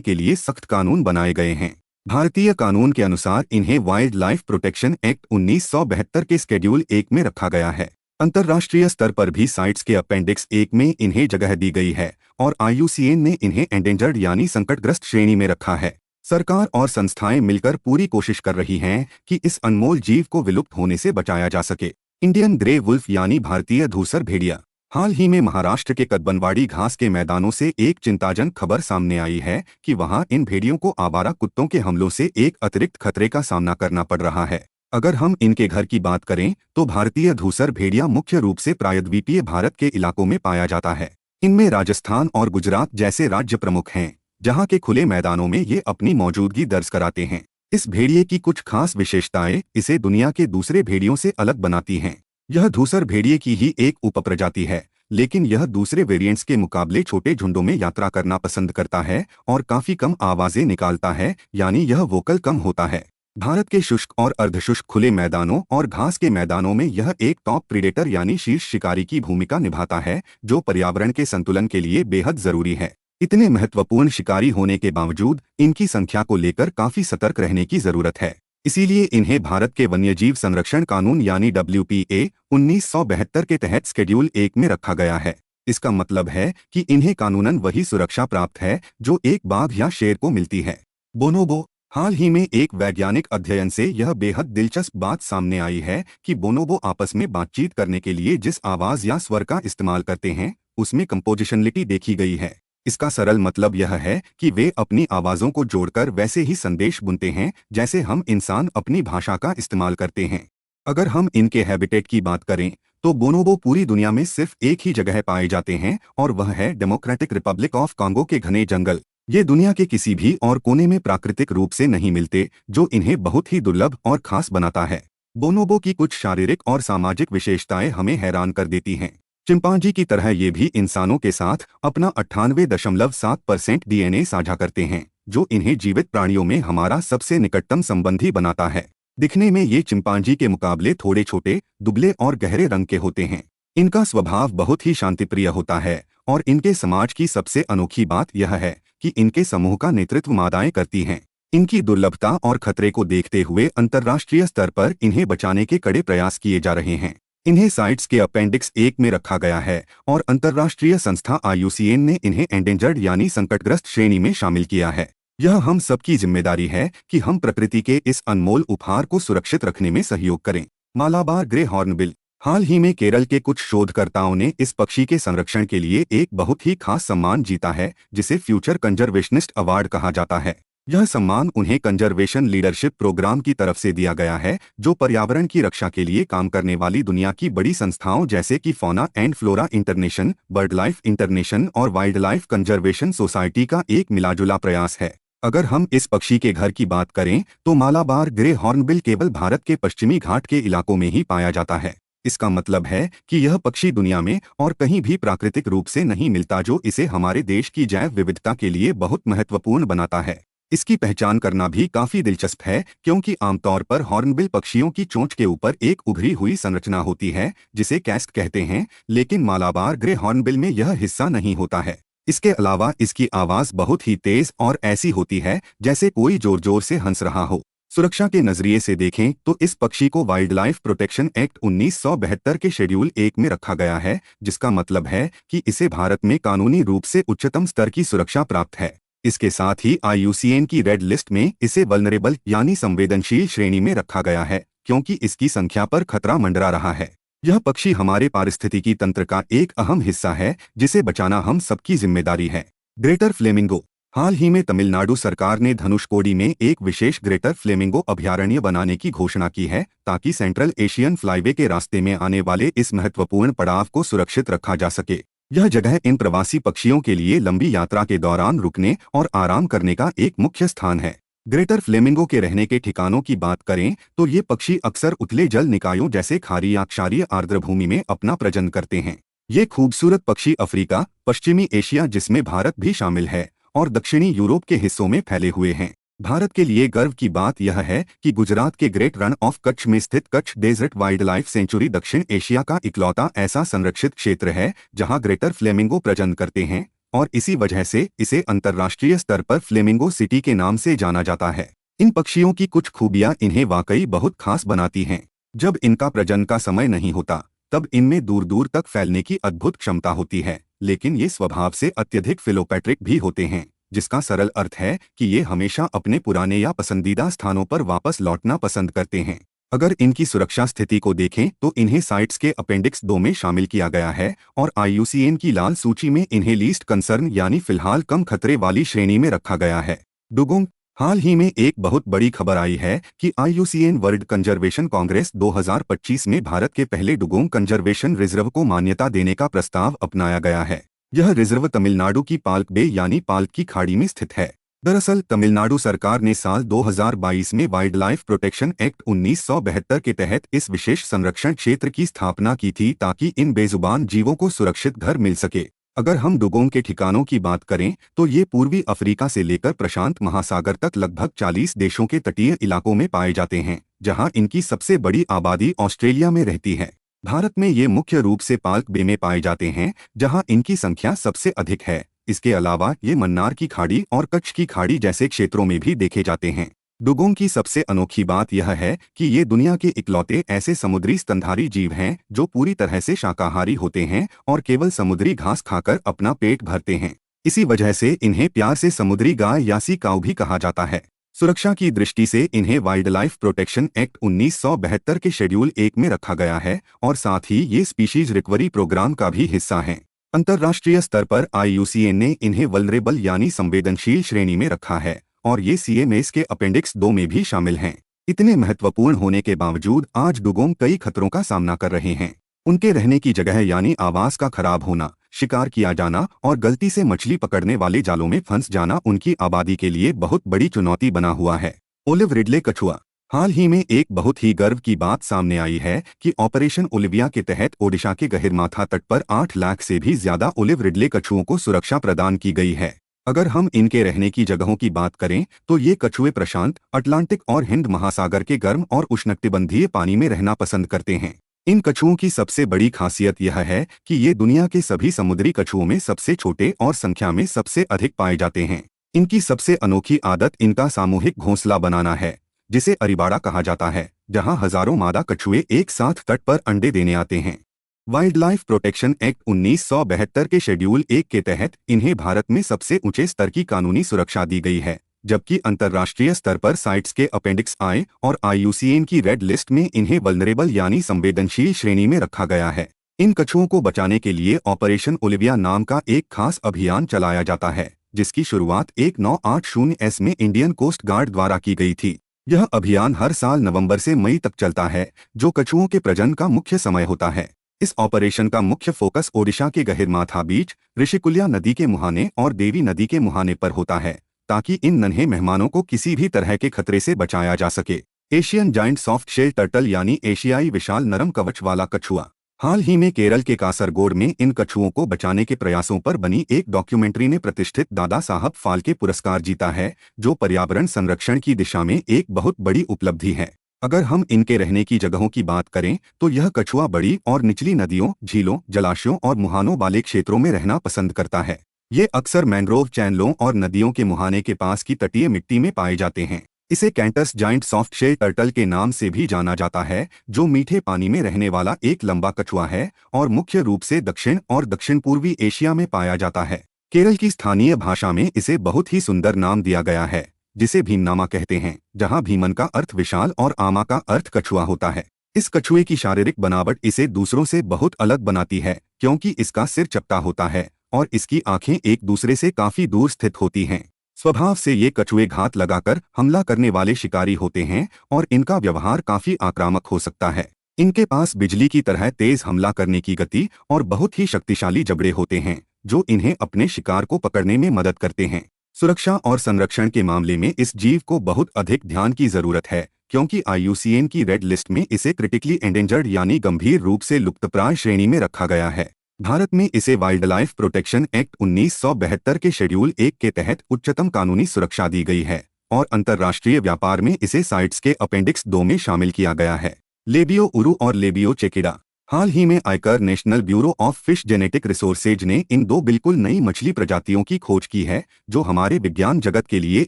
[SPEAKER 1] के लिए सख्त कानून बनाए गए हैं। भारतीय कानून के अनुसार इन्हें वाइल्ड लाइफ प्रोटेक्शन एक्ट 1972 के शेड्यूल 1 में रखा गया है। अंतर्राष्ट्रीय स्तर पर भी साइट्स के अपेंडिक्स 1 में इन्हें जगह दी गई है और IUCN ने इन्हें एंडेंजर्ड यानी संकटग्रस्त श्रेणी में रखा है। सरकार और संस्थाएं मिलकर पूरी कोशिश कर रही हैं कि इस अनमोल जीव को विलुप्त होने से बचाया जा सके। इंडियन ग्रे वुल्फ यानी भारतीय धूसर भेड़िया। हाल ही में महाराष्ट्र के कदबनवाड़ी घास के मैदानों से एक चिंताजनक खबर सामने आई है कि वहां इन भेड़ियों को आवारा कुत्तों के हमलों से एक अतिरिक्त खतरे का सामना करना पड़ रहा है। अगर हम इनके घर की बात करें तो भारतीय धूसर भेड़िया मुख्य रूप से प्रायद्वीपीय भारत के इलाकों में पाया जाता है। इनमें राजस्थान और गुजरात जैसे राज्य प्रमुख हैं, जहां के खुले मैदानों में ये अपनी मौजूदगी दर्ज कराते हैं। इस भेड़िए की कुछ खास विशेषताएं इसे दुनिया के दूसरे भेड़ियों से अलग बनाती हैं। यह धूसर भेड़िए की ही एक उपप्रजाति है, लेकिन यह दूसरे वेरिएंट्स के मुकाबले छोटे झुंडों में यात्रा करना पसंद करता है और काफी कम आवाजें निकालता है, यानी यह वोकल कम होता है। भारत के शुष्क और अर्धशुष्क खुले मैदानों और घास के मैदानों में यह एक टॉप प्रीडेटर यानी शीर्ष शिकारी की भूमिका निभाता है, जो पर्यावरण के संतुलन के लिए बेहद जरूरी है। इतने महत्वपूर्ण शिकारी होने के बावजूद इनकी संख्या को लेकर काफी सतर्क रहने की जरूरत है। इसीलिए इन्हें भारत के वन्यजीव संरक्षण कानून यानी WPA 1972 के तहत शेड्यूल 1 में रखा गया है। इसका मतलब है कि इन्हें कानूनन वही सुरक्षा प्राप्त है जो एक बाघ या शेर को मिलती है। बोनोबो। हाल ही में एक वैज्ञानिक अध्ययन से यह बेहद दिलचस्प बात सामने आई है कि बोनोबो आपस में बातचीत करने के लिए जिस आवाज या स्वर का इस्तेमाल करते हैं, उसमें कंपोजिशनलिटी देखी गई है। इसका सरल मतलब यह है कि वे अपनी आवाजों को जोड़कर वैसे ही संदेश बुनते हैं जैसे हम इंसान अपनी भाषा का इस्तेमाल करते हैं। अगर हम इनके हैबिटेट की बात करें तो बोनोबो पूरी दुनिया में सिर्फ एक ही जगह पाए जाते हैं और वह है डेमोक्रेटिक रिपब्लिक ऑफ कांगो के घने जंगल। ये दुनिया के किसी भी और कोने में प्राकृतिक रूप से नहीं मिलते, जो इन्हें बहुत ही दुर्लभ और खास बनाता है। बोनोबो की कुछ शारीरिक और सामाजिक विशेषताएं हमें हैरान कर देती हैं। चिंपांजी की तरह ये भी इंसानों के साथ अपना 98.7% DNA साझा करते हैं, जो इन्हें जीवित प्राणियों में हमारा सबसे निकटतम संबंधी बनाता है। दिखने में ये चिंपांजी के मुकाबले थोड़े छोटे, दुबले और गहरे रंग के होते हैं। इनका स्वभाव बहुत ही शांतिप्रिय होता है और इनके समाज की सबसे अनोखी बात यह है कि इनके समूह का नेतृत्व मादाएं करती हैं। इनकी दुर्लभता और खतरे को देखते हुए अंतर्राष्ट्रीय स्तर पर इन्हें बचाने के कड़े प्रयास किए जा रहे हैं। इन्हें साइट्स के अपेंडिक्स 1 में रखा गया है और अंतर्राष्ट्रीय संस्था IUCN ने इन्हें एंडेंजर्ड यानी संकटग्रस्त श्रेणी में शामिल किया है। यह हम सबकी जिम्मेदारी है कि हम प्रकृति के इस अनमोल उपहार को सुरक्षित रखने में सहयोग करें। Malabar grey hornbill. हाल ही में केरल के कुछ शोधकर्ताओं ने इस पक्षी के संरक्षण के लिए एक बहुत ही खास सम्मान जीता है, जिसे फ्यूचर कंजर्वेशनिस्ट अवार्ड कहा जाता है। यह सम्मान उन्हें कंजर्वेशन लीडरशिप प्रोग्राम की तरफ से दिया गया है, जो पर्यावरण की रक्षा के लिए काम करने वाली दुनिया की बड़ी संस्थाओं जैसे कि fauna and flora international, bird life international और वाइल्ड लाइफ कंजर्वेशन सोसाइटी का एक मिलाजुला प्रयास है। अगर हम इस पक्षी के घर की बात करें तो मालाबार ग्रे हॉर्नबिल केवल भारत के पश्चिमी घाट के इलाकों में ही पाया जाता है। इसका मतलब है कि यह पक्षी दुनिया में और कहीं भी प्राकृतिक रूप से नहीं मिलता, जो इसे हमारे देश की जैव विविधता के लिए बहुत महत्वपूर्ण बनाता है। इसकी पहचान करना भी काफी दिलचस्प है, क्योंकि आमतौर पर हॉर्नबिल पक्षियों की चोंच के ऊपर एक उभरी हुई संरचना होती है जिसे कैस्क कहते हैं, लेकिन मालाबार ग्रे हॉर्नबिल में यह हिस्सा नहीं होता है। इसके अलावा इसकी आवाज बहुत ही तेज और ऐसी होती है जैसे कोई जोर जोर से हंस रहा हो। सुरक्षा के नजरिए से देखें तो इस पक्षी को वाइल्ड लाइफ प्रोटेक्शन एक्ट 1972 के शेड्यूल 1 में रखा गया है, जिसका मतलब है कि इसे भारत में कानूनी रूप से उच्चतम स्तर की सुरक्षा प्राप्त है। इसके साथ ही IUCN की रेड लिस्ट में इसे वल्नरेबल यानी संवेदनशील श्रेणी में रखा गया है, क्योंकि इसकी संख्या पर खतरा मंडरा रहा है। यह पक्षी हमारे पारिस्थितिकी तंत्र का एक अहम हिस्सा है, जिसे बचाना हम सबकी जिम्मेदारी है। Greater flamingo. हाल ही में तमिलनाडु सरकार ने धनुषकोडी में एक विशेष ग्रेटर फ्लेमिंगो अभयारण्य बनाने की घोषणा की है, ताकि सेंट्रल एशियन फ्लाईवे के रास्ते में आने वाले इस महत्वपूर्ण पड़ाव को सुरक्षित रखा जा सके। यह जगह इन प्रवासी पक्षियों के लिए लंबी यात्रा के दौरान रुकने और आराम करने का एक मुख्य स्थान है। ग्रेटर फ्लेमिंगो के रहने के ठिकानों की बात करें तो ये पक्षी अक्सर उथले जल निकायों जैसे खारी या क्षारीय आर्द्र भूमि में अपना प्रजनन करते हैं। ये खूबसूरत पक्षी अफ्रीका, पश्चिमी एशिया जिसमें भारत भी शामिल है, और दक्षिणी यूरोप के हिस्सों में फैले हुए हैं। भारत के लिए गर्व की बात यह है कि गुजरात के ग्रेट रन ऑफ कच्छ में स्थित Kutch desert wildlife sanctuary दक्षिण एशिया का इकलौता ऐसा संरक्षित क्षेत्र है जहां ग्रेटर फ्लेमिंगो प्रजनन करते हैं, और इसी वजह से इसे अंतर्राष्ट्रीय स्तर पर फ्लेमिंगो सिटी के नाम से जाना जाता है। इन पक्षियों की कुछ खूबियां इन्हें वाकई बहुत खास बनाती हैं। जब इनका प्रजनन का समय नहीं होता तब इनमें दूर दूर तक फैलने की अद्भुत क्षमता होती है, लेकिन ये स्वभाव से अत्यधिक फिलोपैट्रिक भी होते हैं, जिसका सरल अर्थ है कि ये हमेशा अपने पुराने या पसंदीदा स्थानों पर वापस लौटना पसंद करते हैं। अगर इनकी सुरक्षा स्थिति को देखें तो इन्हें साइट्स के अपेंडिक्स 2 में शामिल किया गया है और IUCN की लाल सूची में इन्हें लीस्ट कंसर्न यानी फिलहाल कम खतरे वाली श्रेणी में रखा गया है। डुगोंग। हाल ही में एक बहुत बड़ी खबर आई है कि IUCN वर्ल्ड कंजर्वेशन कांग्रेस 2025 में भारत के पहले डुगोंग कंजर्वेशन रिजर्व को मान्यता देने का प्रस्ताव अपनाया गया है। यह रिजर्व तमिलनाडु की पाल्क बे यानी पाल्क की खाड़ी में स्थित है। दरअसल तमिलनाडु सरकार ने साल 2022 में वाइल्ड लाइफ प्रोटेक्शन एक्ट 1972 के तहत इस विशेष संरक्षण क्षेत्र की स्थापना की थी ताकि इन बेजुबान जीवों को सुरक्षित घर मिल सके। अगर हम डुगोंग के ठिकानों की बात करें तो ये पूर्वी अफ्रीका से लेकर प्रशांत महासागर तक लगभग 40 देशों के तटीय इलाकों में पाए जाते हैं, जहां इनकी सबसे बड़ी आबादी ऑस्ट्रेलिया में रहती है। भारत में ये मुख्य रूप से पाल्क बे में पाए जाते हैं, जहां इनकी संख्या सबसे अधिक है। इसके अलावा ये मन्नार की खाड़ी और कच्छ की खाड़ी जैसे क्षेत्रों में भी देखे जाते हैं। डुगोंग की सबसे अनोखी बात यह है कि ये दुनिया के इकलौते ऐसे समुद्री स्तनधारी जीव हैं जो पूरी तरह से शाकाहारी होते हैं और केवल समुद्री घास खाकर अपना पेट भरते हैं। इसी वजह से इन्हें प्यार से समुद्री गाय या सी काऊ भी कहा जाता है। सुरक्षा की दृष्टि से इन्हें वाइल्ड लाइफ प्रोटेक्शन एक्ट 1972 के शेड्यूल 1 में रखा गया है और साथ ही ये स्पीशीज रिकवरी प्रोग्राम का भी हिस्सा हैं। अंतर्राष्ट्रीय स्तर पर IUCN ने इन्हें वल्नरेबल यानी संवेदनशील श्रेणी में रखा है और ये CMS के अपेंडिक्स 2 में भी शामिल हैं। इतने महत्वपूर्ण होने के बावजूद आज डुगोंग कई खतरों का सामना कर रहे हैं। उनके रहने की जगह यानी आवास का खराब होना, शिकार किया जाना और गलती से मछली पकड़ने वाले जालों में फंस जाना उनकी आबादी के लिए बहुत बड़ी चुनौती बना हुआ है। ओलिव रिडले कछुआ। हाल ही में एक बहुत ही गर्व की बात सामने आई है कि ऑपरेशन ओलिविया के तहत ओडिशा के गहिरमाथा तट पर 8 लाख से भी ज्यादा ओलिव रिडले कछुओं को सुरक्षा प्रदान की गई है। अगर हम इनके रहने की जगहों की बात करें तो ये कछुए प्रशांत, अटलांटिक और हिंद महासागर के गर्म और उष्णकटिबंधीय पानी में रहना पसंद करते हैं। इन कछुओं की सबसे बड़ी खासियत यह है कि ये दुनिया के सभी समुद्री कछुओं में सबसे छोटे और संख्या में सबसे अधिक पाए जाते हैं। इनकी सबसे अनोखी आदत इनका सामूहिक घोंसला बनाना है, जिसे अरिबाड़ा कहा जाता है, जहां हजारों मादा कछुए एक साथ तट पर अंडे देने आते हैं। वाइल्ड लाइफ प्रोटेक्शन एक्ट 1972 के शेड्यूल 1 के तहत इन्हें भारत में सबसे ऊंचे स्तर की कानूनी सुरक्षा दी गई है, जबकि अंतर्राष्ट्रीय स्तर पर साइट्स के अपेंडिक्स I और IUCN की रेड लिस्ट में इन्हें वल्नरेबल यानी संवेदनशील श्रेणी में रखा गया है। इन कछुओं को बचाने के लिए ऑपरेशन ओलिविया नाम का एक खास अभियान चलाया जाता है, जिसकी शुरुआत 1980 में इंडियन कोस्ट गार्ड द्वारा की गई थी। यह अभियान हर साल नवंबर से मई तक चलता है, जो कछुओं के प्रजनन का मुख्य समय होता है। इस ऑपरेशन का मुख्य फोकस ओडिशा के गहिरमाथा बीच, ऋषिकुल्या नदी के मुहाने और देवी नदी के मुहाने पर होता है, ताकि इन नन्हे मेहमानों को किसी भी तरह के खतरे से बचाया जा सके। Asian giant soft shell turtle यानी एशियाई विशाल नरम कवच वाला कछुआ। हाल ही में केरल के कासरगोड में इन कछुओं को बचाने के प्रयासों पर बनी एक डॉक्यूमेंट्री ने प्रतिष्ठित दादा साहब फाल्के पुरस्कार जीता है, जो पर्यावरण संरक्षण की दिशा में एक बहुत बड़ी उपलब्धि है। अगर हम इनके रहने की जगहों की बात करें तो यह कछुआ बड़ी और निचली नदियों, झीलों, जलाशयों और मुहानों वाले क्षेत्रों में रहना पसंद करता है। ये अक्सर मैंग्रोव चैनलों और नदियों के मुहाने के पास की तटीय मिट्टी में पाए जाते हैं। इसे कैंटस जाइंट सॉफ्ट शेल टर्टल के नाम से भी जाना जाता है, जो मीठे पानी में रहने वाला एक लंबा कछुआ है और मुख्य रूप से दक्षिण और दक्षिण पूर्वी एशिया में पाया जाता है। केरल की स्थानीय भाषा में इसे बहुत ही सुंदर नाम दिया गया है, जिसे भीमनामा कहते हैं, जहां भीमन का अर्थ विशाल और आमा का अर्थ कछुआ होता है। इस कछुए की शारीरिक बनावट इसे दूसरों से बहुत अलग बनाती है, क्योंकि इसका सिर चपटा होता है और इसकी आंखें एक दूसरे से काफी दूर स्थित होती हैं। स्वभाव से ये कछुए घात लगाकर हमला करने वाले शिकारी होते हैं और इनका व्यवहार काफी आक्रामक हो सकता है। इनके पास बिजली की तरह तेज हमला करने की गति और बहुत ही शक्तिशाली जबड़े होते हैं, जो इन्हें अपने शिकार को पकड़ने में मदद करते हैं। सुरक्षा और संरक्षण के मामले में इस जीव को बहुत अधिक ध्यान की जरूरत है, क्योंकि IUCN की रेड लिस्ट में इसे क्रिटिकली एंडेंजर्ड यानी गंभीर रूप से लुप्तप्राय श्रेणी में रखा गया है। भारत में इसे वाइल्ड लाइफ प्रोटेक्शन एक्ट 1972 के शेड्यूल 1 के तहत उच्चतम कानूनी सुरक्षा दी गई है और अंतर्राष्ट्रीय व्यापार में इसे साइट्स के अपेंडिक्स 2 में शामिल किया गया है। लेबियो उरु और लेबियो चेकिडा। हाल ही में आयकर national bureau of fish genetic resources ने इन 2 बिल्कुल नई मछली प्रजातियों की खोज की है, जो हमारे विज्ञान जगत के लिए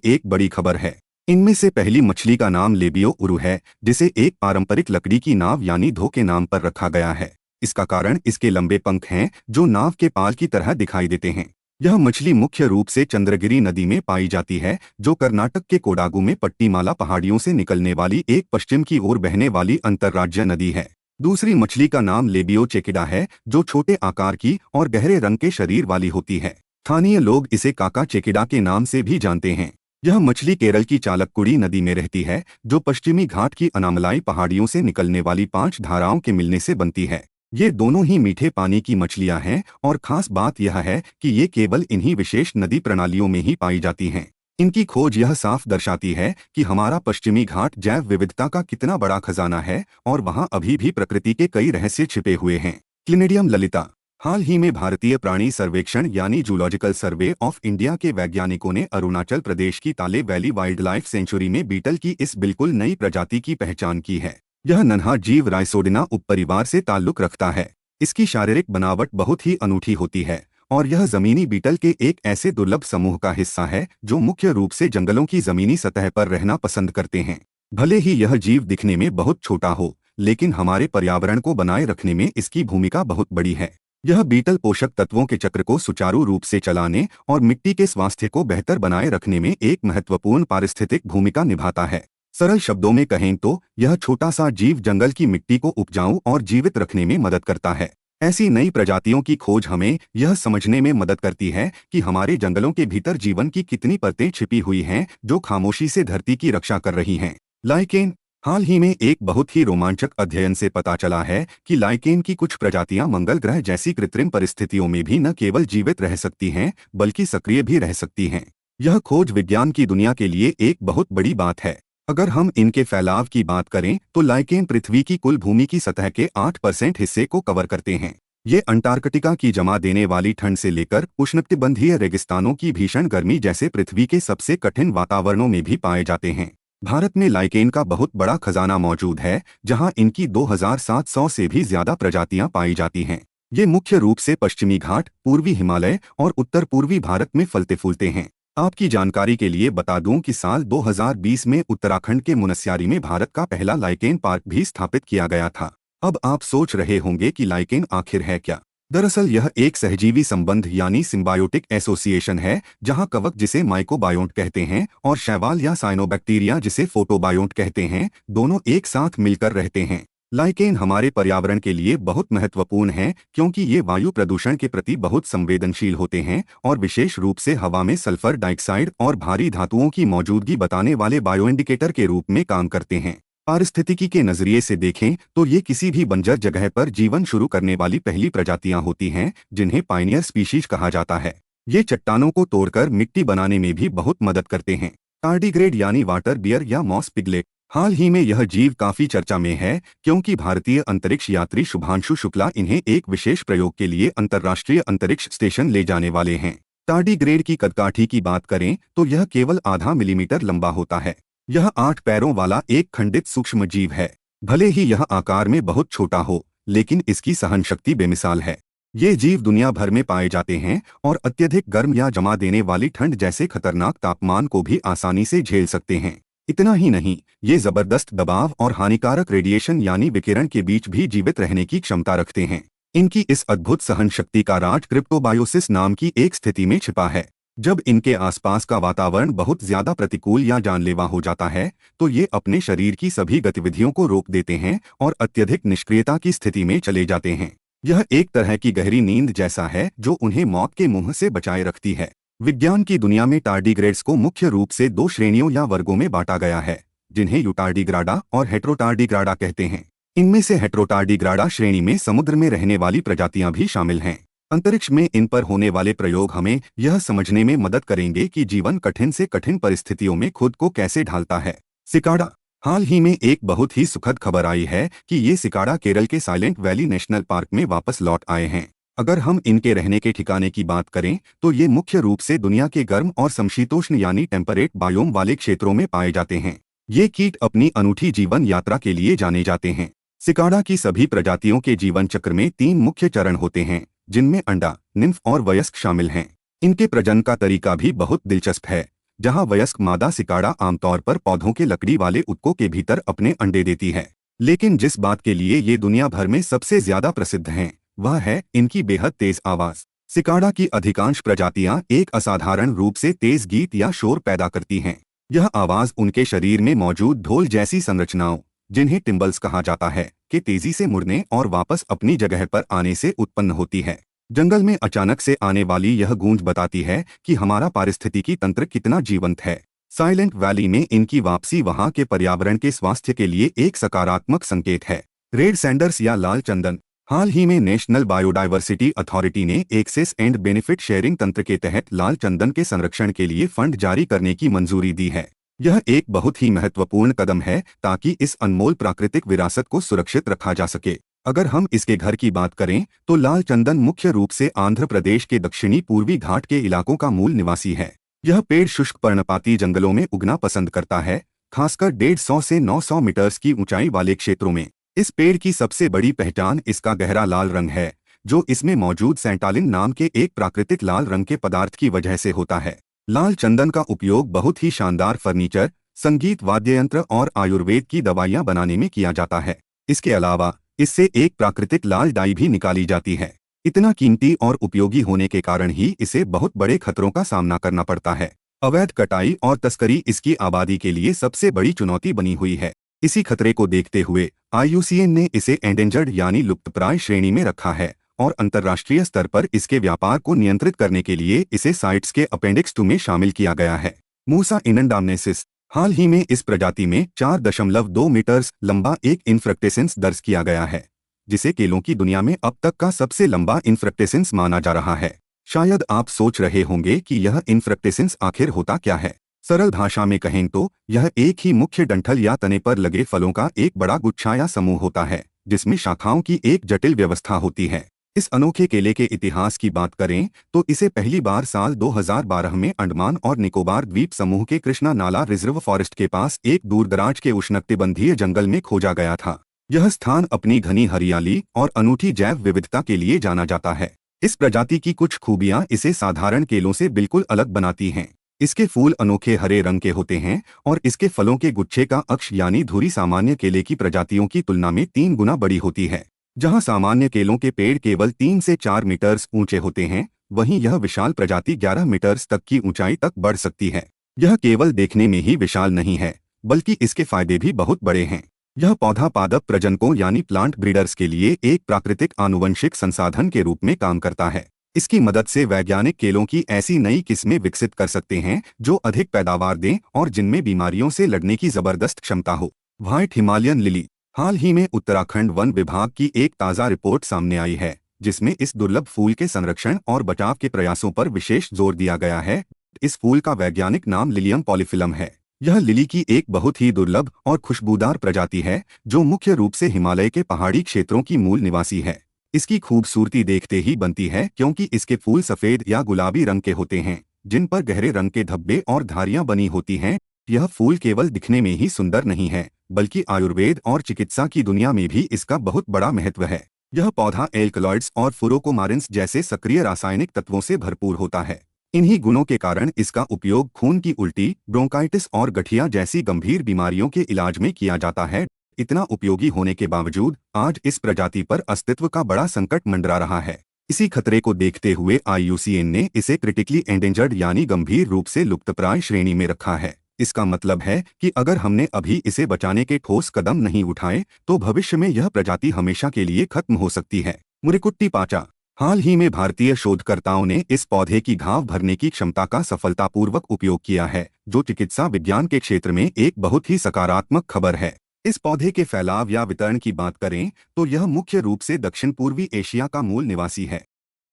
[SPEAKER 1] एक बड़ी खबर है। इनमें से पहली मछली का नाम लेबियो उरु है, जिसे एक पारंपरिक लकड़ी की नाव यानी धो के नाम पर रखा गया है। इसका कारण इसके लंबे पंख हैं जो नाव के पाल की तरह दिखाई देते हैं। यह मछली मुख्य रूप से चंद्रगिरी नदी में पाई जाती है, जो कर्नाटक के कोडागु में पट्टीमाला पहाड़ियों से निकलने वाली एक पश्चिम की ओर बहने वाली अंतर्राज्य नदी है। दूसरी मछली का नाम लेबियो चेकिडा है, जो छोटे आकार की और गहरे रंग के शरीर वाली होती है। स्थानीय लोग इसे काका चेकिडा के नाम से भी जानते हैं। यह मछली केरल की चालक्कुडी नदी में रहती है, जो पश्चिमी घाट की अनामलाई पहाड़ियों से निकलने वाली 5 धाराओं के मिलने से बनती है। ये दोनों ही मीठे पानी की मछलियां हैं और खास बात यह है कि ये केवल इन्हीं विशेष नदी प्रणालियों में ही पाई जाती हैं। इनकी खोज यह साफ दर्शाती है कि हमारा पश्चिमी घाट जैव विविधता का कितना बड़ा खजाना है और वहाँ अभी भी प्रकृति के कई रहस्य छिपे हुए हैं। क्लिनेडियम ललिता। हाल ही में भारतीय प्राणी सर्वेक्षण यानी जूलॉजिकल सर्वे ऑफ इंडिया के वैज्ञानिकों ने अरुणाचल प्रदेश की ताले वैली वाइल्ड लाइफ सेंचुरी में बीटल की इस बिल्कुल नई प्रजाति की पहचान की है। यह नन्हा जीव राइसोडिना उपपरिवार से ताल्लुक रखता है। इसकी शारीरिक बनावट बहुत ही अनूठी होती है और यह जमीनी बीटल के एक ऐसे दुर्लभ समूह का हिस्सा है जो मुख्य रूप से जंगलों की जमीनी सतह पर रहना पसंद करते हैं। भले ही यह जीव दिखने में बहुत छोटा हो, लेकिन हमारे पर्यावरण को बनाए रखने में इसकी भूमिका बहुत बड़ी है। यह बीटल पोषक तत्वों के चक्र को सुचारू रूप से चलाने और मिट्टी के स्वास्थ्य को बेहतर बनाए रखने में एक महत्वपूर्ण पारिस्थितिक भूमिका निभाता है। सरल शब्दों में कहें तो यह छोटा सा जीव जंगल की मिट्टी को उपजाऊ और जीवित रखने में मदद करता है। ऐसी नई प्रजातियों की खोज हमें यह समझने में मदद करती है कि हमारे जंगलों के भीतर जीवन की कितनी परतें छिपी हुई हैं जो खामोशी से धरती की रक्षा कर रही हैं। लाइकेन। हाल ही में एक बहुत ही रोमांचक अध्ययन से पता चला है कि लाइकेन की कुछ प्रजातियां मंगल ग्रह जैसी कृत्रिम परिस्थितियों में भी न केवल जीवित रह सकती हैं बल्कि सक्रिय भी रह सकती हैं। यह खोज विज्ञान की दुनिया के लिए एक बहुत बड़ी बात है। अगर हम इनके फैलाव की बात करें तो लाइकेन पृथ्वी की कुल भूमि की सतह के 8% हिस्से को कवर करते हैं। ये अंटार्कटिका की जमा देने वाली ठंड से लेकर उष्णकटिबंधीय रेगिस्तानों की भीषण गर्मी जैसे पृथ्वी के सबसे कठिन वातावरणों में भी पाए जाते हैं। भारत में लाइकेन का बहुत बड़ा खजाना मौजूद है, जहां इनकी 2700 से भी ज्यादा प्रजातियां पाई जाती हैं। ये मुख्य रूप से पश्चिमी घाट, पूर्वी हिमालय और उत्तर पूर्वी भारत में फलते फूलते हैं। आपकी जानकारी के लिए बता दूं कि साल 2020 में उत्तराखंड के मुनस्यारी में भारत का पहला लाइकेन पार्क भी स्थापित किया गया था। अब आप सोच रहे होंगे कि लाइकेन आखिर है क्या? दरअसल यह एक सहजीवी संबंध यानी सिम्बायोटिक एसोसिएशन है, जहां कवक जिसे माइकोबायोन्ट कहते हैं और शैवाल या साइनोबैक्टीरिया जिसे फोटोबायोन्ट कहते हैं, दोनों एक साथ मिलकर रहते हैं। लाइकेन हमारे पर्यावरण के लिए बहुत महत्वपूर्ण है क्योंकि ये वायु प्रदूषण के प्रति बहुत संवेदनशील होते हैं और विशेष रूप से हवा में सल्फर डाइऑक्साइड और भारी धातुओं की मौजूदगी बताने वाले बायोइंडिकेटर के रूप में काम करते हैं। पारिस्थितिकी के नजरिए से देखें तो ये किसी भी बंजर जगह पर जीवन शुरू करने वाली पहली प्रजातियां होती हैं, जिन्हें पायनियर स्पीशीज कहा जाता है। ये चट्टानों को तोड़कर मिट्टी बनाने में भी बहुत मदद करते हैं। टार्डिग्रेड यानी वाटर बियर या मॉस पिगलेट। हाल ही में यह जीव काफी चर्चा में है क्योंकि भारतीय अंतरिक्ष यात्री शुभांशु शुक्ला इन्हें एक विशेष प्रयोग के लिए अंतर्राष्ट्रीय अंतरिक्ष स्टेशन ले जाने वाले हैं। टार्डिग्रेड की कदकाठी की बात करें तो यह केवल आधा मिलीमीटर लंबा होता है। यह 8 पैरों वाला एक खंडित सूक्ष्म जीव है। भले ही यह आकार में बहुत छोटा हो, लेकिन इसकी सहन शक्ति बेमिसाल है। ये जीव दुनिया भर में पाए जाते हैं और अत्यधिक गर्म या जमा देने वाली ठंड जैसे खतरनाक तापमान को भी आसानी से झेल सकते हैं। इतना ही नहीं, ये जबरदस्त दबाव और हानिकारक रेडिएशन यानी विकिरण के बीच भी जीवित रहने की क्षमता रखते हैं। इनकी इस अद्भुत सहन शक्ति का राज क्रिप्टोबायोसिस नाम की एक स्थिति में छिपा है। जब इनके आसपास का वातावरण बहुत ज्यादा प्रतिकूल या जानलेवा हो जाता है तो ये अपने शरीर की सभी गतिविधियों को रोक देते हैं और अत्यधिक निष्क्रियता की स्थिति में चले जाते हैं। यह एक तरह की गहरी नींद जैसा है जो उन्हें मौत के मुंह से बचाए रखती है। विज्ञान की दुनिया में टार्डिग्रेड्स को मुख्य रूप से 2 श्रेणियों या वर्गों में बांटा गया है, जिन्हें यूटार्डिग्राडा और हेट्रोटार्डिग्राडा कहते हैं। इनमें से हेट्रोटार्डिग्राडा श्रेणी में समुद्र में रहने वाली प्रजातियां भी शामिल हैं। अंतरिक्ष में इन पर होने वाले प्रयोग हमें यह समझने में मदद करेंगे कि जीवन कठिन से कठिन परिस्थितियों में खुद को कैसे ढालता है। सिकाडा। हाल ही में एक बहुत ही सुखद खबर आई है कि ये सिकाडा केरल के साइलेंट वैली नेशनल पार्क में वापस लौट आए हैं। अगर हम इनके रहने के ठिकाने की बात करें तो ये मुख्य रूप से दुनिया के गर्म और समशीतोष्ण यानी टेम्परेट बायोम वाले क्षेत्रों में पाए जाते हैं। ये कीट अपनी अनूठी जीवन यात्रा के लिए जाने जाते हैं। सिकाडा की सभी प्रजातियों के जीवन चक्र में 3 मुख्य चरण होते हैं, जिनमें अंडा, निम्फ और वयस्क शामिल हैं। इनके प्रजनन का तरीका भी बहुत दिलचस्प है, जहां वयस्क मादा सिकाडा आमतौर पर पौधों के लकड़ी वाले ऊतकों के भीतर अपने अंडे देती है। लेकिन जिस बात के लिए ये दुनिया भर में सबसे ज्यादा प्रसिद्ध हैं, वह है इनकी बेहद तेज आवाज। सिकाड़ा की अधिकांश प्रजातियां एक असाधारण रूप से तेज गीत या शोर पैदा करती हैं। यह आवाज उनके शरीर में मौजूद ढोल जैसी संरचनाओं, जिन्हें टिम्बल्स कहा जाता है, के तेजी से मुड़ने और वापस अपनी जगह पर आने से उत्पन्न होती है। जंगल में अचानक से आने वाली यह गूंज बताती है कि हमारा पारिस्थितिकी तंत्र कितना जीवंत है। साइलेंट वैली में इनकी वापसी वहां के पर्यावरण के स्वास्थ्य के लिए एक सकारात्मक संकेत है। रेड सैंडर्स या लाल चंदन। हाल ही में नेशनल बायोडायवर्सिटी अथॉरिटी ने एक्सेस एंड बेनिफिट शेयरिंग तंत्र के तहत लाल चंदन के संरक्षण के लिए फंड जारी करने की मंजूरी दी है। यह एक बहुत ही महत्वपूर्ण कदम है ताकि इस अनमोल प्राकृतिक विरासत को सुरक्षित रखा जा सके। अगर हम इसके घर की बात करें तो लाल चंदन मुख्य रूप से आंध्र प्रदेश के दक्षिणी पूर्वी घाट के इलाकों का मूल निवासी है। यह पेड़ शुष्क पर्णपाती जंगलों में उगना पसंद करता है, खासकर 150 से 900 मीटर्स की ऊंचाई वाले क्षेत्रों में। इस पेड़ की सबसे बड़ी पहचान इसका गहरा लाल रंग है, जो इसमें मौजूद सेंटालिन नाम के एक प्राकृतिक लाल रंग के पदार्थ की वजह से होता है। लाल चंदन का उपयोग बहुत ही शानदार फर्नीचर, संगीत वाद्ययंत्र और आयुर्वेद की दवाइयां बनाने में किया जाता है। इसके अलावा इससे एक प्राकृतिक लाल डाई भी निकाली जाती है। इतना कीमती और उपयोगी होने के कारण ही इसे बहुत बड़े खतरों का सामना करना पड़ता है। अवैध कटाई और तस्करी इसकी आबादी के लिए सबसे बड़ी चुनौती बनी हुई है। इसी खतरे को देखते हुए IUCN ने इसे एंडेंजर्ड यानी लुप्तप्राय श्रेणी में रखा है और अंतर्राष्ट्रीय स्तर पर इसके व्यापार को नियंत्रित करने के लिए इसे साइट्स के अपेंडिक्स 2 में शामिल किया गया है। मूसा इनंडामनेसिस। हाल ही में इस प्रजाति में 4.2 मीटर्स लंबा एक इन्फ्रक्टेसेंस दर्ज किया गया है, जिसे केलों की दुनिया में अब तक का सबसे लंबा इन्फ्रक्टेसेंस माना जा रहा है। शायद आप सोच रहे होंगे कि यह इन्फ्रक्टेसेंस आखिर होता क्या है। सरल भाषा में कहें तो यह एक ही मुख्य डंठल या तने पर लगे फलों का एक बड़ा गुच्छा या समूह होता है, जिसमें शाखाओं की एक जटिल व्यवस्था होती है। इस अनोखे केले के इतिहास की बात करें तो इसे पहली बार साल 2012 में अंडमान और निकोबार द्वीप समूह के कृष्णा नाला रिजर्व फॉरेस्ट के पास एक दूरदराज के उष्णकटिबंधीय जंगल में खोजा गया था। यह स्थान अपनी घनी हरियाली और अनूठी जैव विविधता के लिए जाना जाता है। इस प्रजाति की कुछ खूबियां इसे साधारण केलों से बिल्कुल अलग बनाती हैं। इसके फूल अनोखे हरे रंग के होते हैं और इसके फलों के गुच्छे का अक्ष यानी धुरी सामान्य केले की प्रजातियों की तुलना में 3 गुना बड़ी होती है। जहां सामान्य केलों के पेड़ केवल 3 से 4 मीटर्स ऊंचे होते हैं, वहीं यह विशाल प्रजाति 11 मीटर्स तक की ऊंचाई तक बढ़ सकती है। यह केवल देखने में ही विशाल नहीं है, बल्कि इसके फायदे भी बहुत बड़े हैं। यह पौधा पादप प्रजनकों यानी प्लांट ब्रीडर्स के लिए एक प्राकृतिक आनुवंशिक संसाधन के रूप में काम करता है। इसकी मदद से वैज्ञानिक केलों की ऐसी नई किस्में विकसित कर सकते हैं जो अधिक पैदावार दें और जिनमें बीमारियों से लड़ने की जबरदस्त क्षमता हो। White Himalayan lily. हाल ही में उत्तराखंड वन विभाग की एक ताज़ा रिपोर्ट सामने आई है, जिसमें इस दुर्लभ फूल के संरक्षण और बचाव के प्रयासों पर विशेष जोर दिया गया है। इस फूल का वैज्ञानिक नाम लिलियम पॉलीफिलम है। यह लिली की एक बहुत ही दुर्लभ और खुशबूदार प्रजाति है, जो मुख्य रूप से हिमालय के पहाड़ी क्षेत्रों की मूल निवासी है। इसकी खूबसूरती देखते ही बनती है क्योंकि इसके फूल सफेद या गुलाबी रंग के होते हैं, जिन पर गहरे रंग के धब्बे और धारियां बनी होती हैं। यह फूल केवल दिखने में ही सुंदर नहीं है, बल्कि आयुर्वेद और चिकित्सा की दुनिया में भी इसका बहुत बड़ा महत्व है। यह पौधा एल्कलॉइड्स और फुरोकोमारिन्स जैसे सक्रिय रासायनिक तत्वों से भरपूर होता है। इन्हीं गुणों के कारण इसका उपयोग खून की उल्टी, ब्रोंकाइटिस और गठिया जैसी गंभीर बीमारियों के इलाज में किया जाता है। इतना उपयोगी होने के बावजूद आज इस प्रजाति पर अस्तित्व का बड़ा संकट मंडरा रहा है। इसी खतरे को देखते हुए IUCN ने इसे क्रिटिकली एंडेंजर्ड यानी गंभीर रूप से लुप्तप्राय श्रेणी में रखा है। इसका मतलब है कि अगर हमने अभी इसे बचाने के ठोस कदम नहीं उठाए तो भविष्य में यह प्रजाति हमेशा के लिए खत्म हो सकती है। मुरिकुट्टी पाचा। हाल ही में भारतीय शोधकर्ताओं ने इस पौधे की घाव भरने की क्षमता का सफलतापूर्वक उपयोग किया है, जो चिकित्सा विज्ञान के क्षेत्र में एक बहुत ही सकारात्मक खबर है। इस पौधे के फैलाव या वितरण की बात करें तो यह मुख्य रूप से दक्षिण पूर्वी एशिया का मूल निवासी है,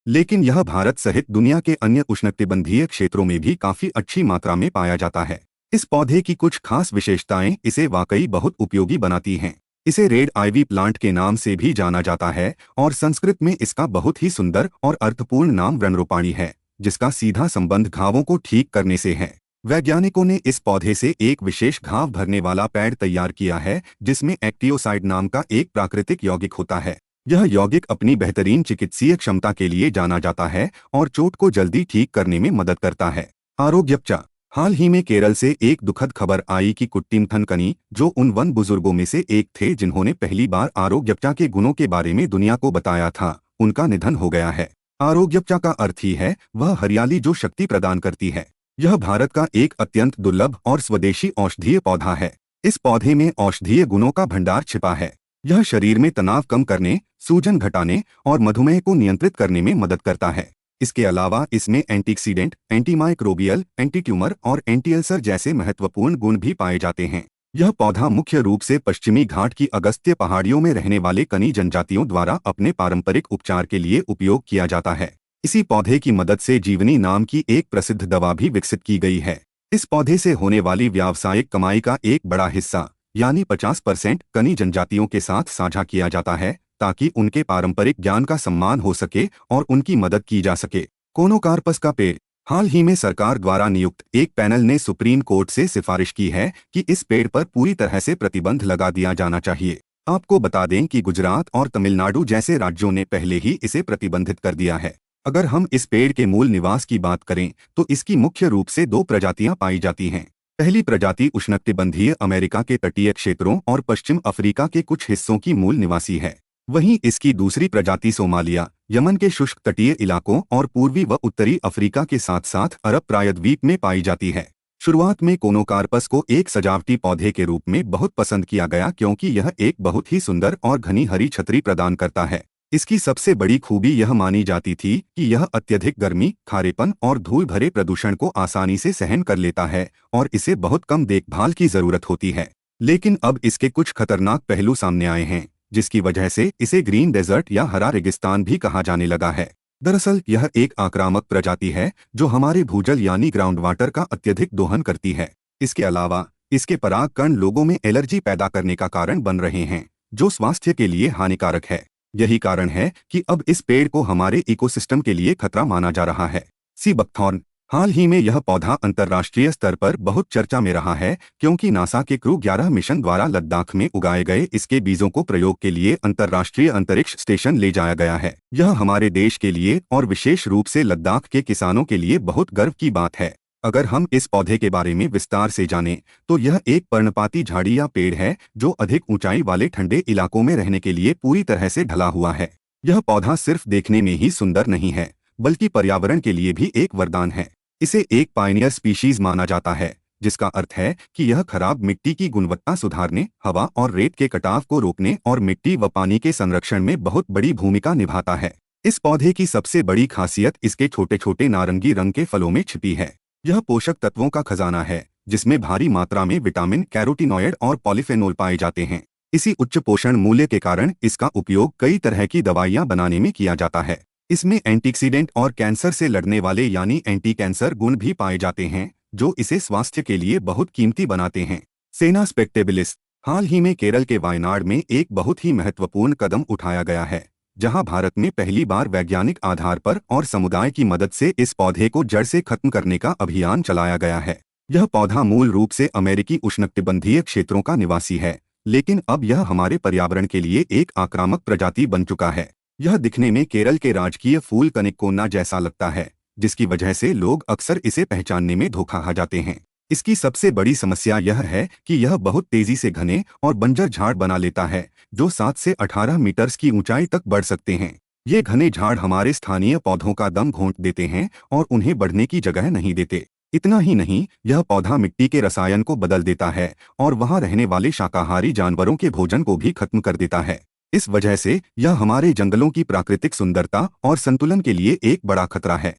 [SPEAKER 1] लेकिन यह भारत सहित दुनिया के अन्य उष्णकटिबंधीय क्षेत्रों में भी काफी अच्छी मात्रा में पाया जाता है। इस पौधे की कुछ खास विशेषताएं इसे वाकई बहुत उपयोगी बनाती हैं। इसे रेड आइवी प्लांट के नाम से भी जाना जाता है और संस्कृत में इसका बहुत ही सुंदर और अर्थपूर्ण नाम व्रणरोपाणी है, जिसका सीधा संबंध घावों को ठीक करने से है। वैज्ञानिकों ने इस पौधे से एक विशेष घाव भरने वाला पैड तैयार किया है, जिसमें एक्टियोसाइड नाम का एक प्राकृतिक यौगिक होता है। यह यौगिक अपनी बेहतरीन चिकित्सीय क्षमता के लिए जाना जाता है और चोट को जल्दी ठीक करने में मदद करता है। आरोग्यपचा। हाल ही में केरल से एक दुखद खबर आई कि कुट्टिमथन कनी, जो उन वन बुजुर्गों में से एक थे जिन्होंने पहली बार आरोग्यप्चा के गुणों के बारे में दुनिया को बताया था, उनका निधन हो गया है। आरोग्यप्चा का अर्थ ही है वह हरियाली जो शक्ति प्रदान करती है। यह भारत का एक अत्यंत दुर्लभ और स्वदेशी औषधीय पौधा है। इस पौधे में औषधीय गुणों का भंडार छिपा है। यह शरीर में तनाव कम करने, सूजन घटाने और मधुमेह को नियंत्रित करने में मदद करता है। इसके अलावा इसमें एंटीऑक्सीडेंट, एंटीमाइक्रोबियल, एंटी ट्यूमर और एंटी अल्सर जैसे महत्वपूर्ण गुण भी पाए जाते हैं। यह पौधा मुख्य रूप से पश्चिमी घाट की अगस्त्य पहाड़ियों में रहने वाले कनी जनजातियों द्वारा अपने पारंपरिक उपचार के लिए उपयोग किया जाता है। इसी पौधे की मदद से जीवनी नाम की एक प्रसिद्ध दवा भी विकसित की गई है। इस पौधे से होने वाली व्यावसायिक कमाई का एक बड़ा हिस्सा यानी 50% कनी जनजातियों के साथ साझा किया जाता है, ताकि उनके पारंपरिक ज्ञान का सम्मान हो सके और उनकी मदद की जा सके। कोनोकार्पस का पेड़। हाल ही में सरकार द्वारा नियुक्त एक पैनल ने सुप्रीम कोर्ट से सिफारिश की है कि इस पेड़ पर पूरी तरह से प्रतिबंध लगा दिया जाना चाहिए। आपको बता दें कि गुजरात और तमिलनाडु जैसे राज्यों ने पहले ही इसे प्रतिबंधित कर दिया है। अगर हम इस पेड़ के मूल निवास की बात करें तो इसकी मुख्य रूप से दो प्रजातियां पाई जाती हैं। पहली प्रजाति उष्णकटिबंधीय अमेरिका के तटीय क्षेत्रों और पश्चिम अफ्रीका के कुछ हिस्सों की मूल निवासी है। वहीं इसकी दूसरी प्रजाति सोमालिया, यमन के शुष्क तटीय इलाकों और पूर्वी व उत्तरी अफ्रीका के साथ साथ अरब प्रायद्वीप में पाई जाती है। शुरुआत में कोनोकार्पस को एक सजावटी पौधे के रूप में बहुत पसंद किया गया क्योंकि यह एक बहुत ही सुंदर और घनी हरी छतरी प्रदान करता है। इसकी सबसे बड़ी खूबी यह मानी जाती थी कि यह अत्यधिक गर्मी, खारेपन और धूल भरे प्रदूषण को आसानी से सहन कर लेता है और इसे बहुत कम देखभाल की जरूरत होती है। लेकिन अब इसके कुछ खतरनाक पहलू सामने आए हैं, जिसकी वजह से इसे ग्रीन डेजर्ट या हरा रेगिस्तान भी कहा जाने लगा है। दरअसल यह एक आक्रामक प्रजाति है जो हमारे भूजल यानी ग्राउंड वाटर का अत्यधिक दोहन करती है। इसके अलावा इसके पराग कण लोगों में एलर्जी पैदा करने का कारण बन रहे हैं, जो स्वास्थ्य के लिए हानिकारक है। यही कारण है कि अब इस पेड़ को हमारे इकोसिस्टम के लिए खतरा माना जा रहा है। Sea buckthorn. हाल ही में यह पौधा अंतर्राष्ट्रीय स्तर पर बहुत चर्चा में रहा है क्योंकि नासा के क्रू 11 मिशन द्वारा लद्दाख में उगाए गए इसके बीजों को प्रयोग के लिए अंतर्राष्ट्रीय अंतरिक्ष स्टेशन ले जाया गया है। यह हमारे देश के लिए और विशेष रूप से लद्दाख के किसानों के लिए बहुत गर्व की बात है। अगर हम इस पौधे के बारे में विस्तार से जानें तो यह एक पर्णपाती झाड़ी या पेड़ है जो अधिक ऊंचाई वाले ठंडे इलाकों में रहने के लिए पूरी तरह से ढला हुआ है। यह पौधा सिर्फ देखने में ही सुंदर नहीं है, बल्कि पर्यावरण के लिए भी एक वरदान है। इसे एक पायनियर स्पीशीज माना जाता है, जिसका अर्थ है कि यह खराब मिट्टी की गुणवत्ता सुधारने, हवा और रेत के कटाव को रोकने और मिट्टी व पानी के संरक्षण में बहुत बड़ी भूमिका निभाता है। इस पौधे की सबसे बड़ी खासियत इसके छोटे छोटे नारंगी रंग के फलों में छिपी है। यह पोषक तत्वों का खजाना है, जिसमें भारी मात्रा में विटामिन, कैरोटीनॉयड और पॉलीफेनोल पाए जाते हैं। इसी उच्च पोषण मूल्य के कारण इसका उपयोग कई तरह की दवाइयां बनाने में किया जाता है। इसमें एंटीऑक्सीडेंट और कैंसर से लड़ने वाले यानी एंटी कैंसर गुण भी पाए जाते हैं, जो इसे स्वास्थ्य के लिए बहुत कीमती बनाते हैं। सेना स्पेक्टेबिलिस। हाल ही में केरल के वायनाड में एक बहुत ही महत्वपूर्ण कदम उठाया गया है, जहां भारत में पहली बार वैज्ञानिक आधार पर और समुदाय की मदद से इस पौधे को जड़ से खत्म करने का अभियान चलाया गया है। यह पौधा मूल रूप से अमेरिकी उष्णकटिबंधीय क्षेत्रों का निवासी है, लेकिन अब यह हमारे पर्यावरण के लिए एक आक्रामक प्रजाति बन चुका है। यह दिखने में केरल के राजकीय फूल कनिकोना जैसा लगता है, जिसकी वजह से लोग अक्सर इसे पहचानने में धोखा खा जाते हैं। इसकी सबसे बड़ी समस्या यह है कि यह बहुत तेजी से घने और बंजर झाड़ बना लेता है, जो 7 से 18 मीटर्स की ऊंचाई तक बढ़ सकते हैं। ये घने झाड़ हमारे स्थानीय पौधों का दम घोंट देते हैं और उन्हें बढ़ने की जगह नहीं देते। इतना ही नहीं, यह पौधा मिट्टी के रसायन को बदल देता है और वहां रहने वाले शाकाहारी जानवरों के भोजन को भी खत्म कर देता है। इस वजह से यह हमारे जंगलों की प्राकृतिक सुंदरता और संतुलन के लिए एक बड़ा खतरा है।